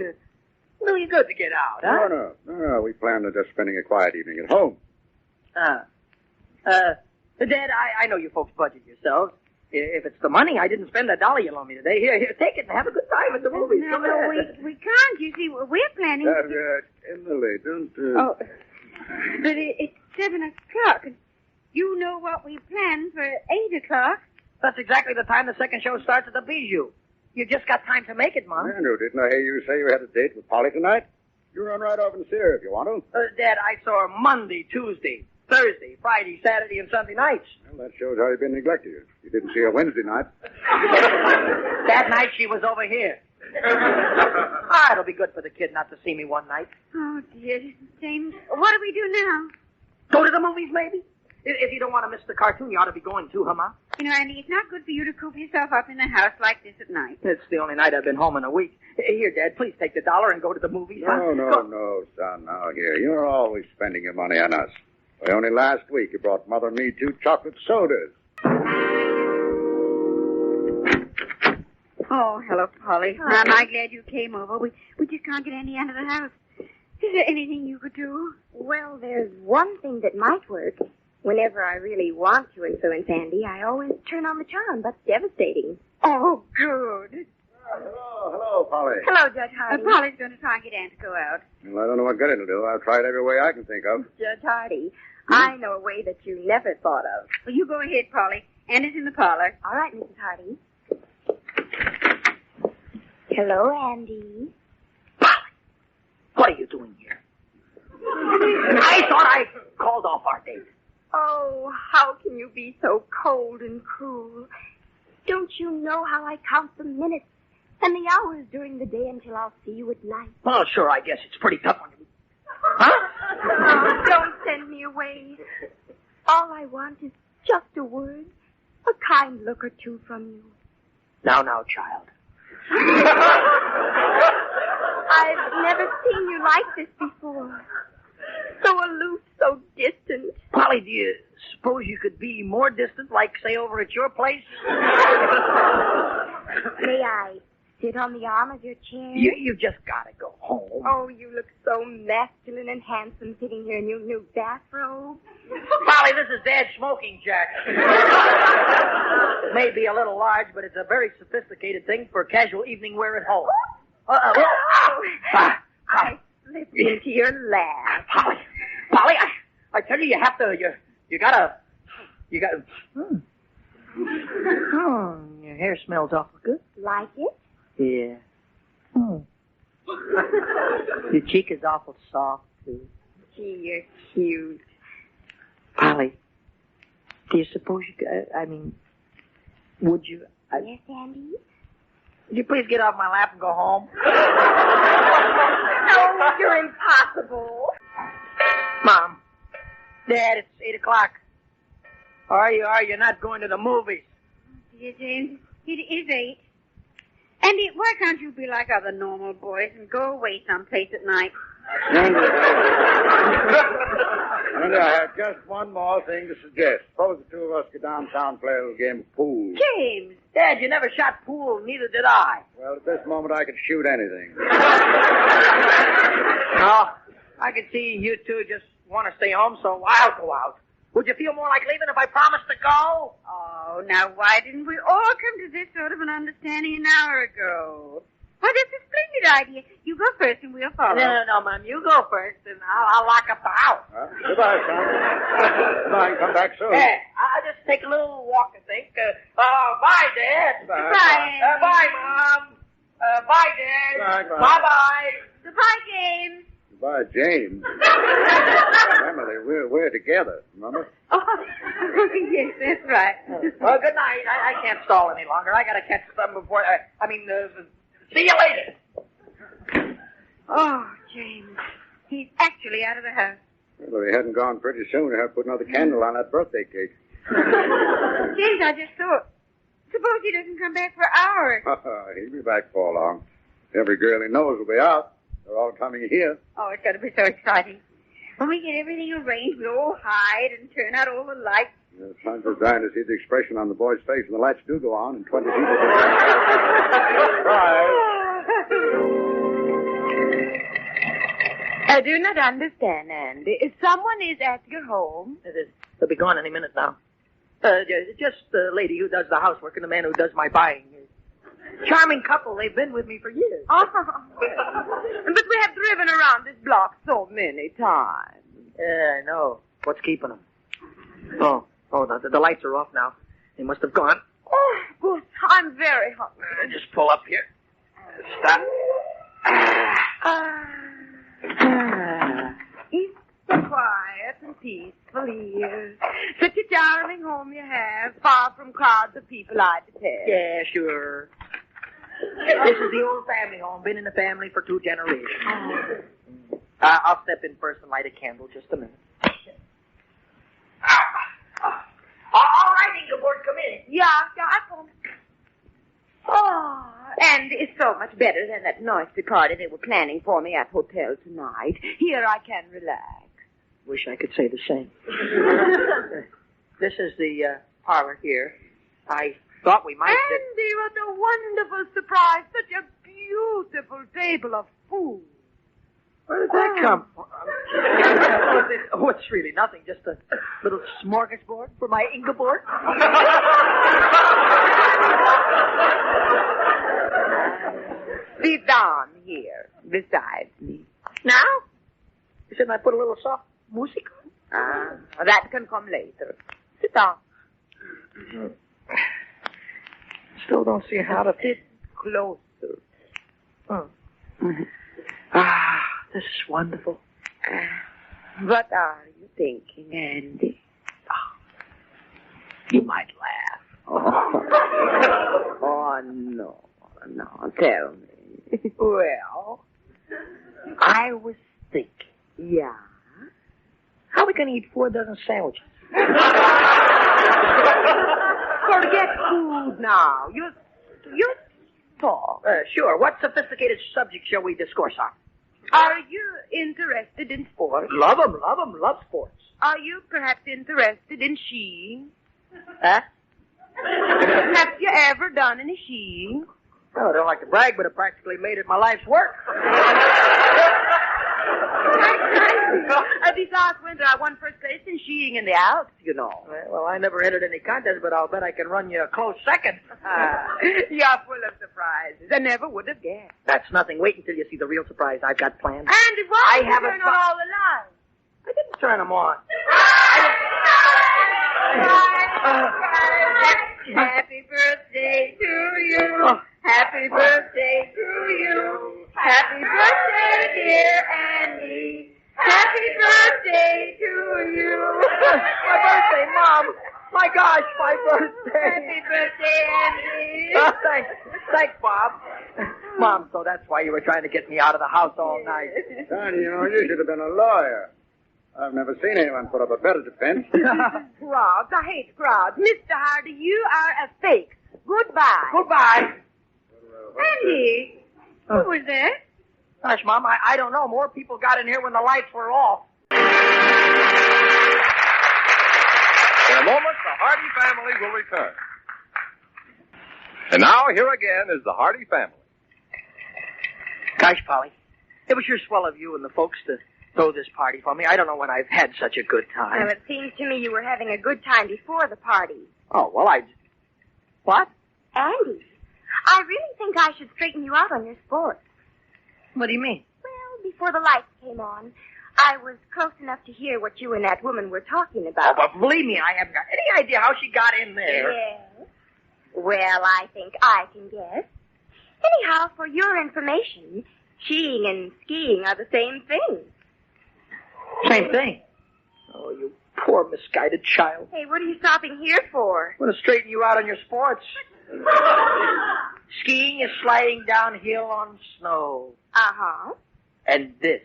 Really good to get out, huh? No. We planned on just spending a quiet evening at home. Dad, I know you folks budget yourselves. If it's the money, I didn't spend $1 you loaned me today. Here, take it and have a good time at the movies. No, we can't. You see, we're planning Emily, don't... Oh, but it's 7 o'clock. You know what we planned for 8 o'clock. That's exactly the time the second show starts at the Bijou. You just got time to make it, Mom. Andrew, didn't I hear you say you had a date with Polly tonight? You run right over and see her if you want to. Dad, I saw her Monday, Tuesday, Thursday, Friday, Saturday, and Sunday nights. Well, that shows how you've been neglected. You didn't see her Wednesday night. That night she was over here. It'll be good for the kid not to see me one night. Oh, dear, James. What do we do now? Go to the movies, maybe? If you don't want to miss the cartoon, you ought to be going too, huh, Ma? You know, Andy, it's not good for you to coop yourself up in a house like this at night. It's the only night I've been home in a week. Here, Dad, please take the $1 and go to the movies, huh? No, son. Now, here. You're always spending your money on us. Why, only last week you brought Mother and me 2 chocolate sodas. Oh, hello, Polly. Hi. Am I glad you came over? We just can't get Andy out of the house. Is there anything you could do? Well, there's one thing that might work. Whenever I really want to influence Andy, I always turn on the charm. That's devastating. Oh, good. Hello, Polly. Hello, Judge Hardy. Polly's going to try and get Ann to go out. Well, I don't know what good it'll do. I've tried every way I can think of. Judge Hardy, I know a way that you never thought of. Well, you go ahead, Polly. Andy's in the parlor. All right, Mrs. Hardy. Hello, Andy. What are you doing here? I thought I called off our date. Oh, how can you be so cold and cruel? Don't you know how I count the minutes and the hours during the day until I'll see you at night? Well, sure, I guess it's pretty tough on you. Huh? Oh, don't send me away. I want is just a word, a kind look or two from you. Now, child. I've never seen you like this before. So aloof, so distant. Polly, do you suppose you could be more distant, like, say, over at your place? May I sit on the arm of your chair? You've just got to go home. Oh, you look so masculine and handsome sitting here in your new bathrobe. Polly, this is Dad's smoking jacket. It may be a little large, but it's a very sophisticated thing for casual evening wear at home. I slipped into your lap. Polly, I tell you, you gotta. Your hair smells awful good. Like it? Yeah. Your cheek is awful soft, too. Gee, you're cute. Polly, do you suppose you could, would you? Yes, Andy? Would you please get off my lap and go home? No, you're impossible. Mom, Dad, it's 8 o'clock. Are you not going to the movies? Dear James, it is 8. Andy, why can't you be like other normal boys and go away someplace at night? Andy, I have just one more thing to suggest. Suppose the two of us go downtown and play a little game of pool. James, Dad, you never shot pool, neither did I. Well, at this moment, I could shoot anything. No, I can see you two just want to stay home, so I'll go out. Would you feel more like leaving if I promised to go? Oh, now why didn't we all come to this sort of an understanding an hour ago? Well, that's a splendid idea. You go first and we'll follow. No, Mom, you go first and I'll lock up the house. Goodbye, son. Goodbye, come back soon. Hey, I'll just take a little walk, I think. Bye, Dad. Goodbye. Bye, Mom. Bye, Dad. Bye-bye. Goodbye, James. Goodbye, James. Emily, we're together, remember? Oh, yes, that's right. Well, good night. I can't stall any longer. I got to catch some before... see you later. Oh, James. He's actually out of the house. Well, if he hadn't gone pretty soon, he'd have to put another candle on that birthday cake. James, I just thought. Suppose he doesn't come back for hours. He'll be back before long. Every girl he knows will be out. They're all coming here. Oh, it's going to be so exciting. When we get everything arranged, we'll all hide and turn out all the lights. I'm just dying to see the expression on the boy's face when the lights do go on and 20 people go I do not understand, Andy. If someone is at your home... They'll be gone any minute now. Just the lady who does the housework and the man who does my buying. Charming couple. They've been with me for years. Oh. But we have driven around this block so many times. Yeah, I know. What's keeping them? Oh, the lights are off now. They must have gone. Oh, good. I'm very hungry. Just pull up here. Stop. It's so quiet and peaceful here. Such a charming home you have, far from crowds of people I detest. Yeah, sure. This is the old family home. Been in the family for 2 generations. I'll step in first and light a candle. Just a minute. All right, Ingeborg, come in. Yeah, I come. Oh, and it's so much better than that noisy party they were planning for me at hotel tonight. Here I can relax. Wish I could say the same. This is the parlor here. I thought we might... Andy, what a wonderful surprise. Such a beautiful table of food. Where did that come from? Oh, it's really nothing. Just a little smorgasbord for my Ingeborg. Sit down here beside me. Now? You said I put a little soft music on? That can come later. Sit down. Still don't see how to... Sit closer. Oh. This is wonderful. What are you thinking, Andy? You might laugh. Oh, no, tell me. Well, I was thinking. Yeah? How are we going to eat 4 dozen sandwiches? Forget food now. You talk. Sure. What sophisticated subject shall we discourse on? Are you interested in sports? Love 'em, love sports. Are you perhaps interested in skiing? Huh? Have you ever done any skiing? Well, I don't like to brag, but I practically made it my life's work. This last winter, I won first place in skiing in the Alps, you know. Well, I never entered any contest, but I'll bet I can run you a close second. You're full of surprises. I never would have guessed. That's nothing. Wait until you see the real surprise I've got planned. And why did you turn on all the lights? I didn't turn them on. Happy birthday to you. Happy birthday to you. Happy birthday, dear Andy. Happy birthday to you. My birthday, Mom. My gosh, my birthday. Happy birthday, Andy. Thanks, Bob. Mom, so that's why you were trying to get me out of the house all night. Son, you should have been a lawyer. I've never seen anyone put up a better defense. Crowds. I hate crowds. Mr. Hardy, you are a fake. Goodbye. Goodbye. Andy, who was that? Gosh, Mom, I don't know. More people got in here when the lights were off. In a moment, the Hardy family will return. And now, here again is the Hardy family. Gosh, Polly, it was sure swell of you and the folks to throw this party for me. I don't know when I've had such a good time. Well, it seems to me you were having a good time before the party. Oh, well, What? Andy, I really think I should straighten you out on your sports. What do you mean? Well, before the lights came on, I was close enough to hear what you and that woman were talking about. Oh, but believe me, I haven't got any idea how she got in there. Yes. Well, I think I can guess. Anyhow, for your information, skiing and skiing are the same thing. Same thing. Oh, you poor misguided child. Hey, what are you stopping here for? I want to straighten you out on your sports. Skiing is sliding downhill on snow. Uh-huh. And this,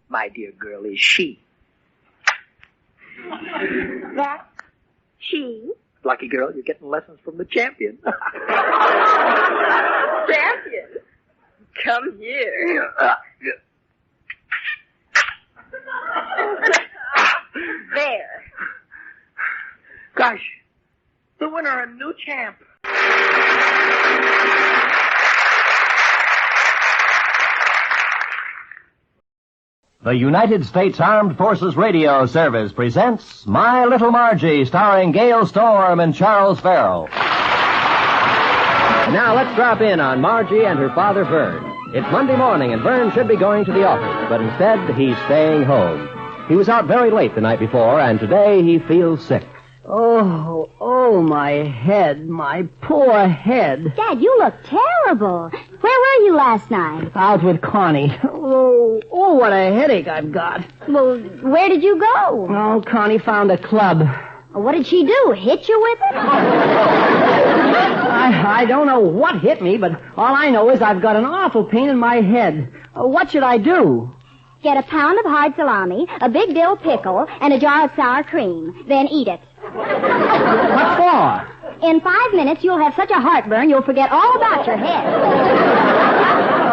my dear girl, is she. That's she? Lucky girl, you're getting lessons from the champion. Champion? Come here. There. Gosh, the winner, a new champ. The United States Armed Forces Radio Service presents My Little Margie, starring Gail Storm and Charles Farrell. Now let's drop in on Margie and her father, Vern. It's Monday morning, and Vern should be going to the office, but instead he's staying home. He was out very late the night before, and today he feels sick. Oh, my head, my poor head. Dad, you look terrible. Where were you last night? Out with Connie. Oh, what a headache I've got. Well, where did you go? Oh, Connie found a club. What did she do? Hit you with it? I don't know what hit me, but all I know is I've got an awful pain in my head. What should I do? Get a pound of hard salami, a big dill pickle, and a jar of sour cream. Then eat it. What for? In 5 minutes, you'll have such a heartburn, you'll forget all about your head.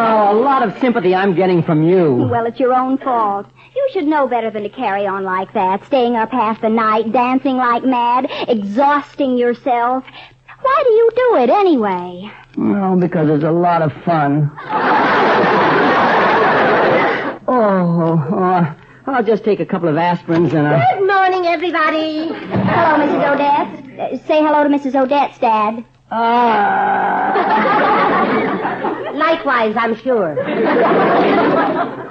Oh, a lot of sympathy I'm getting from you. Well, it's your own fault. You should know better than to carry on like that, staying up half the night, dancing like mad, exhausting yourself. Why do you do it anyway? Oh, because it's a lot of fun. I'll just take a couple of aspirins and Good morning, everybody. Hello, Mrs. Odette. Say hello to Mrs. Odette's dad. Likewise, I'm sure.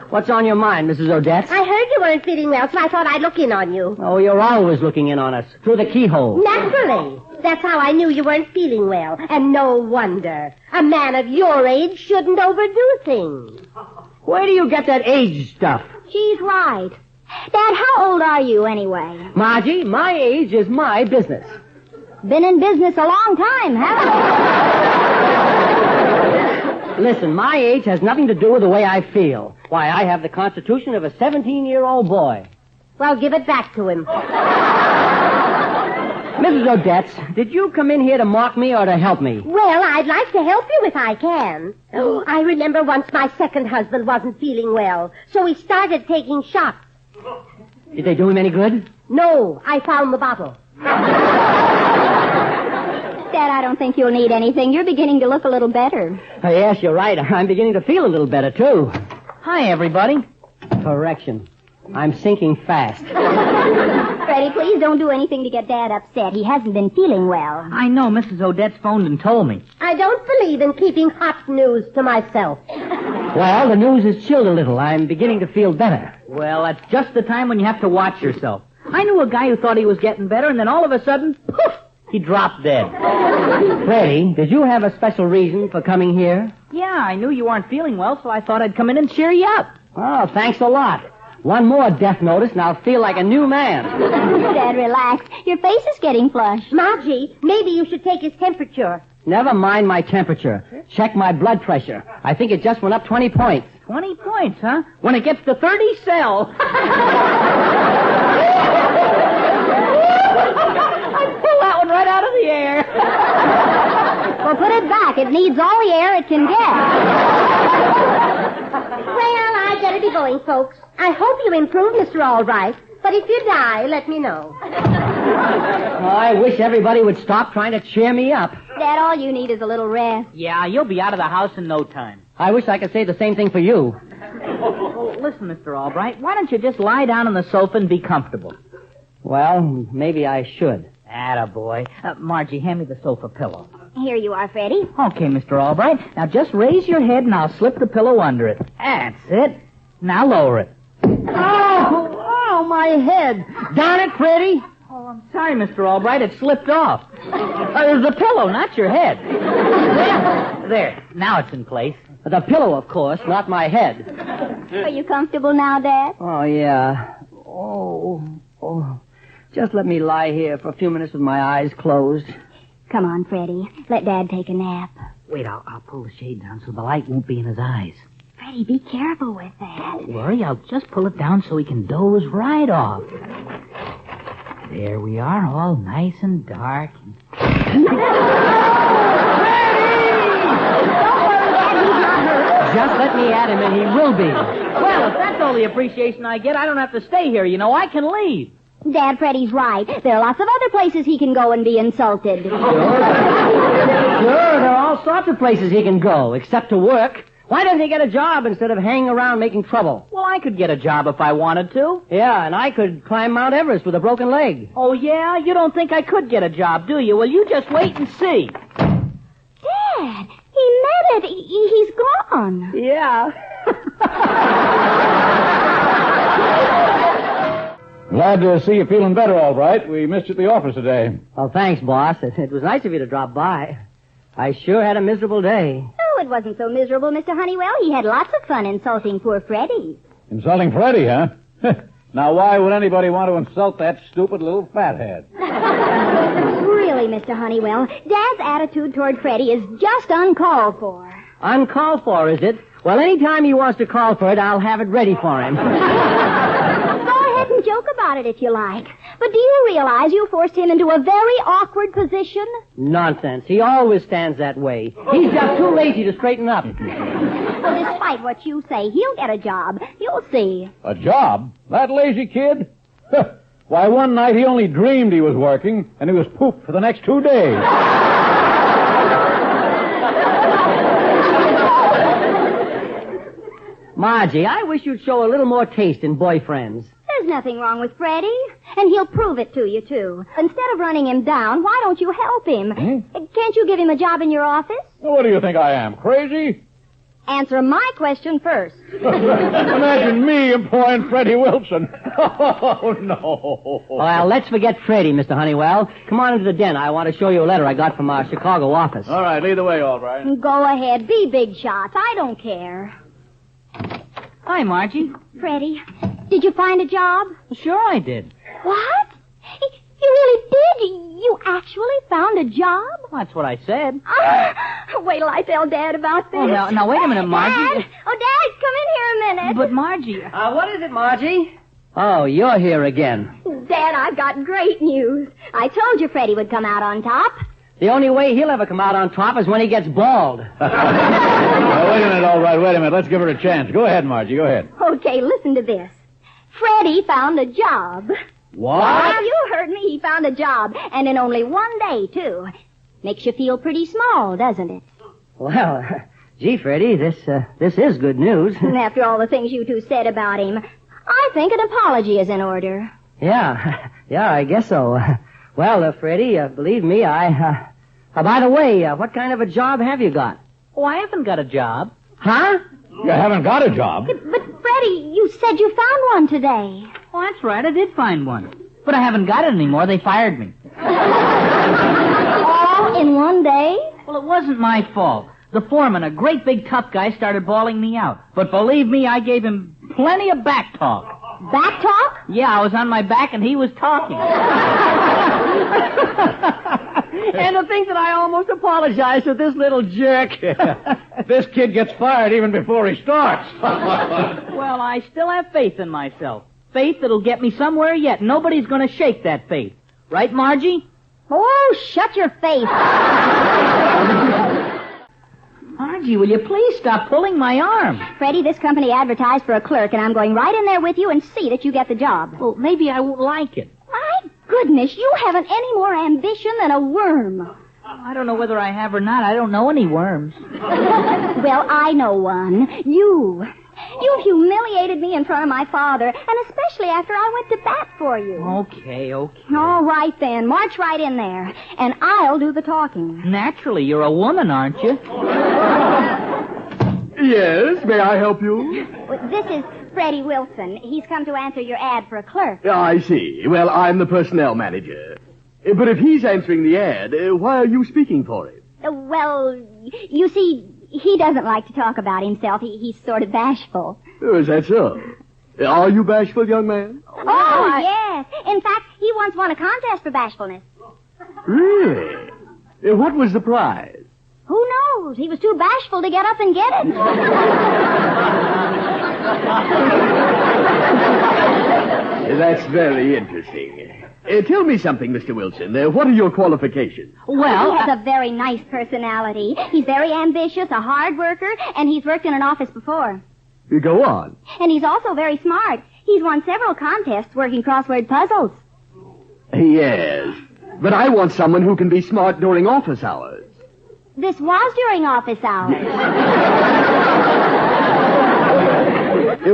What's on your mind, Mrs. Odette? I heard you weren't feeling well, so I thought I'd look in on you. Oh, you're always looking in on us. Through the keyhole. Naturally. That's how I knew you weren't feeling well. And no wonder. A man of your age shouldn't overdo things. Where do you get that age stuff? She's right. Dad, how old are you anyway? Margie, my age is my business. Been in business a long time, haven't you? Listen, my age has nothing to do with the way I feel. Why, I have the constitution of a 17-year-old boy. Well, give it back to him. Mrs. Odette, did you come in here to mock me or to help me? Well, I'd like to help you if I can. Oh, I remember once my second husband wasn't feeling well, so he started taking shots. Did they do him any good? No, I found the bottle. Dad, I don't think you'll need anything. You're beginning to look a little better. Oh, yes, you're right. I'm beginning to feel a little better, too. Hi, everybody. Correction. I'm sinking fast. Freddie, please don't do anything to get Dad upset. He hasn't been feeling well. I know. Mrs. Odette's phoned and told me. I don't believe in keeping hot news to myself. Well, the news has chilled a little. I'm beginning to feel better. Well, that's just the time when you have to watch yourself. I knew a guy who thought he was getting better, and then all of a sudden, poof, he dropped dead. Freddie, did you have a special reason for coming here? Yeah, I knew you weren't feeling well, so I thought I'd come in and cheer you up. Oh, thanks a lot. One more death notice, and I'll feel like a new man. Dad, relax. Your face is getting flushed. Margie, maybe you should take his temperature. Never mind my temperature. Check my blood pressure. I think it just went up 20 points. 20 points, huh? When it gets to 30, sell. I pulled that one right out of the air. Well, put it back. It needs all the air it can get. Well, I'd better be going, folks. I hope you improve, Mr. Albright. But if you die, let me know. I wish everybody would stop trying to cheer me up. Dad, all you need is a little rest. Yeah, you'll be out of the house in no time. I wish I could say the same thing for you. Oh, listen, Mr. Albright, why don't you just lie down on the sofa and be comfortable? Well, maybe I should. Attaboy. Margie, hand me the sofa pillow. Here you are, Freddie. Okay, Mr. Albright. Now just raise your head and I'll slip the pillow under it. That's it. Now lower it. Oh, my head. Darn it, Freddie. Oh, I'm sorry, Mr. Albright. It slipped off. It was the pillow, not your head. There. Now it's in place. The pillow, of course, not my head. Are you comfortable now, Dad? Oh, yeah. Oh. Just let me lie here for a few minutes with my eyes closed. Come on, Freddie. Let Dad take a nap. Wait, I'll pull the shade down so the light won't be in his eyes. Freddie, be careful with that. Don't worry, I'll just pull it down so he can doze right off. There we are, all nice and dark. Just let me at him and he will be. Well, if that's all the appreciation I get, I don't have to stay here, you know. I can leave. Dad, Freddie's right. There are lots of other places he can go and be insulted. Sure, there are all sorts of places he can go, except to work. Why doesn't he get a job instead of hanging around making trouble? Well, I could get a job if I wanted to. Yeah, and I could climb Mount Everest with a broken leg. Oh, yeah? You don't think I could get a job, do you? Well, you just wait and see. Dad, he meant it. He's gone. Yeah. Glad to see you feeling better, all right. We missed you at the office today. Well, thanks, boss. It was nice of you to drop by. I sure had a miserable day. Oh, it wasn't so miserable, Mr. Honeywell. He had lots of fun insulting poor Freddie. Insulting Freddie, huh? Now, why would anybody want to insult that stupid little fathead? Really, Mr. Honeywell, Dad's attitude toward Freddie is just uncalled for. Uncalled for, is it? Well, any time he wants to call for it, I'll have it ready for him. Go ahead and joke about it if you like. But do you realize you forced him into a very awkward position? Nonsense. He always stands that way. He's just too lazy to straighten up. Well, despite what you say, he'll get a job. You'll see. A job? That lazy kid? Why, one night he only dreamed he was working, and he was pooped for the next 2 days. Margie, I wish you'd show a little more taste in boyfriends. There's nothing wrong with Freddie, and he'll prove it to you, too. Instead of running him down, why don't you help him? Can't you give him a job in your office? What do you think I am, crazy? Answer my question first. Imagine me employing Freddie Wilson. Oh, no. Well, let's forget Freddie, Mr. Honeywell. Come on into the den. I want to show you a letter I got from our Chicago office. All right, lead the way, all right. Go ahead. Be big shots. I don't care. Hi, Margie. Freddie, did you find a job? Sure I did. What? You really did? You actually found a job? That's what I said. Wait till I tell Dad about this. Oh, now, wait a minute, Margie. Dad? Oh, Dad, come in here a minute. But, Margie... what is it, Margie? Oh, you're here again. Dad, I've got great news. I told you Freddie would come out on top. The only way he'll ever come out on top is when he gets bald. Wait a minute, all right, wait a minute. Let's give her a chance. Go ahead, Margie, go ahead. Okay, listen to this. Freddie found a job. What? You heard me. He found a job. And in only one day, too. Makes you feel pretty small, doesn't it? Well, gee, Freddie, this is good news. After all the things you two said about him, I think an apology is in order. Yeah, I guess so. Well, Freddie, believe me, by the way, what kind of a job have you got? Oh, I haven't got a job. Huh? You haven't got a job? But, Freddie, you said you found one today. Oh, that's right, I did find one. But I haven't got it anymore. They fired me. All in one day? Well, it wasn't my fault. The foreman, a great big tough guy, started bawling me out. But believe me, I gave him plenty of back talk. Back talk? Yeah, I was on my back and he was talking. And to think that I almost apologized to this little jerk. This kid gets fired even before he starts. Well, I still have faith in myself. Faith that'll get me somewhere yet. Nobody's going to shake that faith. Right, Margie? Oh, shut your face. Margie, will you please stop pulling my arm? Freddie, this company advertised for a clerk, and I'm going right in there with you and see that you get the job. Well, maybe I won't like it. My goodness, you haven't any more ambition than a worm. I don't know whether I have or not. I don't know any worms. Well, I know one. You humiliated me in front of my father, and especially after I went to bat for you. Okay. All right, then. March right in there, and I'll do the talking. Naturally, you're a woman, aren't you? Yes, may I help you? This is Freddie Wilson. He's come to answer your ad for a clerk. I see. Well, I'm the personnel manager. But if he's answering the ad, why are you speaking for him? Well, you see, he doesn't like to talk about himself. He's sort of bashful. Oh, is that so? Are you bashful, young man? Oh, yes. In fact, he once won a contest for bashfulness. Really? What was the prize? Who knows? He was too bashful to get up and get it. That's very interesting. Tell me something, Mr. Wilson. What are your qualifications? Well, he has a very nice personality. He's very ambitious, a hard worker, and he's worked in an office before. Go on. And he's also very smart. He's won several contests working crossword puzzles. Yes, but I want someone who can be smart during office hours. This was during office hours.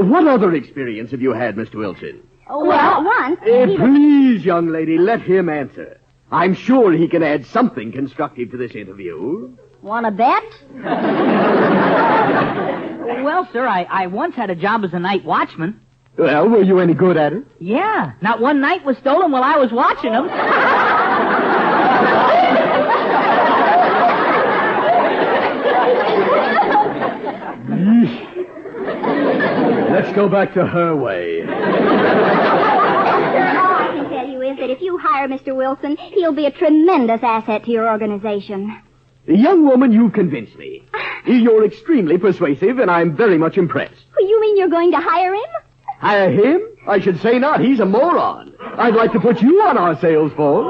What other experience have you had, Mr. Wilson? Well, once... Please, young lady, let him answer. I'm sure he can add something constructive to this interview. Want to bet? Well, sir, I once had a job as a night watchman. Well, were you any good at it? Yeah. Not one night was stolen while I was watching them. Let's go back to her way. All I can tell you is that if you hire Mr. Wilson, he'll be a tremendous asset to your organization. Young woman, you've convinced me. You're extremely persuasive, and I'm very much impressed. You mean you're going to hire him? Hire him? I should say not. He's a moron. I'd like to put you on our sales force.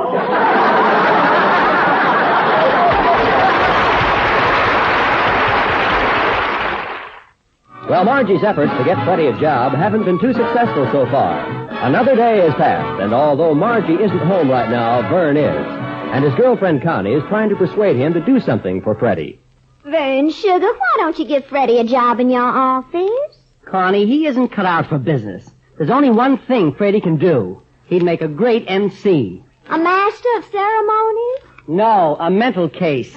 Well, Margie's efforts to get Freddie a job haven't been too successful so far. Another day has passed, and although Margie isn't home right now, Vern is. And his girlfriend Connie is trying to persuade him to do something for Freddie. Vern, sugar, why don't you give Freddie a job in your office? Connie, he isn't cut out for business. There's only one thing Freddie can do. He'd make a great MC. A master of ceremonies? No, a mental case.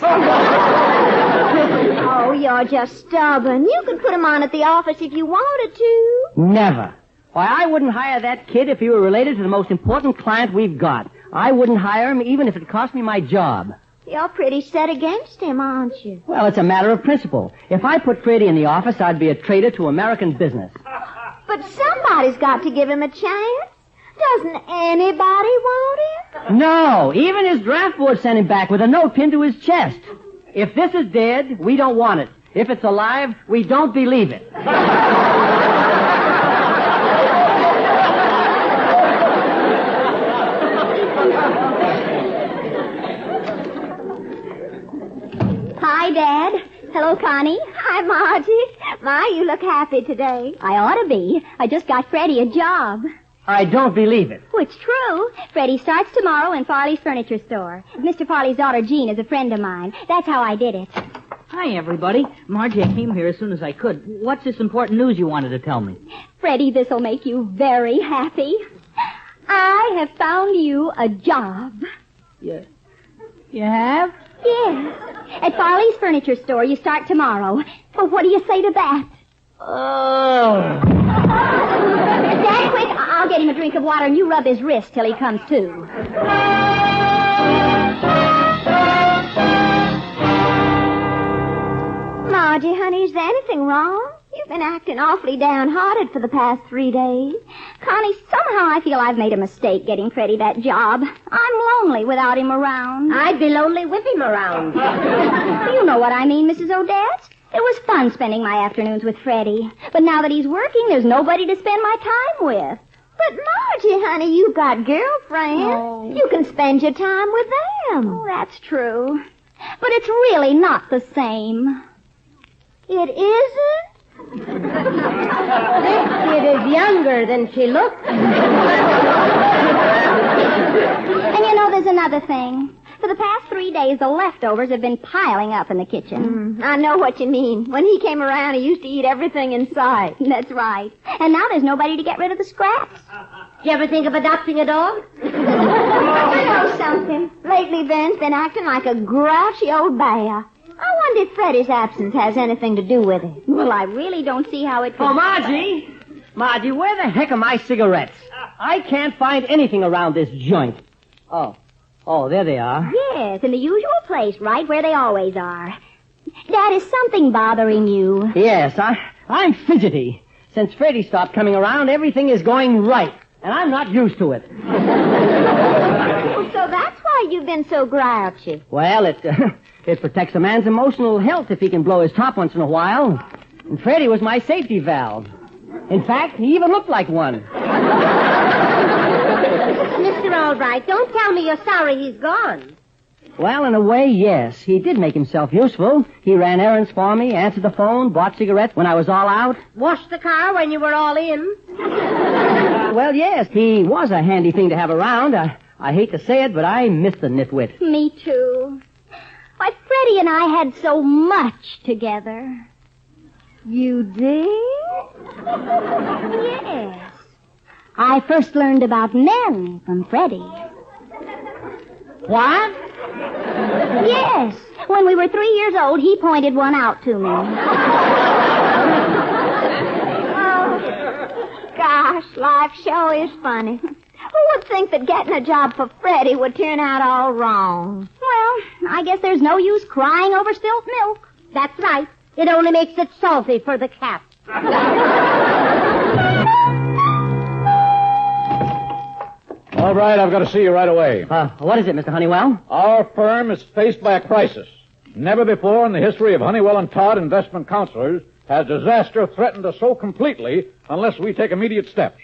Oh, you're just stubborn. You could put him on at the office if you wanted to. Never. Why, I wouldn't hire that kid if he were related to the most important client we've got. I wouldn't hire him even if it cost me my job. You're pretty set against him, aren't you? Well, it's a matter of principle. If I put Freddie in the office, I'd be a traitor to American business. But somebody's got to give him a chance. Doesn't anybody want him? No, even his draft board sent him back with a note pinned to his chest. If this is dead, we don't want it. If it's alive, we don't believe it. Hello, Connie. Hi, Margie. My, you look happy today. I ought to be. I just got Freddie a job. I don't believe it. Oh, it's true. Freddie starts tomorrow in Farley's furniture store. Mr. Farley's daughter, Jean, is a friend of mine. That's how I did it. Hi, everybody. Margie, I came here as soon as I could. What's this important news you wanted to tell me? Freddie, this'll make you very happy. I have found you a job. You have? Yes. At Farley's furniture store, you start tomorrow. Well, what do you say to that? Oh. Dad, quick, I'll get him a drink of water and you rub his wrist till he comes to. Margie, honey, is there anything wrong? You've been acting awfully downhearted for the past 3 days. Connie, somehow I feel I've made a mistake getting Freddie that job. I'm lonely without him around. I'd be lonely with him around. You know what I mean, Mrs. Odette. It was fun spending my afternoons with Freddie. But now that he's working, there's nobody to spend my time with. But, Margie, honey, you've got girlfriends. Oh. You can spend your time with them. Oh, that's true. But it's really not the same. It isn't? This kid is younger than she looks. And you know, there's another thing. For the past 3 days, the leftovers have been piling up in the kitchen. I know what you mean. When he came around, he used to eat everything in sight. That's right. And now there's nobody to get rid of the scraps. Did you ever think of adopting a dog? You know something? Lately, Ben's been acting like a grouchy old bear. I wonder if Freddie's absence has anything to do with it. Well, I really don't see how it could... Oh, Margie! Margie, where the heck are my cigarettes? I can't find anything around this joint. Oh, there they are. Yes, in the usual place, right where they always are. Dad, is something bothering you? Yes, I'm fidgety. Since Freddie stopped coming around, everything is going right, and I'm not used to it. So that's why you've been so grouchy. Well, it protects a man's emotional health if he can blow his top once in a while. And Freddie was my safety valve. In fact, he even looked like one. Mr. Aldrich, don't tell me you're sorry he's gone. Well, in a way, yes. He did make himself useful. He ran errands for me, answered the phone, bought cigarettes when I was all out. Washed the car when you were all in. Well, yes, he was a handy thing to have around. I hate to say it, but I miss the nitwit. Me too. Why, Freddie and I had so much together. You did? Yes. I first learned about men from Freddie. What? Yes. When we were 3 years old, he pointed one out to me. Oh, gosh, life sure is funny. Who would think that getting a job for Freddie would turn out all wrong? Well, I guess there's no use crying over spilt milk. That's right. It only makes it salty for the cat. All right, I've got to see you right away. What is it, Mr. Honeywell? Our firm is faced by a crisis. Never before in the history of Honeywell and Todd Investment Counselors has disaster threatened us so completely unless we take immediate steps.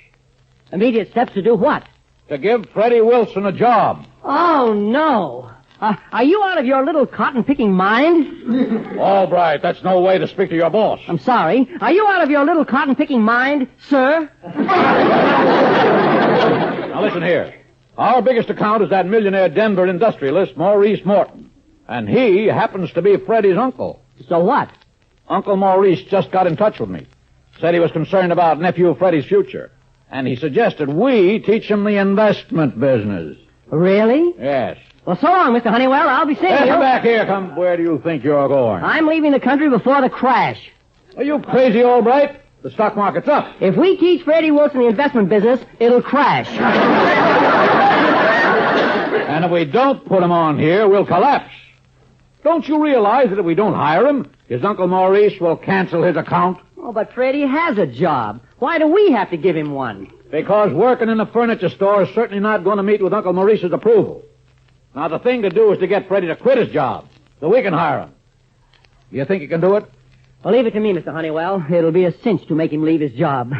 Immediate steps to do what? To give Freddie Wilson a job. Oh, no. Are you out of your little cotton-picking mind? Albright, that's no way to speak to your boss. I'm sorry. Are you out of your little cotton-picking mind, sir? Now listen here. Our biggest account is that millionaire Denver industrialist, Maurice Morton. And he happens to be Freddie's uncle. So what? Uncle Maurice just got in touch with me. Said he was concerned about nephew Freddie's future. And he suggested we teach him the investment business. Really? Yes. Well, so long, Mr. Honeywell. I'll be seeing you. Come back here. Come. Where do you think you're going? I'm leaving the country before the crash. Are you crazy, Albright? The stock market's up. If we teach Freddie Wilson the investment business, it'll crash. And if we don't put him on here, we'll collapse. Don't you realize that if we don't hire him, his Uncle Maurice will cancel his account? Oh, but Freddie has a job. Why do we have to give him one? Because working in the furniture store is certainly not going to meet with Uncle Maurice's approval. Now, the thing to do is to get Freddie to quit his job, so we can hire him. You think you can do it? Well, leave it to me, Mr. Honeywell. It'll be a cinch to make him leave his job.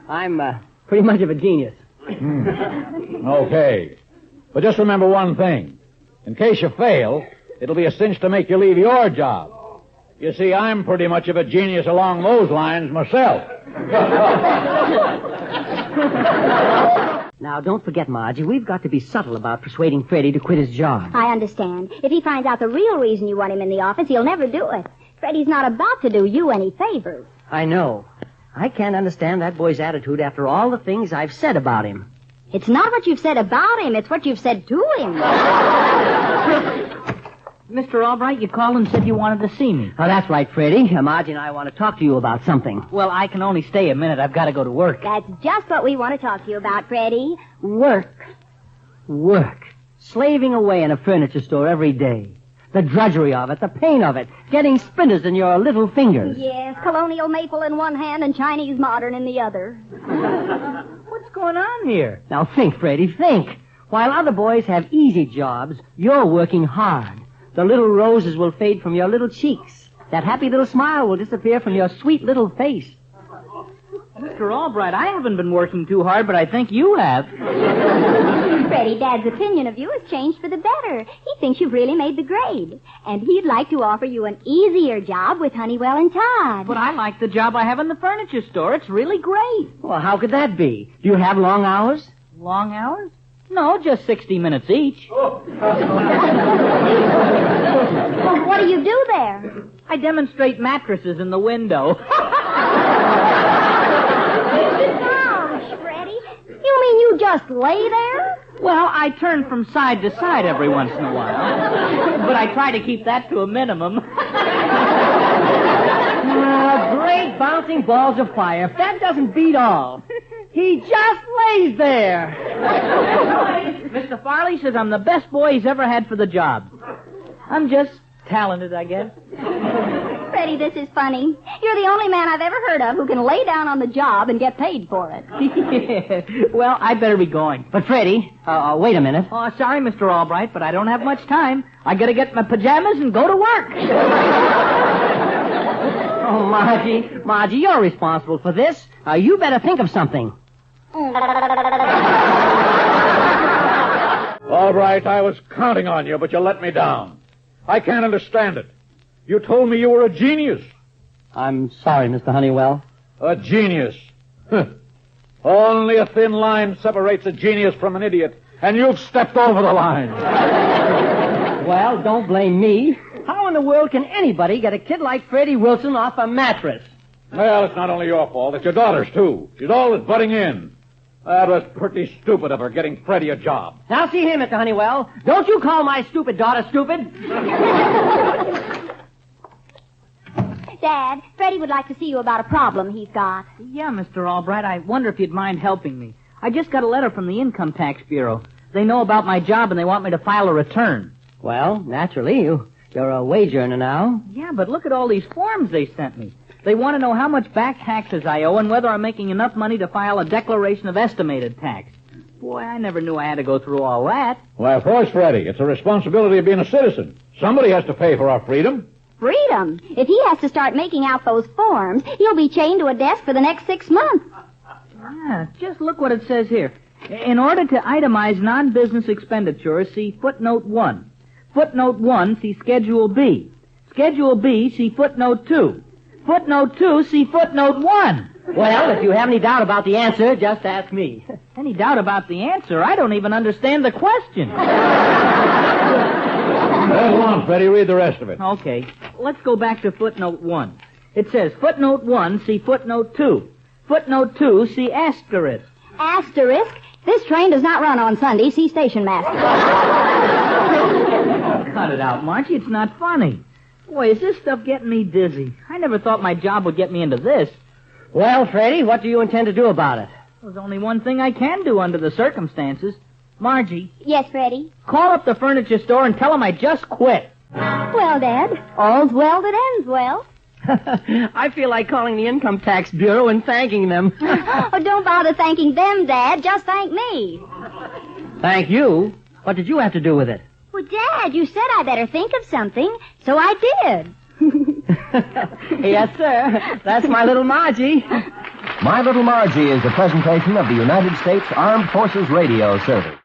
I'm pretty much of a genius. Okay. But just remember one thing. In case you fail, it'll be a cinch to make you leave your job. You see, I'm pretty much of a genius along those lines myself. Now, don't forget, Margie, we've got to be subtle about persuading Freddie to quit his job. I understand. If he finds out the real reason you want him in the office, he'll never do it. Freddie's not about to do you any favors. I know. I can't understand that boy's attitude after all the things I've said about him. It's not what you've said about him, it's what you've said to him. Mr. Albright, you called and said you wanted to see me. Oh, that's right, Freddie. Margie and I want to talk to you about something. Well, I can only stay a minute. I've got to go to work. That's just what we want to talk to you about, Freddie. Work. Work. Slaving away in a furniture store every day. The drudgery of it, the pain of it, getting splinters in your little fingers. Yes, colonial maple in one hand and Chinese modern in the other. What's going on here? Now think, Freddie, think. While other boys have easy jobs, you're working hard. The little roses will fade from your little cheeks. That happy little smile will disappear from your sweet little face. Mr. Albright, I haven't been working too hard, but I think you have. Freddie, Dad's opinion of you has changed for the better. He thinks you've really made the grade. And he'd like to offer you an easier job with Honeywell and Todd. But I like the job I have in the furniture store. It's really great. Well, how could that be? Do you have long hours? Long hours? No, just 60 minutes each. Well, what do you do there? I demonstrate mattresses in the window. Gosh, Freddie. You mean you just lay there? Well, I turn from side to side every once in a while. But I try to keep that to a minimum. Great bouncing balls of fire. If that doesn't beat all. He just lays there. Mr. Farley says I'm the best boy he's ever had for the job. I'm just talented, I guess. Freddie, this is funny. You're the only man I've ever heard of who can lay down on the job and get paid for it. Well, I better be going. But, Freddie, wait a minute. Oh, sorry, Mr. Albright, but I don't have much time. I gotta get my pajamas and go to work. Oh, Margie, you're responsible for this. You better think of something. All right, I was counting on you, but you let me down. I can't understand it. You told me you were a genius. I'm sorry, Mr. Honeywell. A genius. Only a thin line separates a genius from an idiot, and you've stepped over the line. Well, don't blame me. How in the world can anybody get a kid like Freddie Wilson off a mattress? Well, it's not only your fault. It's your daughter's, too. She's always butting in. That was pretty stupid of her, getting Freddie a job. Now, see here, Mr. Honeywell. Don't you call my stupid daughter stupid. Dad, Freddie would like to see you about a problem he's got. Yeah, Mr. Albright, I wonder if you'd mind helping me. I just got a letter from the Income Tax Bureau. They know about my job and they want me to file a return. Well, naturally, you're a wage earner now. Yeah, but look at all these forms they sent me. They want to know how much back taxes I owe and whether I'm making enough money to file a declaration of estimated tax. Boy, I never knew I had to go through all that. Well, of course, Freddie. It's a responsibility of being a citizen. Somebody has to pay for our freedom. Freedom? If he has to start making out those forms, he'll be chained to a desk for the next 6 months. Yeah, just look what it says here. In order to itemize non-business expenditures, see footnote 1. Footnote 1, see Schedule B. Schedule B, see footnote 2. Footnote 2, see footnote 1. Well, if you have any doubt about the answer, just ask me. Any doubt about the answer? I don't even understand the question. Well, go on, Freddie. Read the rest of it. Okay. Let's go back to footnote 1. It says, footnote 1, see footnote 2. Footnote 2, see asterisk. Asterisk? This train does not run on Sunday. See station master. Oh, cut it out, Margie. It's not funny. Boy, is this stuff getting me dizzy. I never thought my job would get me into this. Well, Freddie, what do you intend to do about it? There's only one thing I can do under the circumstances. Margie. Yes, Freddie? Call up the furniture store and tell them I just quit. Well, Dad, all's well that ends well. I feel like calling the Income Tax Bureau and thanking them. Oh, don't bother thanking them, Dad. Just thank me. Thank you? What did you have to do with it? Well, Dad, you said I better think of something, so I did. Yes, sir. That's my little Margie. My Little Margie is a presentation of the United States Armed Forces Radio Service.